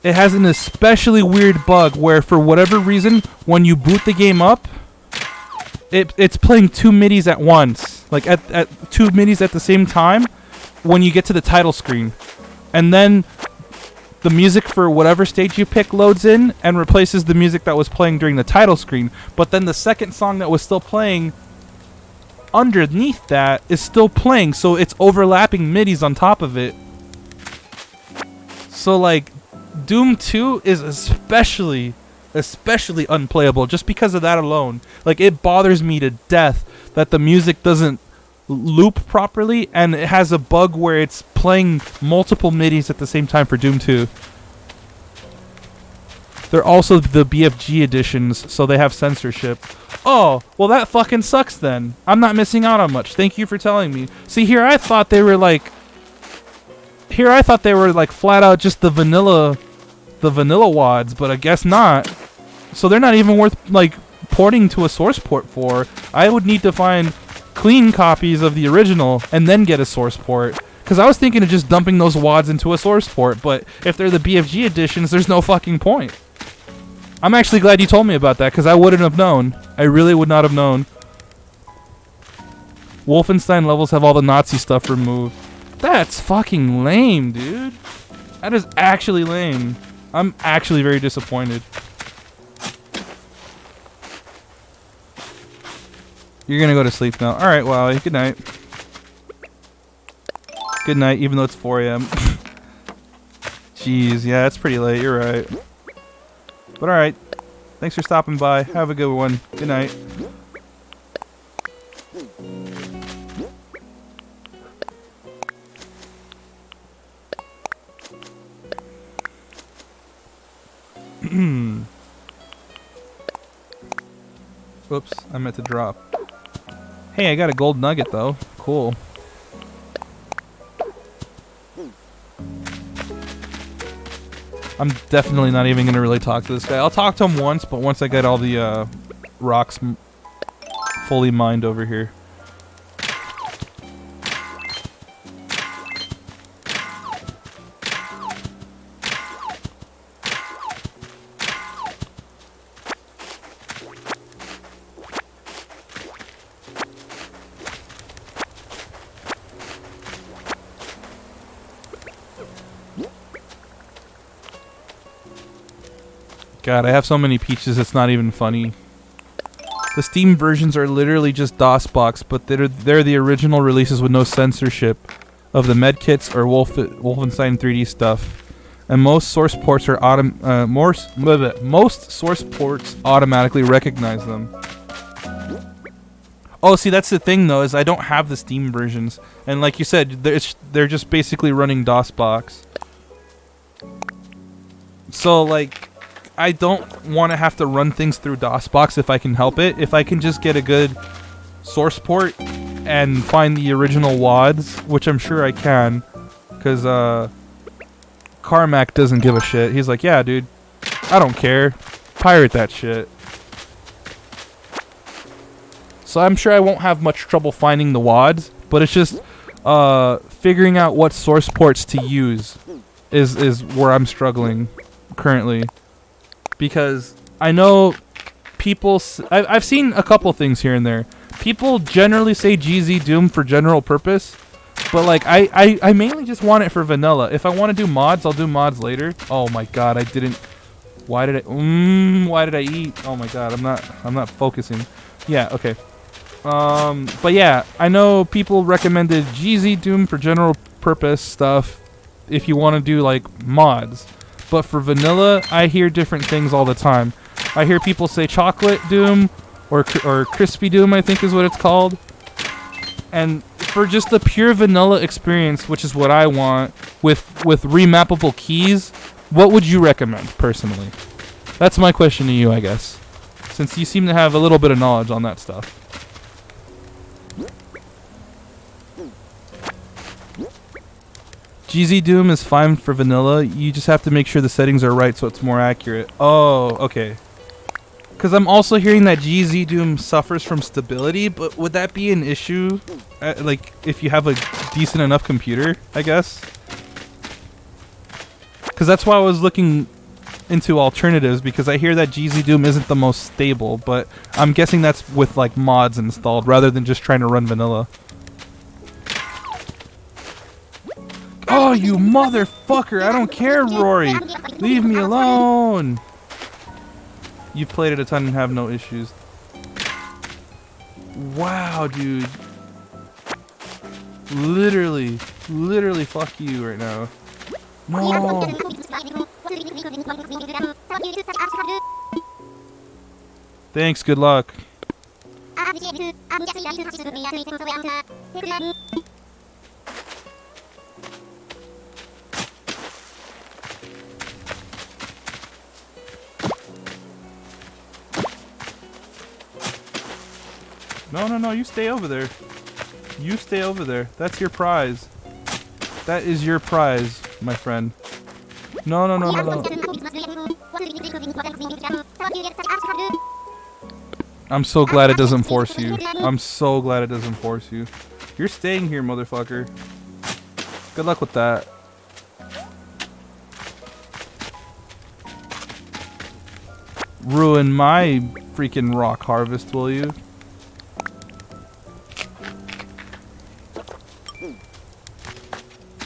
It has an especially weird bug where, for whatever reason, when you boot the game up, it's playing 2 midis at once. Like, at 2 midis at the same time when you get to the title screen. And then the music for whatever stage you pick loads in and replaces the music that was playing during the title screen. But then the second song that was still playing underneath that is still playing, so it's overlapping midis on top of it. So, like, Doom 2 is especially unplayable just because of that alone. Like, it bothers me to death that the music doesn't loop properly, and it has a bug where it's playing multiple midis at the same time for Doom 2. They're also the BFG editions, so they have censorship. Oh, well, that fucking sucks then. I'm not missing out on much. Thank you for telling me. See, here I thought they were like flat out just the vanilla wads, but I guess not. So they're not even worth, like, porting to a source port for. I would need to find clean copies of the original and then get a source port. Because I was thinking of just dumping those wads into a source port, but if they're the BFG editions, there's no fucking point. I'm actually glad you told me about that, because I wouldn't have known. I really would not have known. Wolfenstein levels have all the Nazi stuff removed. That's fucking lame, dude. That is actually lame. I'm actually very disappointed. You're gonna go to sleep now. Alright, Wally. Good night. Good night, even though it's 4 a.m. Jeez, yeah, it's pretty late. You're right. But alright. Thanks for stopping by. Have a good one. Good night. Oops, I meant to drop. Hey, I got a gold nugget though. Cool. I'm definitely not even gonna really talk to this guy. I'll talk to him once, but once I get all the rocks fully mined over here. God, I have so many peaches it's not even funny. The Steam versions are literally just DOSBox, but they're the original releases with no censorship of the medkits or Wolfenstein 3D stuff. And most source ports are most source ports automatically recognize them. Oh, see, that's the thing though, is I don't have the Steam versions, and like you said, they're just basically running DOSBox. So like, I don't want to have to run things through DOSBox if I can help it. If I can just get a good source port and find the original WADs, which I'm sure I can, because Carmack doesn't give a shit. He's like, yeah, dude, I don't care. Pirate that shit. So I'm sure I won't have much trouble finding the WADs, but it's just figuring out what source ports to use is where I'm struggling currently. Because I know people... I've seen a couple things here and there. People generally say GZ Doom for general purpose, but like I mainly just want it for vanilla. If I want to do mods, I'll do mods later. Oh my god, I didn't... Why did I eat? Oh my god, I'm not focusing. Yeah, okay. But yeah, I know people recommended GZ Doom for general purpose stuff if you want to do like mods. But for vanilla, I hear different things all the time. I hear people say chocolate Doom or crispy Doom, I think is what it's called. And for just the pure vanilla experience, which is what I want, with remappable keys, what would you recommend personally? That's my question to you, I guess, since you seem to have a little bit of knowledge on that stuff. GZ Doom is fine for vanilla. You just have to make sure the settings are right so it's more accurate. Oh, okay. Because I'm also hearing that GZ Doom suffers from stability, but would that be an issue? Like, if you have a decent enough computer, I guess? Because that's why I was looking into alternatives, because I hear that GZ Doom isn't the most stable, but I'm guessing that's with, like, mods installed rather than just trying to run vanilla. Oh, you motherfucker! I don't care, Rory! Leave me alone! You've played it a ton and have no issues. Wow, dude. Literally fuck you right now. No! Thanks, good luck. No, you stay over there. You stay over there. That's your prize. That is your prize, my friend. No. I'm so glad it doesn't force you. I'm so glad it doesn't force you. You're staying here, motherfucker. Good luck with that. Ruin my freaking rock harvest, will you?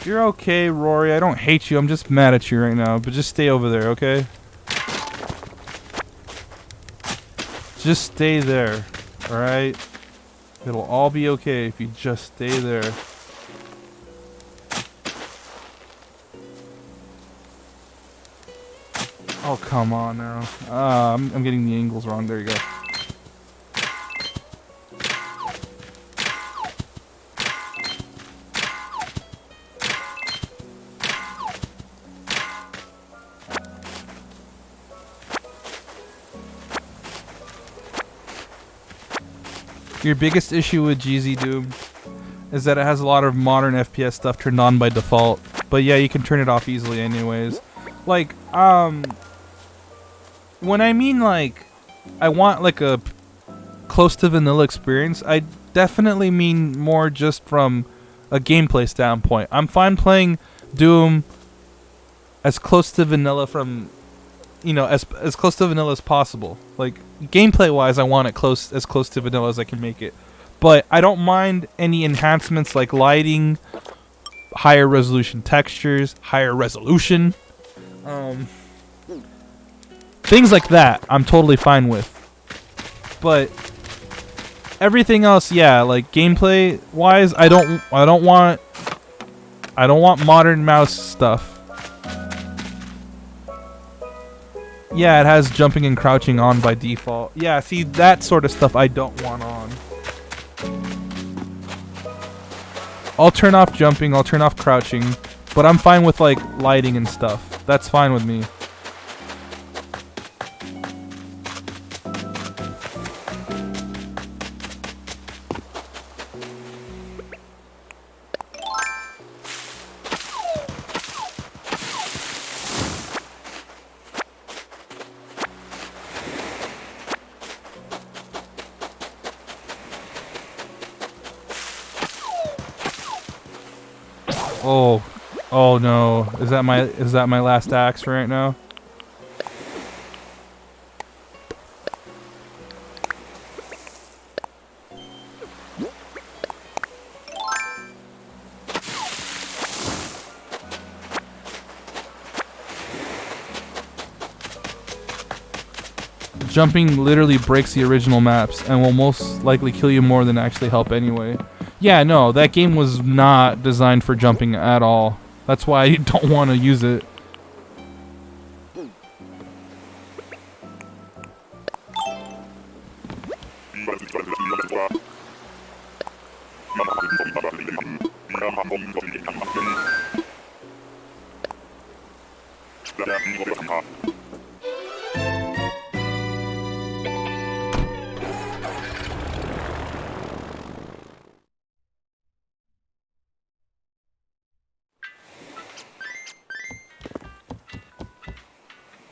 You're okay, Rory. I don't hate you. I'm just mad at you right now. But just stay over there, okay? Just stay there, alright? It'll all be okay if you just stay there. Oh, come on now. I'm getting the angles wrong. There you go. Your biggest issue with GZ Doom is that it has a lot of modern FPS stuff turned on by default. But yeah, you can turn it off easily anyways. Like, when I mean like, I want like a close to vanilla experience, I definitely mean more just from a gameplay standpoint. I'm fine playing Doom as close to vanilla from, you know, as close to vanilla as possible. Like, gameplay wise, I want it as close to vanilla as I can make it. But I don't mind any enhancements like lighting, higher resolution textures, higher resolution, things like that. I'm totally fine with. But everything else, yeah, like gameplay wise, I don't want modern mouse stuff. Yeah, it has jumping and crouching on by default. Yeah, see, that sort of stuff I don't want on. I'll turn off jumping, I'll turn off crouching, but I'm fine with like lighting and stuff. That's fine with me. Oh no. Is that my last axe right now? Jumping literally breaks the original maps and will most likely kill you more than actually help anyway. Yeah, no, that game was not designed for jumping at all. That's why I don't want to use it.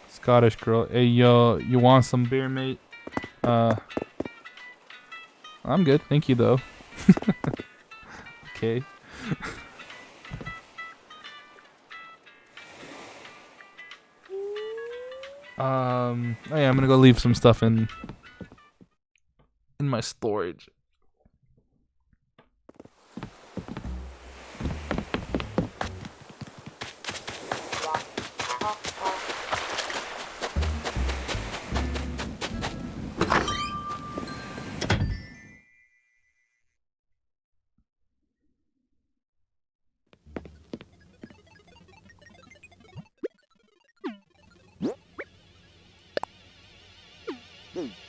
Scottish girl. Hey, yo, you want some beer, mate? I'm good. Thank you, though. Okay. Oh yeah, I'm gonna go leave some stuff in my storage.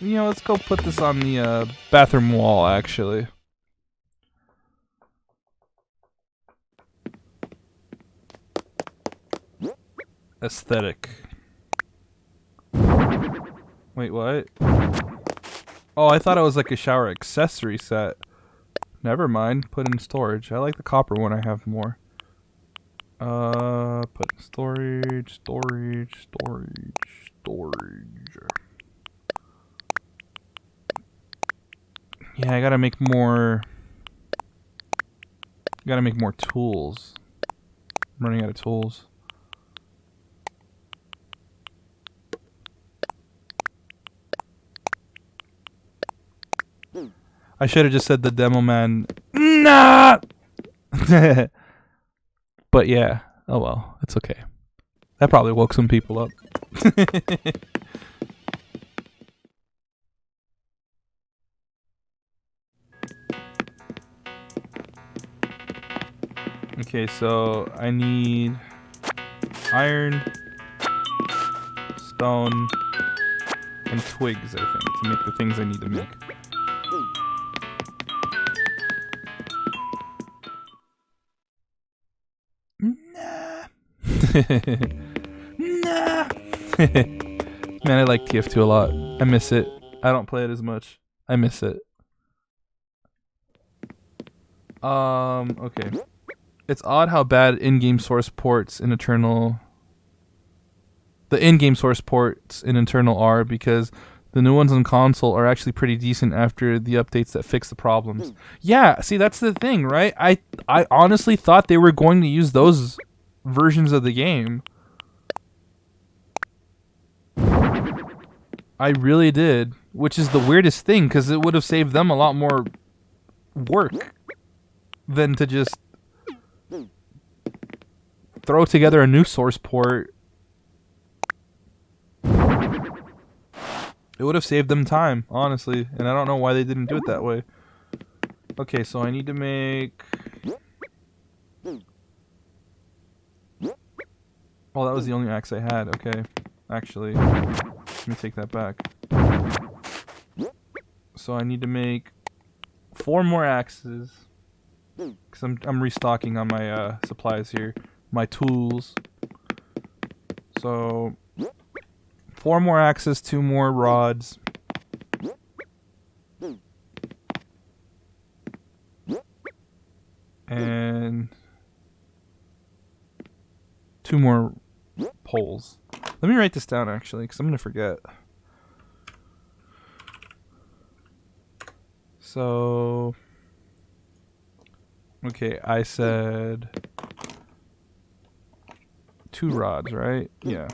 You know, let's go put this on the bathroom wall, actually. Aesthetic. Wait, what? Oh, I thought it was like a shower accessory set. Never mind. Put in storage. I like the copper one. I have more. Put in storage. Yeah, I gotta make more. Gotta make more tools. I'm running out of tools. I should have just said the demo man. Nah. But yeah. Oh well. It's okay. That probably woke some people up. Okay, so I need iron, stone, and twigs, I think, to make the things I need to make. Nah. Nah. Man, I like TF2 a lot. I miss it. I don't play it as much. I miss it. Okay. It's odd how bad in-game source ports in Eternal... The in-game source ports in Eternal are, because the new ones on console are actually pretty decent after the updates that fix the problems. Yeah, see, that's the thing, right? I honestly thought they were going to use those versions of the game. I really did, which is the weirdest thing, because it would have saved them a lot more work than to just throw together a new source port. It would have saved them time, honestly, and I don't know why they didn't do it that way. Okay, so I need to make... Oh, that was the only axe I had. Okay, actually, let me take that back. So I need to make 4 more axes, because I'm restocking on my supplies here, my tools. So 4 more axes, 2 more rods. And 2 more poles. Let me write this down, actually, because I'm going to forget. So, okay, I said 2 rods, right? Yeah.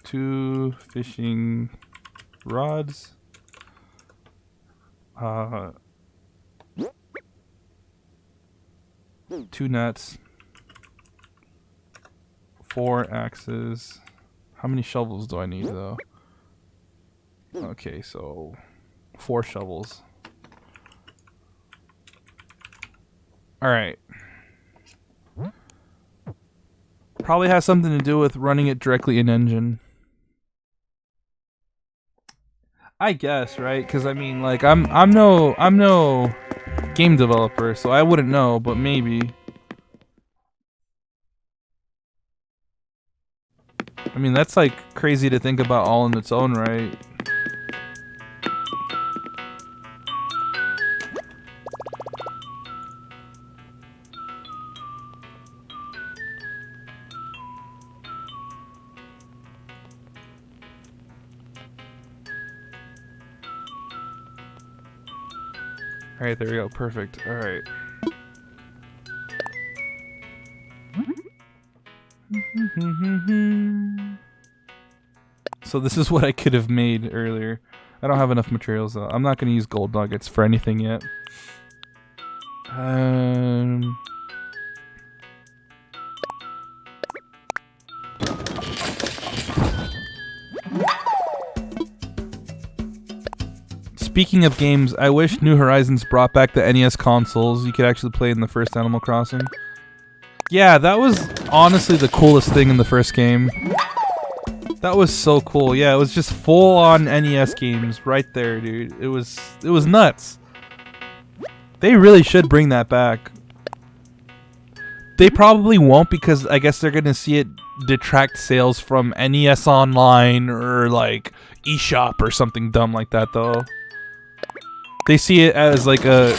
2 fishing rods. 2 nets. 4 axes. How many shovels do I need, though? Okay, so 4 shovels. Alright. Probably has something to do with running it directly in engine. I guess, right? Because I mean, like, I'm no game developer, so I wouldn't know, but maybe. I mean, that's like crazy to think about all in its own right. Alright, there we go. Perfect. Alright. So this is what I could have made earlier. I don't have enough materials though. I'm not going to use gold nuggets for anything yet. Speaking of games, I wish New Horizons brought back the NES consoles. You could actually play in the first Animal Crossing. Yeah, that was honestly the coolest thing in the first game. That was so cool. Yeah, it was just full-on NES games right there, dude. It was nuts. They really should bring that back. They probably won't, because I guess they're gonna see it detract sales from NES Online or like eShop or something dumb like that, though. They see it as like a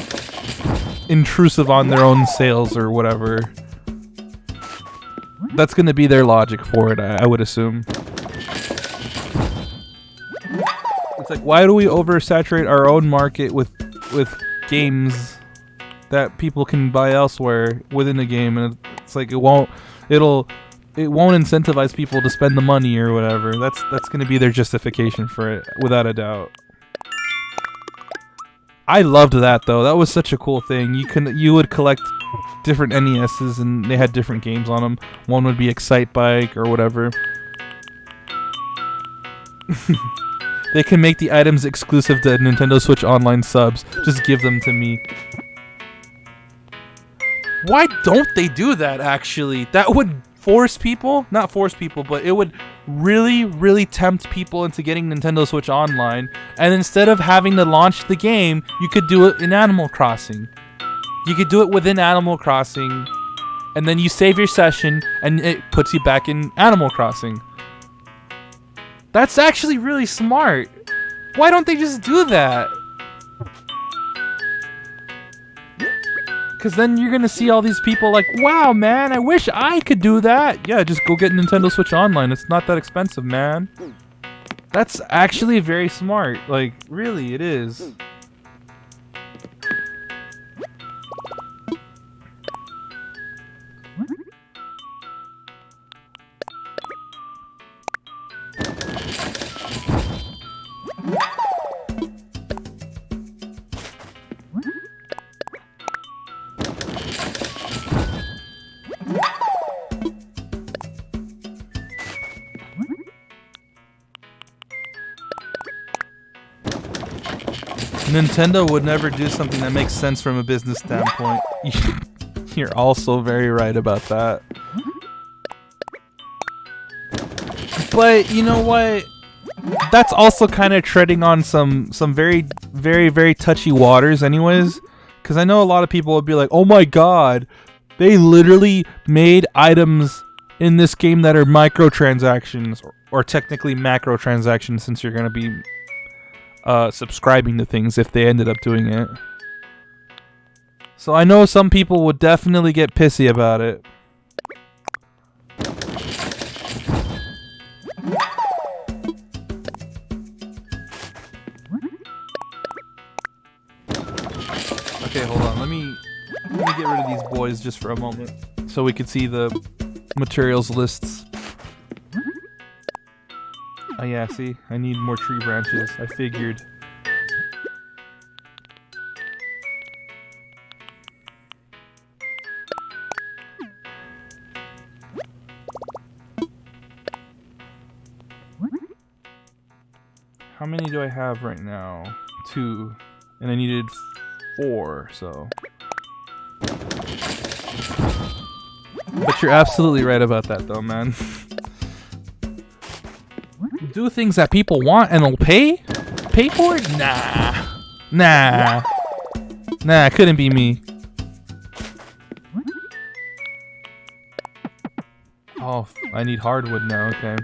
intrusive on their own sales or whatever. That's gonna be their logic for it, I would assume. It's like, why do we oversaturate our own market with games that people can buy elsewhere within the game? And it's like it won't incentivize people to spend the money or whatever. That's gonna be their justification for it, without a doubt. I loved that though. That was such a cool thing. You would collect different NESs and they had different games on them. One would be Excite Bike or whatever. They can make the items exclusive to Nintendo Switch Online subs. Just give them to me. Why don't they do that, actually? That would force people, not force people, but it would really, really tempt people into getting Nintendo Switch Online. And instead of having to launch the game, you could do it in Animal Crossing. You could do it within Animal Crossing, and then you save your session, and it puts you back in Animal Crossing. That's actually really smart. Why don't they just do that? Because then you're going to see all these people like, wow, man, I wish I could do that. Yeah, just go get Nintendo Switch Online. It's not that expensive, man. That's actually very smart. Like, really, it is. Nintendo would never do something that makes sense from a business standpoint. You're also very right about that. But you know what? That's also kind of treading on some very, very, very touchy waters anyways. Because I know a lot of people would be like, oh my god, they literally made items in this game that are microtransactions, or technically macrotransactions, since you're going to be subscribing to things if they ended up doing it. So I know some people would definitely get pissy about it. Okay, hold on. Let me get rid of these boys just for a moment so we can see the materials lists. Oh yeah, see? I need more tree branches. I figured. How many do I have right now? 2. And I needed 4, so... But you're absolutely right about that though, man. Do things that people want and they'll pay? Pay for it? Nah, couldn't be me. Oh, I need hardwood now, okay.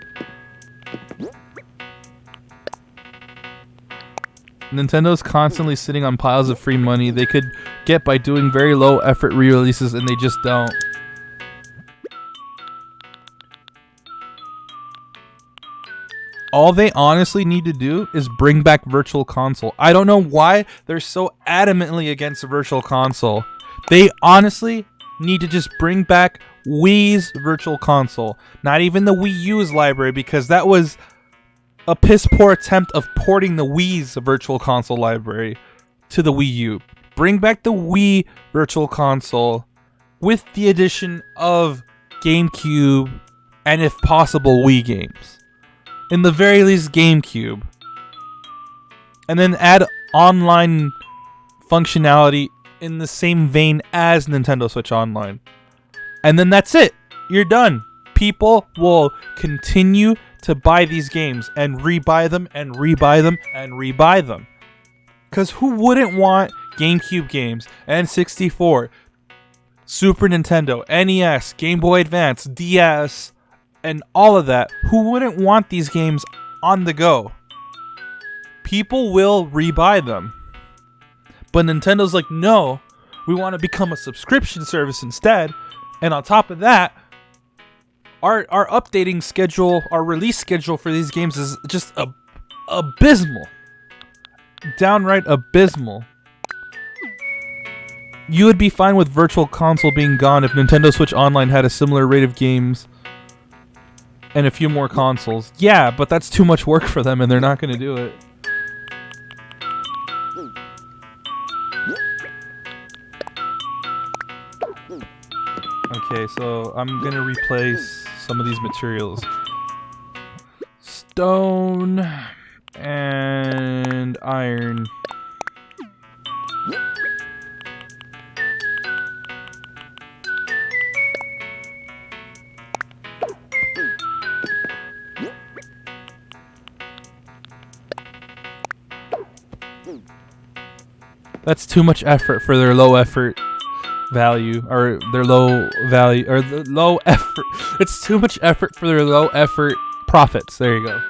Nintendo's constantly sitting on piles of free money they could get by doing very low effort re-releases, and they just don't. All they honestly need to do is bring back Virtual Console. I don't know why they're so adamantly against the Virtual Console. They honestly need to just bring back Wii's Virtual Console. Not even the Wii U's library, because that was a piss-poor attempt of porting the Wii's Virtual Console library to the Wii U. Bring back the Wii Virtual Console with the addition of GameCube and, if possible, Wii games. In the very least, GameCube. And then add online functionality in the same vein as Nintendo Switch Online. And then that's it. You're done. People will continue to buy these games and rebuy them and rebuy them and rebuy them. Because who wouldn't want GameCube games, N64, Super Nintendo, NES, Game Boy Advance, DS, and all of that? Who wouldn't want these games on the go? People will rebuy them. But Nintendo's like, no, we want to become a subscription service instead. And on top of that, our updating schedule, our release schedule for these games is just abysmal. Downright abysmal. You would be fine with Virtual Console being gone if Nintendo Switch Online had a similar rate of games and a few more consoles. Yeah, but that's too much work for them and they're not going to do it. Okay, so I'm going to replace some of these materials. Stone and iron. That's too much effort for their low effort value, or their low value, or the low effort. It's too much effort for their low effort profits. There you go.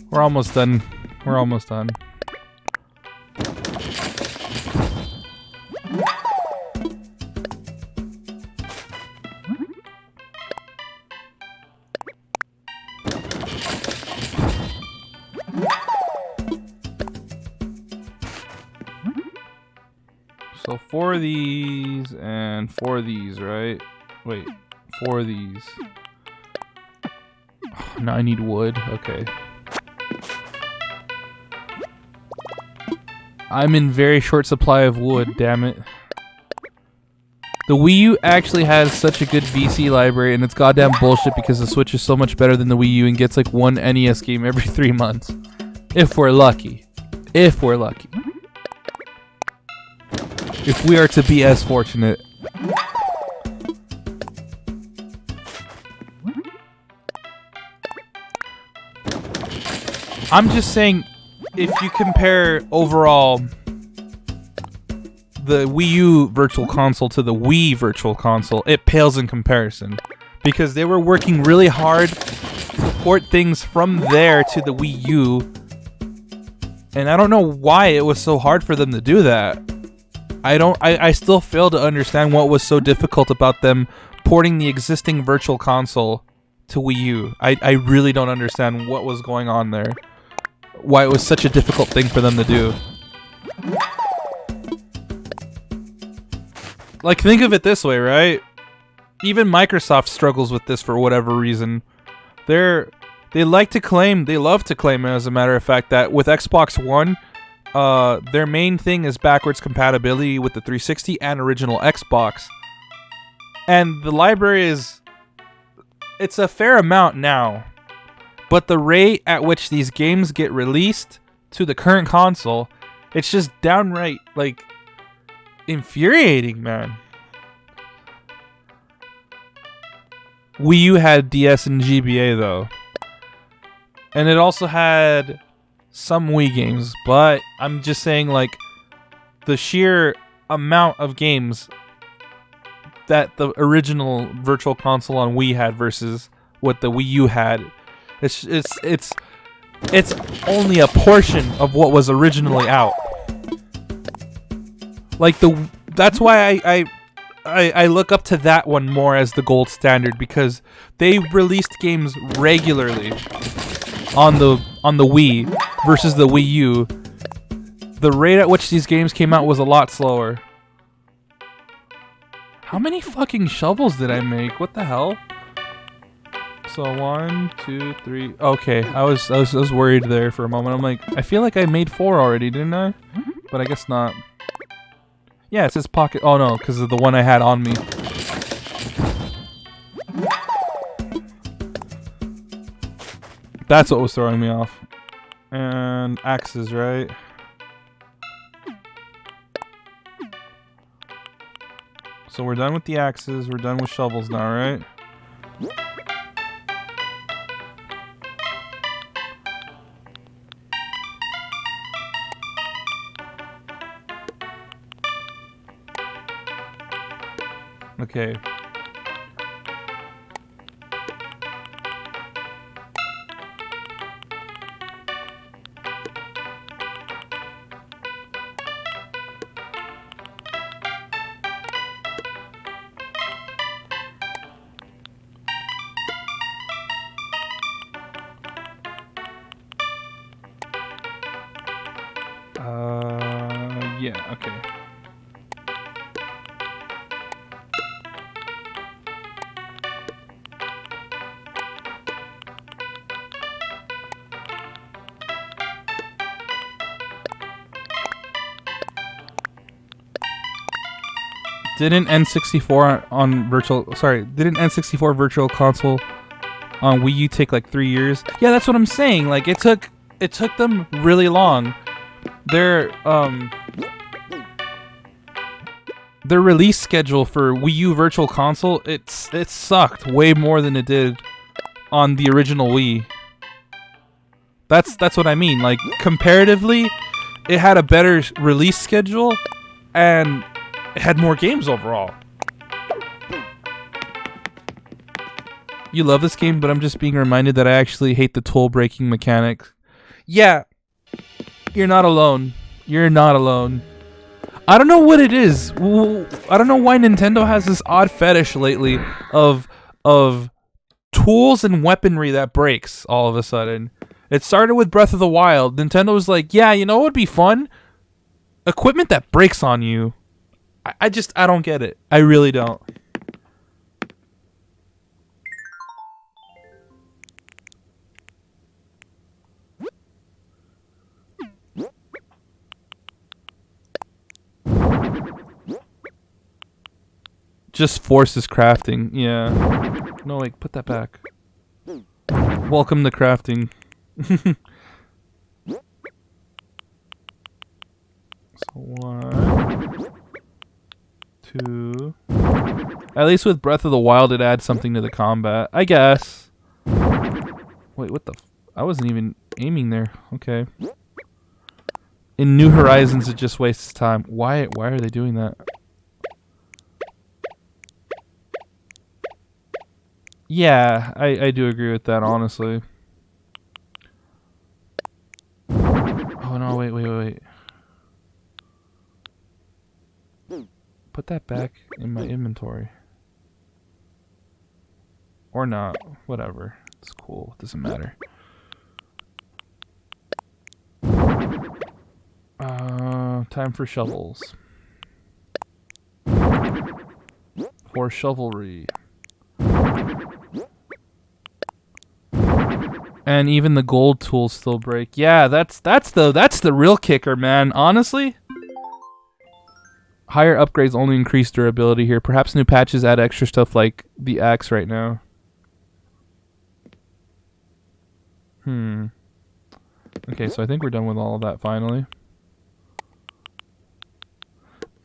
We're almost done. We're almost done. So 4 of these and 4 of these, right? Wait, 4 of these. Oh, now I need wood. Okay. I'm in very short supply of wood, damn it. The Wii U actually has such a good VC library, and it's goddamn bullshit because the Switch is so much better than the Wii U and gets like one NES game every 3 months. If we're lucky. If we're lucky. If we are to be as fortunate. I'm just saying, if you compare overall the Wii U Virtual Console to the Wii Virtual Console, it pales in comparison. Because they were working really hard to port things from there to the Wii U. And I don't know why it was so hard for them to do that. I still fail to understand what was so difficult about them porting the existing Virtual Console to Wii U. I really don't understand what was going on there. Why it was such a difficult thing for them to do. Like, think of it this way, right? Even Microsoft struggles with this for whatever reason. They love to claim, as a matter of fact, that with Xbox One, their main thing is backwards compatibility with the 360 and original Xbox. And the library it's a fair amount now. But the rate at which these games get released to the current console, it's just downright, like, infuriating, man. Wii U had DS and GBA, though. And it also had some Wii games, but I'm just saying, like, the sheer amount of games that the original Virtual Console on Wii had versus what the Wii U had, it's only a portion of what was originally out. Like, that's why I look up to that one more as the gold standard, because they released games regularly on the Wii versus the Wii U. The rate at which these games came out was a lot slower. How many fucking shovels did I make? What the hell? So 1, 2, 3. Okay, I was worried there for a moment. I'm like, I feel like I made 4 already, didn't I? But I guess not. Yeah, it says pocket. Oh no, because of the one I had on me. That's what was throwing me off. And axes, right? So we're done with the axes. We're done with shovels now, right? Okay. Yeah, okay. Didn't N64 Virtual Console on Wii U take like 3 years? Yeah, that's what I'm saying. Like, it took them really long. their their release schedule for Wii U Virtual Console, it sucked way more than it did on the original Wii. That's what I mean. Like, comparatively, it had a better release schedule and it had more games overall. You love this game, but I'm just being reminded that I actually hate the tool breaking mechanic. Yeah, you're not alone. You're not alone. I don't know what it is. I don't know why Nintendo has this odd fetish lately of tools and weaponry that breaks all of a sudden. It started with Breath of the Wild. Nintendo was like, yeah, you know what would be fun? Equipment that breaks on you. I don't get it. I really don't. Just forces crafting. Yeah. No, wait, put that back. Welcome to crafting. So 1, 2. At least with Breath of the Wild, it adds something to the combat, I guess. Wait, what the? I wasn't even aiming there. Okay. In New Horizons, it just wastes time. Why are they doing that? Yeah, I do agree with that, honestly. Oh no, wait. Put that back in my inventory. Or not. Whatever. It's cool. It doesn't matter. Time for shovels. For shovelry. And even the gold tools still break. Yeah, that's the real kicker, man. Honestly. Higher upgrades only increase durability here. Perhaps new patches add extra stuff like the axe right now. Okay, so I think we're done with all of that finally.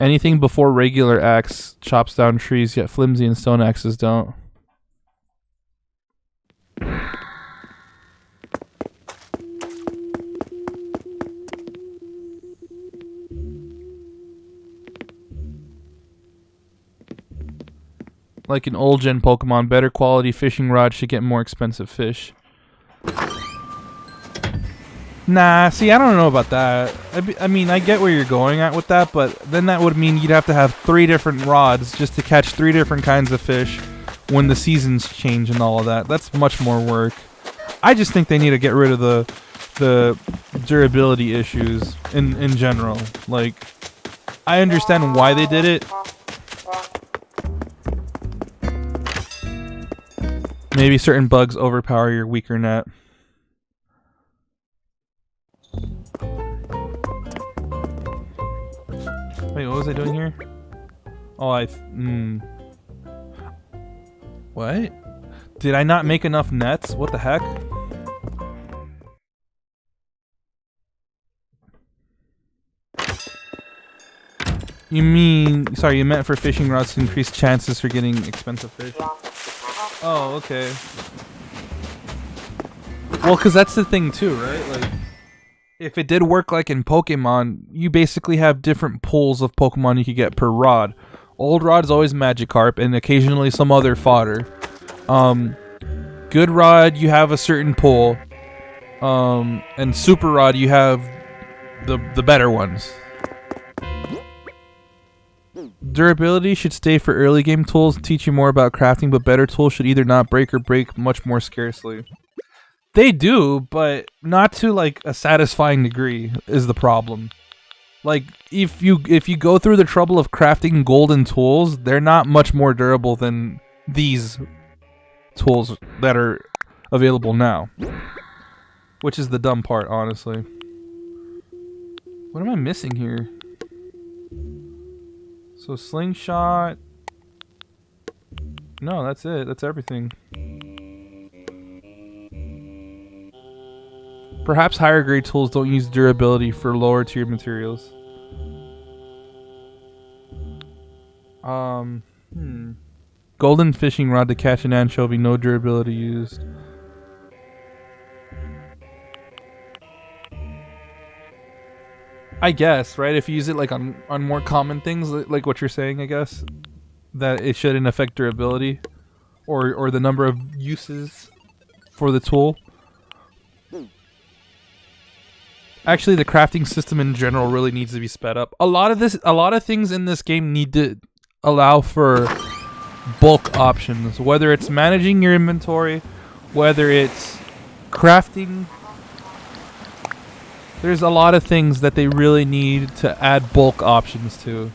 Anything before regular axe chops down trees, yet flimsy and stone axes don't. Like an old gen Pokemon, better quality fishing rod should get more expensive fish. Nah, see, I don't know about that. I mean, I get where you're going at with that, but then that would mean you'd have to have 3 different rods just to catch 3 different kinds of fish when the seasons change and all of that. That's much more work. I just think they need to get rid of the durability issues in general. Like, I understand why they did it. Maybe certain bugs overpower your weaker net. Wait, what was I doing here? Oh, What? Did I not make enough nets? What the heck? You mean... Sorry, you meant for fishing rods to increase chances for getting expensive fish. Oh, okay. Well, because that's the thing too, right? Like, if it did work like in Pokemon, you basically have different pools of Pokemon you could get per rod. Old rod is always Magikarp, and occasionally some other fodder. Good rod, you have a certain pool. And Super Rod, you have the better ones. Durability should stay for early game tools, teach you more about crafting, but better tools should either not break or break much more scarcely. They do, but not to like a satisfying degree is the problem. Like, if you go through the trouble of crafting golden tools, they're not much more durable than these tools that are available now. Which is the dumb part, honestly. What am I missing here? So slingshot. No, that's it. That's everything. Perhaps higher grade tools don't use durability for lower tier materials. Golden fishing rod to catch an anchovy, no durability used. I guess, right? If you use it like on more common things, like what you're saying, I guess, that it shouldn't affect durability or the number of uses for the tool. Actually, the crafting system in general really needs to be sped up. A lot of things in this game need to allow for bulk options, whether it's managing your inventory, whether it's crafting. There's a lot of things that they really need to add bulk options to.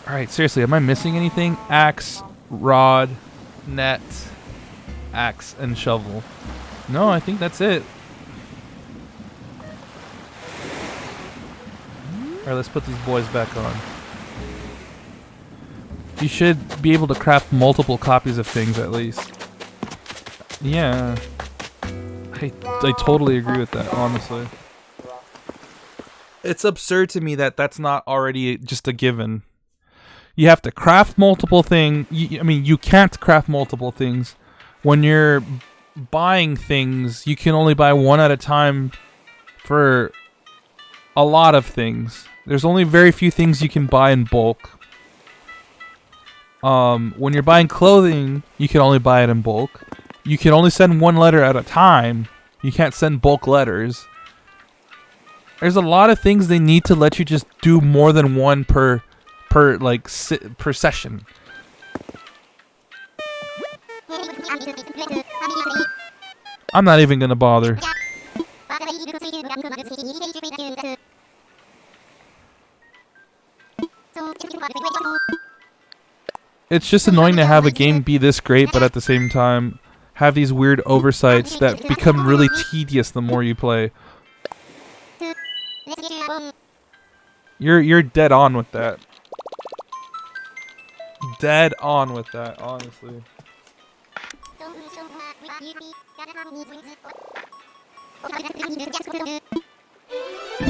Alright, seriously, am I missing anything? Axe, rod, net, axe, and shovel. No, I think that's it. Alright, let's put these boys back on. You should be able to craft multiple copies of things at least. Yeah. I totally agree with that, honestly. It's absurd to me that that's not already just a given. You have to craft multiple things. I mean, you can't craft multiple things. When you're buying things, you can only buy one at a time for a lot of things. There's only very few things you can buy in bulk. When you're buying clothing, you can only buy it in bulk. You can only send one letter at a time. You can't send bulk letters. There's a lot of things they need to let you just do more than one per session. I'm not even gonna bother. It's just annoying to have a game be this great, but at the same time have these weird oversights that become really tedious the more you play. You're dead on with that. Dead on with that, honestly.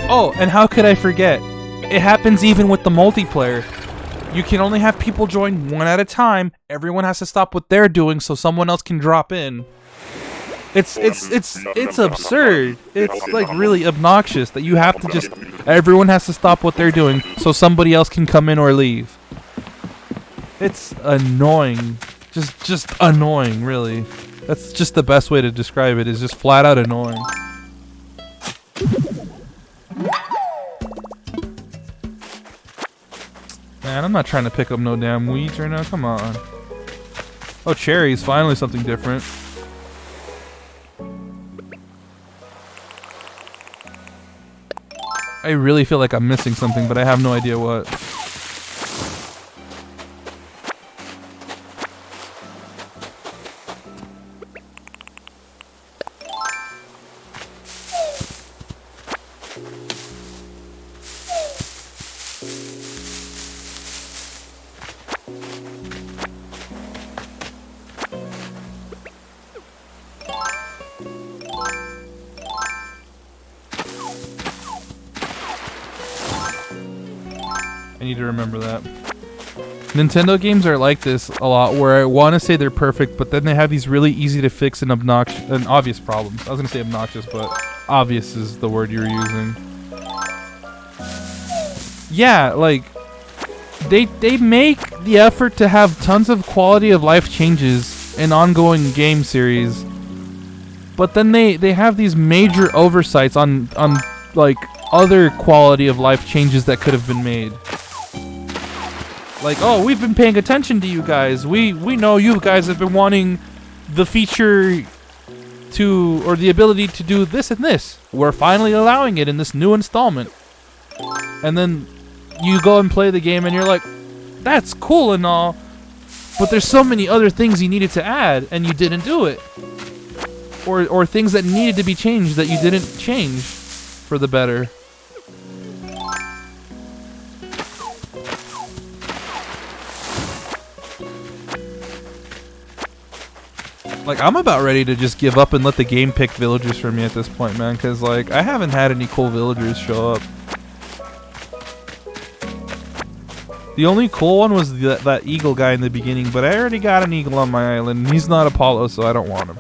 Oh, and how could I forget? It happens even with the multiplayer. You can only have people join one at a time. Everyone has to stop what they're doing so someone else can drop in. It's absurd. It's like really obnoxious that you have to just everyone has to stop what they're doing so somebody else can come in or leave. It's annoying. Just annoying, really. That's just the best way to describe it, is just flat out annoying. Man, I'm not trying to pick up no damn weeds right now. Come on. Oh, cherries. Finally something different. I really feel like I'm missing something, but I have no idea what. I need to remember that. Nintendo games are like this a lot, where I want to say they're perfect, but then they have these really easy to fix and obvious problems. I was going to say obnoxious, but obvious is the word you were using. Yeah, like, they make the effort to have tons of quality of life changes in ongoing game series, but then they have these major oversights on like other quality of life changes that could have been made. Like, oh, we've been paying attention to you guys. We know you guys have been wanting the feature to, or the ability to do this and this. We're finally allowing it in this new installment. And then you go and play the game and you're like, that's cool and all, but there's so many other things you needed to add and you didn't do it. Or things that needed to be changed that you didn't change for the better. Like, I'm about ready to just give up and let the game pick villagers for me at this point, man. Because, like, I haven't had any cool villagers show up. The only cool one was that eagle guy in the beginning, but I already got an eagle on my island. He's not Apollo, so I don't want him.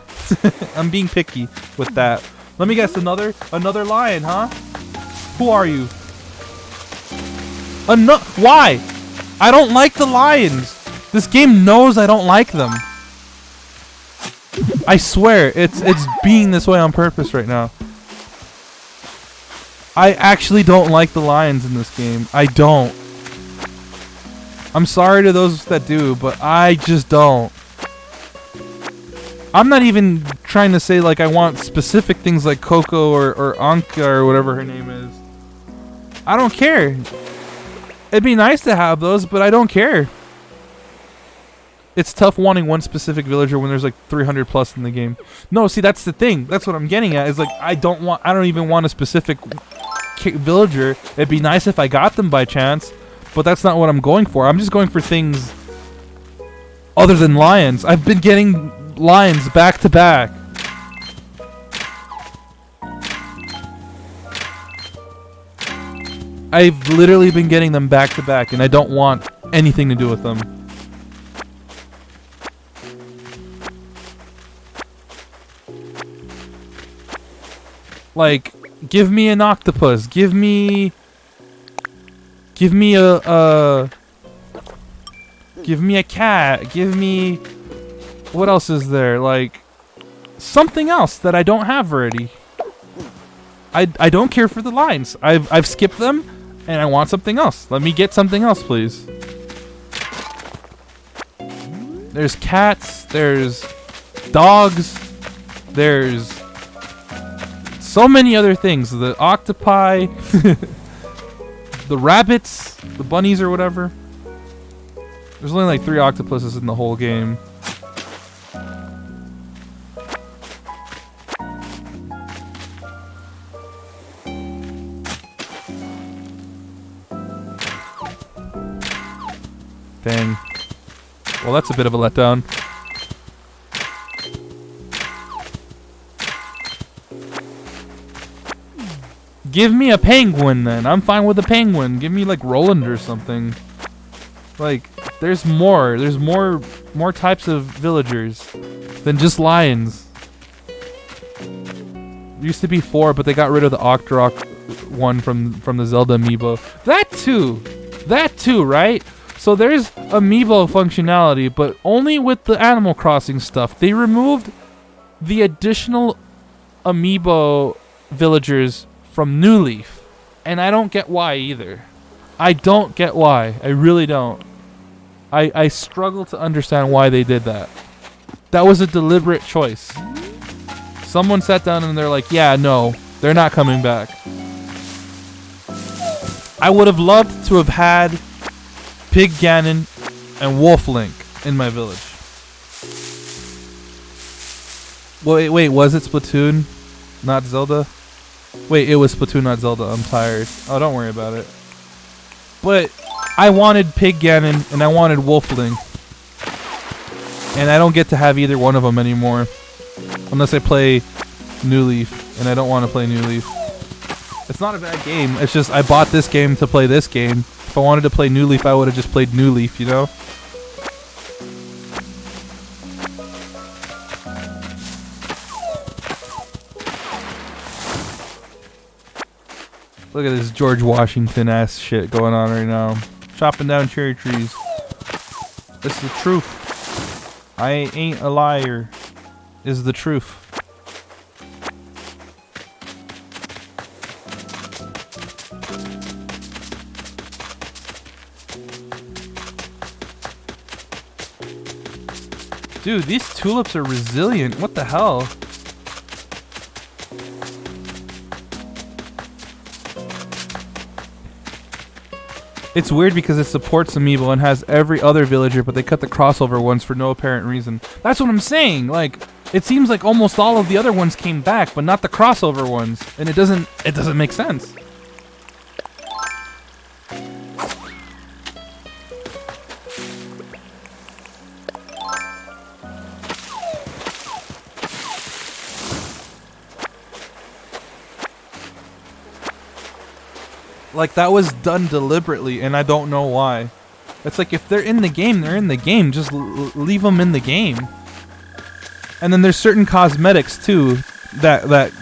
I'm being picky with that. Let me guess, another lion, huh? Who are you? Why? I don't like the lions. This game knows I don't like them. I swear, it's being this way on purpose right now. I actually don't like the lions in this game. I don't. I'm sorry to those that do, but I just don't. I'm not even trying to say like I want specific things like Coco or Anka or whatever her name is. I don't care. It'd be nice to have those, but I don't care. It's tough wanting one specific villager when there's like 300 plus in the game. No, see, that's the thing. That's what I'm getting at. Is like I don't even want a specific villager. It'd be nice if I got them by chance. But that's not what I'm going for. I'm just going for things other than lions. I've been getting lions back to back. I've literally been getting them back to back, and I don't want anything to do with them. Like, give me an octopus. Give me a cat. Give me, what else is there? Like, something else that I don't have already. I don't care for the lines. I've skipped them, and I want something else. Let me get something else, please. There's cats. There's dogs. There's so many other things. The octopi. The rabbits, the bunnies or whatever. There's only like 3 octopuses in the whole game. Dang. Well, that's a bit of a letdown. Give me a penguin then. I'm fine with a penguin. Give me like Roland or something. Like, there's more. There's more types of villagers than just lions. Used to be 4, but they got rid of the Octorok one from the Zelda amiibo. That too, right? So there's amiibo functionality, but only with the Animal Crossing stuff. They removed the additional amiibo villagers from New Leaf, and I don't get why either. I don't get why. I really don't. I struggle to understand why they did that. That was a deliberate choice. Someone sat down and they're like, yeah, no, they're not coming back. I would have loved to have had Pig Ganon and Wolf Link in my village. Wait, was it Splatoon, not Zelda? Wait, it was Splatoon, not Zelda. I'm tired. Oh, don't worry about it. But I wanted Pig Ganon and I wanted Wolf Link. And I don't get to have either one of them anymore. Unless I play New Leaf. And I don't want to play New Leaf. It's not a bad game. It's just I bought this game to play this game. If I wanted to play New Leaf, I would have just played New Leaf, you know? Look at this George Washington ass shit going on right now. Chopping down cherry trees. This is the truth. I ain't a liar. Is the truth. Dude, these tulips are resilient. What the hell? It's weird because it supports Amiibo and has every other villager, but they cut the crossover ones for no apparent reason. That's what I'm saying. Like, it seems like almost all of the other ones came back, but not the crossover ones, and it doesn't make sense. Like, that was done deliberately, and I don't know why. It's like, if they're in the game, they're in the game. Just leave them in the game. And then there's certain cosmetics, too, that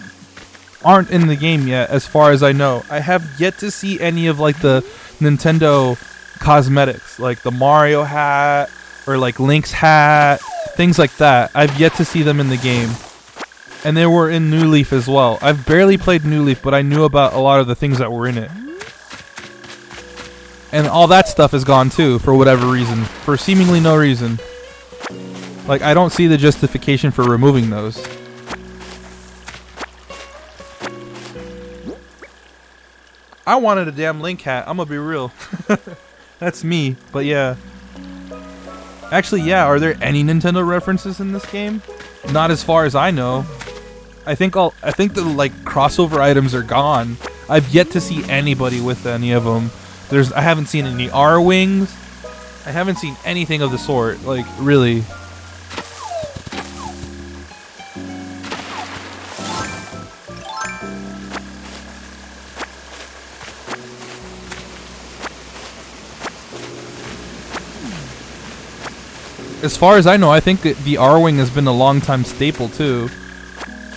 aren't in the game yet, as far as I know. I have yet to see any of, like, the Nintendo cosmetics. Like, the Mario hat, or, like, Link's hat, things like that. I've yet to see them in the game. And they were in New Leaf as well. I've barely played New Leaf, but I knew about a lot of the things that were in it. And all that stuff is gone too, for whatever reason. For seemingly no reason. Like, I don't see the justification for removing those. I wanted a damn Link hat, I'm gonna be real. That's me, but yeah. Actually, yeah, are there any Nintendo references in this game? Not as far as I know. I think the like crossover items are gone. I've yet to see anybody with any of them. I haven't seen any R-Wings. I haven't seen anything of the sort, like, really. As far as I know, I think that the R-Wing has been a long-time staple, too.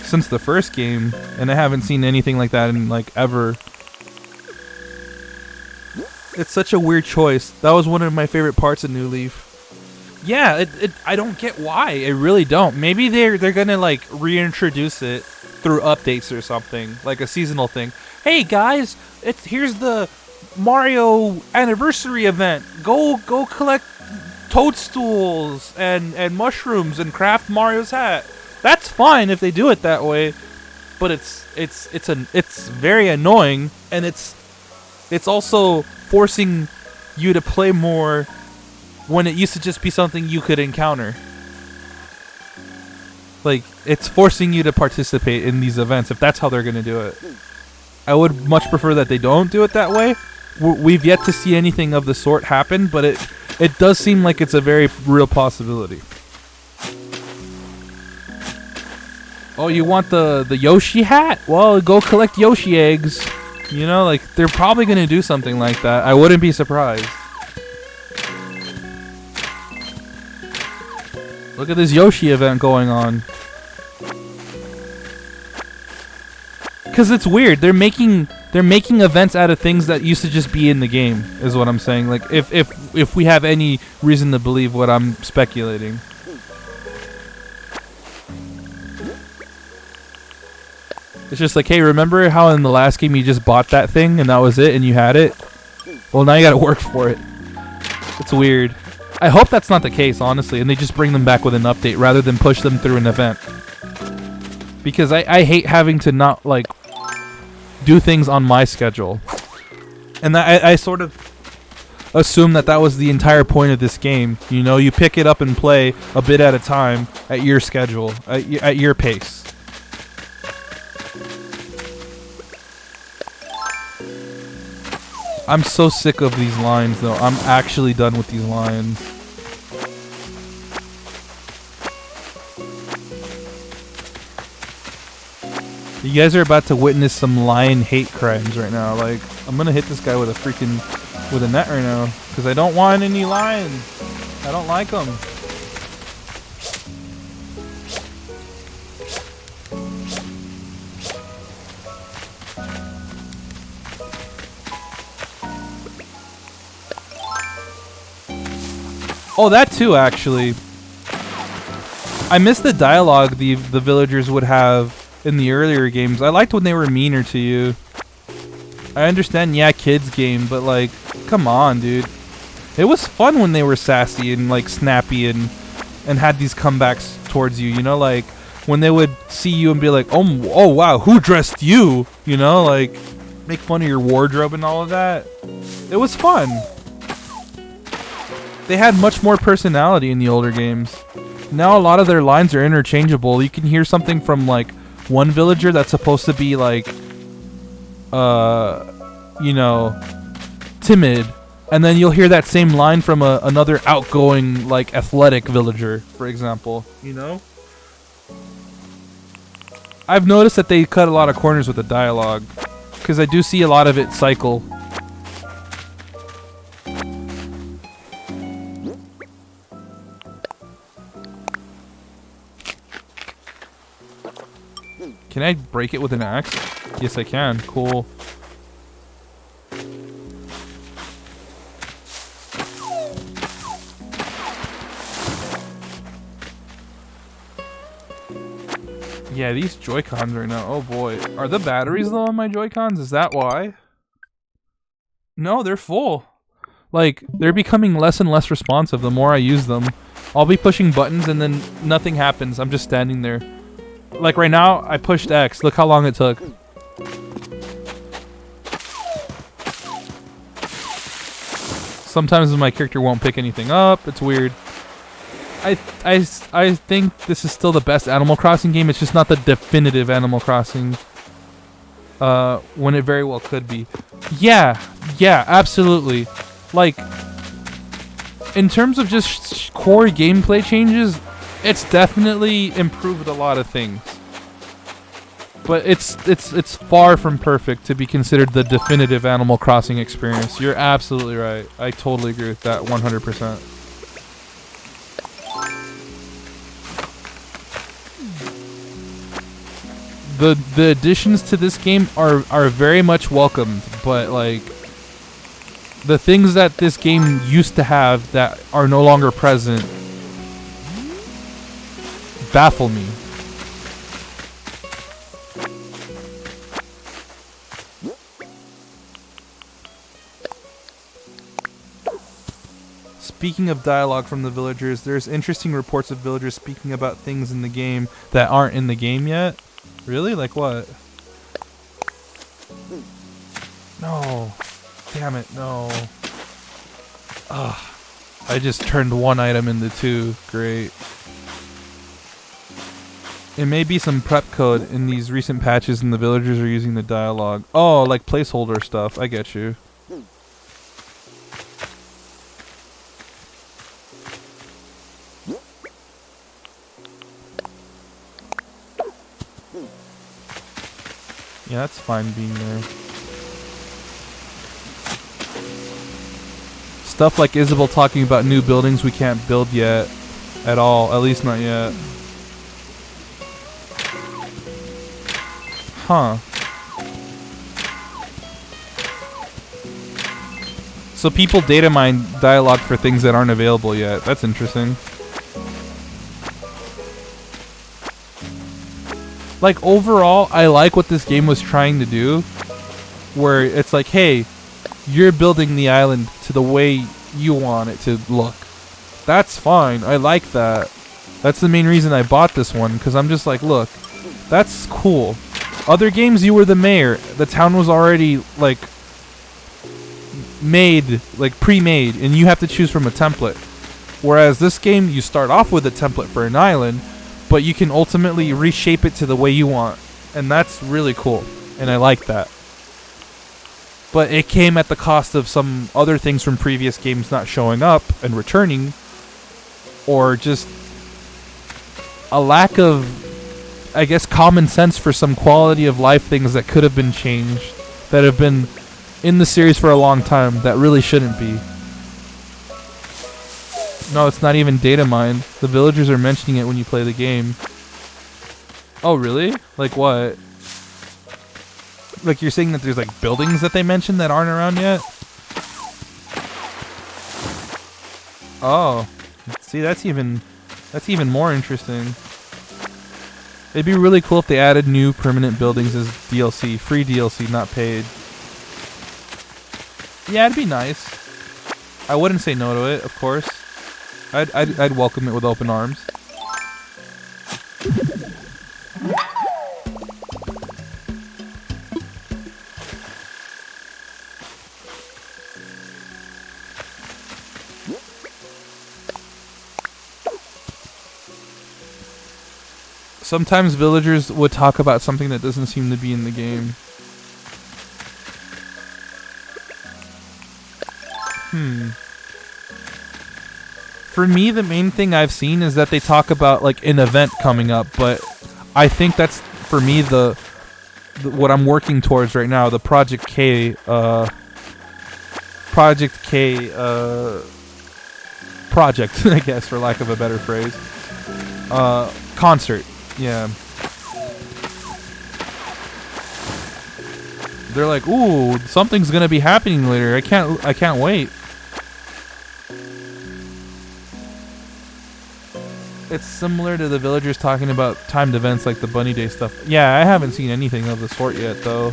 Since the first game, and I haven't seen anything like that in, like, ever. It's such a weird choice. That was one of my favorite parts of New Leaf. Yeah, I don't get why. I really don't. Maybe they're gonna, like, reintroduce it through updates or something, like a seasonal thing. Hey guys, here's the Mario anniversary event. Go collect toadstools and mushrooms and craft Mario's hat. That's fine if they do it that way, but it's very annoying, and it's also forcing you to play more when it used to just be something you could encounter. Like, it's forcing you to participate in these events if that's how they're gonna do it. I would much prefer that they don't do it that way. We've yet to see anything of the sort happen, but it does seem like it's a very real possibility. Oh, you want the Yoshi hat? Well, go collect Yoshi eggs. You know, like, they're probably going to do something like that. I wouldn't be surprised. Look at this Yoshi event going on. Because it's weird. They're making events out of things that used to just be in the game, is what I'm saying. Like, if we have any reason to believe what I'm speculating. It's just like, hey, remember how in the last game you just bought that thing and that was it and you had it? Well, now you gotta work for it. It's weird. I hope that's not the case, honestly, and they just bring them back with an update rather than push them through an event. Because I hate having to not, like, do things on my schedule. And I sort of assume that was the entire point of this game. You know, you pick it up and play a bit at a time at your schedule, at your pace. I'm so sick of these lines, though. I'm actually done with these lines. You guys are about to witness some lion hate crimes right now. Like, I'm gonna hit this guy with a net right now because I don't want any lions. I don't like them. Oh, that too, actually. I miss the dialogue the villagers would have in the earlier games. I liked when they were meaner to you. I understand, yeah, kids game, but, like, come on, dude. It was fun when they were sassy and, like, snappy and had these comebacks towards you, you know? Like, when they would see you and be like, oh wow, who dressed you? You know, like, make fun of your wardrobe and all of that. It was fun. They had much more personality in the older games. Now a lot of their lines are interchangeable. You can hear something from, like, one villager that's supposed to be, like, you know, timid. And then you'll hear that same line from another outgoing, like, athletic villager, for example. You know? I've noticed that they cut a lot of corners with the dialogue. Because I do see a lot of it cycle. Can I break it with an axe? Yes, I can. Cool. Yeah, these Joy-Cons right now. Oh boy. Are the batteries low on my Joy-Cons? Is that why? No, they're full. Like, they're becoming less and less responsive the more I use them. I'll be pushing buttons and then nothing happens. I'm just standing there. Like right now, I pushed X. Look how long it took. Sometimes my character won't pick anything up. It's weird. I think this is still the best Animal Crossing game. It's just not the definitive Animal Crossing. When it very well could be. Yeah, absolutely. Like, in terms of just core gameplay changes, it's definitely improved a lot of things. But it's far from perfect to be considered the definitive Animal Crossing experience. You're absolutely right. I totally agree with that 100%. The additions to this game are very much welcomed, but like the things that this game used to have that are no longer present baffle me. Speaking of dialogue from the villagers, there's interesting reports of villagers speaking about things in the game that aren't in the game yet. Really? Like what? No. Damn it, no. Ugh. I just turned one item into two. Great. It may be some prep code in these recent patches and the villagers are using the dialogue. Oh, like placeholder stuff. I get you. Yeah, that's fine being there. Stuff like Isabel talking about new buildings we can't build yet. At all. At least not yet. Huh. So people data mine dialogue for things that aren't available yet. That's interesting. Like, overall, I like what this game was trying to do. Where it's like, hey, you're building the island to the way you want it to look. That's fine. I like that. That's the main reason I bought this one. Because I'm just like, look, that's cool. Other games, you were the mayor. The town was already, like, made, like, pre-made. And you have to choose from a template. Whereas this game, you start off with a template for an island, but you can ultimately reshape it to the way you want. And that's really cool. And I like that. But it came at the cost of some other things from previous games not showing up and returning. Or just a lack of, I guess, common sense for some quality of life things that could have been changed. That have been in the series for a long time that really shouldn't be. No, it's not even data mined. The villagers are mentioning it when you play the game. Oh, really? Like what? Like you're saying that there's like buildings that they mentioned that aren't around yet? Oh. See, that's even more interesting. It'd be really cool if they added new permanent buildings as DLC. Free DLC, not paid. Yeah, it'd be nice. I wouldn't say no to it, of course. I'd welcome it with open arms. Sometimes villagers would talk about something that doesn't seem to be in the game. For me, the main thing I've seen is that they talk about like an event coming up, but I think that's for me the what I'm working towards right now, the Project K project, I guess, for lack of a better phrase. Concert. Yeah. They're like, ooh, something's gonna be happening later. I can't wait. It's similar to the villagers talking about timed events like the Bunny Day stuff. Yeah, I haven't seen anything of the sort yet, though.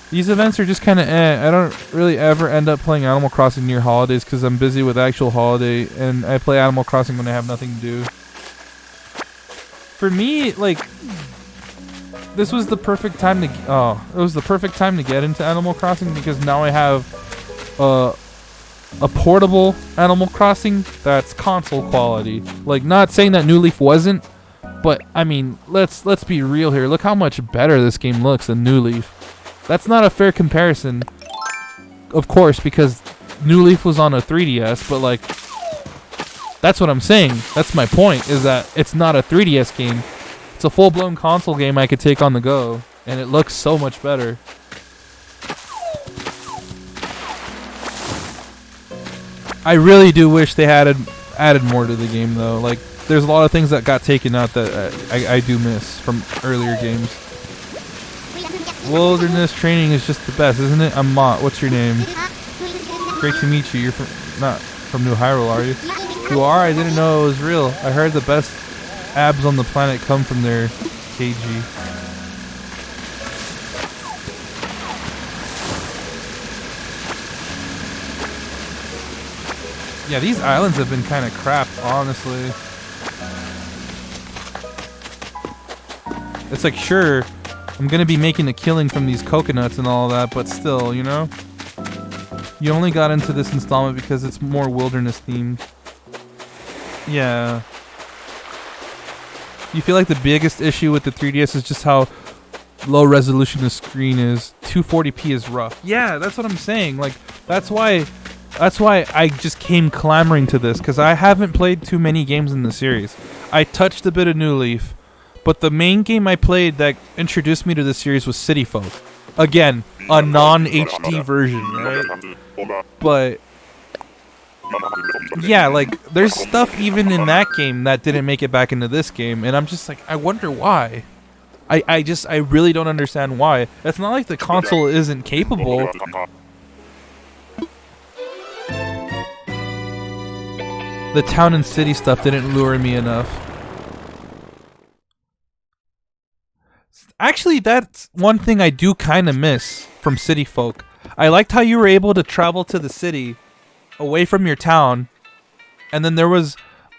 These events are just kind of I don't really ever end up playing Animal Crossing near holidays because I'm busy with actual holiday, and I play Animal Crossing when I have nothing to do. For me, like, this was the perfect time to... Oh, it was the perfect time to get into Animal Crossing because now I have a portable Animal Crossing that's console quality. Like, not saying that New Leaf wasn't, but I mean, let's be real here. Look how much better this game looks than New Leaf. That's not a fair comparison, of course, because New Leaf was on a 3DS, but like, that's what I'm saying. That's my point, is that it's not a 3DS game. It's a full-blown console game I could take on the go, and it looks so much better. I really do wish they had added more to the game, though. Like, there's a lot of things that got taken out that I do miss from earlier games. Wilderness training is just the best, isn't it? I'm Mott. What's your name? Great to meet you. You're not from New Hyrule, are you? You are? I didn't know it was real. I heard the best abs on the planet come from their KG. Yeah, these islands have been kind of crap, honestly. It's like, sure, I'm gonna be making a killing from these coconuts and all that, but still, you know? You only got into this installment because it's more wilderness themed. Yeah. You feel like the biggest issue with the 3DS is just how low resolution the screen is. 240p is rough. Yeah, that's what I'm saying. Like, that's why I just came clamoring to this, because I haven't played too many games in the series. I touched a bit of New Leaf, but the main game I played that introduced me to the series was City Folk. Again, a non-HD version, right? But yeah, like, there's stuff even in that game that didn't make it back into this game, and I'm just like, I wonder why. I really don't understand why. It's not like the console isn't capable. The town and city stuff didn't lure me enough. Actually, that's one thing I do kind of miss from City Folk. I liked how you were able to travel to the city away from your town, and then there was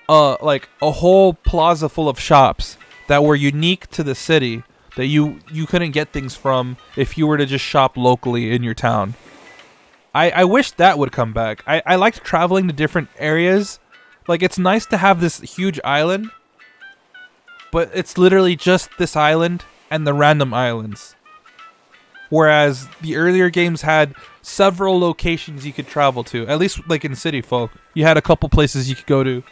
like a whole plaza full of shops that were unique to the city that you couldn't get things from if you were to just shop locally in your town. I wish that would come back. I liked traveling to different areas. Like, it's nice to have this huge island, but it's literally just this island and the random islands. Whereas the earlier games had several locations you could travel to. At least, like, in City Folk, you had a couple places you could go to.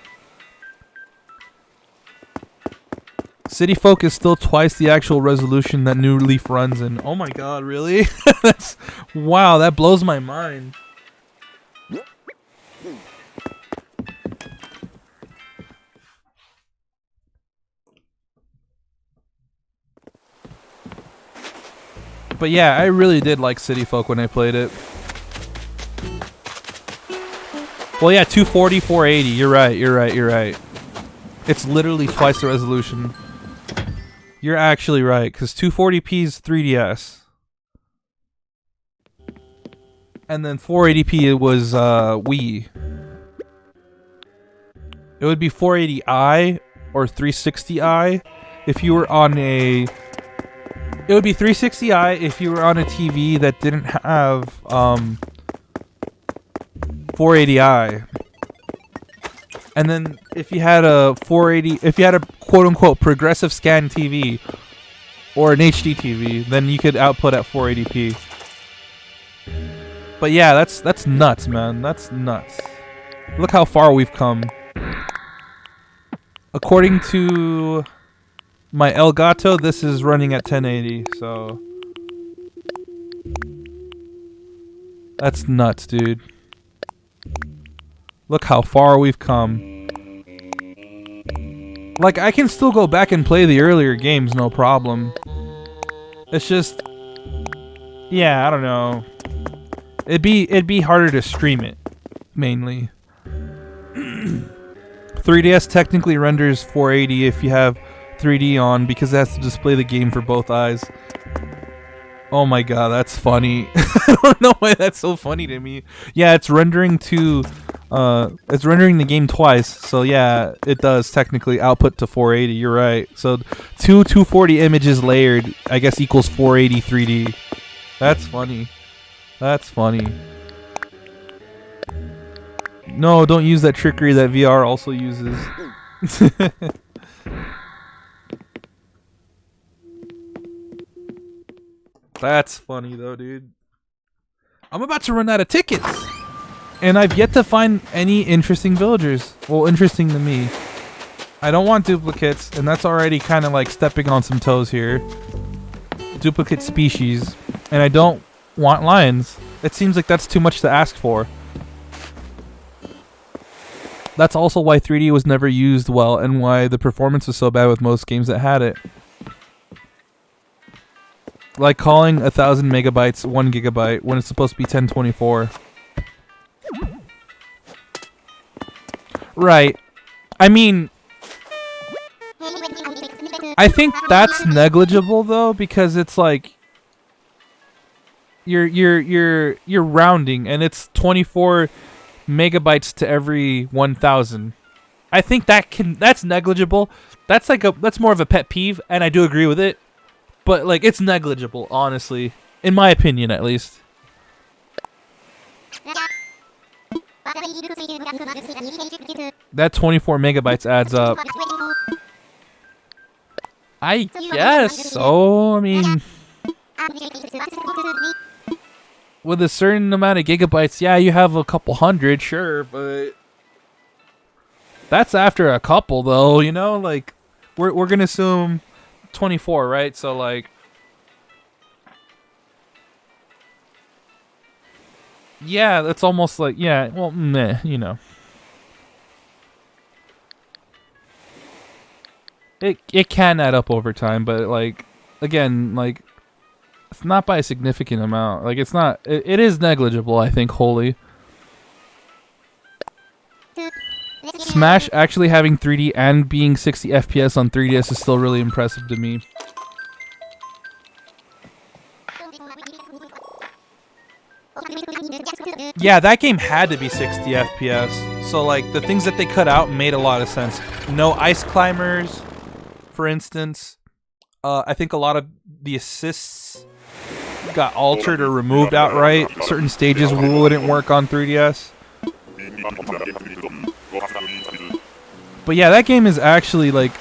City Folk is still twice the actual resolution that New Leaf runs in. Oh my god, really? That's, wow, that blows my mind. But yeah, I really did like City Folk when I played it. Well, yeah, 240, 480. You're right. It's literally twice the resolution. You're actually right, because 240p is 3DS. And then 480p was Wii. It would be 480i or 360i if you were on a... It would be 360i if you were on a TV that didn't have 480i. And then if you had a 480, if you had a quote-unquote progressive scan TV or an HD TV, then you could output at 480p. But yeah, that's nuts, man. That's nuts. Look how far we've come. According to my Elgato, this is running at 1080, so that's nuts, dude. Look how far we've come. Like, I can still go back and play the earlier games, no problem. It's just, yeah, I don't know. It'd be harder to stream it, mainly. 3DS technically renders 480 if you have 3D on because it has to display the game for both eyes. Oh my god, that's funny. I don't know why that's so funny to me. Yeah, it's rendering it's rendering the game twice. So yeah, it does technically output to 480. You're right. So two 240 images layered, I guess, equals 480 3D. That's funny. That's funny. No, don't use that trickery that VR also uses. That's funny though, dude. I'm about to run out of tickets. And I've yet to find any interesting villagers. Well, interesting to me. I don't want duplicates, and that's already kind of like stepping on some toes here. Duplicate species. And I don't want lions. It seems like that's too much to ask for. That's also why 3D was never used well and why the performance was so bad with most games that had it. Like calling 1,000 megabytes 1 gigabyte when it's supposed to be 1024. Right. I mean, I think that's negligible though, because it's like you're rounding and it's 24 megabytes to every 1,000. I think that's negligible. That's more of a pet peeve, and I do agree with it. But like it's negligible, honestly, in my opinion at least. That 24 megabytes adds up. I guess so. I mean, with a certain amount of gigabytes, yeah, you have a couple hundred, sure, but that's after a couple, though. You know, like we're gonna assume 24, right? So like, yeah, that's almost like, yeah. Well, meh, you know. It can add up over time, but like, again, like, it's not by a significant amount. Like, it's not. It is negligible, I think, wholly. Smash actually having 3D and being 60 FPS on 3DS is still really impressive to me. Yeah, that game had to be 60 FPS. So, like, the things that they cut out made a lot of sense. No ice climbers, for instance. I think a lot of the assists got altered or removed outright. Certain stages wouldn't work on 3DS. But yeah, that game is actually, like,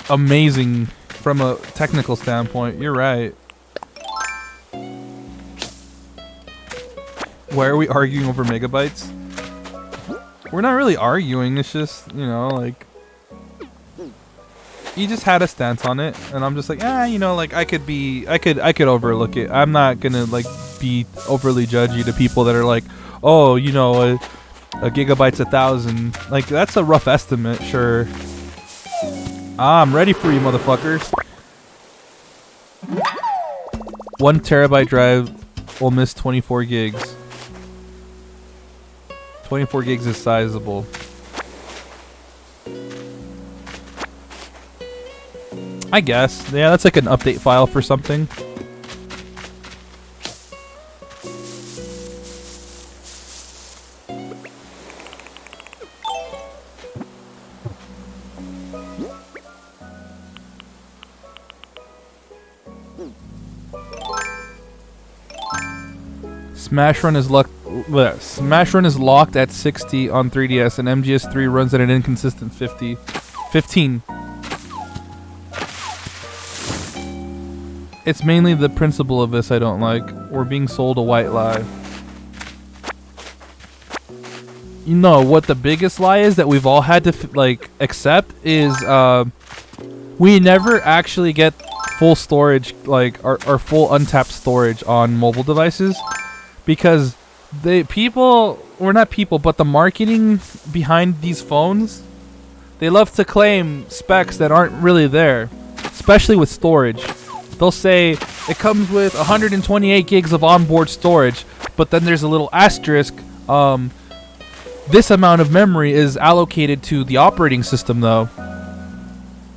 amazing from a technical standpoint. You're right. Why are we arguing over megabytes? We're not really arguing. It's just, you know, like, you just had a stance on it, and I'm just like, you know, like, I could overlook it. I'm not gonna, like, be overly judgy to people that are like, oh, you know, a gigabyte's 1,000. Like, that's a rough estimate, sure. I'm ready for you, motherfuckers. 1 terabyte drive will miss 24 gigs. 24 gigs is sizable. I guess. Yeah, that's like an update file for something. Smash Run is locked at 60 on 3DS, and MGS3 runs at an inconsistent 15. It's mainly the principle of this I don't like. We're being sold a white lie. You know what the biggest lie is that we've all had to accept is we never actually get full storage, like our full untapped storage on mobile devices, because the marketing behind these phones, they love to claim specs that aren't really there, especially with storage. they'll say it comes with 128 gigs of onboard storage, but then there's a little asterisk. This amount of memory is allocated to the operating system, though.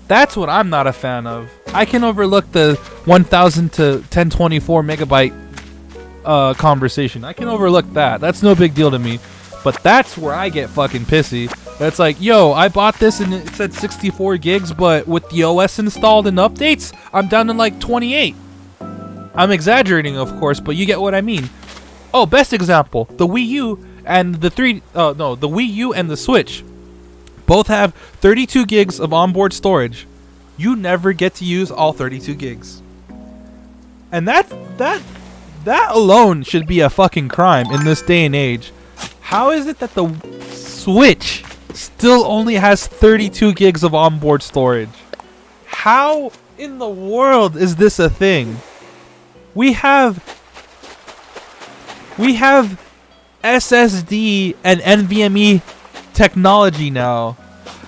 That's what I'm not a fan of. I can overlook the 1000 to 1024 megabyte conversation. I can overlook that. That's no big deal to me. But that's where I get fucking pissy. That's like, yo, I bought this and it said 64 gigs, but with the OS installed and updates, I'm down to like 28. I'm exaggerating, of course, but you get what I mean. Oh, best example, the Wii U and the Wii U and the Switch both have 32 gigs of onboard storage. You never get to use all 32 gigs. And that alone should be a fucking crime in this day and age. How is it that the Switch still only has 32 gigs of onboard storage? How in the world is this a thing? We have SSD and NVMe technology now.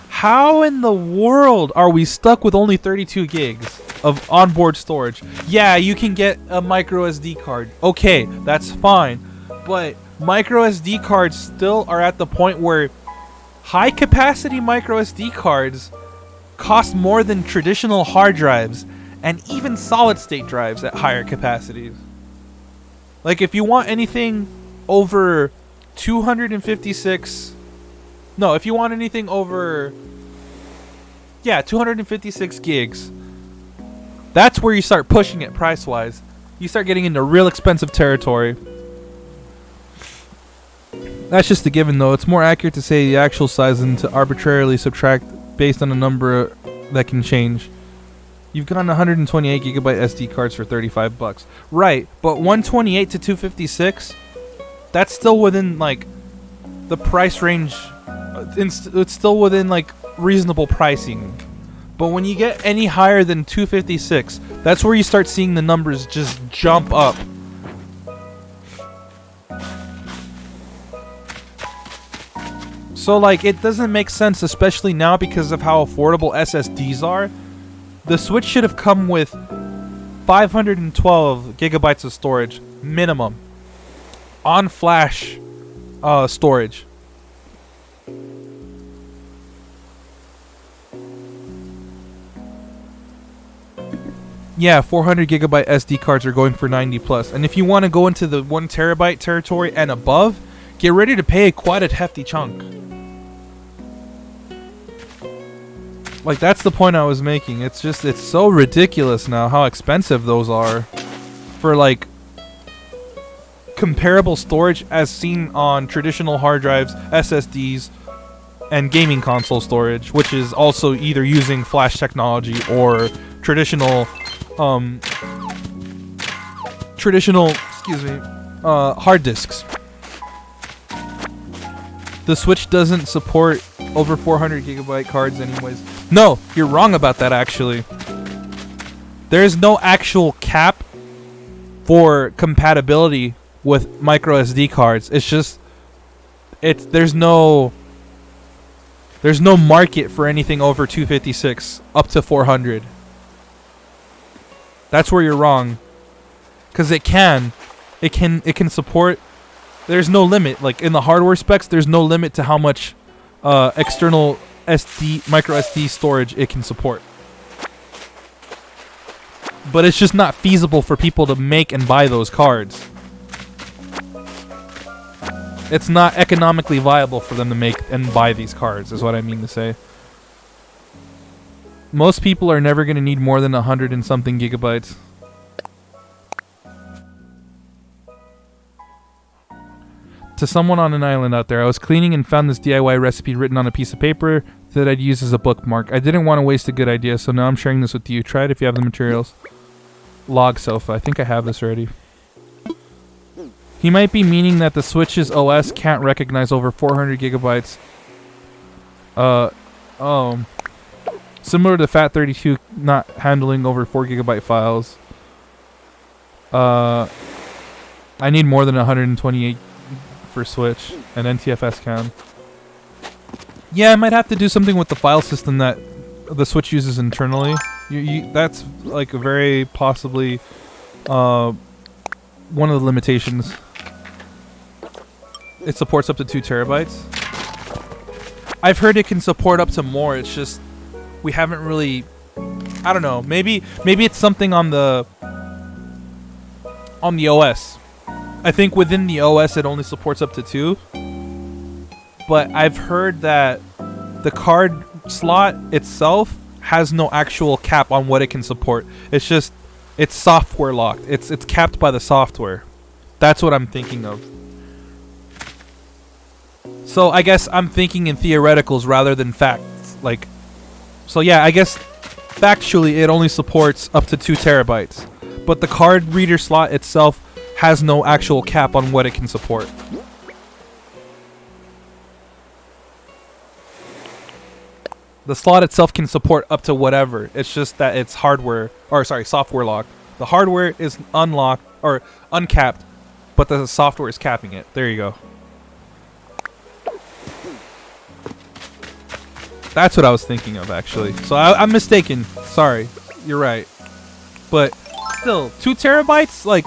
How in the world are we stuck with only 32 gigs of onboard storage? Yeah, you can get a micro SD card. Okay, that's fine. But micro SD cards still are at the point where high capacity micro SD cards cost more than traditional hard drives and even solid state drives at higher capacities. Like if you want anything over 256 gigs, that's where you start pushing it price wise. You start getting into real expensive territory. That's just a given, though. It's more accurate to say the actual size than to arbitrarily subtract based on a number that can change. You've gotten 128 gigabyte SD cards for $35. Right, but 128 to 256, that's still within like the price range. It's still within like reasonable pricing. But when you get any higher than 256, that's where you start seeing the numbers just jump up. So like it doesn't make sense, especially now because of how affordable SSDs are. The Switch should have come with 512 gigabytes of storage minimum on flash storage. Yeah, 400 gigabyte SD cards are going for 90 plus. And if you want to go into the 1 terabyte territory and above, get ready to pay quite a hefty chunk. Like, that's the point I was making. It's so ridiculous now how expensive those are for, like, comparable storage as seen on traditional hard drives, SSDs, and gaming console storage, which is also either using flash technology or traditional hard disks. The Switch doesn't support over 400 gigabyte cards anyways. No, you're wrong about that actually. There is no actual cap for compatibility with micro SD cards. It's just there's no market for anything over 256 up to 400. That's where you're wrong. Cuz it can support. There's no limit. Like in the hardware specs, there's no limit to how much external micro SD storage it can support. But it's just not feasible for people to make and buy those cards. It's not economically viable for them to make and buy these cards, is what I mean to say. Most people are never going to need more than 100 and something gigabytes. To someone on an island out there, I was cleaning and found this DIY recipe written on a piece of paper that I'd use as a bookmark. I didn't want to waste a good idea, so now I'm sharing this with you. Try it if you have the materials. Log sofa. I think I have this already. He might be meaning that the Switch's OS can't recognize over 400 gigabytes. Similar to FAT32 not handling over 4 gigabyte files. I need more than 128 for Switch, and NTFS can. Yeah, I might have to do something with the file system that the Switch uses internally. That's like a very possibly one of the limitations. It supports up to 2 terabytes. I've heard it can support up to more. It's just we haven't really. I don't know. Maybe it's something on the OS. I think within the OS it only supports up to 2. But I've heard that the card slot itself has no actual cap on what it can support. It's just it's software locked. It's capped by the software. That's what I'm thinking of. So I guess I'm thinking in theoreticals rather than facts. Like, so yeah, I guess factually it only supports up to 2 terabytes, but the card reader slot itself has no actual cap on what it can support. The slot itself can support up to whatever. It's just that it's software locked. The hardware is unlocked or uncapped, but the software is capping it. There you go. That's what I was thinking of, actually. So I'm mistaken. Sorry. You're right. But still, 2 terabytes? Like,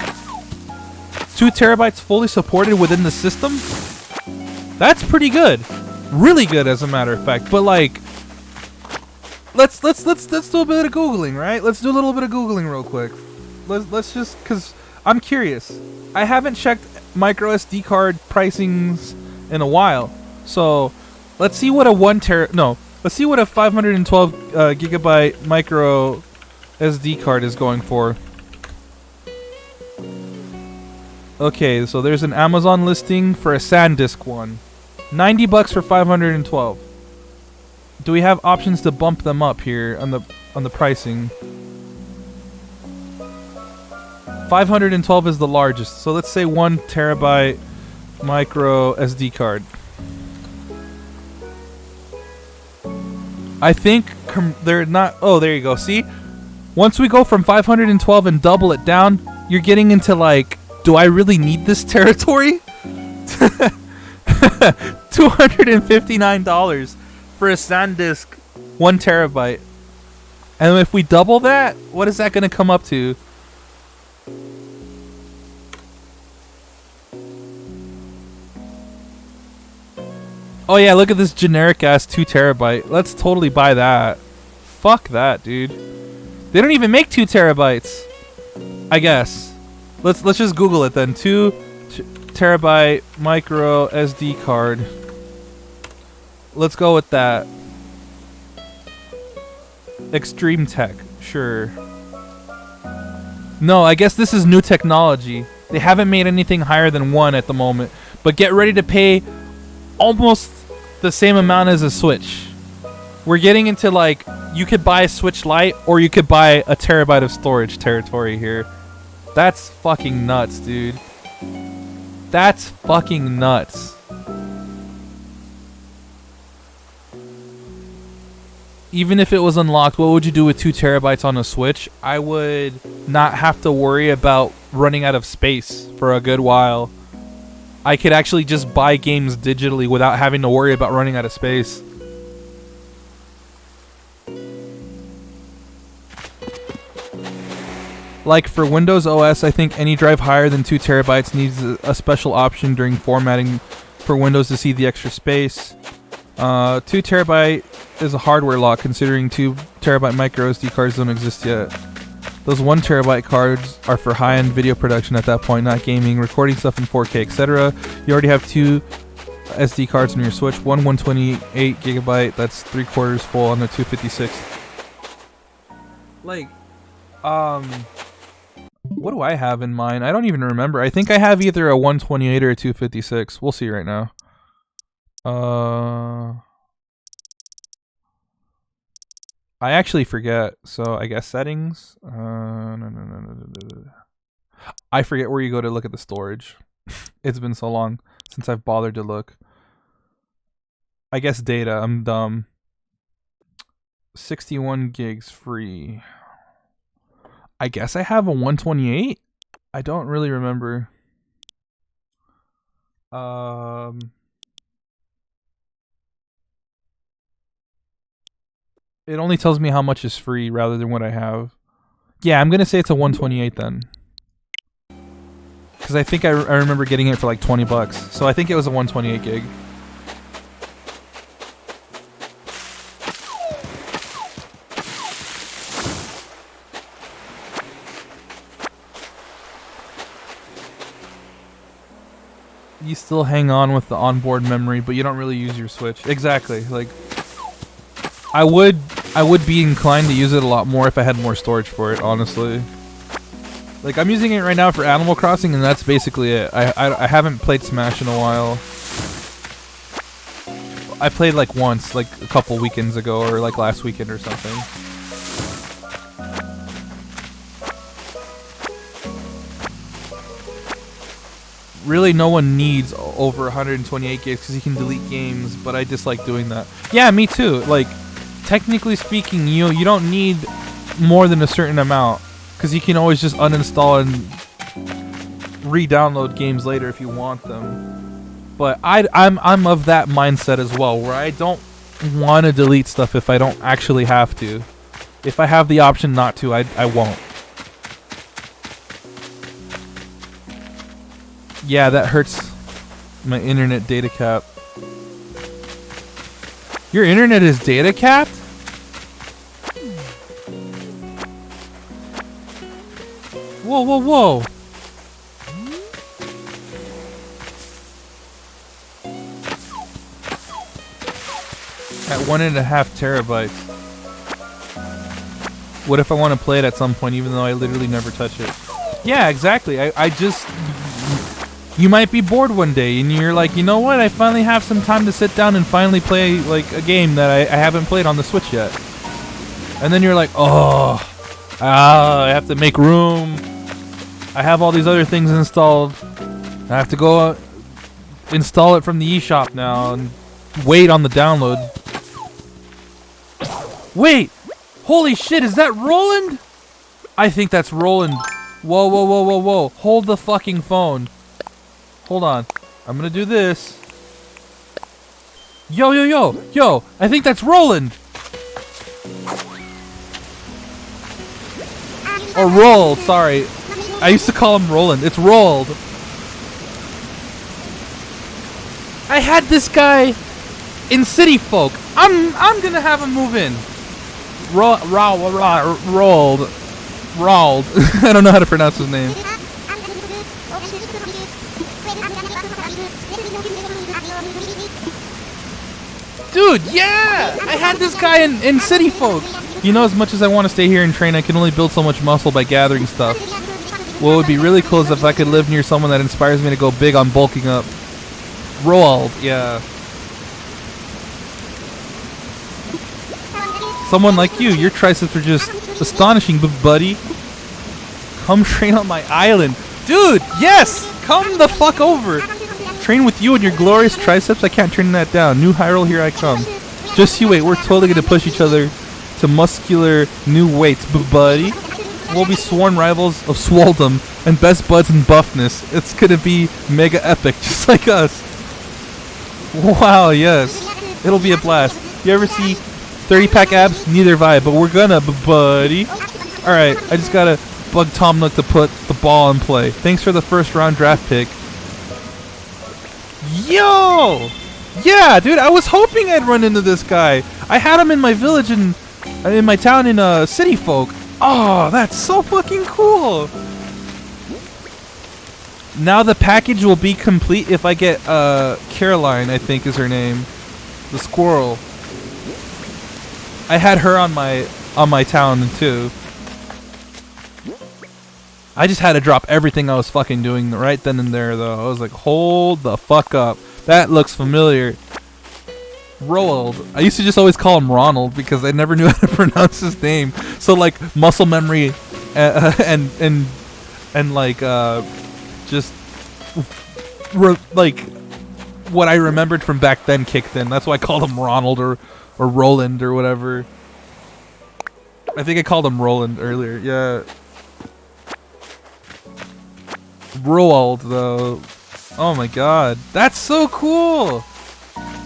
2 terabytes fully supported within the system? That's pretty good. Really good, as a matter of fact. But, like, let's do a bit of Googling, right? Let's do a little bit of Googling real quick. Let's just, because I'm curious. I haven't checked micro SD card pricings in a while. So, let's see what a let's see what a 512 gigabyte micro SD card is going for. Okay, so there's an Amazon listing for a SanDisk one. $90 for 512. Do we have options to bump them up here on the pricing? 512 is the largest, so let's say 1 terabyte micro SD card. I think they're not. Oh, there you go. See, once we go from 512 and double it down, you're getting into like, do I really need this territory? $259 for a SanDisk 1 terabyte. And if we double that, what is that going to come up to? Oh yeah, look at this generic ass 2 terabyte. Let's totally buy that. Fuck that, dude. They don't even make 2 terabytes. I guess. Let's just Google it then. 2 terabyte micro SD card. Let's go with that. Extreme Tech, sure. No, I guess this is new technology. They haven't made anything higher than 1 at the moment. But get ready to pay almost the same amount as a Switch. We're getting into like, you could buy a Switch Lite or you could buy a terabyte of storage territory here. That's fucking nuts, dude. That's fucking nuts. Even if it was unlocked, what would you do with 2 terabytes on a Switch? I would not have to worry about running out of space for a good while. I could actually just buy games digitally without having to worry about running out of space. Like for Windows OS, I think any drive higher than 2 terabytes needs a special option during formatting for Windows to see the extra space. 2 terabyte is a hardware lock considering 2 terabyte micro SD cards don't exist yet. Those 1 terabyte cards are for high-end video production at that point, not gaming, recording stuff in 4K, etc. You already have 2 SD cards on your Switch. One 128 gigabyte, that's 3/4 full on the 256. Like, what do I have in mind? I don't even remember. I think I have either a 128 or a 256. We'll see right now. I actually forget. So I guess settings. No. I forget where you go to look at the storage. It's been so long since I've bothered to look. I guess data. I'm dumb. 61 gigs free. I guess I have a 128. I don't really remember. It only tells me how much is free rather than what I have. Yeah, I'm gonna say it's a 128 then. Because I think I remember getting it for like 20 bucks. So I think it was a 128 gig. You still hang on with the onboard memory, but you don't really use your Switch. Exactly. Like, I would be inclined to use it a lot more if I had more storage for it, honestly. Like, I'm using it right now for Animal Crossing, and that's basically it. I haven't played Smash in a while. I played like once, like a couple weekends ago, or like last weekend or something. Really, no one needs over 128 gigs because you can delete games, but I dislike doing that. Yeah, me too. Like, technically speaking, you don't need more than a certain amount because you can always just uninstall and re-download games later if you want them. But I'm of that mindset as well, where I don't want to delete stuff if I don't actually have to. If I have the option not to, I won't. Yeah, that hurts my internet data cap. Your internet is data capped? Whoa, whoa, whoa. At 1.5 terabytes. What if I want to play it at some point even though I literally never touch it? Yeah, exactly. I just... You might be bored one day and you're like, you know what? I finally have some time to sit down and finally play like a game that I haven't played on the Switch yet. And then you're like, I have to make room. I have all these other things installed. I have to go install it from the eShop now and wait on the download. Wait! Holy shit, is that Roland? I think that's Roland. Whoa, whoa, whoa, whoa, whoa. Hold the fucking phone. Hold on. I'm gonna do this. Yo, yo, yo, yo! I think that's Roland! Or Rolled, sorry. I used to call him Roland. It's Rolled. I had this guy in City Folk. I'm gonna have him move in. Rolled. I don't know how to pronounce his name. Dude, yeah! I had this guy in City Folk. You know, as much as I want to stay here and train, I can only build so much muscle by gathering stuff. What would be really cool is if I could live near someone that inspires me to go big on bulking up. Roald, yeah. Someone like you, your triceps are just astonishing, buddy. Come train on my island. Dude, yes! Come the fuck over! Train with you and your glorious triceps? I can't turn that down. New Hyrule, here I come. Just you wait, we're totally gonna push each other to muscular new weights, buddy. We'll be sworn rivals of swoldom and best buds in buffness. It's gonna be mega epic, just like us. Wow, yes. It'll be a blast. You ever see 30-pack abs? Neither have I, but we're gonna, buddy. Alright, I just gotta bug Tom Nook to put the ball in play. Thanks for the first round draft pick. Yo! Yeah, dude, I was hoping I'd run into this guy. I had him in my village in my town in City Folk. Oh, that's so fucking cool. Now the package will be complete if I get Caroline, I think is her name. The squirrel. I had her on my town too. I just had to drop everything I was fucking doing right then and there, though. I was like, hold the fuck up. That looks familiar. Roald. I used to just always call him Ronald because I never knew how to pronounce his name. So, like, muscle memory and like, just, like, what I remembered from back then kicked in. That's why I called him Ronald or Roland or whatever. I think I called him Roland earlier. Yeah. Roald, though. Oh my god. That's so cool!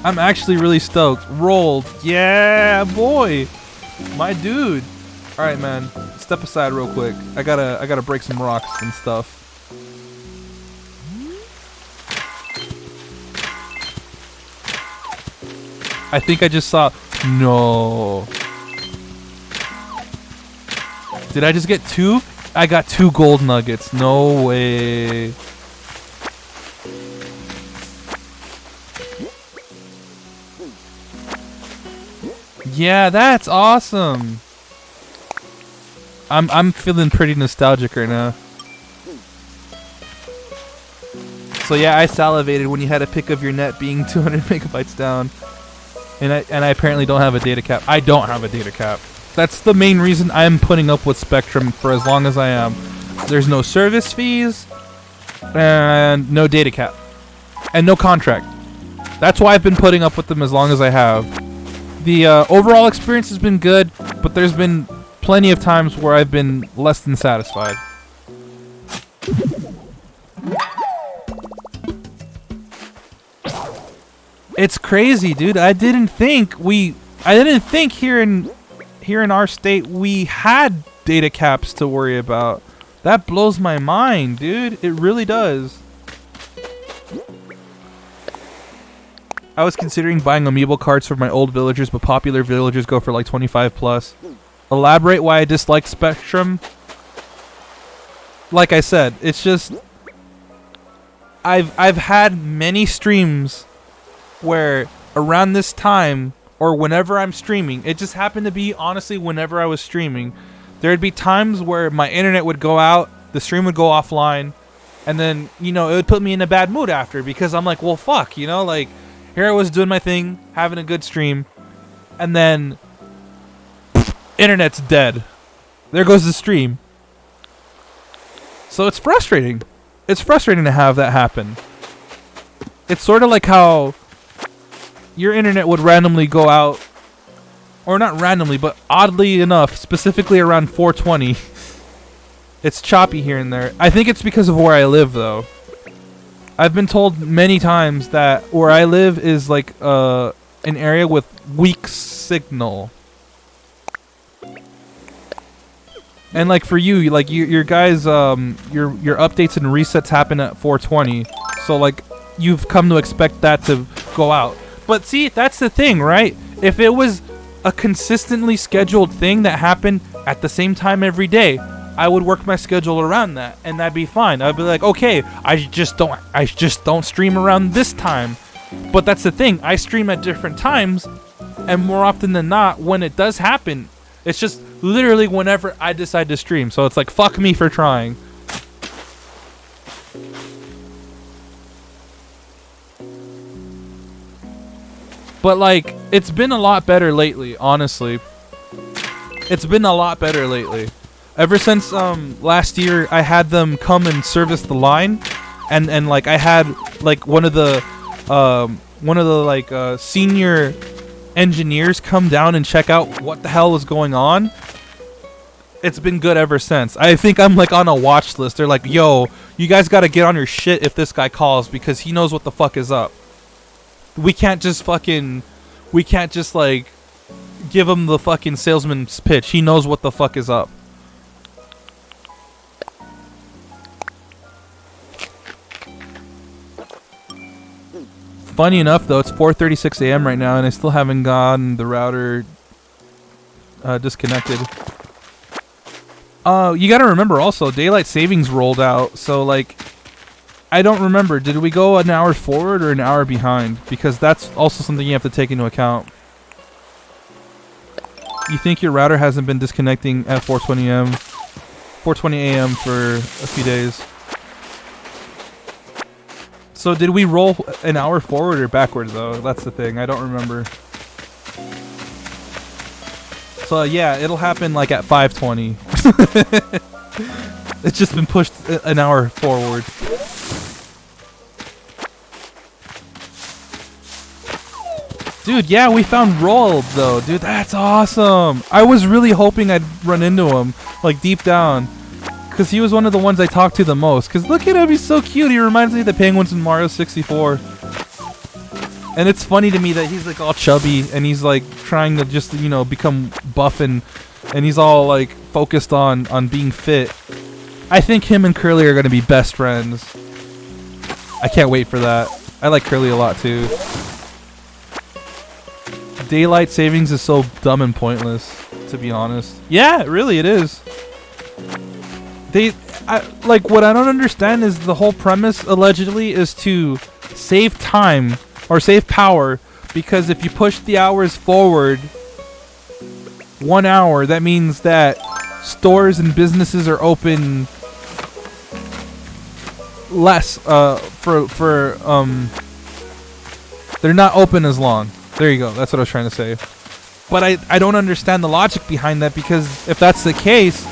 I'm actually really stoked. Rolled. Yeah, boy! My dude. All right, man. Step aside real quick. I gotta break some rocks and stuff. I think I just saw. No. Did I just get 2? I got 2 gold nuggets. No way. Yeah, that's awesome. I'm feeling pretty nostalgic right now. So yeah, I salivated when you had a pic of your net being 200 megabytes down. And I apparently don't have a data cap. I don't have a data cap. That's the main reason I'm putting up with Spectrum for as long as I am. There's no service fees and no data cap and no contract. That's why I've been putting up with them as long as I have. The overall experience has been good, but there's been plenty of times where I've been less than satisfied. It's crazy, dude. I didn't think here in our state we had data caps to worry about. That blows my mind, dude. It really does. I was considering buying amiibo cards for my old villagers, but popular villagers go for like 25 plus. Elaborate why I dislike Spectrum. Like I said, it's just I've had many streams where around this time or whenever I'm streaming, it just happened to be honestly whenever I was streaming, there'd be times where my internet would go out, the stream would go offline, and then, you know, it would put me in a bad mood after because I'm like, well, fuck, you know, like here I was doing my thing, having a good stream, and then internet's dead. There goes the stream. So it's frustrating. It's frustrating to have that happen. It's sort of like how your internet would randomly go out, or not randomly, but oddly enough, specifically around 420. It's choppy here and there. I think it's because of where I live, though. I've been told many times that where I live is like an area with weak signal. And like for you, like your guys, your updates and resets happen at 420, so like you've come to expect that to go out. But see, that's the thing, right? If it was a consistently scheduled thing that happened at the same time every day, I would work my schedule around that, and that'd be fine. I'd be like, okay, I just don't stream around this time. But that's the thing, I stream at different times, and more often than not, when it does happen, it's just literally whenever I decide to stream. So it's like, fuck me for trying. But like, it's been a lot better lately, honestly. It's been a lot better lately. Ever since last year, I had them come and service the line, and like I had like one of the like senior engineers come down and check out what the hell was going on. It's been good ever since. I think I'm like on a watch list. They're like, yo, you guys gotta get on your shit if this guy calls, because he knows what the fuck is up. We can't just like give him the fucking salesman's pitch. He knows what the fuck is up. Funny enough, though, it's 4:36 a.m. right now, and I still haven't gotten the router disconnected. You gotta remember also, daylight savings rolled out, so like, I don't remember. Did we go an hour forward or an hour behind? Because that's also something you have to take into account. You think your router hasn't been disconnecting at 4:20 a.m. for a few days? So did we roll an hour forward or backwards, though? That's the thing. I don't remember. So yeah, it'll happen like at 5:20. It's just been pushed an hour forward. Dude, yeah, we found Roald, though. Dude, that's awesome. I was really hoping I'd run into him, like, deep down. Because he was one of the ones I talked to the most. Because look at him, he's so cute. He reminds me of the penguins in Mario 64. And it's funny to me that he's like all chubby and he's like trying to just, you know, become buff and he's all like focused on being fit. I think him and Curly are going to be best friends. I can't wait for that. I like Curly a lot too. Daylight savings is so dumb and pointless, to be honest. Yeah, really it is. Like what I don't understand is the whole premise allegedly is to save time or save power, because if you push the hours forward 1 hour, that means that stores and businesses are open less they're not open as long. There you go. That's what I was trying to say. But I don't understand the logic behind that, because if that's the case,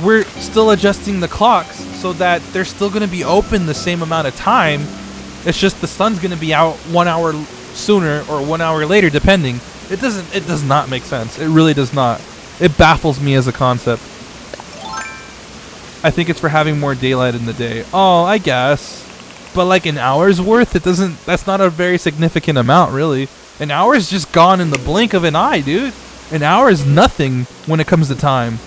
we're still adjusting the clocks so that they're still going to be open the same amount of time. It's just the sun's going to be out 1 hour sooner or 1 hour later, depending. It does not make sense. It really does not. It baffles me as a concept. I think it's for having more daylight in the day. Oh, I guess. But like an hour's worth, that's not a very significant amount, really. An hour is just gone in the blink of an eye, dude. An hour is nothing when it comes to time.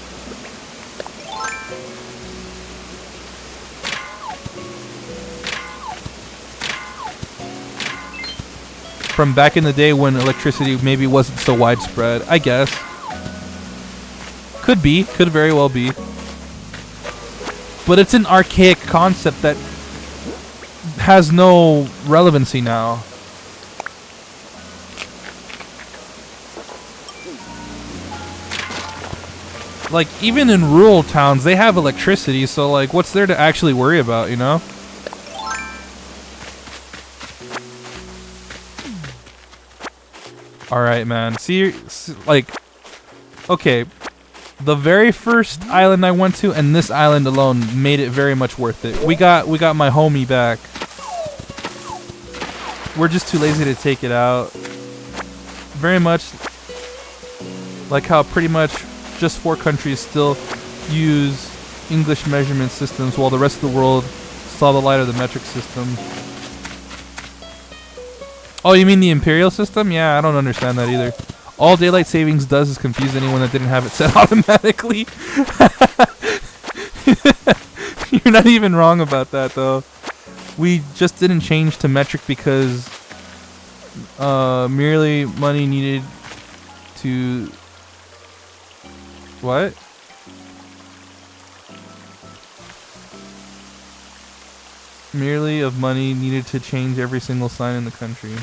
From back in the day when electricity maybe wasn't so widespread, I guess. Could very well be. But it's an archaic concept that has no relevancy now. Like, even in rural towns, they have electricity, so like, what's there to actually worry about, you know? Alright, man. See, like, okay. The very first island I went to and this island alone made it very much worth it. We got my homie back. We're just too lazy to take it out. Very much like how pretty much just 4 countries still use English measurement systems while the rest of the world saw the light of the metric system. Oh, you mean the imperial system? Yeah, I don't understand that either. All daylight savings does is confuse anyone that didn't have it set automatically. You're not even wrong about that, though. We just didn't change to metric because merely money needed to... What? Merely of money needed to change every single sign in the country.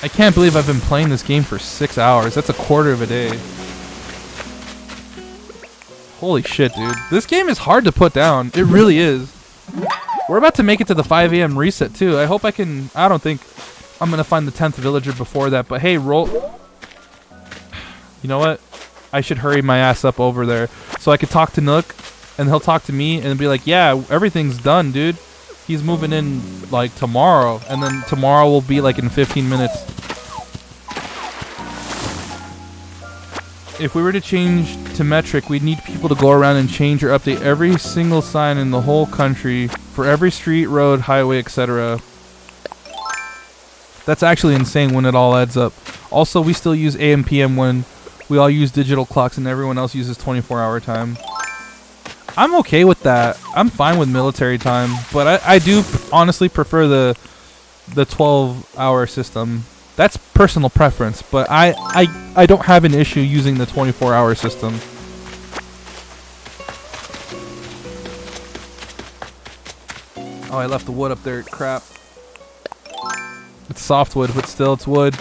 I can't believe I've been playing this game for 6 hours. That's a quarter of a day. Holy shit, dude. This game is hard to put down. It really is. We're about to make it to the 5 a.m. reset, too. I hope I can... I don't think I'm going to find the 10th villager before that. But hey, roll... You know what? I should hurry my ass up over there so I could talk to Nook, and he'll talk to me and be like, yeah, everything's done, dude. He's moving in, like, tomorrow. And then tomorrow will be, like, in 15 minutes. If we were to change to metric, we'd need people to go around and change or update every single sign in the whole country for every street, road, highway, etc. That's actually insane when it all adds up. Also, we still use AM PM when we all use digital clocks and everyone else uses 24-hour time. I'm okay with that. I'm fine with military time, but I do honestly prefer the 12-hour system. That's personal preference, but I don't have an issue using the 24-hour system. Oh, I left the wood up there. Crap. It's softwood, but still, it's wood.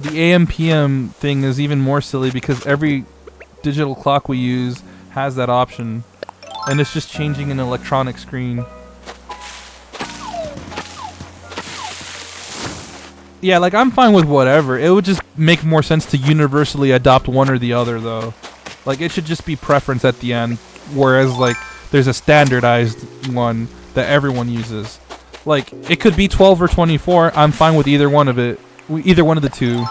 The AM/PM thing is even more silly because every digital clock we use has that option, and it's just changing an electronic screen. Yeah, like, I'm fine with whatever. It would just make more sense to universally adopt one or the other, though. Like, it should just be preference at the end, whereas, like, there's a standardized one that everyone uses. Like, it could be 12 or 24. I'm fine with either one of it. Either one of the two.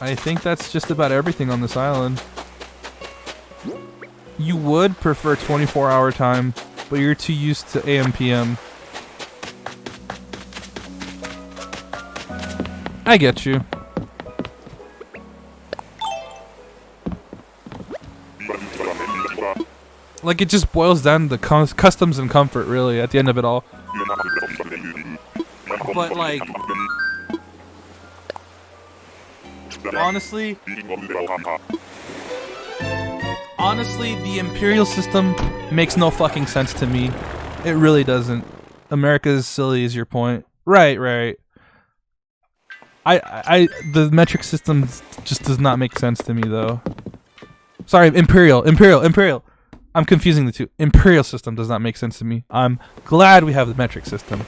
I think that's just about everything on this island. You would prefer 24-hour time, but you're too used to AM PM. I get you. Like, it just boils down to customs and comfort, really, at the end of it all. But, like, honestly, the Imperial system makes no fucking sense to me. It really doesn't. America's silly is your point. Right. The metric system just does not make sense to me, though. Sorry, Imperial. I'm confusing the two. Imperial system does not make sense to me. I'm glad we have the metric system.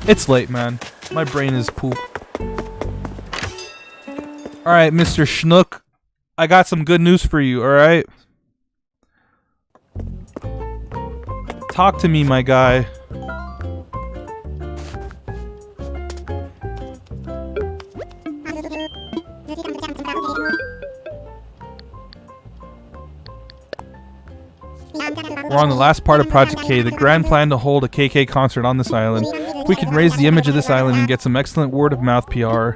It's late, man. My brain is poop. Alright, Mr. Schnook. I got some good news for you, alright? Talk to me, my guy. We're on the last part of Project K, the grand plan to hold a KK concert on this island. If we can raise the image of this island and get some excellent word-of-mouth PR,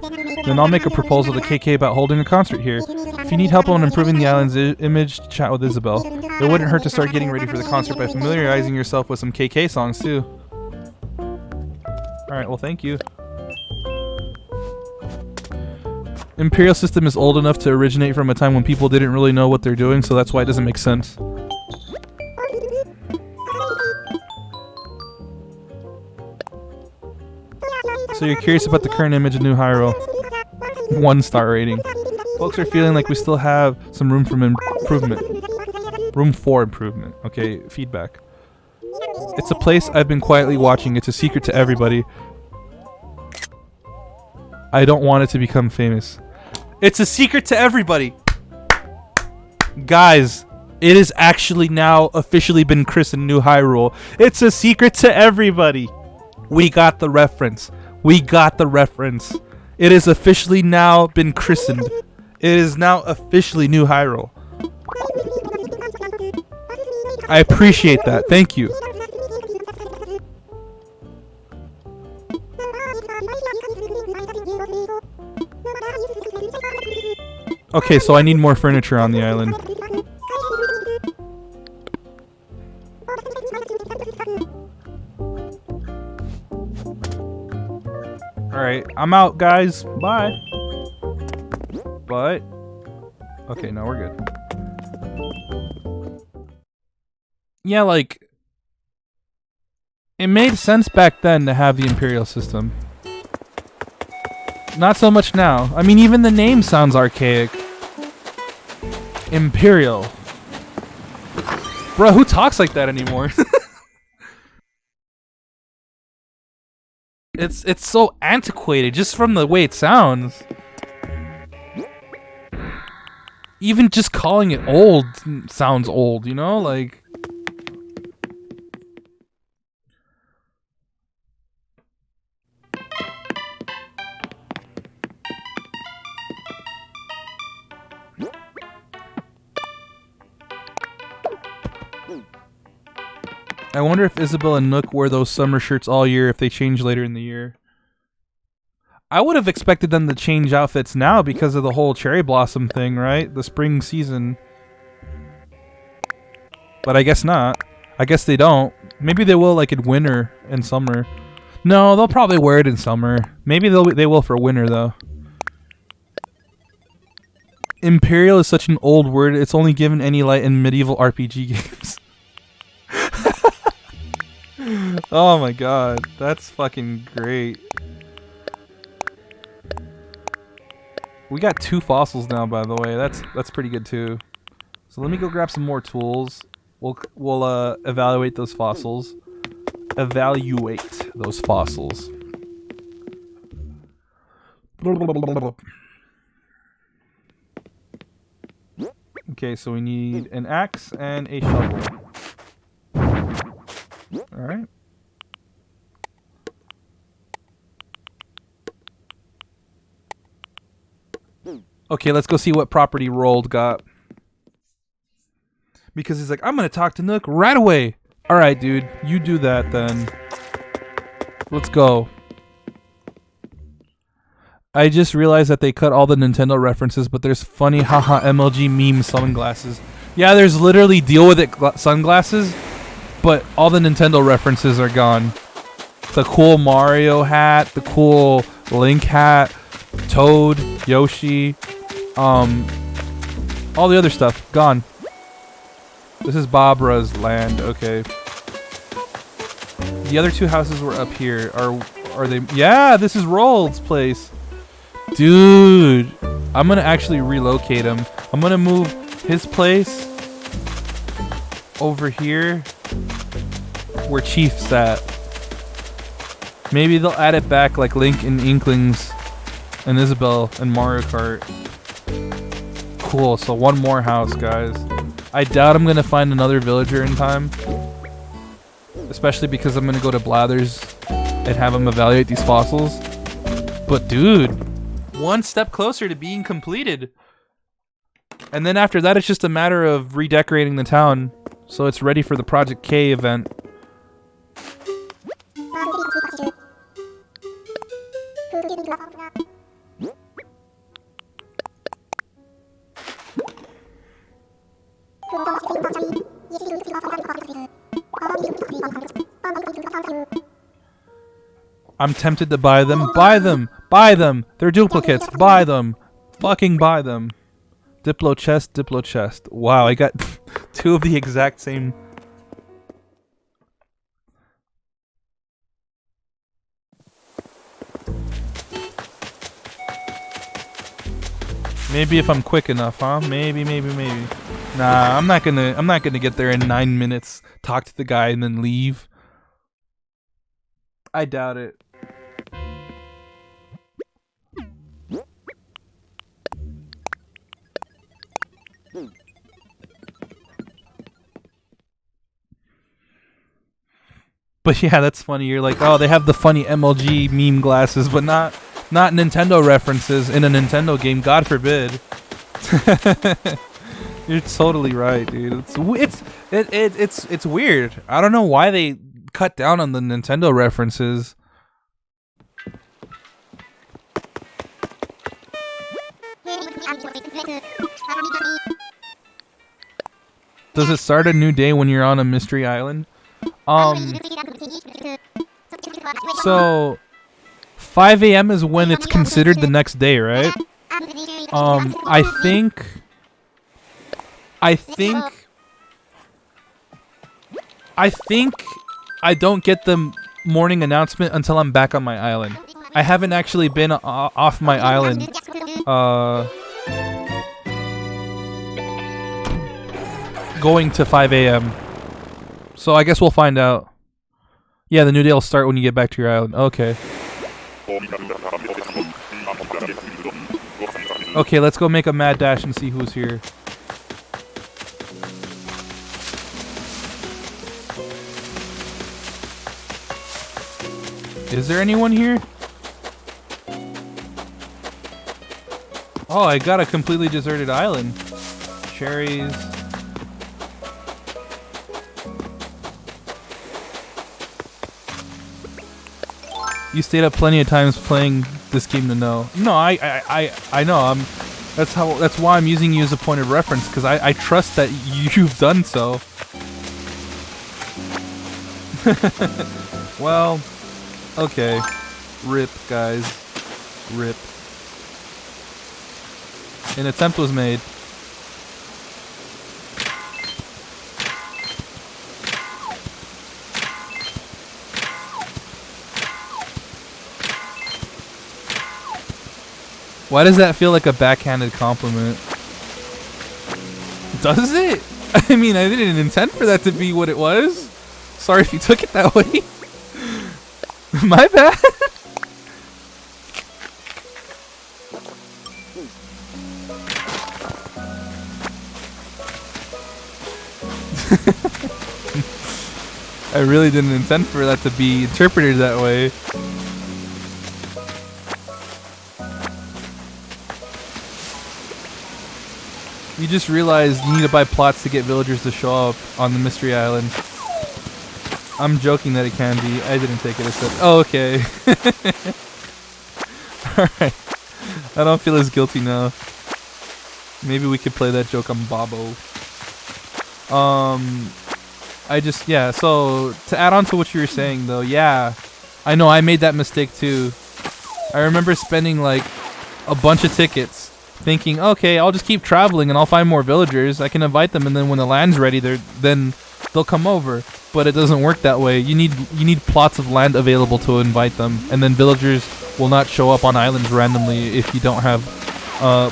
then I'll make a proposal to KK about holding a concert here. If you need help on improving the island's image, chat with Isabel. It wouldn't hurt to start getting ready for the concert by familiarizing yourself with some KK songs, too. Alright, well, thank you. Imperial system is old enough to originate from a time when people didn't really know what they're doing, so that's why it doesn't make sense. So you're curious about the current image of New Hyrule. 1-star rating. Folks are feeling like we still have some room for improvement. Room for improvement. Okay, feedback. It's a place I've been quietly watching. It's a secret to everybody. I don't want it to become famous. It's a secret to everybody! Guys, it has actually now officially been christened New Hyrule. It's a secret to everybody! We got the reference. We got the reference. It has officially now been christened. It is now officially New Hyrule. I appreciate that. Thank you. Okay, so I need more furniture on the island. Alright, I'm out, guys. Bye. But... okay, no, we're good. Yeah, like... it made sense back then to have the Imperial system. Not so much now. I mean, even the name sounds archaic. Imperial. Bro, who talks like that anymore? It's so antiquated just from the way it sounds. Even just calling it old sounds old, you know? Like... I wonder if Isabel and Nook wear those summer shirts all year if they change later in the year. I would have expected them to change outfits now because of the whole cherry blossom thing, right? The spring season. But I guess not. I guess they don't. Maybe they will like in winter and summer. No, they'll probably wear it in summer. Maybe they will for winter though. Imperial is such an old word, it's only given any light in medieval RPG games. Oh my god, that's fucking great. We got 2 fossils now, by the way. That's pretty good too. So let me go grab some more tools. We'll evaluate those fossils. evaluate those fossils. Okay, so we need an axe and a shovel. Alright. Okay, let's go see what property Rolled got. Because he's like, I'm gonna talk to Nook right away. Alright, dude, you do that then. Let's go. I just realized that they cut all the Nintendo references, but there's funny haha MLG meme sunglasses. Yeah, there's literally deal with it sunglasses, but all the Nintendo references are gone. The cool Mario hat, the cool Link hat, Toad, Yoshi, all the other stuff, gone. This is Babra's land, okay. The other two houses were up here. Are they? Yeah, this is Rold's place. Dude, I'm gonna actually relocate him. I'm gonna move his place over here where Chief's at. Maybe they'll add it back like Link and Inklings and Isabelle and Mario Kart. Cool, so one more house, guys. I doubt I'm gonna find another villager in time. Especially because I'm gonna go to Blathers and have him evaluate these fossils. But dude, one step closer to being completed. And then after that, it's just a matter of redecorating the town so it's ready for the Project K event. I'm tempted to buy them. Buy them! Buy them! They're duplicates. Buy them! Fucking buy them. Diplo chest, Diplo chest. Wow, I got two of the exact same. Maybe if I'm quick enough, huh? Maybe. Nah, I'm not gonna get there in 9 minutes, talk to the guy, and then leave. I doubt it. But yeah, that's funny. You're like, oh, they have the funny MLG meme glasses, but not Nintendo references in a Nintendo game. God forbid. You're totally right, dude. It's weird. I don't know why they cut down on the Nintendo references. Does it start a new day when you're on a mystery island? So 5 a.m. is when it's considered the next day, right? I think I don't get the morning announcement until I'm back on my island. I haven't actually been off my island going to 5 a.m. So I guess we'll find out. Yeah, the new day will start when you get back to your island. Okay. Okay, let's go make a mad dash and see who's here. Is there anyone here? Oh, I got a completely deserted island. Cherries. You stayed up plenty of times playing this game to know. No, I know. That's why I'm using you as a point of reference, because I trust that you've done so. Well, okay. Rip, guys. Rip. An attempt was made. Why does that feel like a backhanded compliment? Does it? I mean, I didn't intend for that to be what it was. Sorry if you took it that way. My bad. I really didn't intend for that to be interpreted that way. You just realized you need to buy plots to get villagers to show up on the mystery island. I'm joking that it can be. I didn't take it a step. Oh, okay. Alright. I don't feel as guilty now. Maybe we could play that joke on Bobo. Yeah, so to add on to what you were saying though, yeah. I know I made that mistake too. I remember spending like a bunch of tickets thinking, okay, I'll just keep traveling and I'll find more villagers. I can invite them and then when the land's ready, then they'll come over. But it doesn't work that way. You need plots of land available to invite them, and then villagers will not show up on islands randomly if you don't have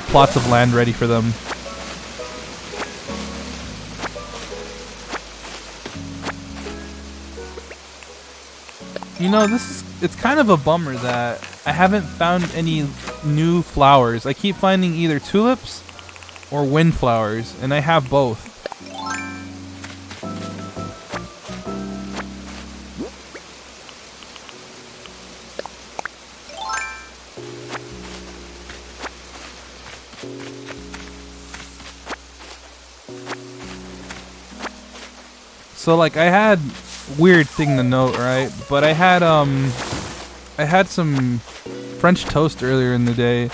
plots of land ready for them. You know, it's kind of a bummer that I haven't found any new flowers. I keep finding either tulips or windflowers, and I have both. So like I had weird thing to note, right? But I had some French toast earlier in the day,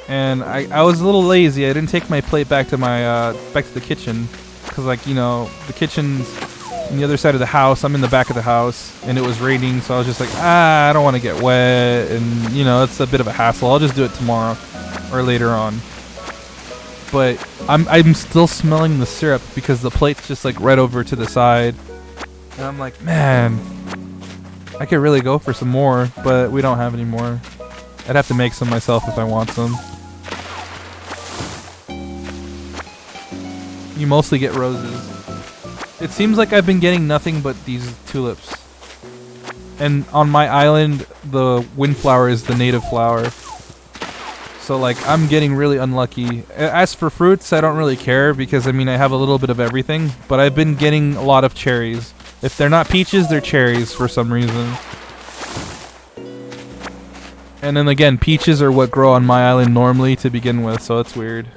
and I was a little lazy. I didn't take my plate back to my back to the kitchen, cause like, you know, the kitchen's on the other side of the house. I'm in the back of the house, and it was raining, so I was just like, I don't want to get wet, and you know, it's a bit of a hassle. I'll just do it tomorrow or later on. But I'm still smelling the syrup because the plate's just like right over to the side. And I'm like, man, I could really go for some more, but we don't have any more. I'd have to make some myself if I want some. You mostly get roses. It seems like I've been getting nothing but these tulips. And on my island, the windflower is the native flower. So like I'm getting really unlucky. As for fruits, I don't really care because I mean I have a little bit of everything, but I've been getting a lot of cherries. If they're not peaches, they're cherries for some reason. And then again, peaches are what grow on my island normally to begin with, so it's weird.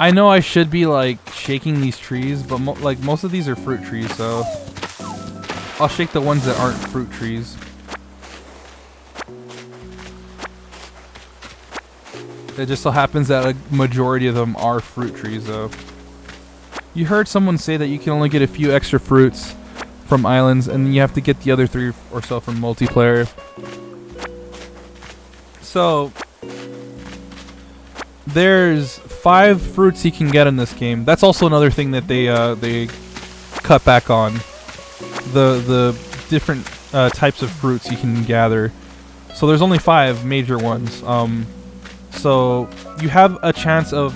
I know I should be like shaking these trees, but like most of these are fruit trees, so I'll shake the ones that aren't fruit trees. It just so happens that a majority of them are fruit trees, though. You heard someone say that you can only get a few extra fruits from islands, and you have to get the other 3 or so from multiplayer. So there's 5 fruits you can get in this game. That's also another thing that they cut back on. The different types of fruits you can gather. So there's only 5 major ones. So you have a chance of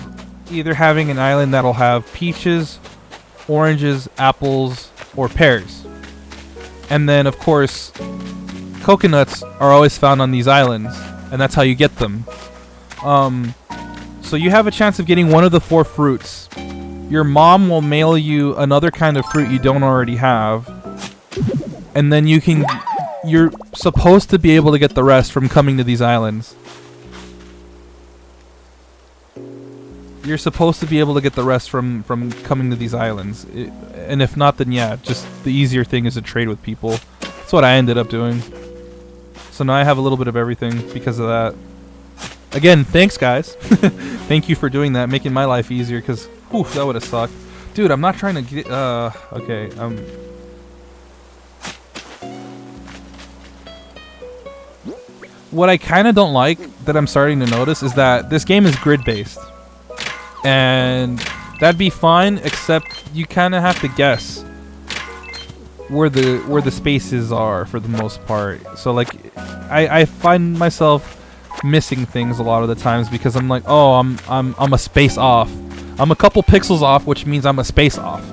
either having an island that'll have peaches, oranges, apples, or pears. And then of course, coconuts are always found on these islands, and that's how you get them. So you have a chance of getting one of the 4 fruits. Your mom will mail you another kind of fruit you don't already have. And then you're supposed to be able to get the rest from coming to these islands. You're supposed to be able to get the rest from coming to these islands. And if not, then yeah, just the easier thing is to trade with people. That's what I ended up doing. So now I have a little bit of everything because of that. Again, thanks guys. Thank you for doing that, making my life easier, because that would have sucked. Dude, I'm not trying to get okay. what I kind of don't like that I'm starting to notice is that this game is grid based, and that'd be fine, except you kind of have to guess where the spaces are for the most part. So like, I find myself missing things a lot of the times because I'm like, oh, I'm a space off. I'm a couple pixels off, which means I'm a space off.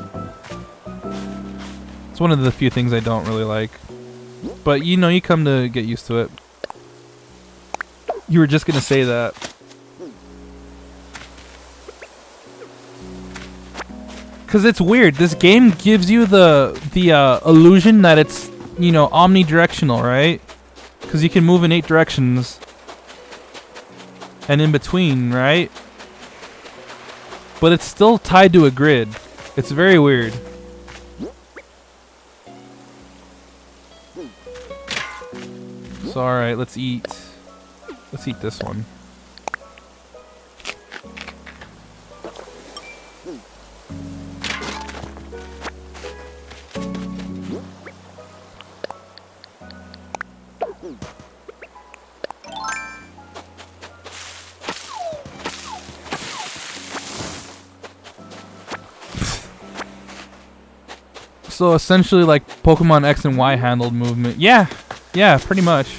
It's one of the few things I don't really like. But you know, you come to get used to it. You were just gonna say that. Cause it's weird. This game gives you the illusion that it's, you know, omnidirectional, right? Cause you can move in 8 directions. And in between, right? But it's still tied to a grid. It's very weird. So alright, let's eat this one. So essentially like Pokemon X and Y handled movement. Yeah, pretty much.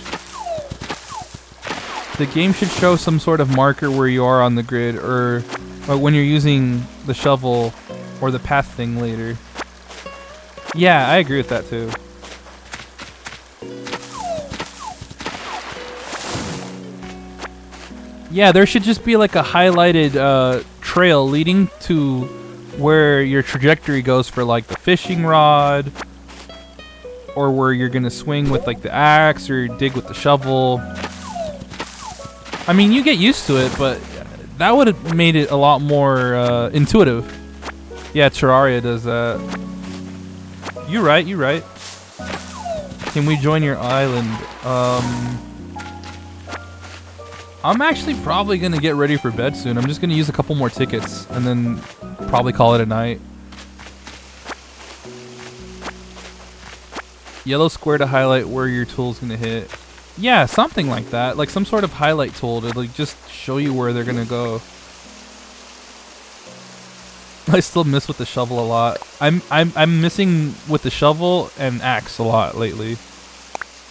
The game should show some sort of marker where you are on the grid, or when you're using the shovel or the path thing later. Yeah, I agree with that too. Yeah, there should just be like a highlighted trail leading to where your trajectory goes for like the fishing rod, or where you're gonna swing with like the axe or dig with the shovel. I mean, you get used to it, but that would have made it a lot more intuitive. Yeah, Terraria does that. You're right. Can we join your island? I'm actually probably gonna get ready for bed soon. I'm just gonna use a couple more tickets and then probably call it a night. Yellow square to highlight where your tool's gonna hit. Yeah, something like that. Like some sort of highlight tool to like just show you where they're gonna go. I still miss with the shovel a lot. I'm missing with the shovel and axe a lot lately.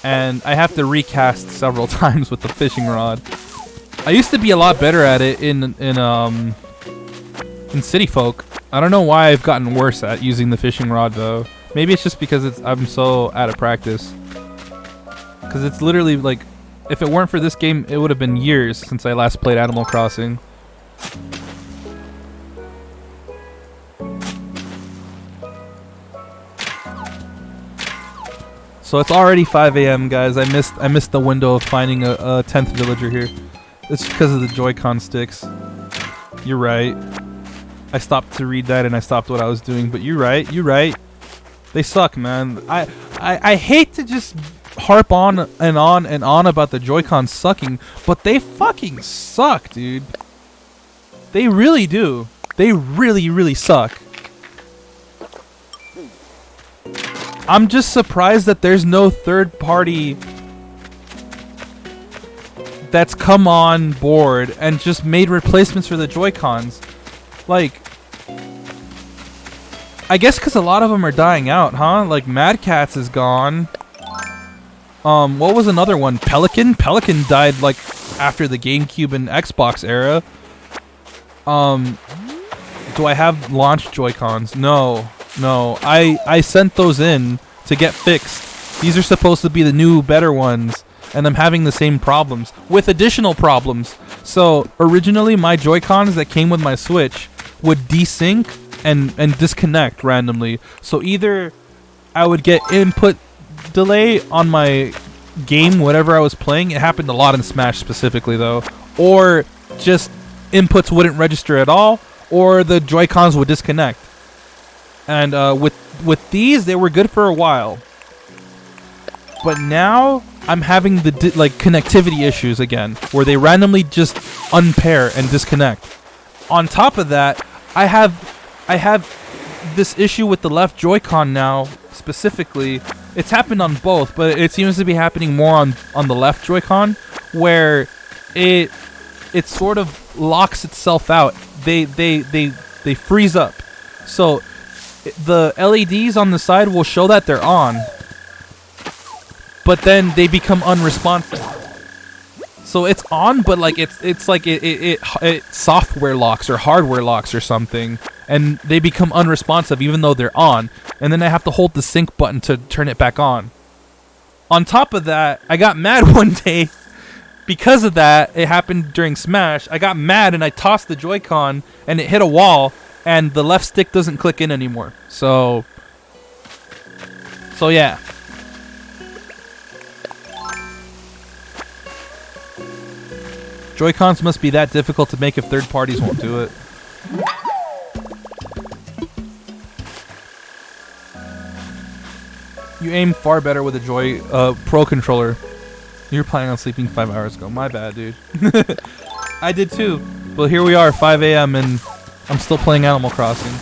And I have to recast several times with the fishing rod. I used to be a lot better at it in City Folk. I don't know why I've gotten worse at using the fishing rod though. Maybe it's just because I'm so out of practice. Because it's literally like, if it weren't for this game, it would have been years since I last played Animal Crossing. So it's already 5 a.m. guys. I missed the window of finding a 10th villager here. It's because of the Joy-Con sticks. You're right. I stopped to read that and I stopped what I was doing, but you're right. They suck, man. I hate to just harp on and on and on about the Joy-Con sucking, but they fucking suck, dude. They really do. They really suck. I'm just surprised that there's no third party that's come on board and just made replacements for the Joy-Cons. Like, I guess because a lot of them are dying out, huh? Like, Mad Catz is gone. What was another one? Pelican? Pelican died, like, after the GameCube and Xbox era. Do I have launch Joy-Cons? No. I sent those in to get fixed. These are supposed to be the new, better ones. And I'm having the same problems with additional problems. So originally my Joy-Cons that came with my Switch would desync and disconnect randomly. So either I would get input delay on my game, whatever I was playing. It happened a lot in Smash specifically though. Or just inputs wouldn't register at all, or the Joy-Cons would disconnect. And with these, they were good for a while. But now I'm having the connectivity issues again, where they randomly just unpair and disconnect. On top of that, I have this issue with the left Joy-Con now specifically. It's happened on both, but it seems to be happening more on the left Joy-Con, where it sort of locks itself out. They freeze up. So the LEDs on the side will show that they're on, but then they become unresponsive. So it's on, but like it's like it software locks or hardware locks or something, and they become unresponsive even though they're on. And then I have to hold the sync button to turn it back on. On top of that, I got mad one day because of that. It happened during Smash. I got mad and I tossed the Joy-Con and it hit a wall, and the left stick doesn't click in anymore. So yeah. Joy-Cons must be that difficult to make if third parties won't do it. You aim far better with a Joy Pro controller. You were planning on sleeping 5 hours ago. My bad, dude. I did too. But here we are, 5 a.m. and I'm still playing Animal Crossing.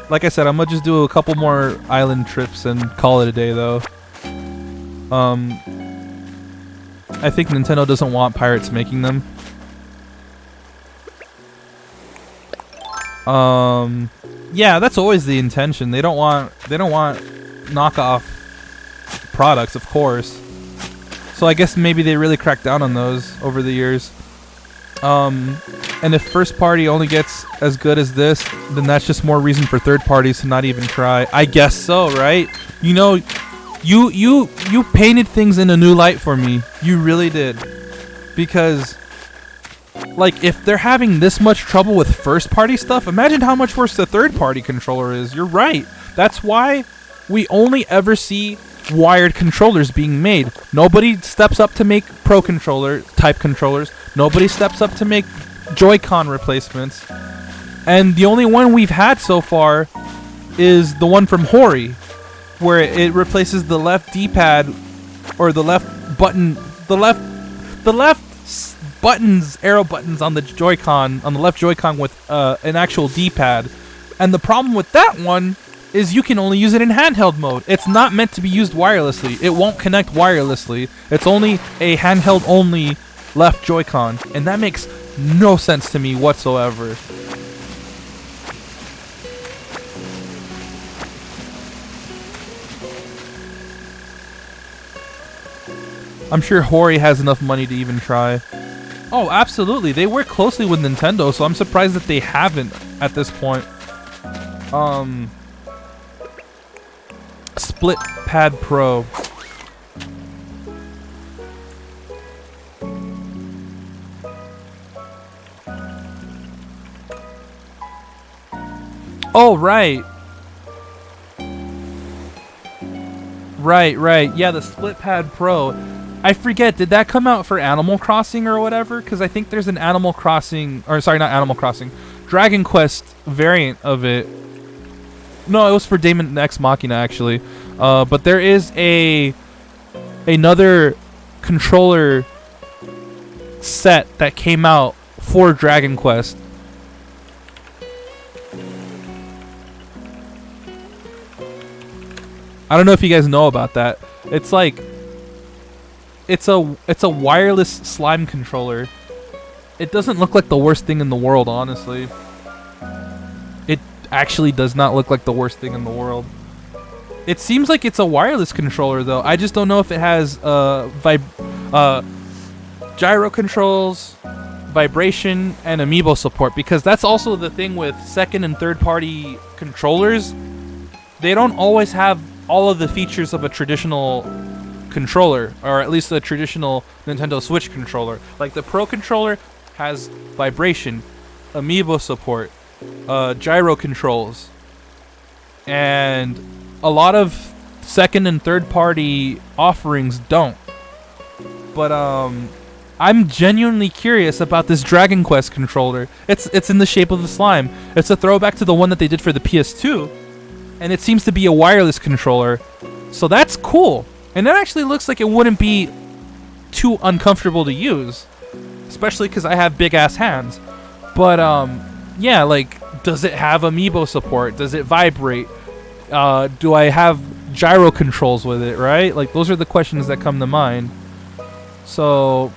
Like I said, I'm gonna just do a couple more island trips and call it a day, though. I think Nintendo doesn't want pirates making them. Yeah, that's always the intention. They don't want knockoff products, of course. So I guess maybe they really cracked down on those over the years. And if first party only gets as good as this, then that's just more reason for third parties to not even try. I guess so, right? You know, you painted things in a new light for me. You really did. Because like, if they're having this much trouble with first party stuff, imagine how much worse the third party controller is. You're right. That's why we only ever see wired controllers being made. Nobody steps up to make pro controller type controllers. Nobody steps up to make Joy-Con replacements. And the only one we've had so far is the one from Hori, where it replaces the left D-pad or the left button, the left buttons, arrow buttons on the Joy-Con, on the left Joy-Con with an actual D-pad. And the problem with that one is you can only use it in handheld mode. It's not meant to be used wirelessly. It won't connect wirelessly. It's only a handheld only left Joy-Con, and that makes no sense to me whatsoever. I'm sure Hori has enough money to even try. Oh, absolutely. They work closely with Nintendo, so I'm surprised that they haven't at this point. Split Pad Pro. Oh, right. Right. Yeah, the Split Pad Pro. I forget, did that come out for Animal Crossing or whatever? Because I think there's an Animal Crossing, or sorry, not Animal Crossing, Dragon Quest variant of it. No, it was for Daemon X Machina, actually. But there is another controller set that came out for Dragon Quest. I don't know if you guys know about that. It's like it's a wireless slime controller. It doesn't look like the worst thing in the world, honestly. It actually does not look like the worst thing in the world. It seems like it's a wireless controller, though. I just don't know if it has gyro controls, vibration, and amiibo support, because that's also the thing with second and third party controllers. They don't always have all of the features of a traditional controller, or at least a traditional Nintendo Switch controller. Like the Pro controller has vibration, amiibo support, gyro controls, and a lot of second and third party offerings don't. But I'm genuinely curious about this Dragon Quest controller. It's in the shape of a slime. It's a throwback to the one that they did for the PS2, and it seems to be a wireless controller. So that's cool. And that actually looks like it wouldn't be too uncomfortable to use, especially because I have big ass hands. But yeah, like, does it have amiibo support? Does it vibrate? Do I have gyro controls with it, right? Like, those are the questions that come to mind. So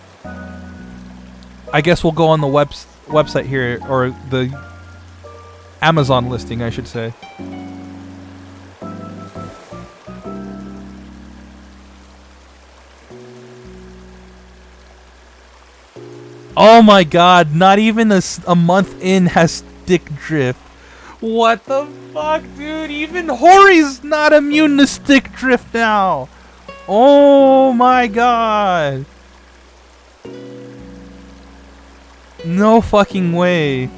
I guess we'll go on the website here, or the Amazon listing, I should say. Oh my god, not even a month in has stick drift. What the fuck, dude? Even Hori's not immune to stick drift now. Oh my god. No fucking way.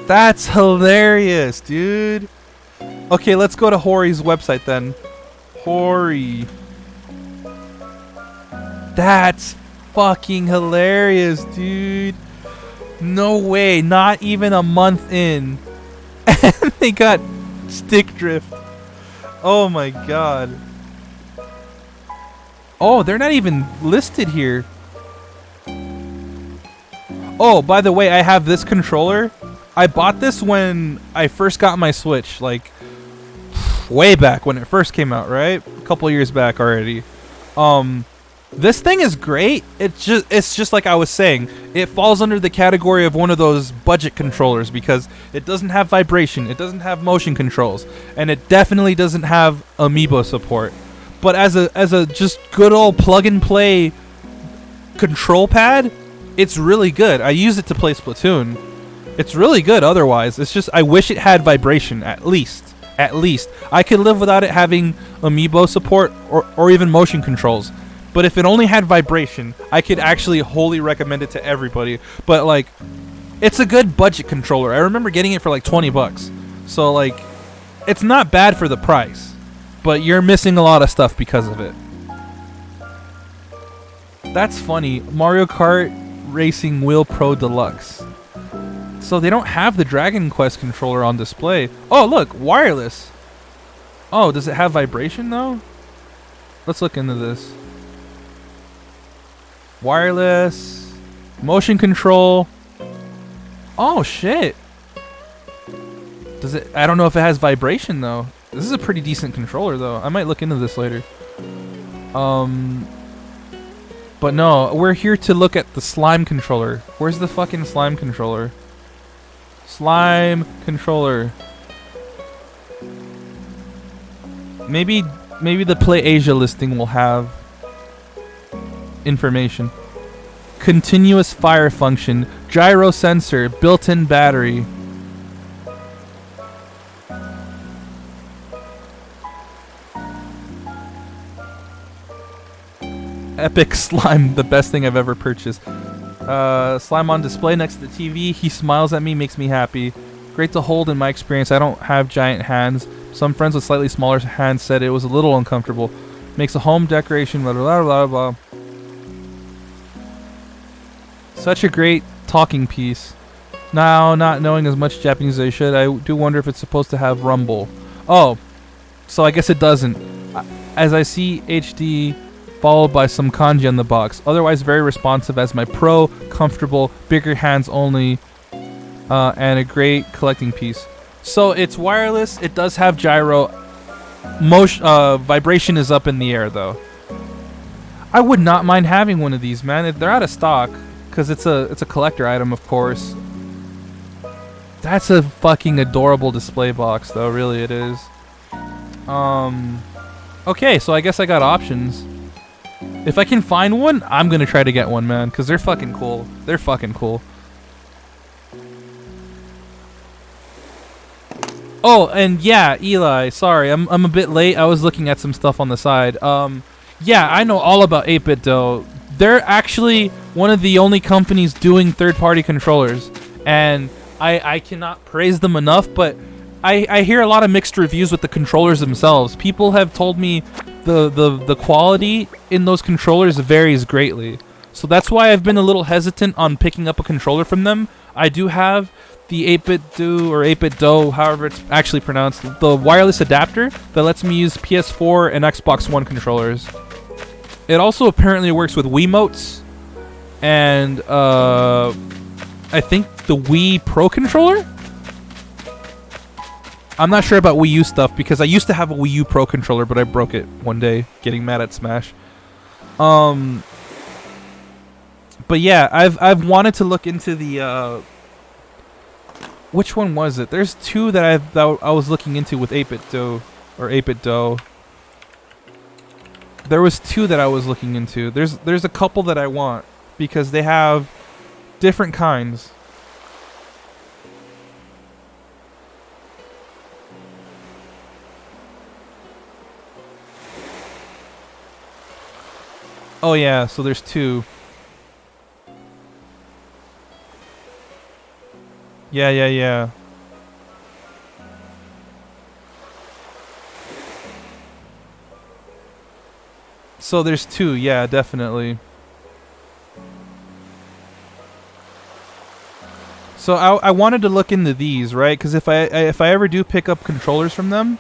That's hilarious, dude. Okay, let's go to Hori's website then. Hori. That's fucking hilarious, dude. No way, not even a month in. And they got stick drift. Oh my god. Oh, they're not even listed here. Oh, by the way, I have this controller. I bought this when I first got my Switch, like way back when it first came out, right? A couple years back already. This thing is great. It's just like I was saying. It falls under the category of one of those budget controllers because it doesn't have vibration, it doesn't have motion controls, and it definitely doesn't have amiibo support. But as a just good old plug and play control pad, it's really good. I use it to play Splatoon. It's really good otherwise. It's just I wish it had vibration at least. At least. I could live without it having amiibo support or even motion controls. But if it only had vibration, I could actually wholly recommend it to everybody. But like, it's a good budget controller. I remember getting it for like 20 bucks. So like, it's not bad for the price. But you're missing a lot of stuff because of it. That's funny. Mario Kart Racing Wheel Pro Deluxe. So they don't have the Dragon Quest controller on display. Oh, look, wireless. Oh, does it have vibration though? Let's look into this. Wireless, motion control. Oh shit. Does it? I don't know if it has vibration though. This is a pretty decent controller though. I might look into this later. But no, we're here to look at the slime controller. Where's the fucking slime controller? Slime controller. Maybe the Play Asia listing will have information. Continuous fire function, gyro sensor, built-in battery. Epic slime, the best thing I've ever purchased. Slime on display next to the TV. He smiles at me, makes me happy. Great to hold in my experience. I don't have giant hands. Some friends with slightly smaller hands said it was a little uncomfortable. Makes a home decoration, blah blah blah blah. Such a great talking piece. Now, not knowing as much Japanese as I should, I do wonder if it's supposed to have rumble. Oh, so I guess it doesn't. As I see HD followed by some kanji on the box. Otherwise very responsive as my pro, comfortable, bigger hands only, and a great collecting piece. So it's wireless, it does have gyro. Vibration is up in the air though. I would not mind having one of these, man. They're out of stock. Because it's a collector item, of course. That's a fucking adorable display box, though. Really, it is. Okay, so I guess I got options. If I can find one, I'm gonna try to get one, man. Because they're fucking cool. They're fucking cool. Oh, and yeah, Eli. Sorry, I'm a bit late. I was looking at some stuff on the side. Yeah, I know all about 8-Bit, though. They're actually one of the only companies doing third-party controllers, and I cannot praise them enough, but I hear a lot of mixed reviews with the controllers themselves. People have told me the quality in those controllers varies greatly. So that's why I've been a little hesitant on picking up a controller from them. I do have the 8-Bit Do, or 8-Bit Do, however it's actually pronounced, the wireless adapter that lets me use PS4 and Xbox One controllers. It also apparently works with Wiimotes and I think the Wii Pro controller? I'm not sure about Wii U stuff because I used to have a Wii U Pro controller, but I broke it one day getting mad at Smash. But yeah, I've wanted to look into the which one was it? There's two that I was looking into with 8-bit dough or 8-bit dough. There was two that I was looking into. There's a couple that I want because they have different kinds. Oh yeah, so there's two. Yeah. So there's two, yeah, definitely. So I wanted to look into these, right? Because if I ever do pick up controllers from them,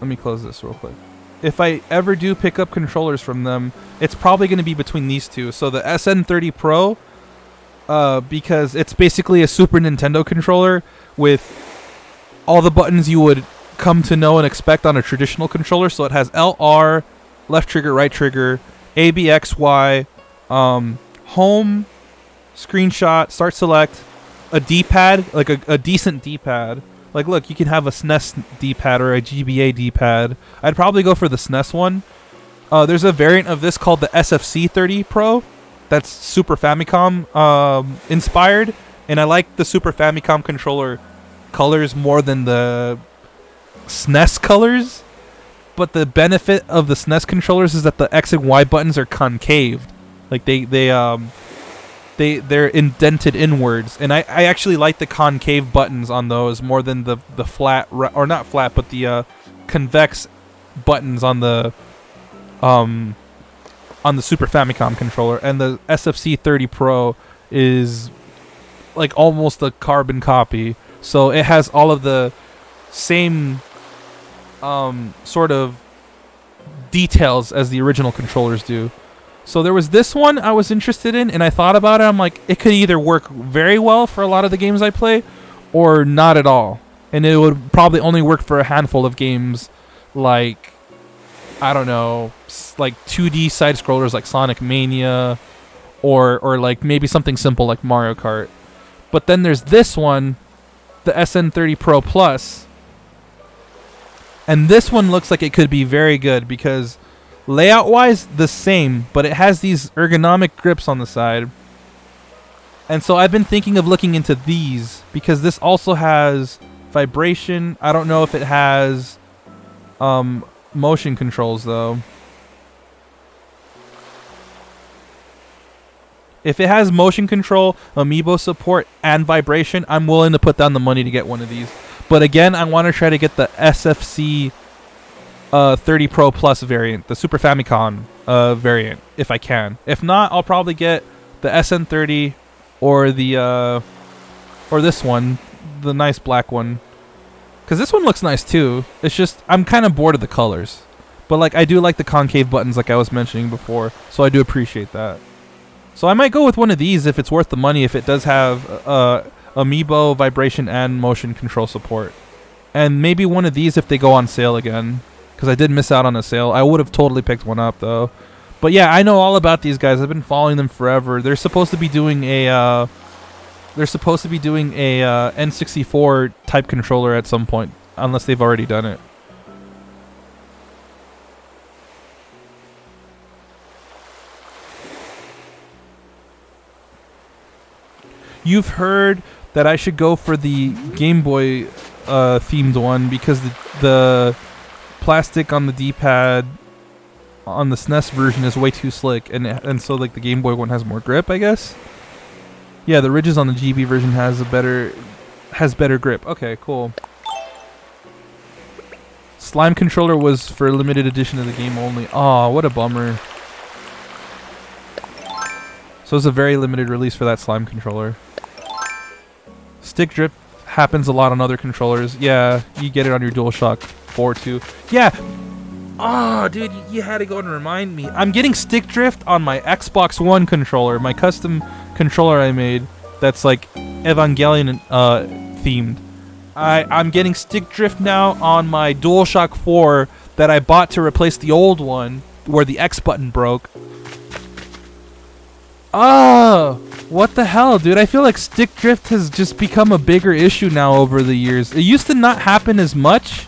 let me close this real quick. If I ever do pick up controllers from them, it's probably going to be between these two. So the SN30 Pro, because it's basically a Super Nintendo controller with all the buttons you would come to know and expect on a traditional controller. So it has LR, left trigger, right trigger, A, B, X, Y, home, screenshot, start, select, a D-pad, like a decent D-pad. Like, look, you can have a SNES D-pad or a GBA D-pad. I'd probably go for the SNES one. There's a variant of this called the SFC30 Pro. That's Super Famicom inspired. And I like the Super Famicom controller colors more than the SNES colors. But the benefit of the SNES controllers is that the X and Y buttons are concave. Like, they're indented inwards, and I actually like the concave buttons on those more than the flat, or not flat, but the convex buttons on the Super Famicom controller. And the SFC30 Pro is like almost a carbon copy, so it has all of the same sort of details as the original controllers do. So there was this one I was interested in, and I thought about it. I'm like, it could either work very well for a lot of the games I play, or not at all. And it would probably only work for a handful of games, like, I don't know, like 2D side scrollers like Sonic Mania, or like maybe something simple like Mario Kart. But then there's this one, the SN30 Pro Plus, and this one looks like it could be very good because layout-wise, the same, but it has these ergonomic grips on the side. And so I've been thinking of looking into these because this also has vibration. I don't know if it has motion controls, though. If it has motion control, amiibo support, and vibration, I'm willing to put down the money to get one of these. But again, I want to try to get the SFC 30 Pro Plus variant, the Super Famicom variant, if I can. If not, I'll probably get the SN30 or the or this one, the nice black one, because this one looks nice too. It's just I'm kind of bored of the colors, but like I do like the concave buttons, like I was mentioning before, so I do appreciate that. So I might go with one of these if it's worth the money, if it does have amiibo, vibration, and motion control support, and maybe one of these if they go on sale again. Because I did miss out on a sale. I would have totally picked one up though. But yeah, I know all about these guys. I've been following them forever. They're supposed to be doing a N64 type controller at some point, unless they've already done it. You've heard that I should go for the Game Boy themed one because the plastic on the D-pad on the SNES version is way too slick, and so like the Game Boy one has more grip, I guess. Yeah, the ridges on the GB version has better grip. Okay, cool. Slime controller was for a limited edition of the game only. Aw, what a bummer. So it's a very limited release for that slime controller. Stick drift happens a lot on other controllers. Yeah, you get it on your DualShock 4 too. Yeah. Oh, dude, you had to go and remind me. I'm getting stick drift on my Xbox One controller, my custom controller I made that's like Evangelion themed. I'm getting stick drift now on my DualShock 4 that I bought to replace the old one where the X button broke. Oh, what the hell, dude? I feel like stick drift has just become a bigger issue now over the years. It used to not happen as much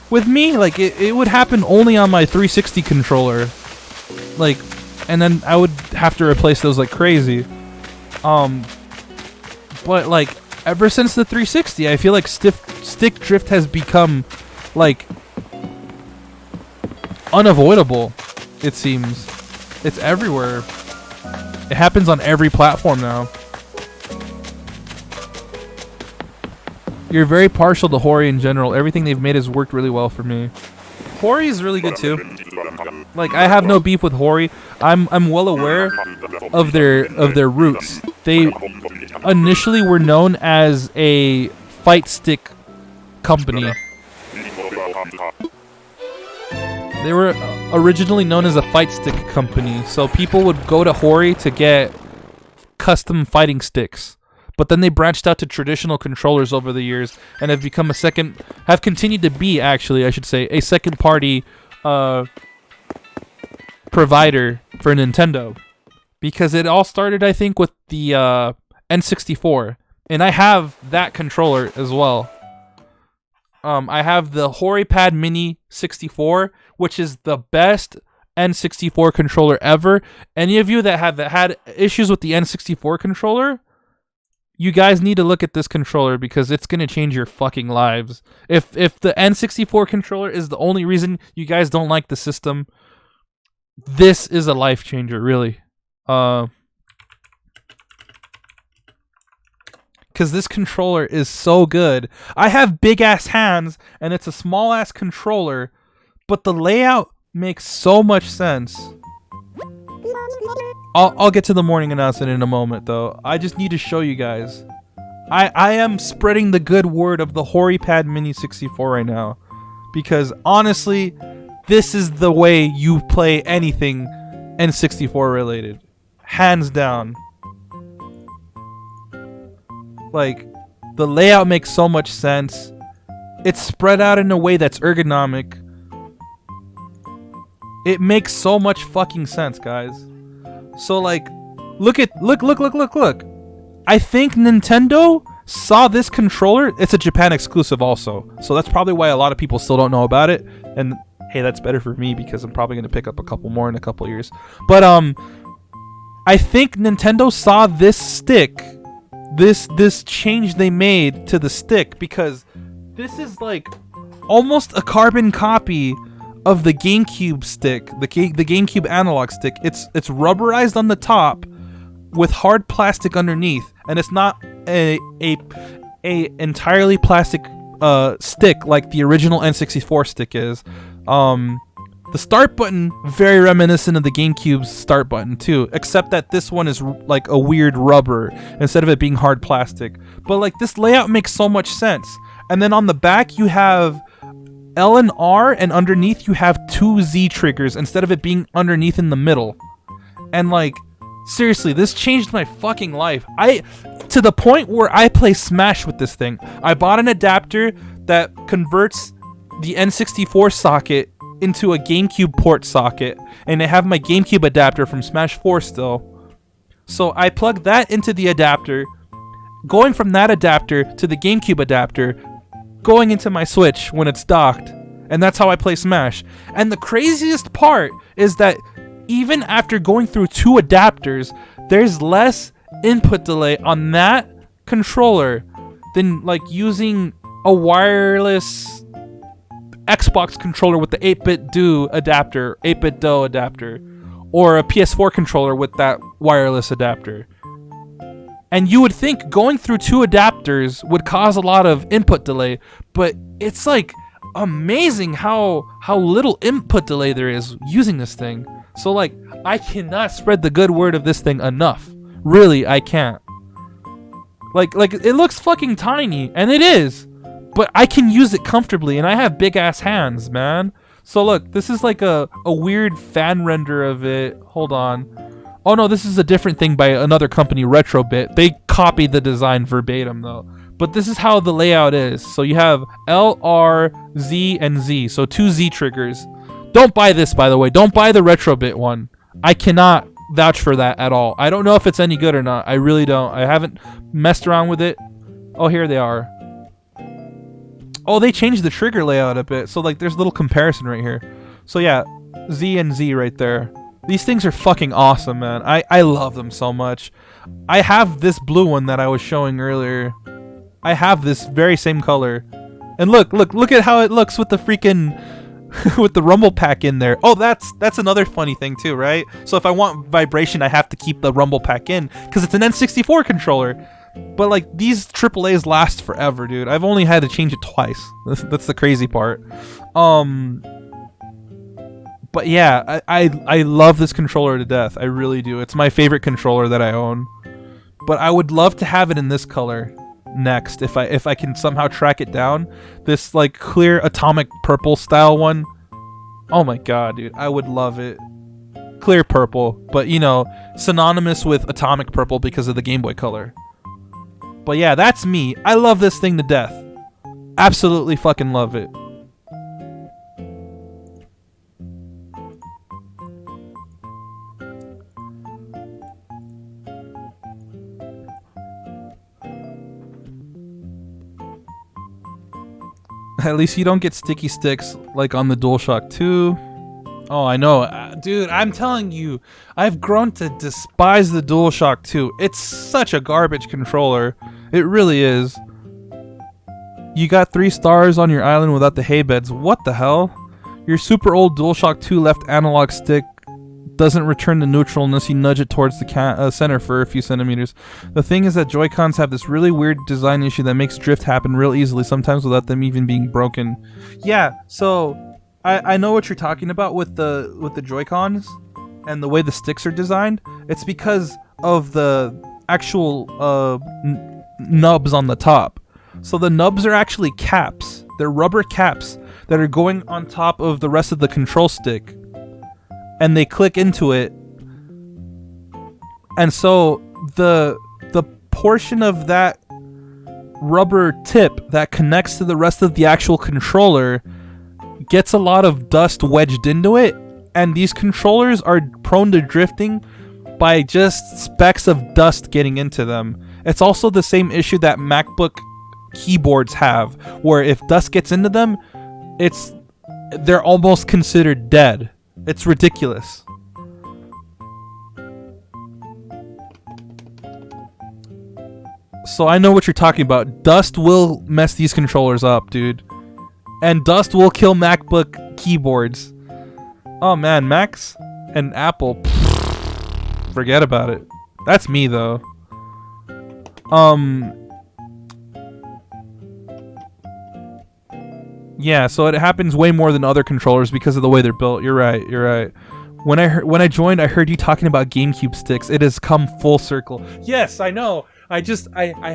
with me. Like, it would happen only on my 360 controller. Like, and then I would have to replace those like crazy. But, like, ever since the 360, I feel like stick drift has become, like, unavoidable, it seems. It's everywhere. It happens on every platform now. You're very partial to Hori in general. Everything they've made has worked really well for me. Hori is really good too. Like, I have no beef with Hori. I'm well aware of their roots. They initially were known as a fight stick company. They were originally known as a fight stick company, so people would go to Hori to get custom fighting sticks. But then they branched out to traditional controllers over the years and have become have continued to be, actually, I should say, a second party provider for Nintendo. Because it all started, I think, with the N64. And I have that controller as well. I have the HoriPad Mini 64, which is the best N64 controller ever. Any of you that had issues with the N64 controller, you guys need to look at this controller because it's going to change your fucking lives. If the N64 controller is the only reason you guys don't like the system, this is a life changer, really. Because this controller is so good. I have big ass hands and it's a small ass controller, but the layout makes so much sense. I'll get to the morning announcement in a moment, though. I just need to show you guys. I am spreading the good word of the HoriPad Mini 64 right now. Because, honestly, this is the way you play anything N64 related. Hands down. Like, the layout makes so much sense. It's spread out in a way that's ergonomic. It makes so much fucking sense, guys. So, like, look. I think Nintendo saw this controller. It's a Japan exclusive also. So that's probably why a lot of people still don't know about it. And hey, that's better for me because I'm probably going to pick up a couple more in a couple years. But I think Nintendo saw this stick, this change they made to the stick, because this is like almost a carbon copy of the GameCube stick, the GameCube analog stick. It's rubberized on the top with hard plastic underneath, and it's not a entirely plastic stick like the original N64 stick is. The start button, very reminiscent of the GameCube's start button too, except that this one is like a weird rubber instead of it being hard plastic. But like, this layout makes so much sense. And then on the back you have L and R, and underneath you have 2 Z triggers instead of it being underneath in the middle. And like, seriously, this changed my fucking life. To the point where I play Smash with this thing. I bought an adapter that converts the N64 socket into a GameCube port socket, and I have my GameCube adapter from Smash 4 still. So I plug that into the adapter, going from that adapter to the GameCube adapter, going into my Switch when it's docked, and that's how I play Smash. And the craziest part is that even after going through 2 adapters, there's less input delay on that controller than like using a wireless Xbox controller with the 8-bit DO adapter, or a PS4 controller with that wireless adapter. And you would think going through 2 adapters would cause a lot of input delay, but it's like amazing how little input delay there is using this thing. So like, I cannot spread the good word of this thing enough. Really, I can't. Like it looks fucking tiny, and it is, but I can use it comfortably, and I have big ass hands, man. So look, this is like a weird fan render of it. Hold on. Oh no, this is a different thing by another company, Retrobit. They copied the design verbatim though. But this is how the layout is. So you have L, R, Z, and Z. So 2 Z triggers Don't buy this, by the way. Don't buy the Retrobit one. I cannot vouch for that at all. I don't know if it's any good or not. I really don't. I haven't messed around with it. Oh, here they are. Oh, they changed the trigger layout a bit. So, like, there's a little comparison right here. So, yeah, Z and Z right there. These things are fucking awesome, man. I love them so much. I have this blue one that I was showing earlier. I have this very same color. And look at how it looks with the freaking... with the rumble pack in there. Oh, that's another funny thing too, right? So if I want vibration, I have to keep the rumble pack in because it's an N64 controller. But like these AAAs last forever, dude. I've only had to change it twice. That's the crazy part. But yeah, I love this controller to death. I really do. It's my favorite controller that I own. But I would love to have it in this color next if I can somehow track it down. This like clear atomic purple style one. Oh my god, dude. I would love it. Clear purple, but you know, synonymous with atomic purple because of the Game Boy Color. But yeah, that's me. I love this thing to death. Absolutely fucking love it. At least you don't get sticky sticks like on the DualShock 2. Oh, I know. Dude, I'm telling you, I've grown to despise the DualShock 2. It's such a garbage controller. It really is. You got 3 stars on your island without the hay beds. What the hell? Your super old DualShock 2 left analog stick doesn't return to neutral unless you nudge it towards the center for a few centimeters. The thing is that Joy-Cons have this really weird design issue that makes drift happen real easily, sometimes without them even being broken. Yeah, so I know what you're talking about with the Joy-Cons and the way the sticks are designed. It's because of the actual nubs on the top. So the nubs are actually caps. They're rubber caps that are going on top of the rest of the control stick. And they click into it. And so the portion of that rubber tip that connects to the rest of the actual controller gets a lot of dust wedged into it. And these controllers are prone to drifting by just specks of dust getting into them. It's also the same issue that MacBook keyboards have, where if dust gets into them, they're almost considered dead. It's ridiculous. So I know what you're talking about. Dust will mess these controllers up, dude. And dust will kill MacBook keyboards. Oh man, Macs and Apple, pfft, forget about it. That's me though. Yeah, so it happens way more than other controllers because of the way they're built. You're right. When I joined, I heard you talking about GameCube sticks. It has come full circle. Yes, I know. I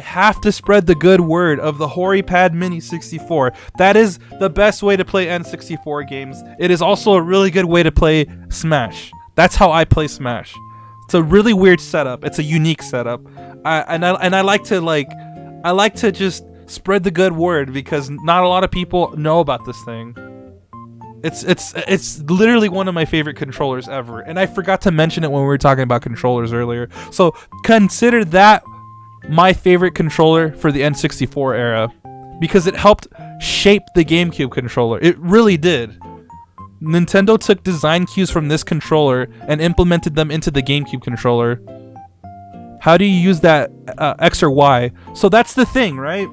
have to spread the good word of the HoriPad Mini 64. That is the best way to play N64 games. It is also a really good way to play Smash. That's how I play Smash. It's a really weird setup. It's a unique setup. I like to just spread the good word because not a lot of people know about this thing. It's literally one of my favorite controllers ever, and I forgot to mention it when we were talking about controllers earlier. So consider that my favorite controller for the N64 era because it helped shape the GameCube controller. It really did. Nintendo took design cues from this controller and implemented them into the GameCube controller. How do you use that X or Y? So that's the thing, right?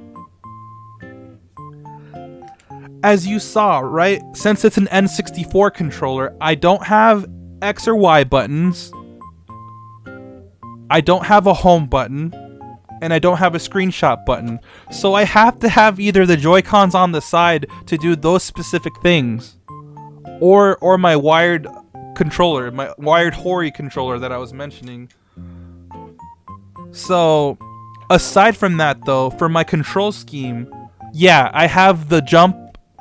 As you saw, right? Since it's an N64 controller, I don't have X or Y buttons. I don't have a home button. And I don't have a screenshot button. So I have to have either the Joy-Cons on the side to do those specific things. Or my wired controller, my wired Hori controller that I was mentioning. So, aside from that though, for my control scheme, yeah, I have the jump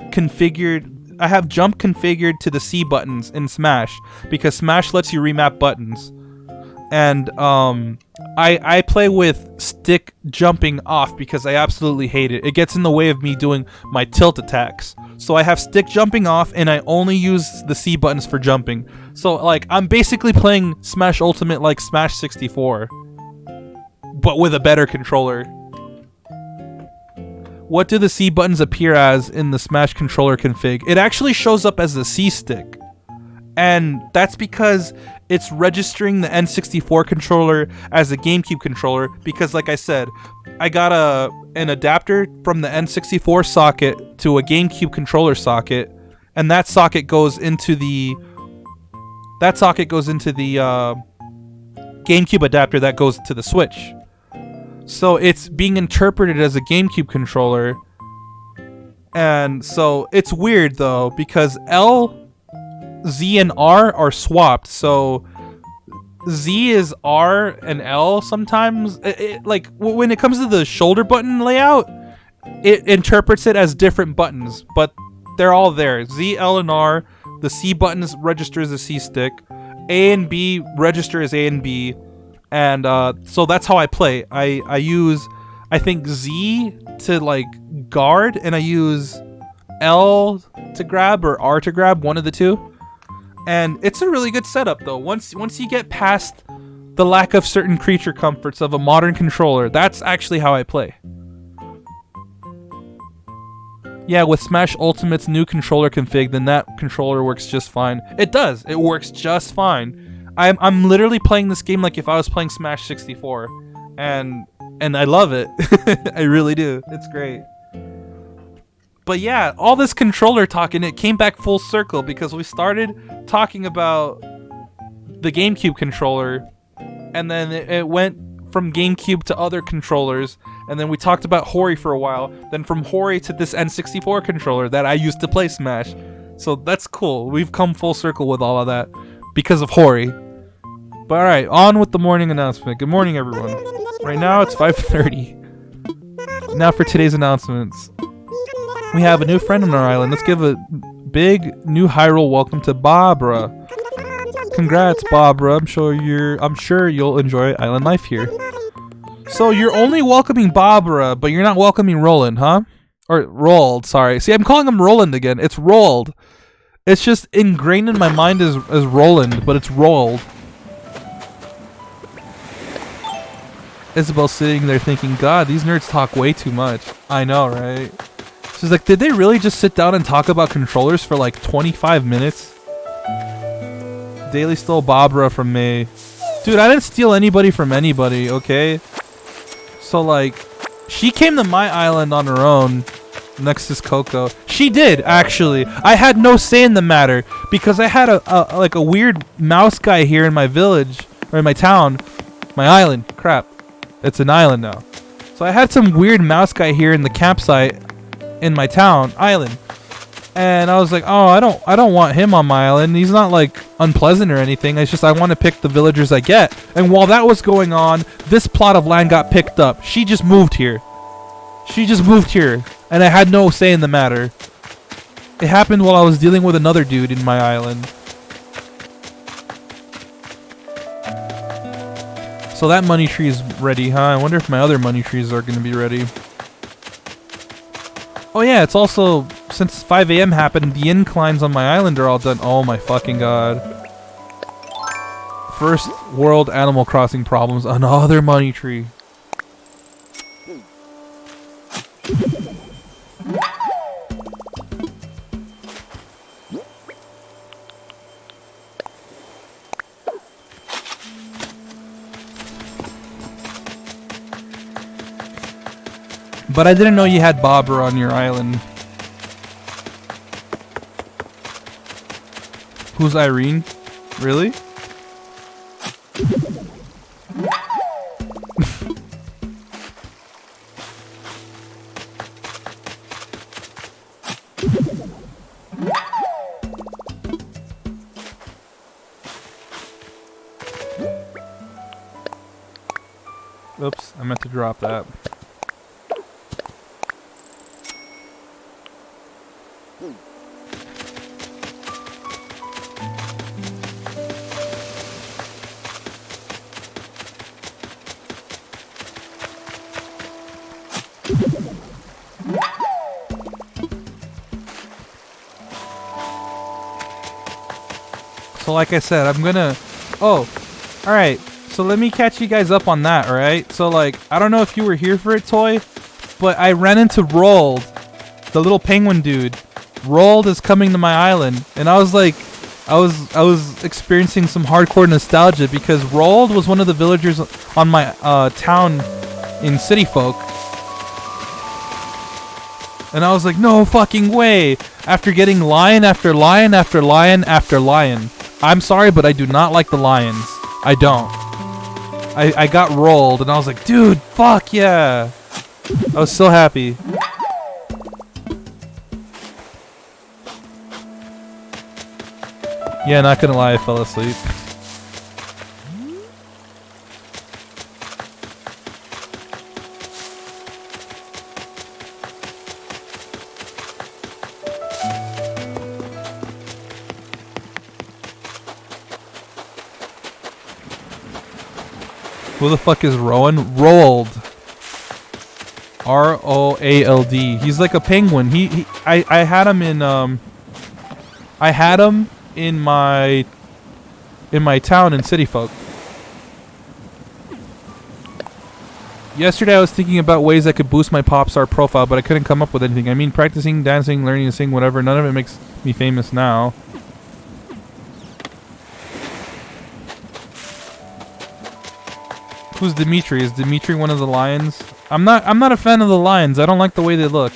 configured. I have jump configured to the C buttons in Smash because Smash lets you remap buttons. and I play with stick jumping off because I absolutely hate it. It gets in the way of me doing my tilt attacks. So I have stick jumping off, and I only use the C buttons for jumping. So like I'm basically playing Smash Ultimate like Smash 64, but with a better controller. What do the C buttons appear as in the Smash controller config? It actually shows up as the C stick. And that's because it's registering the N64 controller as a GameCube controller because, like I said, I got an adapter from the N64 socket to a GameCube controller socket, and that socket goes into the GameCube adapter that goes to the Switch. So it's being interpreted as a GameCube controller. And so it's weird though because L, Z, and R are swapped. So Z is R and L sometimes. Like when it comes to the shoulder button layout, it interprets it as different buttons, but they're all there. Z, L, and R. The C buttons register as a C stick. A and B register as A and B. And so that's how I play. I use, I think, Z to like guard, and I use L to grab or R to grab, one of the two. And it's a really good setup though. Once you get past the lack of certain creature comforts of a modern controller, that's actually how I play. Yeah, with Smash Ultimate's new controller config, then that controller works just fine. It does. It works just fine. I'm literally playing this game like if I was playing Smash 64, and I love it. I really do. It's great. But yeah, all this controller talk, and it came back full circle because we started talking about the GameCube controller, and then it went from GameCube to other controllers, and then we talked about Hori for a while, then from Hori to this N64 controller that I used to play Smash. So that's cool. We've come full circle with all of that because of Hori. But alright, on with the morning announcement. Good morning, everyone. Right now it's 5:30. Now for today's announcements. We have a new friend on our island. Let's give a big new Hyrule welcome to Barbara. Congrats, Barbara. I'm sure you'll enjoy island life here. So you're only welcoming Barbara, but you're not welcoming Roland, huh? Or Roald, sorry. See, I'm calling him Roland again. It's Roald. It's just ingrained in my mind as Roland, but it's Roald. Isabel's sitting there thinking, God, these nerds talk way too much. I know, right? She's like, did they really just sit down and talk about controllers for like 25 minutes? Daily stole Barbara from me. Dude, I didn't steal anybody from anybody, okay? So like, she came to my island on her own. Nexus Coco. She did, actually. I had no say in the matter because I had a weird mouse guy here in my village, or in my town. My island. Crap. It's an island now. So I had some weird mouse guy here in the campsite in my town island. And I was like, oh, I don't want him on my island. He's not like unpleasant or anything. It's just I want to pick the villagers I get. And while that was going on, this plot of land got picked up. She just moved here. And I had no say in the matter. It happened while I was dealing with another dude in my island. So that money tree is ready, huh? I wonder if my other money trees are going to be ready. Oh yeah, it's also, since 5 a.m. happened, the inclines on my island are all done. Oh my fucking god. First world Animal Crossing problems, another money tree. But I didn't know you had Barbara on your island. Who's Irene? Really? Oops, I meant to drop that. So like I said, I'm gonna... Oh, alright. So let me catch you guys up on that, alright? So like, I don't know if you were here for it, Toy, but I ran into Rold, the little penguin dude. Rold is coming to my island, and I was like... I was experiencing some hardcore nostalgia because Rold was one of the villagers on my town in City Folk. And I was like, no fucking way! After getting lion after lion after lion after lion. I'm sorry, but I do not like the lions. I don't. I got rolled, and I was like, dude, fuck yeah! I was so happy. Yeah, not gonna lie, I fell asleep. Who the fuck is Rowan? Roald. R-O-A-L-D. He's like a penguin. I had him in I had him in my town in City Folk. Yesterday I was thinking about ways I could boost my pop star profile, but I couldn't come up with anything. I mean, practicing, dancing, learning to sing, whatever, none of it makes me famous now. Who's Dimitri? Is Dimitri one of the lions? I'm not a fan of the lions. I don't like the way they look.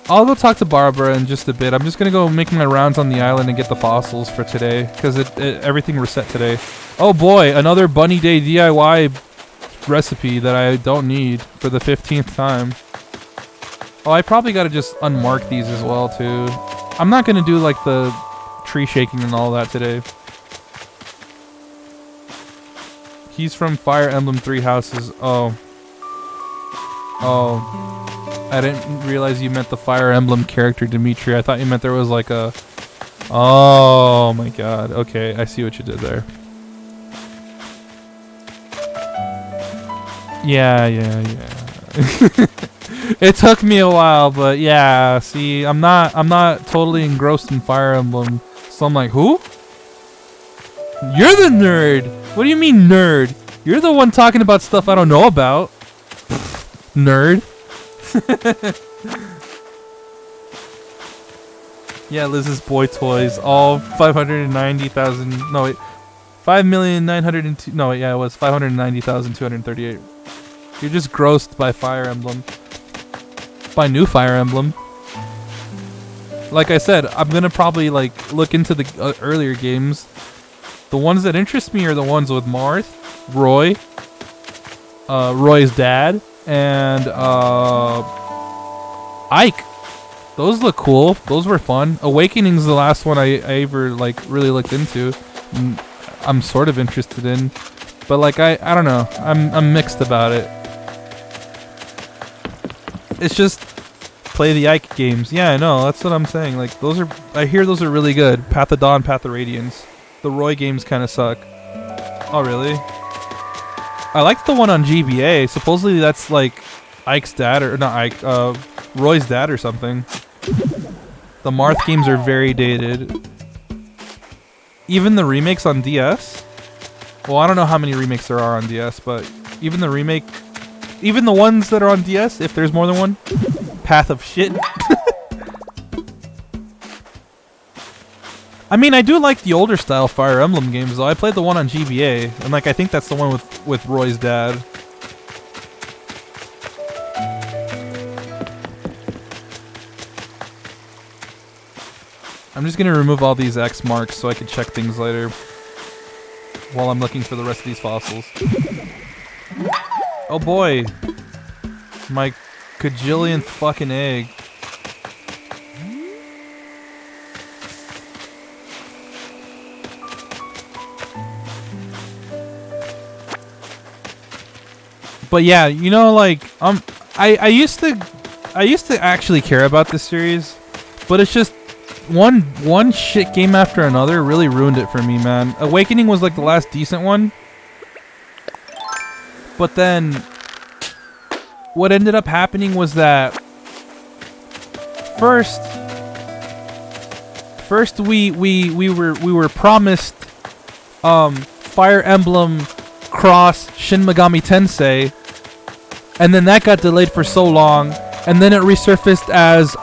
I'll go talk to Barbara in just a bit. I'm just gonna go make my rounds on the island and get the fossils for today, because everything reset today. Oh boy, another Bunny Day DIY recipe that I don't need for the 15th time. Oh, I probably gotta just unmark these as well too. I'm not gonna do like the tree shaking and all that today. He's from Fire Emblem 3 Houses. Oh. I didn't realize you meant the Fire Emblem character Dimitri. I thought you meant there was like a... Oh my god. Okay, I see what you did there. Yeah. It took me a while, but yeah, see, I'm not totally engrossed in Fire Emblem. So I'm like, who? You're the nerd! What do you mean nerd? You're the one talking about stuff I don't know about. Nerd. Yeah, Liz's boy toys, all 590,000. No wait, 5,902. No wait, yeah, it was 590,238. You're just grossed by Fire Emblem. By new Fire Emblem. Like I said, I'm gonna probably like look into the earlier games. The ones that interest me are the ones with Marth, Roy, Roy's dad, and Ike. Those look cool. Those were fun. Awakening's the last one I ever like really looked into. I'm sort of interested in, but like I don't know. I'm mixed about it. It's just play the Ike games. Yeah, I know. That's what I'm saying. Like those are. I hear those are really good. Path of Dawn, Path of Radiance. The Roy games kind of suck. Oh really? I liked the one on GBA. Supposedly that's like Ike's dad, or not Ike, Roy's dad or something. The Marth games are very dated. Even the remakes on DS? Well, I don't know how many remakes there are on DS, but even the remake, even the ones that are on DS, if there's more than one, Path of Shit. I mean, I do like the older style Fire Emblem games, though. I played the one on GBA, and like I think that's the one with Roy's dad. I'm just gonna remove all these X marks so I can check things later while I'm looking for the rest of these fossils. Oh boy! My cajillionth fucking egg. But yeah, you know, like I used to actually care about this series, but it's just one shit game after another really ruined it for me, man. Awakening was like the last decent one, but then what ended up First, we were promised Fire Emblem Cross Shin Megami Tensei, and then that got delayed for so long, and then it resurfaced as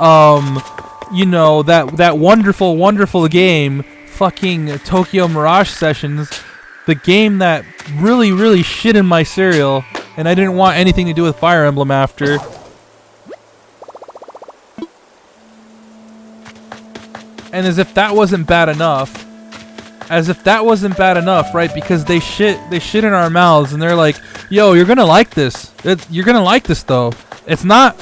you know, that wonderful game, fucking Tokyo Mirage Sessions, the game that really shit in my cereal, and I didn't want anything to do with Fire Emblem after. And as if that wasn't bad enough, right? Because they shit in our mouths, and they're like, "Yo, you're gonna like this. You're gonna like this, though. It's not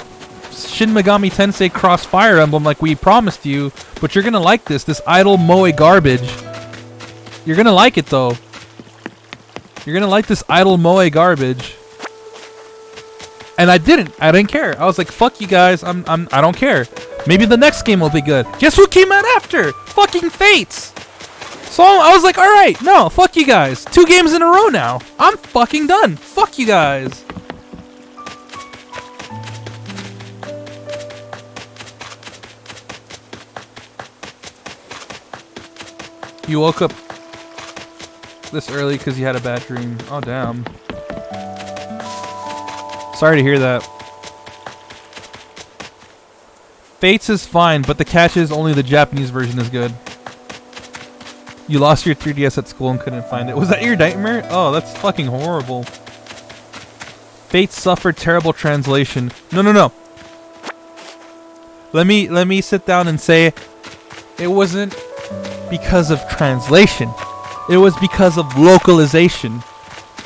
Shin Megami Tensei Cross Fire Emblem like we promised you, but you're gonna like this. This idle moe garbage. You're gonna like it, though. You're gonna like this idle moe garbage." And I didn't care. I was like, "Fuck you guys. I don't care. Maybe the next game will be good." Guess who came out after? Fucking Fates. So I was like, alright, no, fuck you guys. 2 games in a row now. I'm fucking done. Fuck you guys. You woke up this early because you had a bad dream. Oh, damn. Sorry to hear that. Fates is fine, but the catch is only the Japanese version is good. You lost your 3DS at school and couldn't find it. Was that your nightmare? Oh, that's fucking horrible. Fates suffered terrible translation. No. Let me sit down and say it wasn't because of translation. It was because of localization.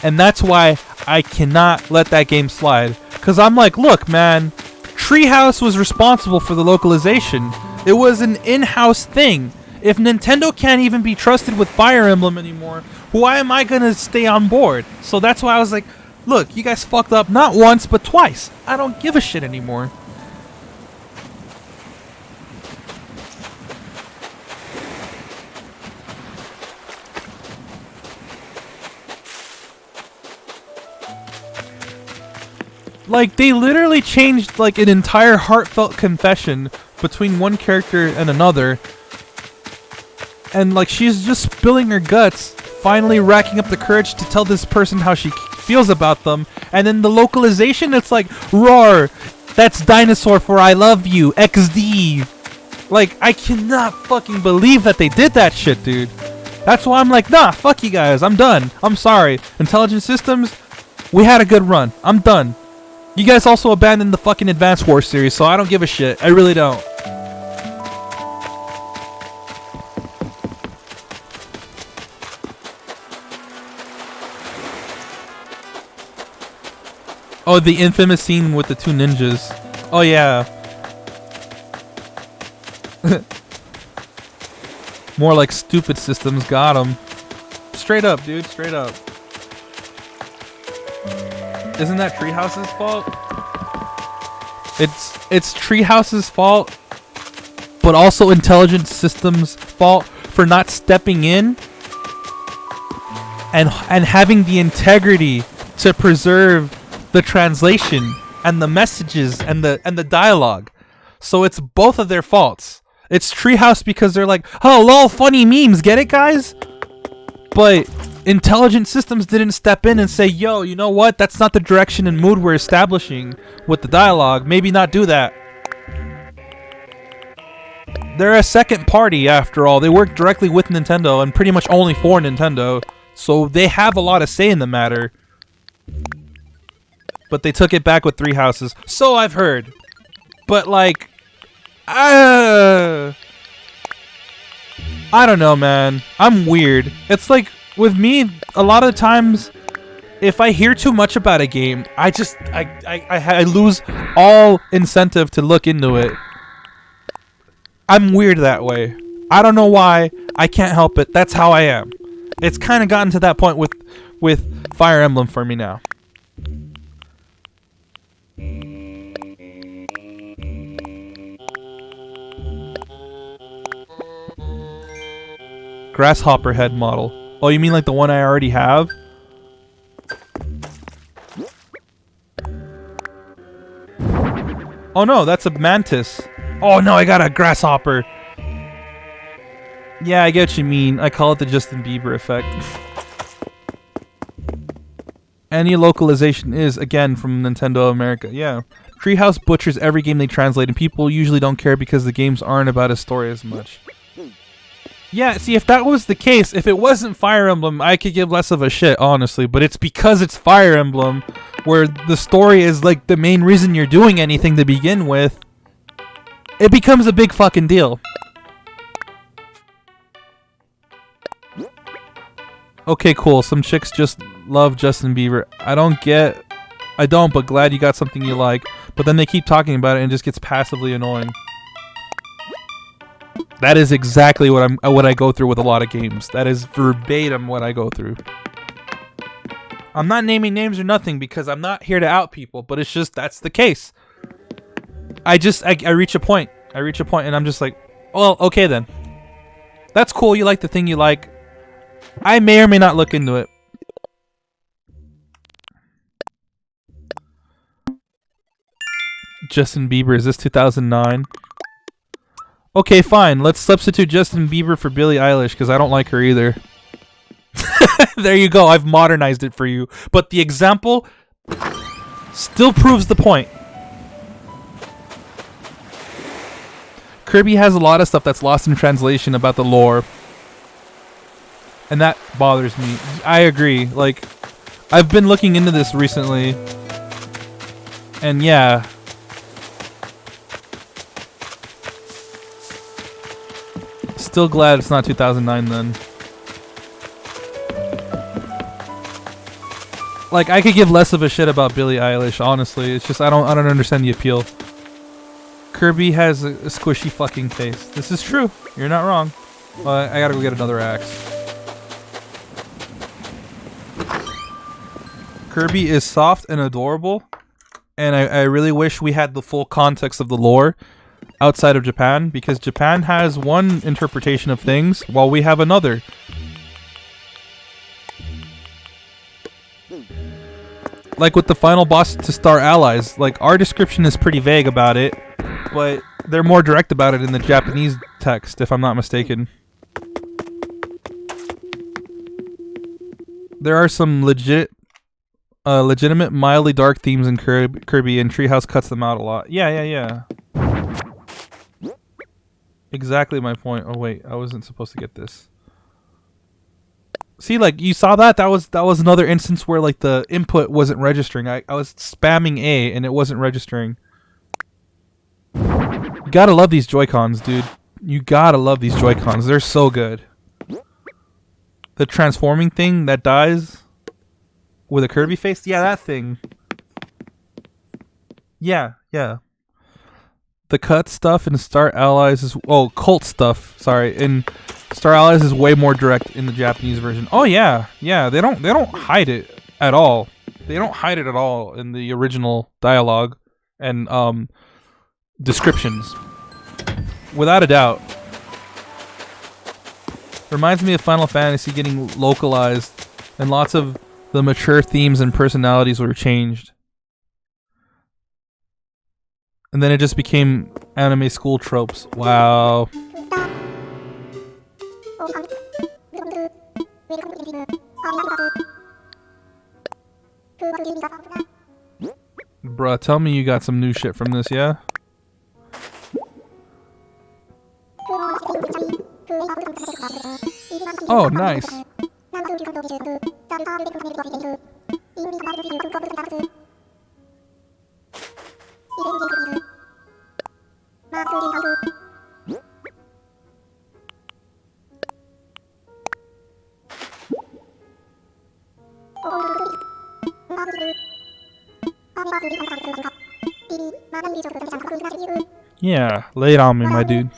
And that's why I cannot let that game slide. Because I'm like, look, man, Treehouse was responsible for the localization. It was an in-house thing. If Nintendo can't even be trusted with Fire Emblem anymore, why am I gonna stay on board? So that's why I was like, look, you guys fucked up not once, but twice. I don't give a shit anymore. Like, they literally changed, like, an entire heartfelt confession between one character and another. And, like, she's just spilling her guts, finally racking up the courage to tell this person how she feels about them. And then the localization, it's like, roar, that's dinosaur for I love you, XD. Like, I cannot fucking believe that they did that shit, dude. That's why I'm like, nah, fuck you guys, I'm done. I'm sorry. Intelligent Systems, we had a good run. I'm done. You guys also abandoned the fucking Advance Wars series, so I don't give a shit. I really don't. Oh, the infamous scene with the 2 ninjas. Oh, yeah. More like Stupid Systems. Got him. Straight up, dude. Straight up. Isn't that Treehouse's fault? It's Treehouse's fault, but also Intelligent Systems' fault for not stepping in and having the integrity to preserve the translation and the messages and the dialogue. So it's both of their faults. It's Treehouse because they're like, oh lol, funny memes, get it, guys? But Intelligent Systems didn't step in and say, yo, you know what? That's not the direction and mood we're establishing with the dialogue. Maybe not do that. They're a second party, after all. They work directly with Nintendo and pretty much only for Nintendo. So they have a lot of say in the matter. But they took it back with 3 Houses. So I've heard. But, like, I don't know, man. I'm weird. It's like, with me, a lot of times, if I hear too much about a game, I lose all incentive to look into it. I'm weird that way. I don't know why. I can't help it. That's how I am. It's kind of gotten to that point with Fire Emblem for me now. Grasshopper head model. Oh, you mean like the one I already have? Oh no, that's a mantis. Oh no, I got a grasshopper. Yeah, I get what you mean. I call it the Justin Bieber effect. Any localization is, again, from Nintendo America. Yeah. Treehouse butchers every game they translate, and people usually don't care because the games aren't about a story as much. Yeah, see, if that was the case, if it wasn't Fire Emblem, I could give less of a shit, honestly. But it's because it's Fire Emblem, where the story is, like, the main reason you're doing anything to begin with. It becomes a big fucking deal. Okay, cool. Some chicks just love Justin Bieber. I don't, but glad you got something you like. But then they keep talking about it and it just gets passively annoying. That is exactly what I go through with a lot of games. That is verbatim what I go through. I'm not naming names or nothing because I'm not here to out people, but it's just that's the case. I reach a point. And I'm just like, well, okay then. That's cool. You like the thing you like. I may or may not look into it. Justin Bieber, is this 2009? Okay, fine. Let's substitute Justin Bieber for Billie Eilish because I don't like her either. There you go. I've modernized it for you. But the example still proves the point. Kirby has a lot of stuff that's lost in translation about the lore. And that bothers me. I agree. Like, I've been looking into this recently. And yeah. Still glad it's not 2009 then. Like, I could give less of a shit about Billie Eilish, honestly. It's just I don't understand the appeal. Kirby has a squishy fucking face. This is true. You're not wrong. But I gotta go get another axe. Kirby is soft and adorable, and I really wish we had the full context of the lore outside of Japan, because Japan has one interpretation of things while we have another. Like with the final boss to Star Allies, like our description is pretty vague about it, but they're more direct about it in the Japanese text, if I'm not mistaken. There are some legitimate, mildly dark themes in Kirby, and Treehouse cuts them out a lot. Yeah. Exactly my point. Oh wait, I wasn't supposed to get this. See, like, you saw that? That was another instance where, like, the input wasn't registering. I was spamming A, and it wasn't registering. You gotta love these Joy-Cons, dude. You gotta love these Joy-Cons. They're so good. The transforming thing that dies with a Kirby face? Yeah, that thing. Yeah. The cut stuff in Star Allies is... Oh, cult stuff. Sorry. In Star Allies is way more direct in the Japanese version. Oh, yeah. Yeah, they don't hide it at all. They don't hide it at all in the original dialogue and descriptions. Without a doubt. Reminds me of Final Fantasy getting localized, and lots of the mature themes and personalities were changed. And then it just became anime school tropes. Wow. Bruh, tell me you got some new shit from this, yeah? Oh, nice. Yeah, lay it on me, my dude.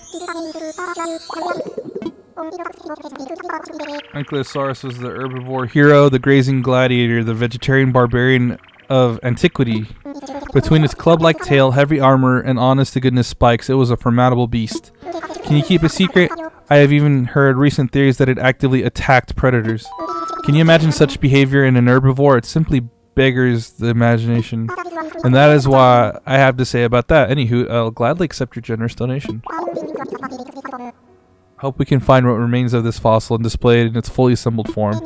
Ankylosaurus was the herbivore hero, the grazing gladiator, the vegetarian barbarian of antiquity. Between its club-like tail, heavy armor, and honest-to-goodness spikes, it was a formidable beast. Can you keep a secret? I have even heard recent theories that it actively attacked predators. Can you imagine such behavior in an herbivore? It simply beggars the imagination. And that is what I have to say about that. Anywho, I'll gladly accept your generous donation. Hope we can find what remains of this fossil and display it in its fully assembled form.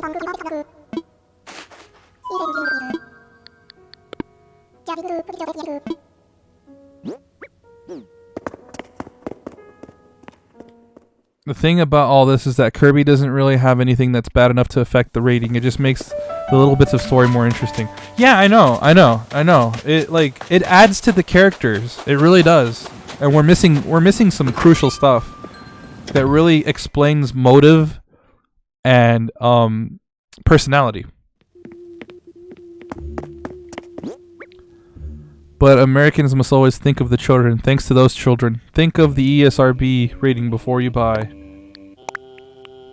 The thing about all this is that Kirby doesn't really have anything that's bad enough to affect the rating. It just makes the little bits of story more interesting. Yeah, I know. It adds to the characters. It really does. And we're missing some crucial stuff that really explains motive and personality. But Americans must always think of the children. Thanks to those children. Think of the ESRB rating before you buy.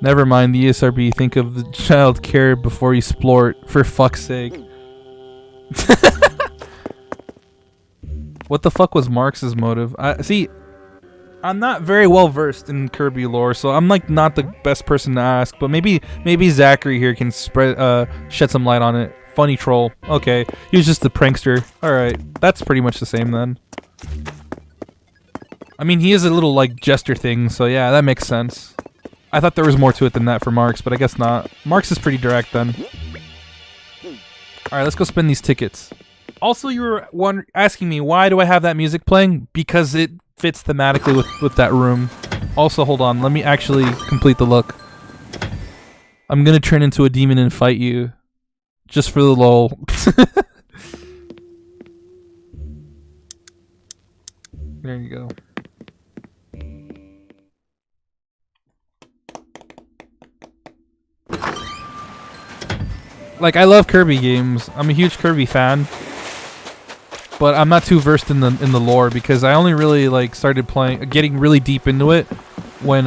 Never mind the ESRB. Think of the child care before you splort. For fuck's sake. What the fuck was Marx's motive? See, I'm not very well versed in Kirby lore, so I'm like not the best person to ask. But maybe Zachary here can shed some light on it. Funny troll. Okay, he was just a prankster. Alright, that's pretty much the same then. I mean, he is a little, like, jester thing, so yeah, that makes sense. I thought there was more to it than that for Marx, but I guess not. Marx is pretty direct then. Alright, let's go spend these tickets. Also, you were asking me, why do I have that music playing? Because it fits thematically with that room. Also, hold on, let me actually complete the look. I'm gonna turn into a demon and fight you. Just for the lol. There you go. Like, I love Kirby games. I'm a huge Kirby fan. But I'm not too versed in the lore because I only really like started getting really deep into it when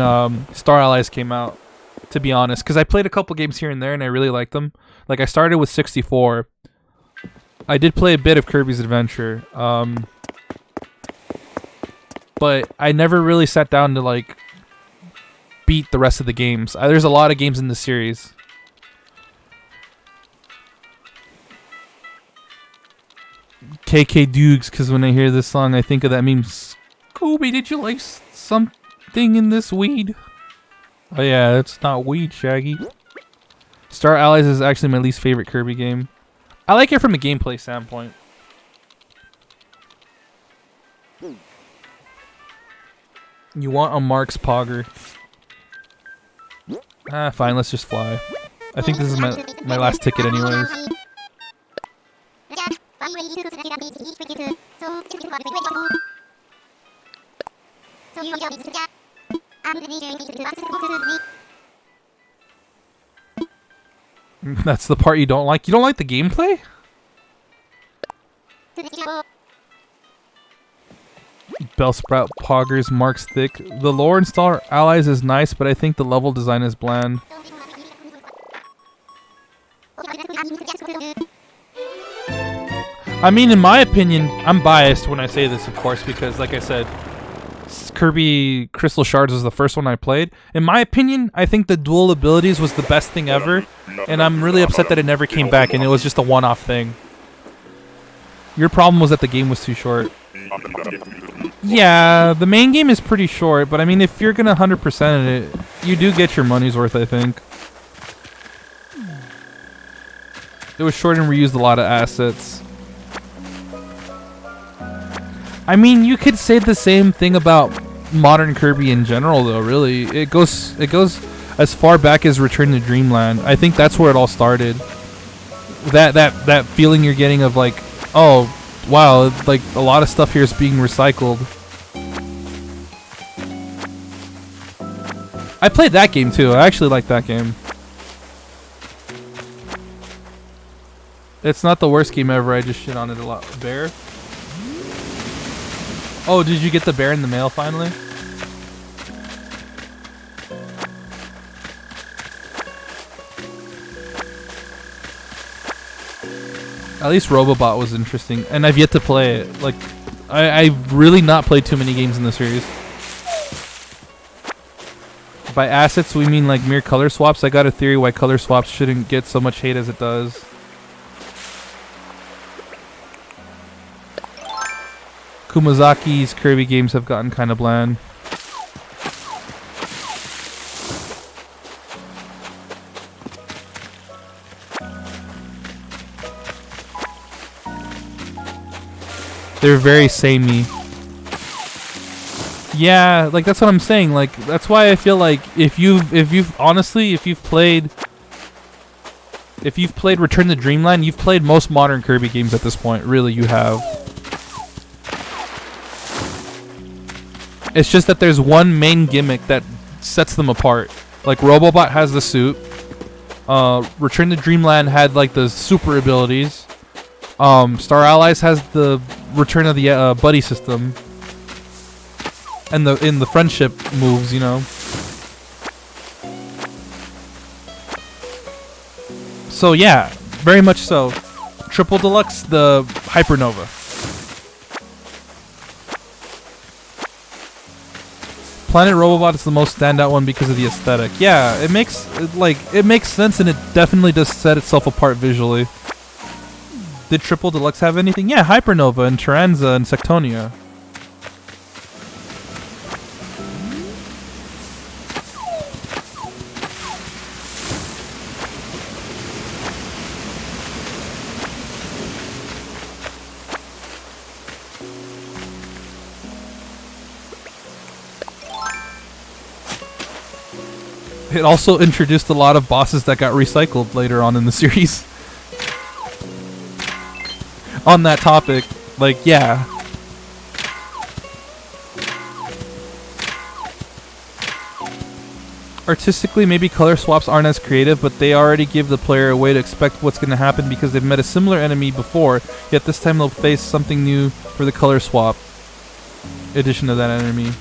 Star Allies came out. To be honest, because I played a couple games here and there and I really liked them. Like, I started with 64. I did play a bit of Kirby's Adventure. But I never really sat down to, like, beat the rest of the games. There's a lot of games in this series. KK Dukes, because when I hear this song, I think of that meme. Scooby, did you like something in this weed? Oh yeah, it's not weed, Shaggy. Star Allies is actually my least favorite Kirby game. I like it from a gameplay standpoint. You want a Marx Pogger. Fine, let's just fly. I think this is my last ticket anyways. That's the part you don't like? You don't like the gameplay? Bellsprout Poggers, Mark's thick. The lore in Star Allies is nice, but I think the level design is bland. I mean, in my opinion, I'm biased when I say this, of course, because like I said, Kirby Crystal Shards was the first one I played. In my opinion, I think the dual abilities was the best thing ever, and I'm really upset that it never came back and it was just a one-off thing. Your problem was that the game was too short. Yeah, the main game is pretty short, but I mean, if you're gonna 100% it, you do get your money's worth, I think. It was short and reused a lot of assets. I mean, you could say the same thing about modern Kirby in general, though. Really, it goes as far back as Return to Dreamland. I think that's where it all started. That feeling you're getting of like, oh, wow, like a lot of stuff here is being recycled. I played that game too. I actually like that game. It's not the worst game ever. I just shit on it a lot. Bear. Oh, did you get the bear in the mail finally? At least Robobot was interesting, and I've yet to play it. Like, I've really not played too many games in the series. By assets, we mean like mere color swaps. I got a theory why color swaps shouldn't get so much hate as it does. Kumazaki's Kirby games have gotten kind of bland. They're very samey. Yeah, like that's what I'm saying. Like that's why I feel like if you've played Return to Dreamland, you've played most modern Kirby games at this point. Really, you have. It's just that there's one main gimmick that sets them apart. Like Robobot has the suit. Return to Dreamland had like the super abilities. Star Allies has the Return of the buddy system. And the friendship moves, you know. So yeah, very much so. Triple Deluxe, the Hypernova. Planet Robobot is the most standout one because of the aesthetic. Yeah, it makes sense, and it definitely does set itself apart visually. Did Triple Deluxe have anything? Yeah, Hypernova and Taranza and Sectonia. It also introduced a lot of bosses that got recycled later on in the series. On that topic, like, yeah. Artistically, maybe color swaps aren't as creative, but they already give the player a way to expect what's going to happen because they've met a similar enemy before, yet this time they'll face something new for the color swap edition of that enemy.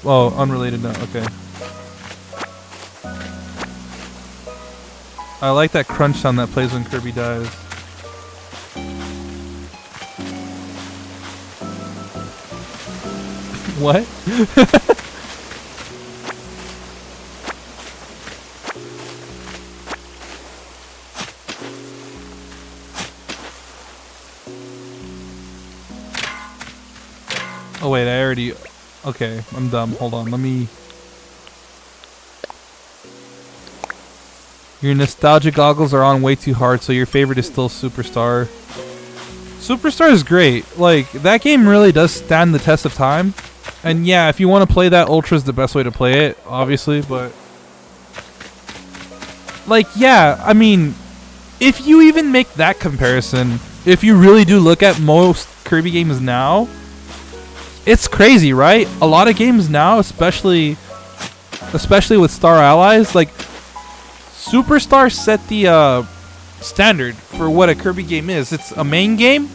Oh, unrelated note, okay. I like that crunch sound that plays when Kirby dies. What? Oh wait, I already... Okay, I'm dumb. Hold on, let me... Your nostalgia goggles are on way too hard, so your favorite is still Superstar. Superstar is great. Like, that game really does stand the test of time. And yeah, if you want to play that, Ultra's the best way to play it, obviously, but... Like, yeah, I mean, if you even make that comparison, if you really do look at most Kirby games now, it's crazy, right? A lot of games now, especially with Star Allies, like... Superstar set the standard for what a Kirby game is. It's a main game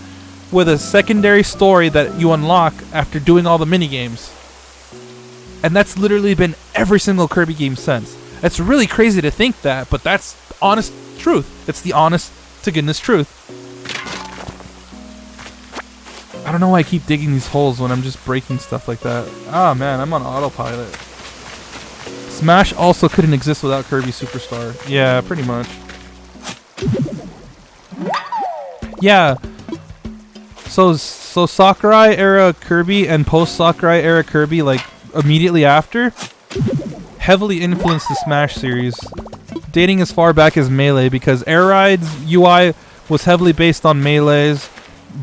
with a secondary story that you unlock after doing all the mini-games. And that's literally been every single Kirby game since. It's really crazy to think that, but that's honest truth. It's the honest to goodness truth. I don't know why I keep digging these holes when I'm just breaking stuff like that. Ah, man, I'm on autopilot. Smash also couldn't exist without Kirby Superstar. Yeah, pretty much. Yeah. So Sakurai era Kirby and post Sakurai era Kirby, like immediately after, heavily influenced the Smash series, dating as far back as Melee because Air Ride's UI was heavily based on Melee's,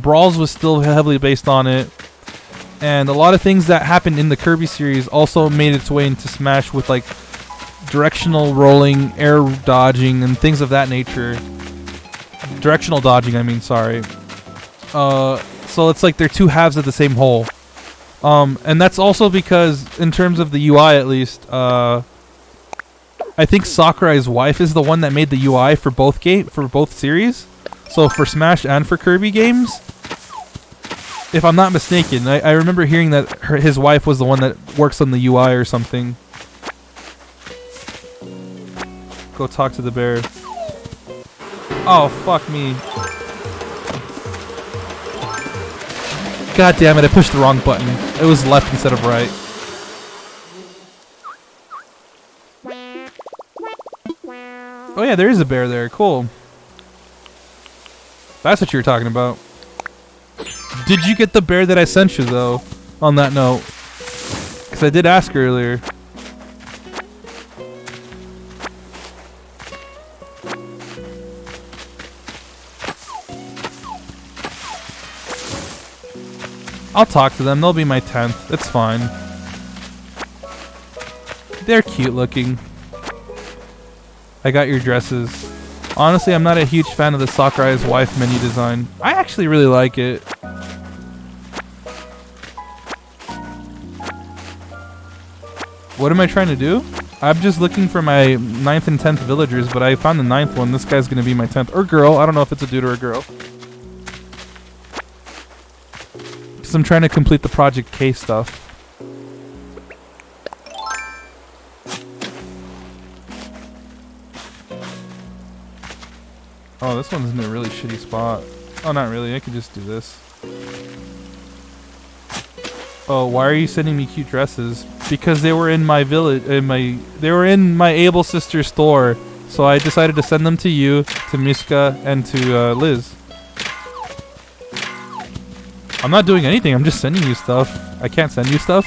Brawls was still heavily based on it. And a lot of things that happened in the Kirby series also made its way into Smash with like directional rolling, air dodging, and things of that nature. Directional dodging, I mean, sorry. So it's like they're two halves of the same whole. And that's also because, in terms of the UI at least, I think Sakurai's wife is the one that made the UI for both series. So for Smash and for Kirby games. If I'm not mistaken, I remember hearing that his wife was the one that works on the UI or something. Go talk to the bear. Oh, fuck me. God damn it, I pushed the wrong button. It was left instead of right. Oh yeah, there is a bear there. Cool. That's what you were talking about. Did you get the bear that I sent you, though, on that note? Because I did ask earlier. I'll talk to them. They'll be my 10th. It's fine. They're cute looking. I got your dresses. Honestly, I'm not a huge fan of the Sakurai's wife menu design. I actually really like it. What am I trying to do? I'm just looking for my 9th and 10th villagers, but I found the 9th one. This guy's gonna be my 10th. Or girl. I don't know if it's a dude or a girl. Because I'm trying to complete the Project K stuff. Oh, this one's in a really shitty spot. Oh, not really. I could just do this. Oh, why are you sending me cute dresses? Because they were in my village. They were in my Able Sister store. So I decided to send them to you, to Miska, and to Liz. I'm not doing anything. I'm just sending you stuff. I can't send you stuff.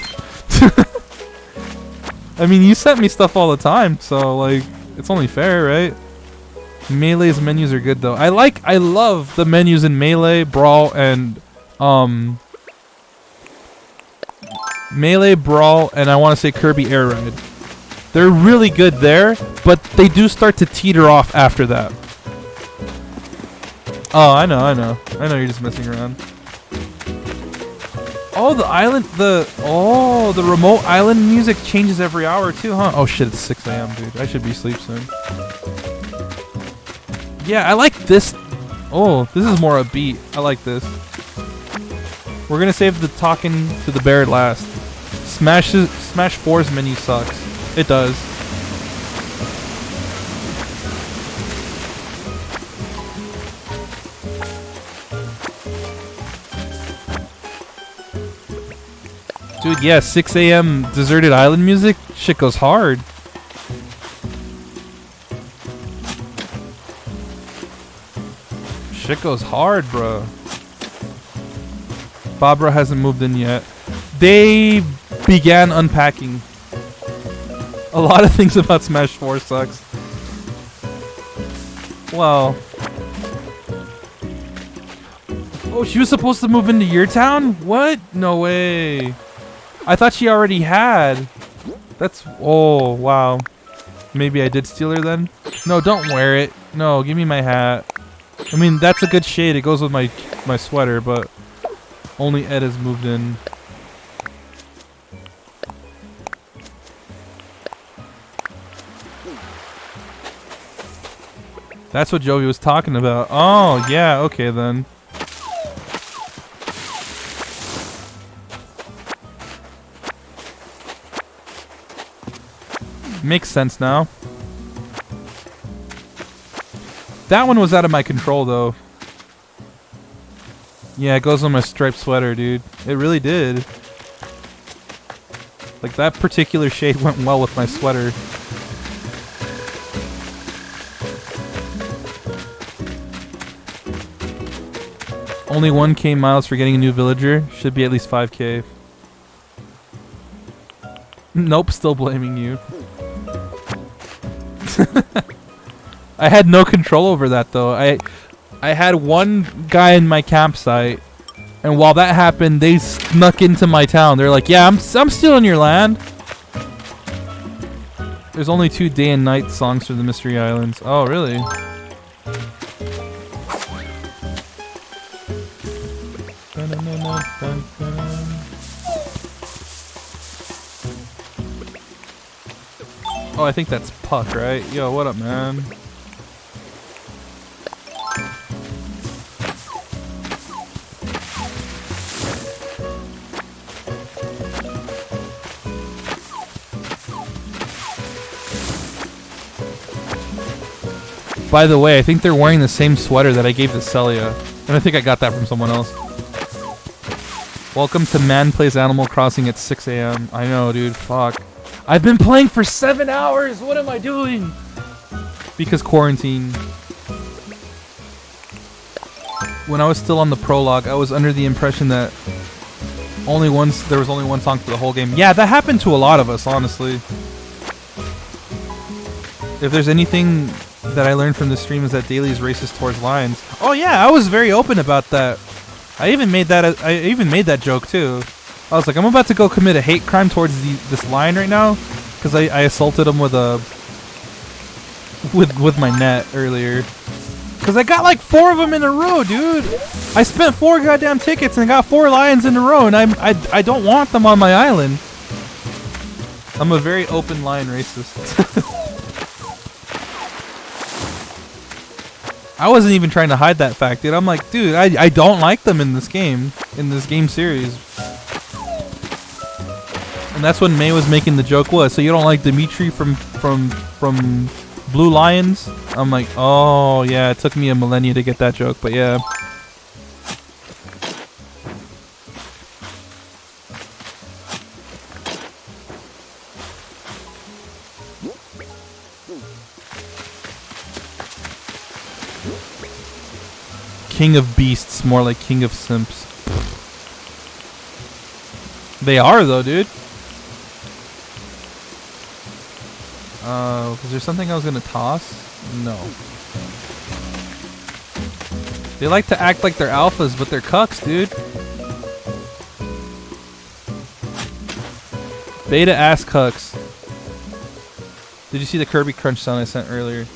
I mean, you sent me stuff all the time, so like, it's only fair, right? Melee's menus are good though. I love the menus in Melee, Brawl, and Melee, Brawl, and I want to say Kirby Air Ride. They're really good there, but they do start to teeter off after that. Oh, I know you're just messing around. Oh, the remote island music changes every hour too, huh? Oh shit, it's 6 a.m., dude. I should be asleep soon. Yeah, I like this. Oh, this is more upbeat. I like this. We're gonna save the talking to the bear last. Smash 4's menu sucks. It does. Dude, yeah, 6 a.m. deserted island music. Shit goes hard. Shit goes hard, bro. Barbara hasn't moved in yet. They began unpacking. A lot of things about Smash 4 sucks. Well. Oh, she was supposed to move into your town? What? No way. I thought she already had. That's... Oh, wow. Maybe I did steal her then? No, don't wear it. No, give me my hat. I mean, that's a good shade. It goes with my sweater, but only Ed has moved in. That's what Jovi was talking about. Oh, yeah, okay then. Makes sense now. That one was out of my control, though. Yeah, it goes on my striped sweater, dude. It really did. Like, that particular shade went well with my sweater. Only 1K miles for getting a new villager. Should be at least 5K. Nope, still blaming you. I had no control over that though. I had one guy in my campsite, and while that happened, they snuck into my town. They're like, "Yeah, I'm stealing your land." There's only 2 day and night songs for the Mystery Islands. Oh, really? Oh, I think that's Puck, right? Yo, what up, man? By the way, I think they're wearing the same sweater that I gave to Celia. And I think I got that from someone else. Welcome to Man Plays Animal Crossing at 6 a.m. I know, dude. Fuck. I've been playing for 7 hours! What am I doing? Because quarantine. When I was still on the prologue, I was under the impression that there was only one song for the whole game. Yeah, that happened to a lot of us, honestly. If there's anything that I learned from the stream is that Daily is racist towards lions. Oh yeah, I was very open about that. I even made that joke too. I was like, I'm about to go commit a hate crime towards this lion right now, because I assaulted him with my net earlier. Because I got like 4 of them in a row, dude. I spent 4 goddamn tickets and I got 4 lions in a row, and I don't want them on my island. I'm a very open lion racist. I wasn't even trying to hide that fact, dude. I'm like, dude, I don't like them in this game series. And that's when May was making the joke was, so you don't like Dimitri from Blue Lions? I'm like, oh yeah, it took me a millennia to get that joke, but yeah. King of Beasts, more like King of Simps. They are though, dude. Was there something I was gonna toss? No. They like to act like they're alphas, but they're cucks, dude. Beta ass cucks. Did you see the Kirby Crunch sound I sent earlier?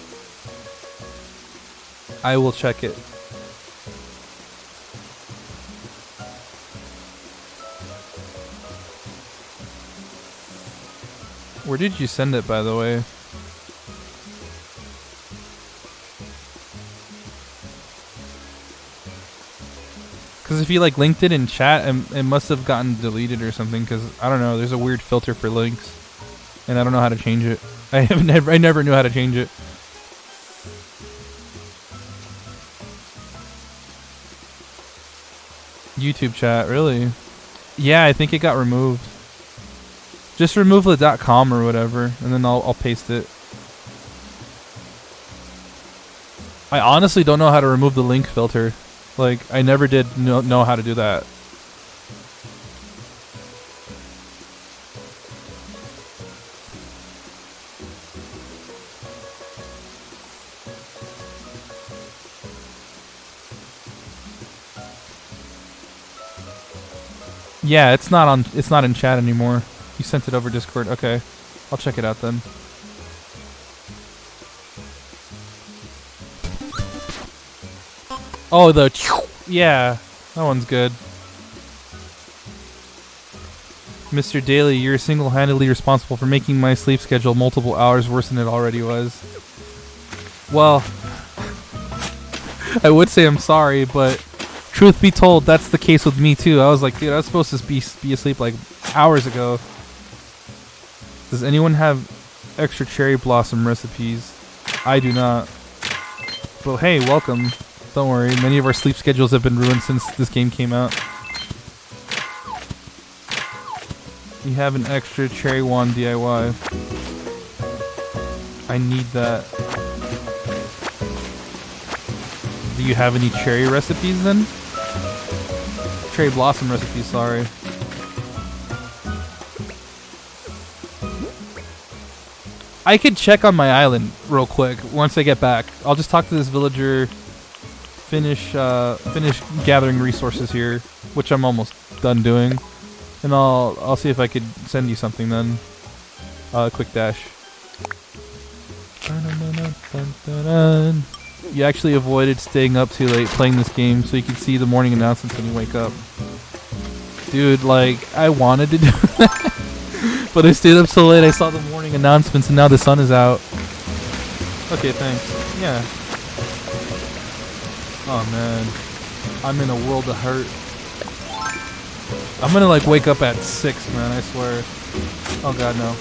I will check it. Where did you send it, by the way? Because if you like linked it in chat, it must have gotten deleted or something. Because I don't know, there's a weird filter for links, and I don't know how to change it. I never knew how to change it. YouTube chat, really? Yeah, I think it got removed. Just remove the .com or whatever, and then I'll paste it. I honestly don't know how to remove the link filter. Like, I never did know how to do that. Yeah, it's not in chat anymore. You sent it over Discord. Okay. I'll check it out then. Oh, yeah, that one's good. Mr. Daly, you're single-handedly responsible for making my sleep schedule multiple hours worse than it already was. Well, I would say I'm sorry, but truth be told, that's the case with me too. I was like, dude, I was supposed to be asleep like hours ago. Does anyone have extra cherry blossom recipes? I do not. But hey, welcome. Don't worry, many of our sleep schedules have been ruined since this game came out. You have an extra cherry wand DIY. I need that. Do you have any cherry recipes then? Cherry blossom recipes, sorry. I could check on my island real quick once I get back. I'll just talk to this villager, finish gathering resources here, which I'm almost done doing, and I'll see if I could send you something then. Quick dash. You actually avoided staying up too late playing this game so you could see the morning announcements when you wake up. Dude, like, I wanted to do that. But I stayed up so late, I saw the morning announcements, and now the sun is out. Okay, thanks. Yeah. Oh, man. I'm in a world of hurt. I'm gonna, like, wake up at 6, man, I swear. Oh, God, no.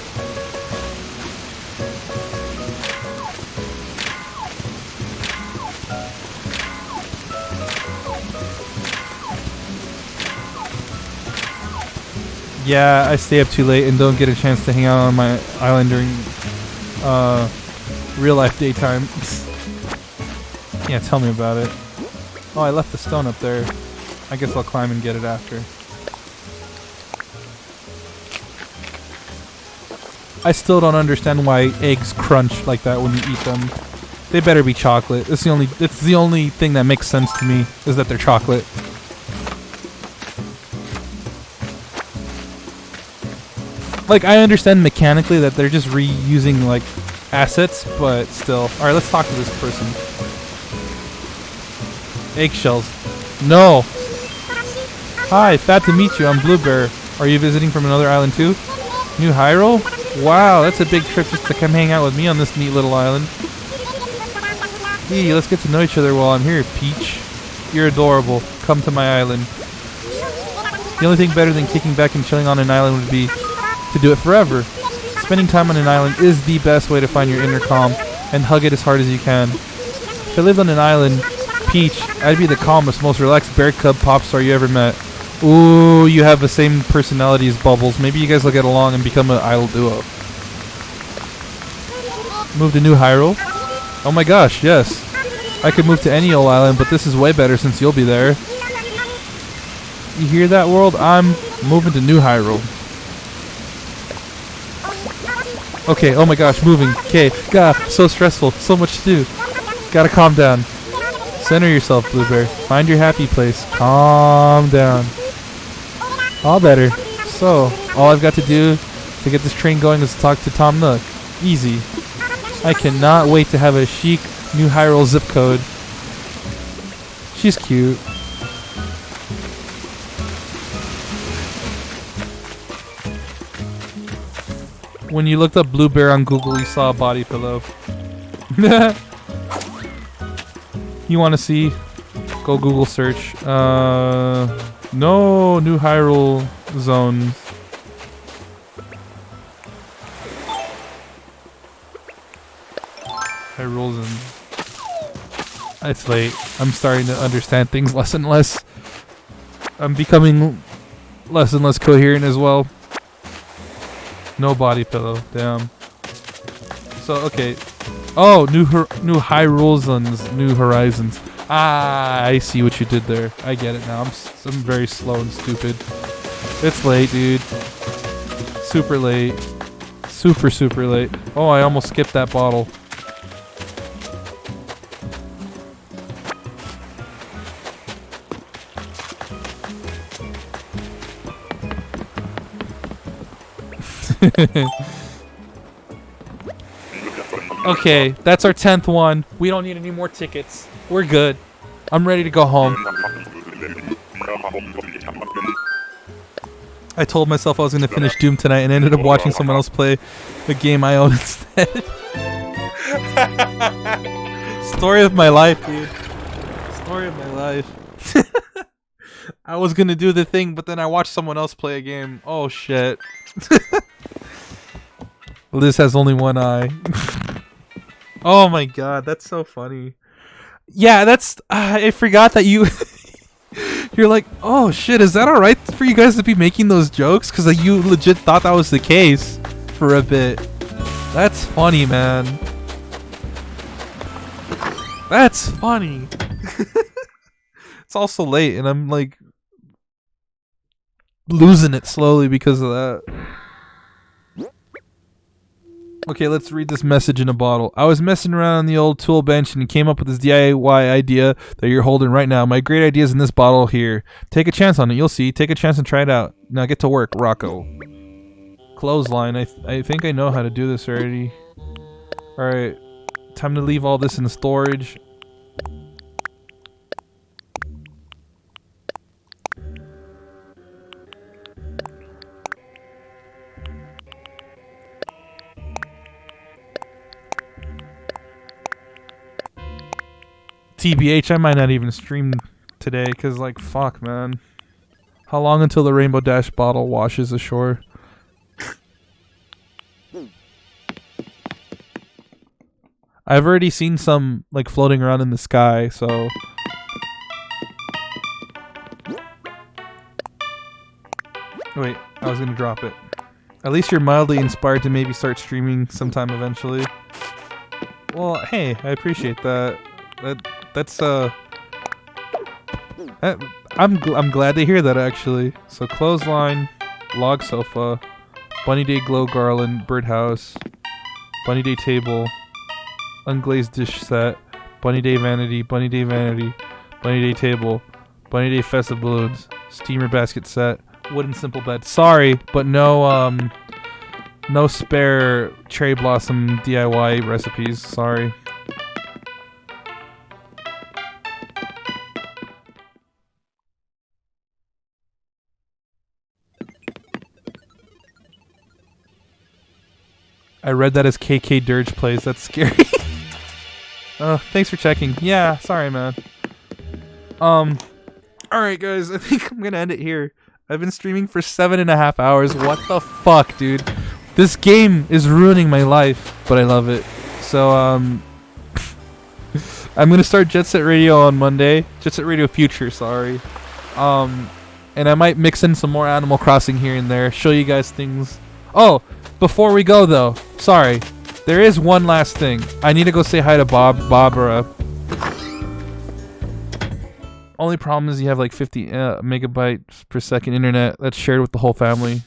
Yeah, I stay up too late and don't get a chance to hang out on my island during real life daytime. Yeah, tell me about it. Oh, I left the stone up there. I guess I'll climb and get it after. I still don't understand why eggs crunch like that when you eat them. They better be chocolate. It's the only thing that makes sense to me is that they're chocolate. Like, I understand mechanically that they're just reusing, like, assets, but still. Alright, let's talk to this person. Eggshells. No! Hi, fat to meet you. I'm Blue Bear. Are you visiting from another island too? New Hyrule? Wow, that's a big trip just to come hang out with me on this neat little island. Hey, let's get to know each other while I'm here, Peach. You're adorable. Come to my island. The only thing better than kicking back and chilling on an island would be to do it forever. Spending time on an island is the best way to find your inner calm and hug it as hard as you can. If I lived on an island, Peach, I'd be the calmest, most relaxed bear cub pop star you ever met. Ooh, you have the same personality as Bubbles. Maybe you guys will get along and become an idol duo. Move to New Hyrule? Oh my gosh, yes. I could move to any old island, but this is way better since you'll be there. You hear that, world? I'm moving to New Hyrule. Okay, oh my gosh, moving. Okay, God, so stressful. So much to do. Gotta calm down. Center yourself, Blue Bear. Find your happy place. Calm down. All better. So, all I've got to do to get this train going is talk to Tom Nook. Easy. I cannot wait to have a chic New Hyrule zip code. She's cute. When you looked up Blue Bear on Google, you saw a body pillow. You want to see? Go Google search. No New Hyrule zones. Hyrule zones. It's late. I'm starting to understand things less and less. I'm becoming less and less coherent as well. No body pillow. Damn. So okay. Oh, New Hyrule zones. New Horizons. Ah, I see what you did there. I get it now. I'm very slow and stupid. It's late, dude. Super late. Super, super late. Oh, I almost skipped that bottle. Okay, that's our 10th one. We don't need any more tickets. We're good. I'm ready to go home. I told myself I was going to finish Doom tonight and ended up watching someone else play a game I own instead. Story of my life, dude. Story of my life. I was going to do the thing, but then I watched someone else play a game. Oh, shit. Liz has only one eye. Oh my god, that's so funny. Yeah, that's... I forgot that you... You're like, oh shit, is that alright for you guys to be making those jokes? Because like, you legit thought that was the case for a bit. That's funny, man. That's funny. It's also late, and I'm like... losing it slowly because of that. Okay, let's read this message in a bottle. I was messing around on the old tool bench and came up with this DIY idea that you're holding right now. My great idea's in this bottle here. Take a chance on it. You'll see. Take a chance and try it out. Now get to work, Rocco. Clothesline. I think I know how to do this already. Alright. Time to leave all this in storage. TBH, I might not even stream today, because, like, fuck, man. How long until the Rainbow Dash bottle washes ashore? I've already seen some, like, floating around in the sky, so... Wait, I was gonna drop it. At least you're mildly inspired to maybe start streaming sometime eventually. Well, hey, I appreciate that. That's I'm glad to hear that, actually. So clothesline, log sofa, bunny day glow garland, birdhouse, bunny day table, unglazed dish set, bunny day vanity, bunny day vanity, bunny day table, bunny day festive balloons, steamer basket set, wooden simple bed. Sorry, but no No spare cherry blossom DIY recipes. Sorry. I read that as KK Dirge plays. That's scary. Thanks for checking. Yeah, sorry, man. Alright, guys. I think I'm gonna end it here. I've been streaming for 7.5 hours. What the fuck, dude? This game is ruining my life, but I love it. So, I'm gonna start Jet Set Radio on Monday. Jet Set Radio Future, sorry. And I might mix in some more Animal Crossing here and there. Show you guys things. Oh, before we go though, sorry. There is one last thing. I need to go say hi to Barbara. Only problem is you have like 50 megabytes per second internet that's shared with the whole family.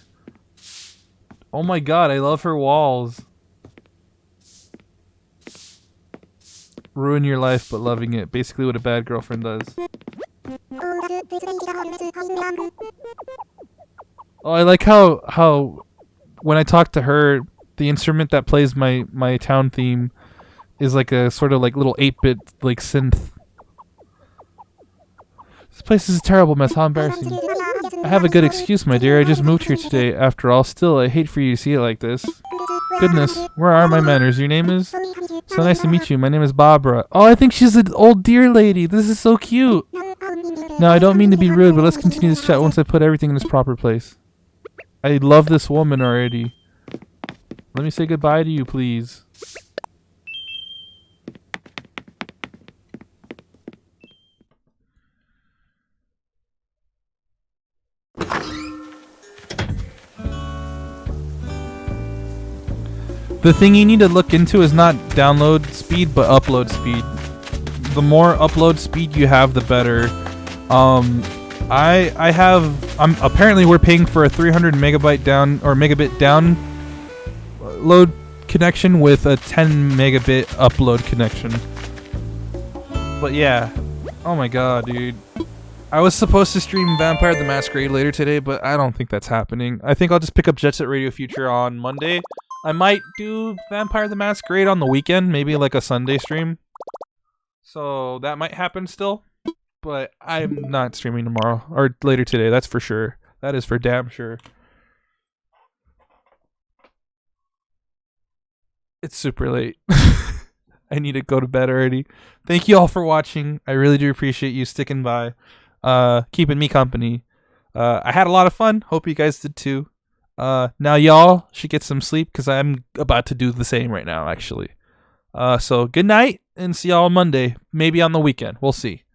Oh my god, I love her walls. Ruin your life but loving it. Basically what a bad girlfriend does. Oh, I like how when I talk to her, the instrument that plays my town theme is like a sort of like little 8-bit like synth. This place is a terrible mess. How embarrassing. I have a good excuse, my dear. I just moved here today. After all, still, I hate for you to see it like this. Goodness, where are my manners? Your name is? So nice to meet you. My name is Barbara. Oh, I think she's an old deer lady. This is so cute. Now, I don't mean to be rude, but let's continue this chat once I put everything in its proper place. I love this woman already. Let me say goodbye to you, please. The thing you need to look into is not download speed, but upload speed. The more upload speed you have, the better. Apparently we're paying for a 300 megabyte down or megabit download connection with a 10 megabit upload connection. But yeah, oh my god, dude. I was supposed to stream Vampire the Masquerade later today, but I don't think that's happening. I think I'll just pick up Jet Set Radio Future on Monday. I might do Vampire the Masquerade on the weekend, maybe like a Sunday stream. So that might happen still. But I'm not streaming tomorrow, or later today, that's for sure. That is for damn sure. It's super late. I need to go to bed already. Thank you all for watching. I really do appreciate you sticking by, keeping me company. I had a lot of fun. Hope you guys did too. Now y'all should get some sleep because I'm about to do the same right now, actually. So good night and see y'all on Monday. Maybe on the weekend. We'll see.